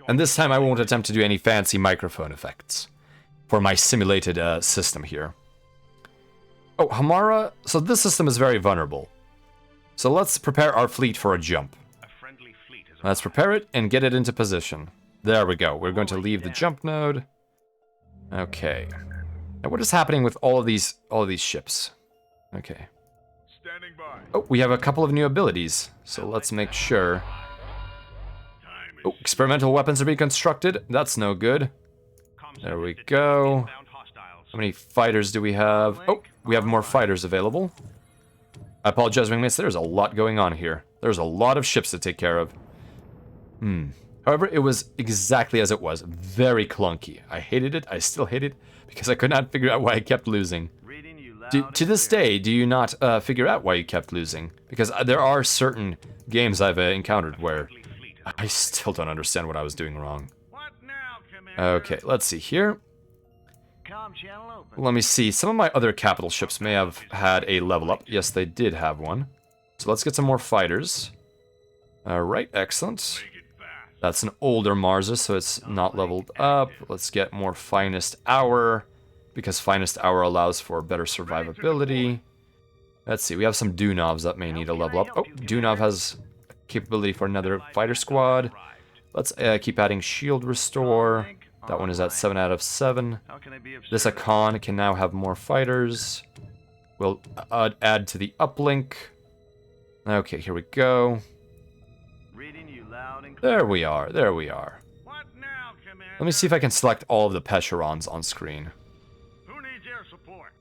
And this time I won't attempt to do any fancy microphone effects for my simulated system here. Oh, Hamara, so this system is very vulnerable. So let's prepare our fleet for a jump. Let's prepare it and get it into position. There we go. We're going to leave the jump node. Okay. Now what is happening with all of these ships? Okay. Standing by. Oh, we have a couple of new abilities. So let's make sure. Oh, experimental weapons are being constructed. That's no good. There we go. How many fighters do we have? Oh, we have more fighters available. I apologize, wingmates. There's a lot going on here. There's a lot of ships to take care of. However, it was exactly as it was. Very clunky. I hated it. I still hate it because I could not figure out why I kept losing. To this day, do you not figure out why you kept losing? Because there are certain games I've encountered where I still don't understand what I was doing wrong. Okay, let's see here. Let me see. Some of my other capital ships may have had a level up. Yes, they did have one. So let's get some more fighters. Alright, excellent. That's an older Marza, so it's not leveled up. Let's get more Finest Hour, because Finest Hour allows for better survivability. Let's see, we have some Dunovs that may need a level up. Oh, Dunov has capability for another fighter squad. Let's keep adding Shield Restore. That one is at 7 out of 7. This Akan can now have more fighters. We'll add to the uplink. Okay, here we go. There we are, there we are. Let me see if I can select all of the Pesherons on screen. Who needs air support?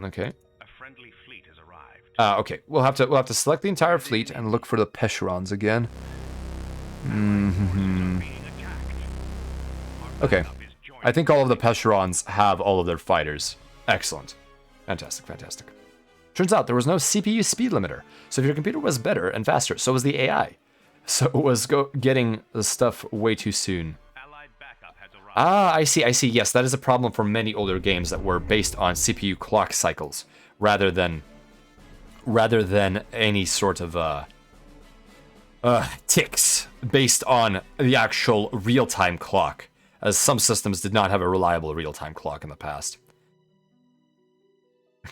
Okay. A friendly fleet has arrived. Okay, we'll have to select the entire fleet and look for the Pesherons again. Okay. I think all of the Pesherons have all of their fighters. Excellent. Fantastic, fantastic. Turns out there was no CPU speed limiter, so if your computer was better and faster, so was the AI. So it was getting the stuff way too soon. Ah, I see, yes, that is a problem for many older games that were based on CPU clock cycles, rather than any sort of, ticks based on the actual real-time clock, as some systems did not have a reliable real-time clock in the past.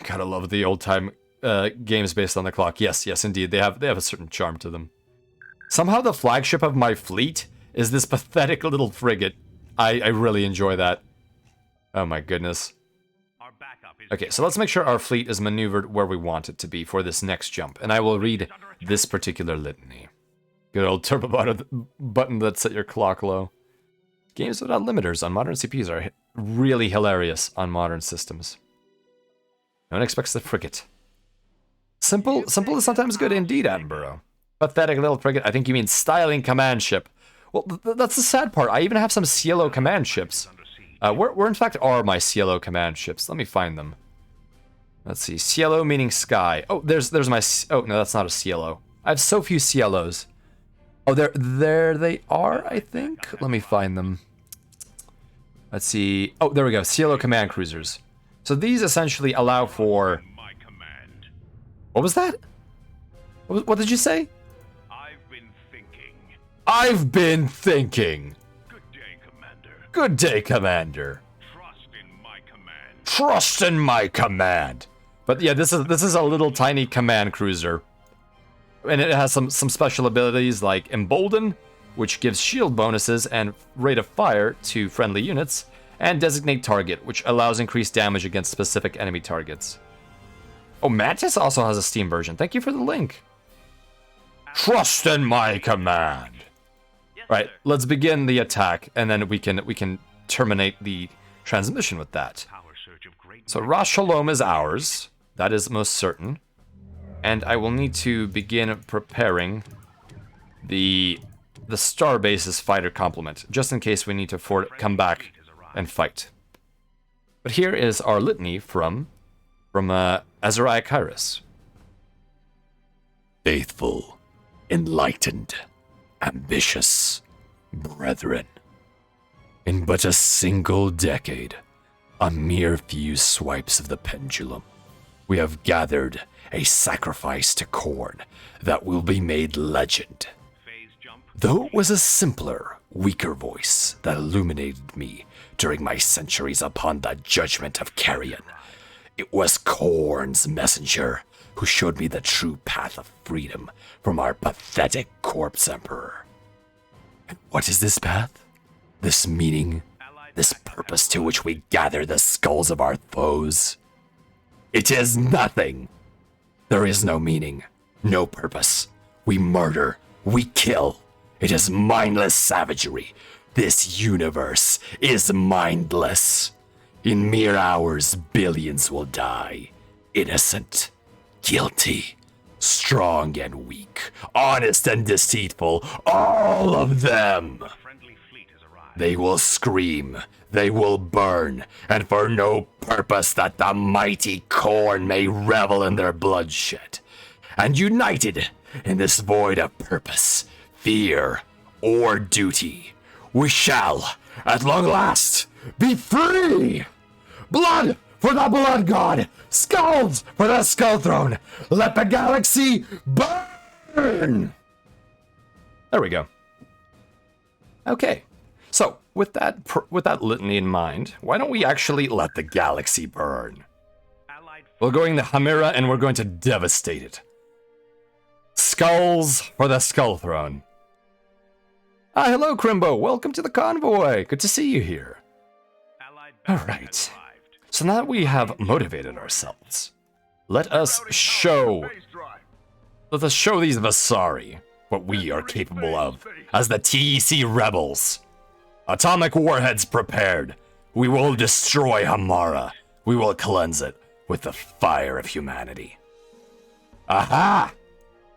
Gotta love the old-time games based on the clock. Yes, indeed, they have a certain charm to them. Somehow the flagship of my fleet is this pathetic little frigate. I really enjoy that. Oh my goodness. Okay, so let's make sure our fleet is maneuvered where we want it to be for this next jump, and I will read this particular litany. Good old turbo button that set your clock low. Games without limiters on modern CPUs are really hilarious on modern systems. No one expects the frigate. Simple is sometimes good indeed, Attenborough. Pathetic little frigate. I think you mean styling command ship. Well, that's the sad part. I even have some Cielo command ships. Where in fact are my Cielo command ships? Let me find them. Let's see. Cielo meaning sky. Oh, there's my... Oh, no, that's not a cielo. I have so few cielos. Oh, there they are, I think. Let me find them. Let's see. Oh, there we go. Cielo command cruisers. So these essentially allow for... My command. What was that? What did you say? I've been thinking. I've been thinking. Good day, Commander. Good day, Commander. Trust in my command. Trust in my command. But yeah, this is a little tiny command cruiser. And it has some special abilities like Embolden, which gives shield bonuses and rate of fire to friendly units, and Designate Target, which allows increased damage against specific enemy targets. Oh, Mantis also has a Steam version. Thank you for the link. Trust in my command. Yes, Right, sir. let's begin the attack, and then we can terminate the transmission with that. Power surge of great So Ras Shalom is ours. That is most certain. And I will need to begin preparing the Starbase's fighter complement, just in case we need to come back and fight. But here is our litany from Azariah Kairos. Faithful, enlightened, ambitious, brethren. In but a single decade, a mere few swipes of the pendulum, we have gathered a sacrifice to Khorne that will be made legend. phase jump. Though it was a simpler, weaker voice that illuminated me during my centuries upon the judgment of Carrion, it was Khorne's messenger who showed me the true path of freedom from our pathetic corpse emperor. And what is this path? This meaning? This purpose to which we gather the skulls of our foes? It is nothing. There is no meaning, no purpose. We murder, we kill. It is mindless savagery. This universe is mindless. In mere hours, billions will die. Innocent, guilty, strong and weak, honest and deceitful, all of them. Friendly fleet has arrived. They will scream, they will burn, and for no purpose that the mighty Khorne may revel in their bloodshed. And united in this void of purpose, fear, or duty, we shall, at long last, be free! Blood for the blood god! Skulls for the skull throne! Let the galaxy burn! There we go. Okay. So, with that litany in mind, why don't we actually let the galaxy burn? Allied We're going to Chimera and we're going to devastate it. Skulls for the Skull Throne. Ah, hello, Crimbo. Welcome to the convoy. Good to see you here. Allied All battery right. has arrived. So now that we have motivated ourselves, let us show Base drive. these Vasari what we are capable of as the TEC rebels. Atomic warheads prepared. We will destroy Hamara. We will cleanse it with the fire of humanity. Aha!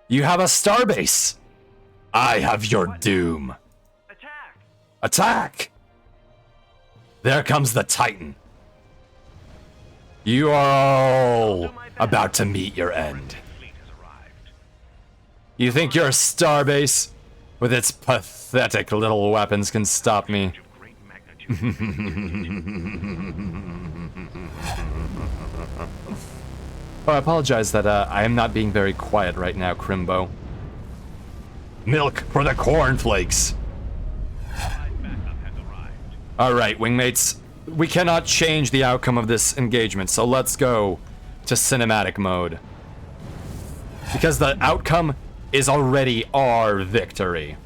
You have a starbase. I have your doom. Attack! Attack! There comes the Titan. You are all about to meet your end. Fleet has arrived. You think your starbase, with its pathetic little weapons, can stop me? Of great magnitude. Oh, I apologize that I am not being very quiet right now, Crimbo. Milk for the cornflakes! Allied backup has arrived. Alright, wingmates. We cannot change the outcome of this engagement, so let's go to cinematic mode. Because the outcome is already our victory.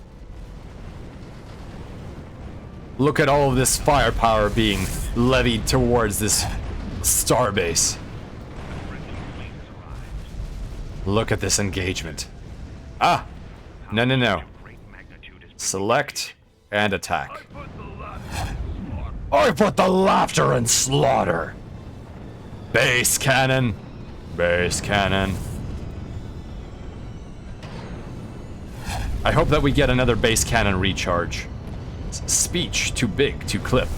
Look at all of this firepower being levied towards this starbase. Look at this engagement. Ah! No. Great magnitude is Select and attack. Put the left. I put the laughter in slaughter. Base cannon. Base cannon. I hope that we get another base cannon recharge. Speech too big to clip.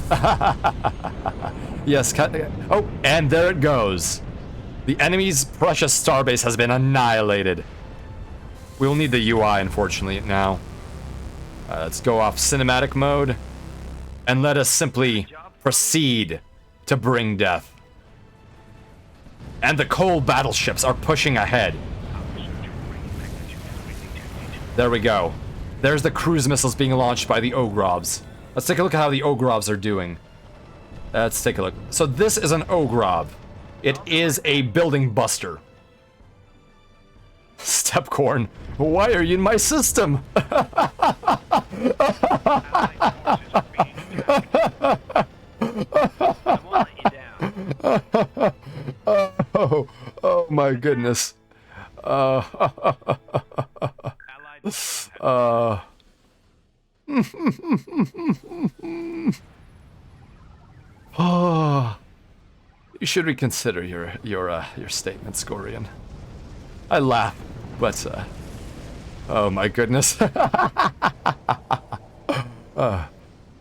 Yes, oh, and there it goes. The enemy's precious starbase has been annihilated. We will need the UI, unfortunately, now. Let's go off cinematic mode. And let us simply proceed to bring death. And the coal battleships are pushing ahead. There we go. There's the cruise missiles being launched by the Ogrovs. Let's take a look at how the Ogrovs are doing. Let's take a look. So this is an Ogrov. It is a building buster. Stepcorn, why are you in my system? Oh my goodness. You should reconsider your statements, Gorian. I laugh, but oh my goodness.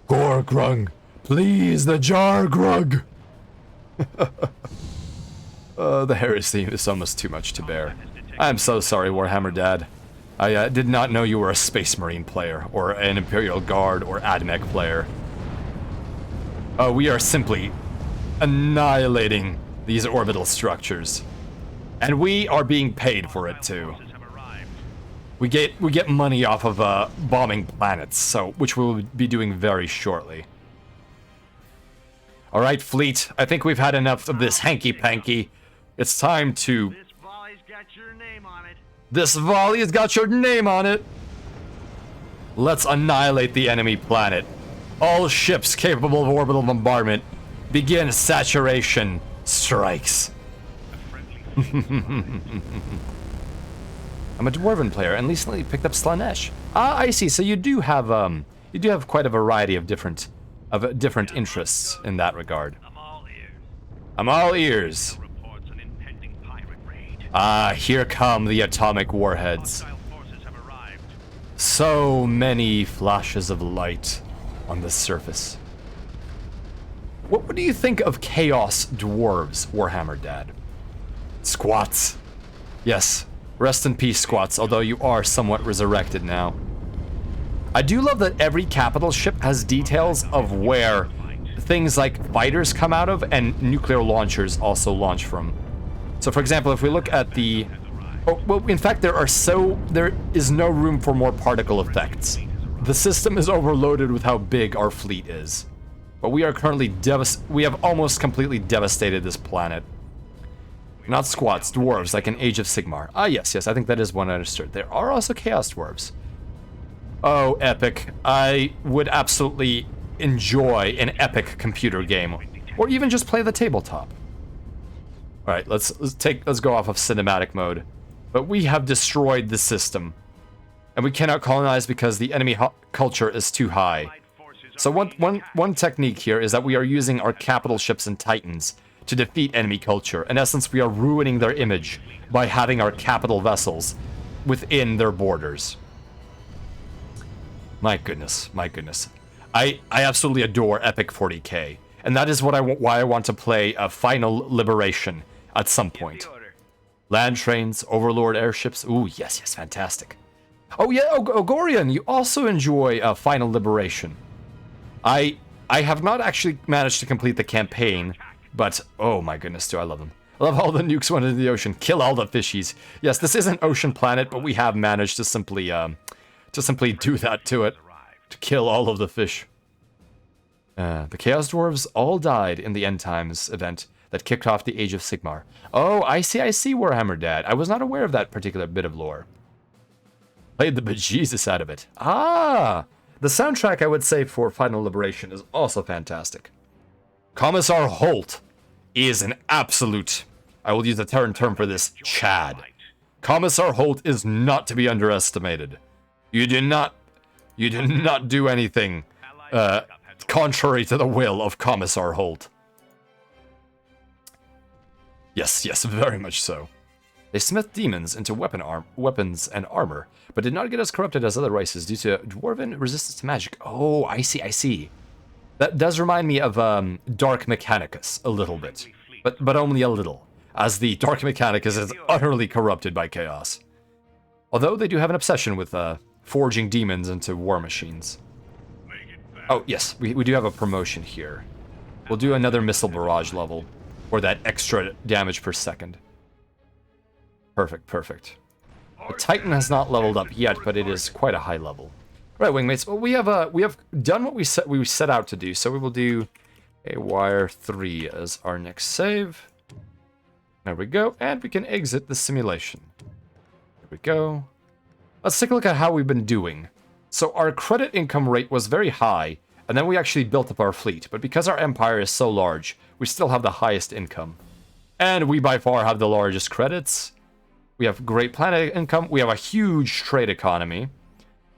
Gorgrung, please, the Jargrug. The Harris theme is almost too much to bear. I'm so sorry, Warhammer Dad. I did not know you were a Space Marine player, or an Imperial Guard, or AdMech player. We are simply annihilating these orbital structures. And we are being paid for it, too. We get money off of bombing planets, so which we'll be doing very shortly. All right, fleet. I think we've had enough of this hanky-panky. It's time to... This volley's got your name on it. This volley has got your name on it. Let's annihilate the enemy planet. All ships capable of orbital bombardment, begin saturation strikes. I'm a Dwarven player and recently picked up Slanesh. Ah, I see. So you do have quite a variety of different interests in that regard. I'm all ears. I'm all ears. Reports an impending pirate raid. Ah, here come the atomic warheads. Hostile forces have arrived. So many flashes of light on the surface. What do you think of Chaos Dwarves, Warhammer Dad? Squats. Yes, rest in peace, Squats, although you are somewhat resurrected now. I do love that every capital ship has details of where things like fighters come out of and nuclear launchers also launch from. So for example, if we look at the... Oh, well, in fact, there is no room for more particle effects. The system is overloaded with how big our fleet is. But we are currently we have almost completely devastated this planet. Not squats, dwarves, like in Age of Sigmar. Ah, yes, I think that is one I understood. There are also Chaos Dwarves. Oh, epic. I would absolutely enjoy an epic computer game. Or even just play the tabletop. Alright, let's go off of cinematic mode. But we have destroyed the system. And we cannot colonize because the enemy culture is too high. So one technique here is that we are using our capital ships and titans to defeat enemy culture. In essence, we are ruining their image by having our capital vessels within their borders. My goodness, my goodness. I absolutely adore Epic 40K, and that is why I want to play a Final Liberation at some point. Land trains, Overlord airships. Ooh, yes, fantastic. Oh yeah, Ogorian, you also enjoy Final Liberation. I have not actually managed to complete the campaign, but oh my goodness, do I love them. I love all the nukes went into the ocean, kill all the fishies. Yes, this is an ocean planet, but we have managed to simply do that to it, to kill all of the fish. The Chaos Dwarves all died in the End Times event that kicked off the Age of Sigmar. Oh, I see, Warhammer Dad. I was not aware of that particular bit of lore. Played the bejesus out of it. Ah! The soundtrack, I would say, for Final Liberation is also fantastic. Commissar Holt is an absolute, I will use the Terran term for this, Chad. Commissar Holt is not to be underestimated. You do not do anything contrary to the will of Commissar Holt. Yes, very much so. They smith demons into weapons and armor, but did not get as corrupted as other races due to dwarven resistance to magic. Oh, I see. That does remind me of Dark Mechanicus a little bit, but only a little. as the Dark Mechanicus is utterly corrupted by chaos. Although they do have an obsession with forging demons into war machines. Oh, yes, we do have a promotion here. We'll do another missile barrage level, or that extra damage per second. Perfect, perfect. The Titan has not leveled up yet, but it is quite a high level. Right, wingmates. Well, we have done what we set out to do, so we will do a wire 3 as our next save. There we go, and we can exit the simulation. There we go. Let's take a look at how we've been doing. So our credit income rate was very high, and then we actually built up our fleet. But because our empire is so large, we still have the highest income. And we by far have the largest credits. We have great planet income. We have a huge trade economy.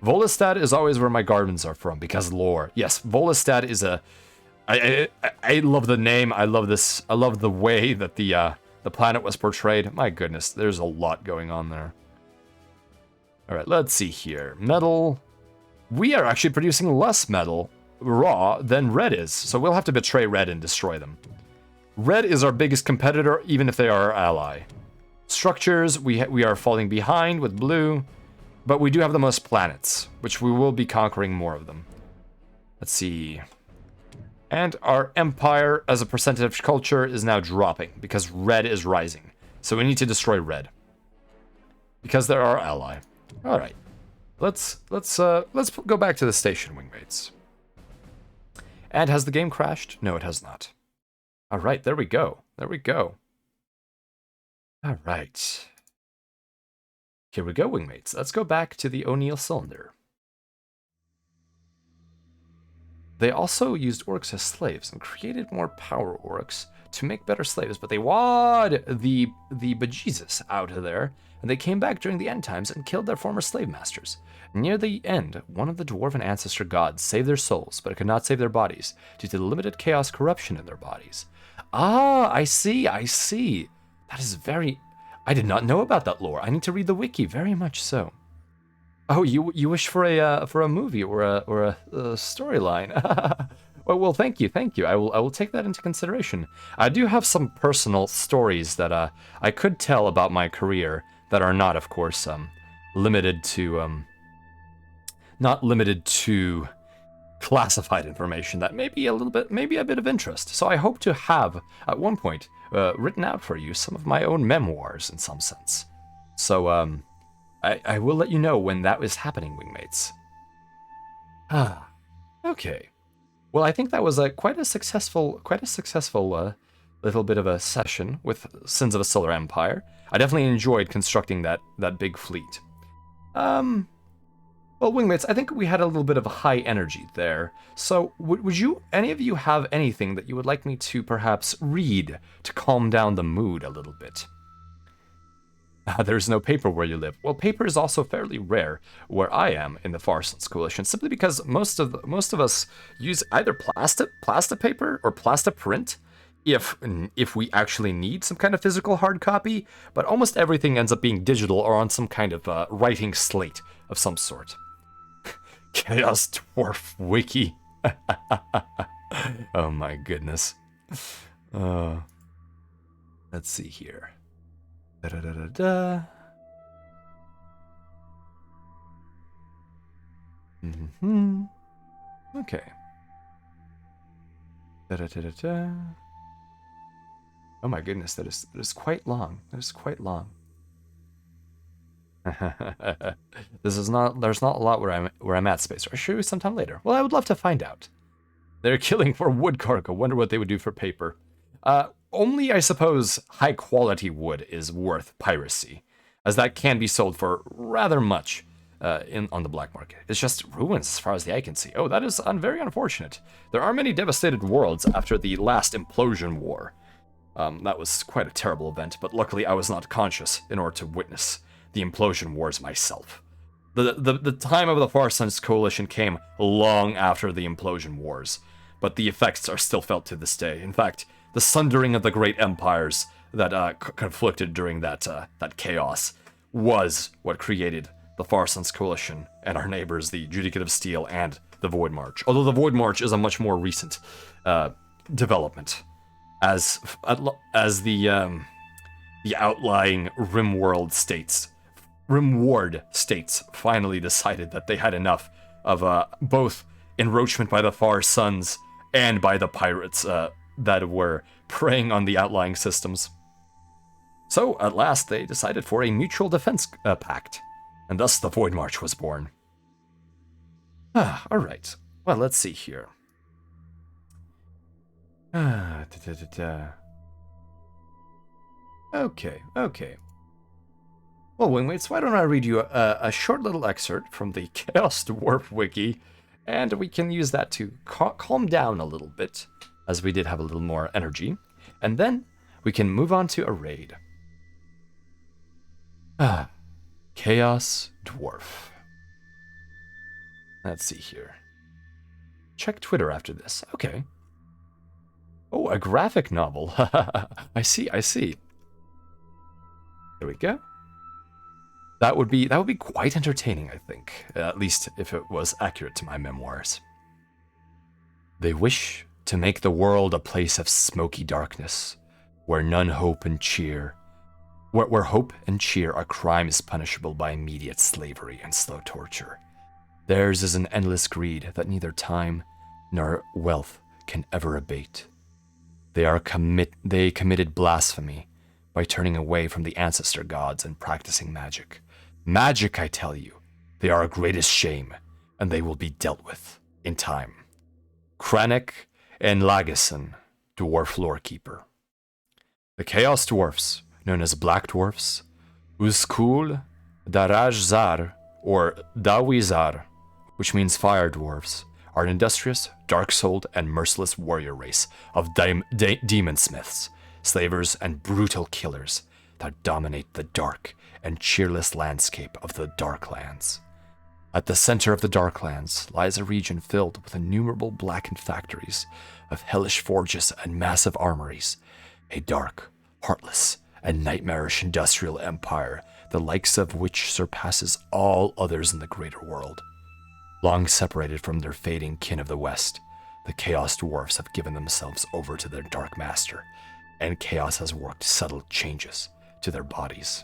Volistad is always where my gardens are from, because lore. Yes, Volistad is a... I love the name. I love this. I love the way that the planet was portrayed. My goodness, there's a lot going on there. All right, let's see here. Metal. We are actually producing less metal raw than Red is, so we'll have to betray Red and destroy them. Red is our biggest competitor, even if they are our ally. Structures, we are falling behind with Blue, but we do have the most planets, which we will be conquering more of them. Let's see. And our empire as a percentage of culture is now dropping because Red is rising. So we need to destroy Red because they're our ally. All right, let's go back to the station, wingmates. And has the game crashed? No, it has not. All right, there we go. There we go. All right. Here we go, wingmates. Let's go back to the O'Neill cylinder. They also used orcs as slaves and created more power orcs to make better slaves, but they wad the bejesus out of there, and they came back during the end times and killed their former slave masters. Near the end, one of the dwarven ancestor gods saved their souls, but it could not save their bodies due to the limited chaos corruption in their bodies. Ah, I see, I see. That is very... I did not know about that lore. I need to read the wiki, very much so. Oh, you wish for a movie or a storyline? well, thank you. I will take that into consideration. I do have some personal stories that I could tell about my career that are not, of course, limited to not limited to classified information. That may be maybe a bit of interest. So I hope to have at one point written out for you some of my own memoirs in some sense. So I will let you know when that is happening, wingmates. Ah, okay. Well, I think that was quite a successful little bit of a session with Sins of a Solar Empire. I definitely enjoyed constructing that big fleet. Well, wingmates, I think we had a little bit of a high energy there. So, would any of you have anything that you would like me to perhaps read to calm down the mood a little bit? There's no paper where you live. Well, paper is also fairly rare where I am in the Farsons Coalition, simply because most of us use either plastic paper or plastic print, if we actually need some kind of physical hard copy. But almost everything ends up being digital or on some kind of writing slate of some sort. Chaos Dwarf Wiki. Oh my goodness. Let's see here. Da-da-da-da-da. Mm-hmm. Okay. Da-da-da-da-da. Oh my goodness, that is quite long. That is quite long. There's not a lot where I'm at, Space. I'll show you sometime later. Well, I would love to find out. They're killing for wood cargo. Wonder what they would do for paper. Only, I suppose, high-quality wood is worth piracy, as that can be sold for rather much on the black market. It's just ruins as far as the eye can see. Oh, that is very unfortunate. There are many devastated worlds after the last implosion war. That was quite a terrible event, but luckily I was not conscious in order to witness the implosion wars myself. The time of the Farsons Coalition came long after the implosion wars, but the effects are still felt to this day. In fact, the sundering of the great empires that conflicted during that chaos was what created the Farsons Coalition and our neighbors, the Judicate of Steel and the Void March. Although the Void March is a much more recent development, as the the outlying Rimward states finally decided that they had enough of both encroachment by the Far Suns and by the pirates that were preying on the outlying systems. So, at last, they decided for a mutual defense pact, and thus the Void March was born. Alright. Well, let's see here. Okay. Well, Wingmates, why don't I read you a short little excerpt from the Chaos Dwarf Wiki, and we can use that to calm down a little bit, as we did have a little more energy, and then we can move on to a raid. Chaos Dwarf. Let's see here. Check Twitter after this. Okay. Oh, a graphic novel. I see. There we go. That would be quite entertaining, I think. At least if it was accurate to my memoirs. They wish to make the world a place of smoky darkness, where none hope and cheer, where hope and cheer are crimes punishable by immediate slavery and slow torture. Theirs is an endless greed that neither time nor wealth can ever abate. They committed blasphemy by turning away from the ancestor gods and practicing magic. Magic, I tell you, they are our greatest shame, and they will be dealt with in time. Kranich and Lagison, Dwarf Lorekeeper. The Chaos Dwarfs, known as Black Dwarfs, Uskul Darajzar, or Dawizar, which means Fire Dwarfs, are an industrious, dark-souled, and merciless warrior race of demon-smiths, slavers, and brutal killers that dominate the dark and cheerless landscape of the Darklands. At the center of the Darklands lies a region filled with innumerable blackened factories of hellish forges and massive armories, a dark, heartless, and nightmarish industrial empire, the likes of which surpasses all others in the greater world. Long separated from their fading kin of the West, the Chaos Dwarfs have given themselves over to their Dark Master, and Chaos has worked subtle changes to their bodies.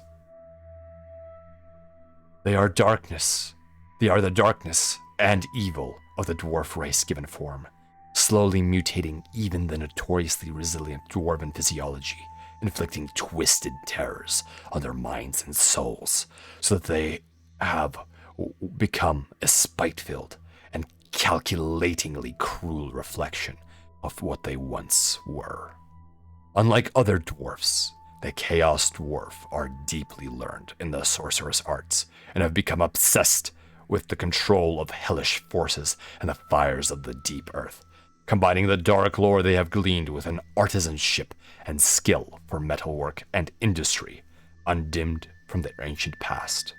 They are the darkness and evil of the dwarf race given form, slowly mutating even the notoriously resilient dwarven physiology, inflicting twisted terrors on their minds and souls, so that they have become a spite-filled and calculatingly cruel reflection of what they once were. Unlike other dwarfs, the Chaos Dwarf are deeply learned in the sorcerous arts and have become obsessed with the control of hellish forces and the fires of the deep earth, combining the dark lore they have gleaned with an artisanship and skill for metalwork and industry, undimmed from their ancient past.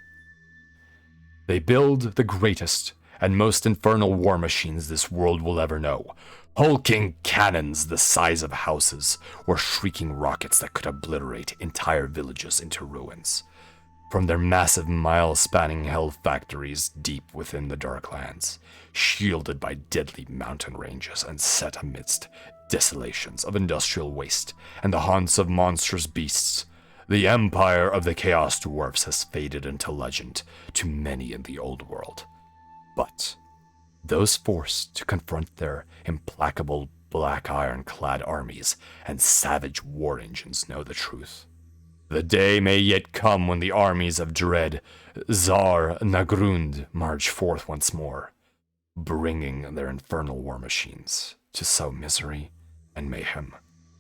They build the greatest and most infernal war machines this world will ever know, hulking cannons the size of houses, or shrieking rockets that could obliterate entire villages into ruins. From their massive mile-spanning hell factories deep within the Darklands, shielded by deadly mountain ranges and set amidst desolations of industrial waste and the haunts of monstrous beasts, the empire of the Chaos Dwarfs has faded into legend to many in the old world. But those forced to confront their implacable black iron-clad armies and savage war engines know the truth. The day may yet come when the armies of dread Tsar Nagrund march forth once more, bringing their infernal war machines to sow misery and mayhem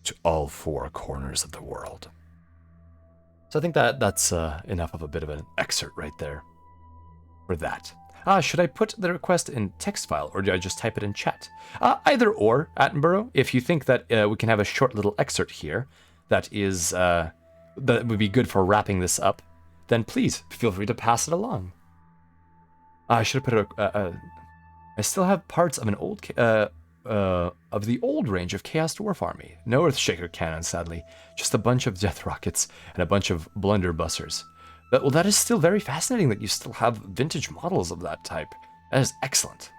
to all four corners of the world. So I think that's enough of a bit of an excerpt right there for that. Should I put the request in text file, or do I just type it in chat? Either or, Attenborough. If you think that we can have a short little excerpt here that is that would be good for wrapping this up, then please feel free to pass it along. I should have put I still have parts of an old of the old range of Chaos Dwarf Army. No Earthshaker cannon, sadly. Just a bunch of death rockets and a bunch of blunderbusters. But, well, that is still very fascinating that you still have vintage models of that type. That is excellent.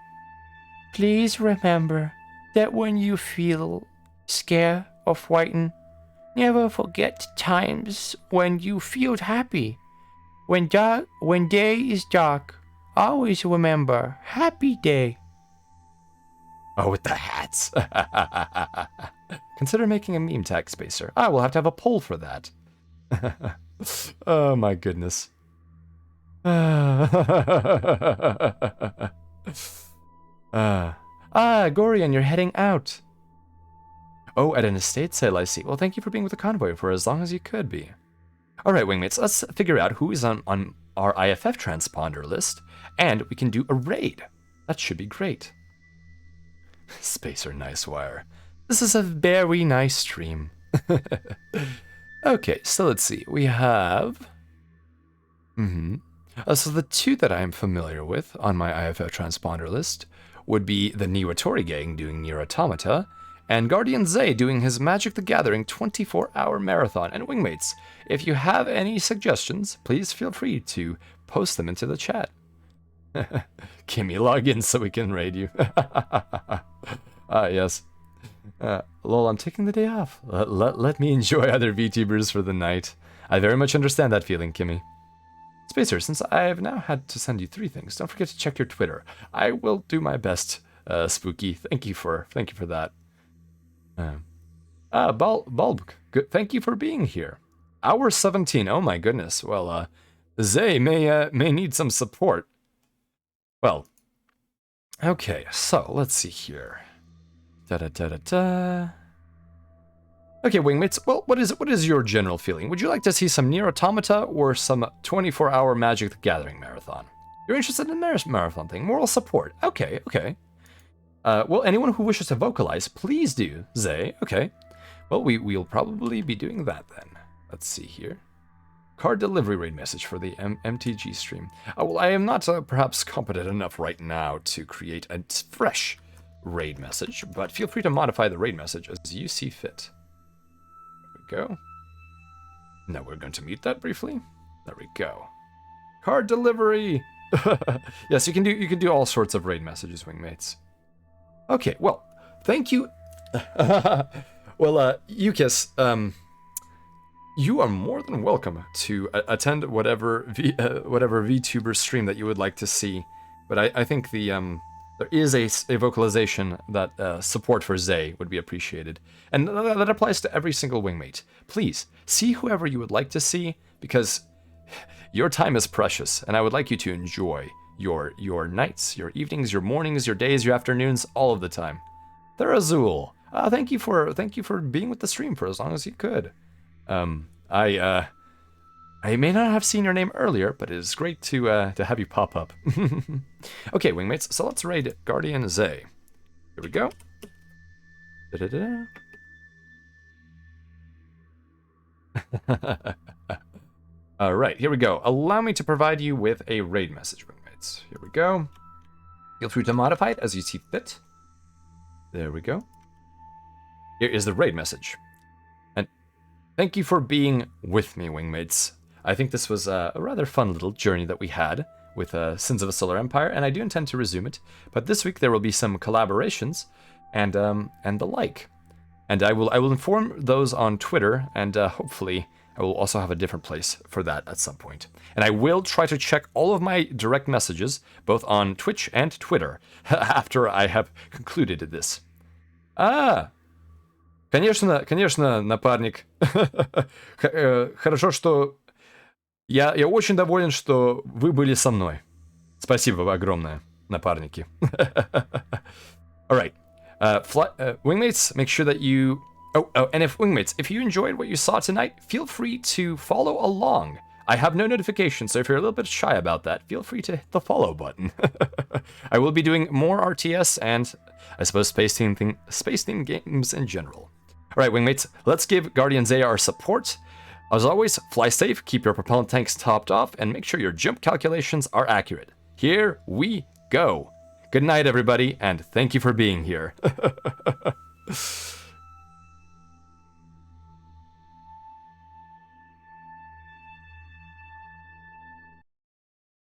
Please remember that when you feel scared or frightened, Never forget times when you feel happy. When day is dark, always remember happy day. Oh, with the hats. Consider making a meme tag, Spacer. Ah, we'll have to have a poll for that. Oh my goodness. Gorian, you're heading out. Oh, at an estate sale, I see. Well, thank you for being with the convoy for as long as you could be. Alright, wingmates, let's figure out who is on our IFF transponder list, and we can do a raid. That should be great. Spacer Nicewire. This is a very nice stream. Okay, so let's see. We have... so the two that I'm familiar with on my IFF transponder list would be the Niwatori gang doing Nier Automata, and Guardian Zay doing his Magic the Gathering 24-hour marathon. And wingmates, if you have any suggestions, please feel free to post them into the chat. Kimmy, log in so we can raid you. Yes. Lol, I'm taking the day off. Let me enjoy other VTubers for the night. I very much understand that feeling, Kimmy. Spacer, since I have now had to send you 3 things, don't forget to check your Twitter. I will do my best, Spooky. Thank you for that. Bulb, good. Thank you for being here. Hour 17. Oh my goodness. Well, Zay may need some support. Well, okay. So let's see here. Okay, wingmates. Well, what is your general feeling? Would you like to see some Nier Automata or some 24-hour Magic the Gathering marathon? You're interested in the marathon thing. Moral support. Okay. Well, anyone who wishes to vocalize, please do, Zay. Okay. Well, we'll probably be doing that then. Let's see here. Card delivery raid message for the MTG stream. Well, I am not perhaps competent enough right now to create a fresh raid message, but feel free to modify the raid message as you see fit. There we go. Now we're going to mute that briefly. There we go. Card delivery. Yes, you can do all sorts of raid messages, wingmates. Okay, well, thank you. Well, Yukis, you are more than welcome to attend whatever VTuber stream that you would like to see. But I think there is a vocalization that support for Zay would be appreciated. And that applies to every single wingmate. Please, see whoever you would like to see, because your time is precious, and I would like you to enjoy your nights, your evenings, your mornings, your days, your afternoons, all of the time. Therazul, thank you for being with the stream for as long as you could. I may not have seen your name earlier, but it is great to have you pop up. Okay, wingmates, so let's raid Guardian Zay. Here we go. All right, here we go. Allow me to provide you with a raid message, wingmates. Here we go. Feel free to modify it as you see fit. There we go. Here is the raid message. And thank you for being with me, wingmates. I think this was a rather fun little journey that we had with Sins of a Solar Empire, and I do intend to resume it. But this week there will be some collaborations and the like. And I will inform those on Twitter, and hopefully I will also have a different place for that at some point. And I will try to check all of my direct messages, both on Twitch and Twitter, after I have concluded this. Конечно, напарник. Хорошо, что я очень доволен, что вы были со мной. Спасибо огромное, напарники. All right. Wingmates, make sure that you... and Wingmates, if you enjoyed what you saw tonight, feel free to follow along. I have no notifications, so if you're a little bit shy about that, feel free to hit the follow button. I will be doing more RTS and, I suppose, space theme games in general. All right, Wingmates, let's give Guardian Zay our support. As always, fly safe, keep your propellant tanks topped off, and make sure your jump calculations are accurate. Here we go. Good night, everybody, and thank you for being here.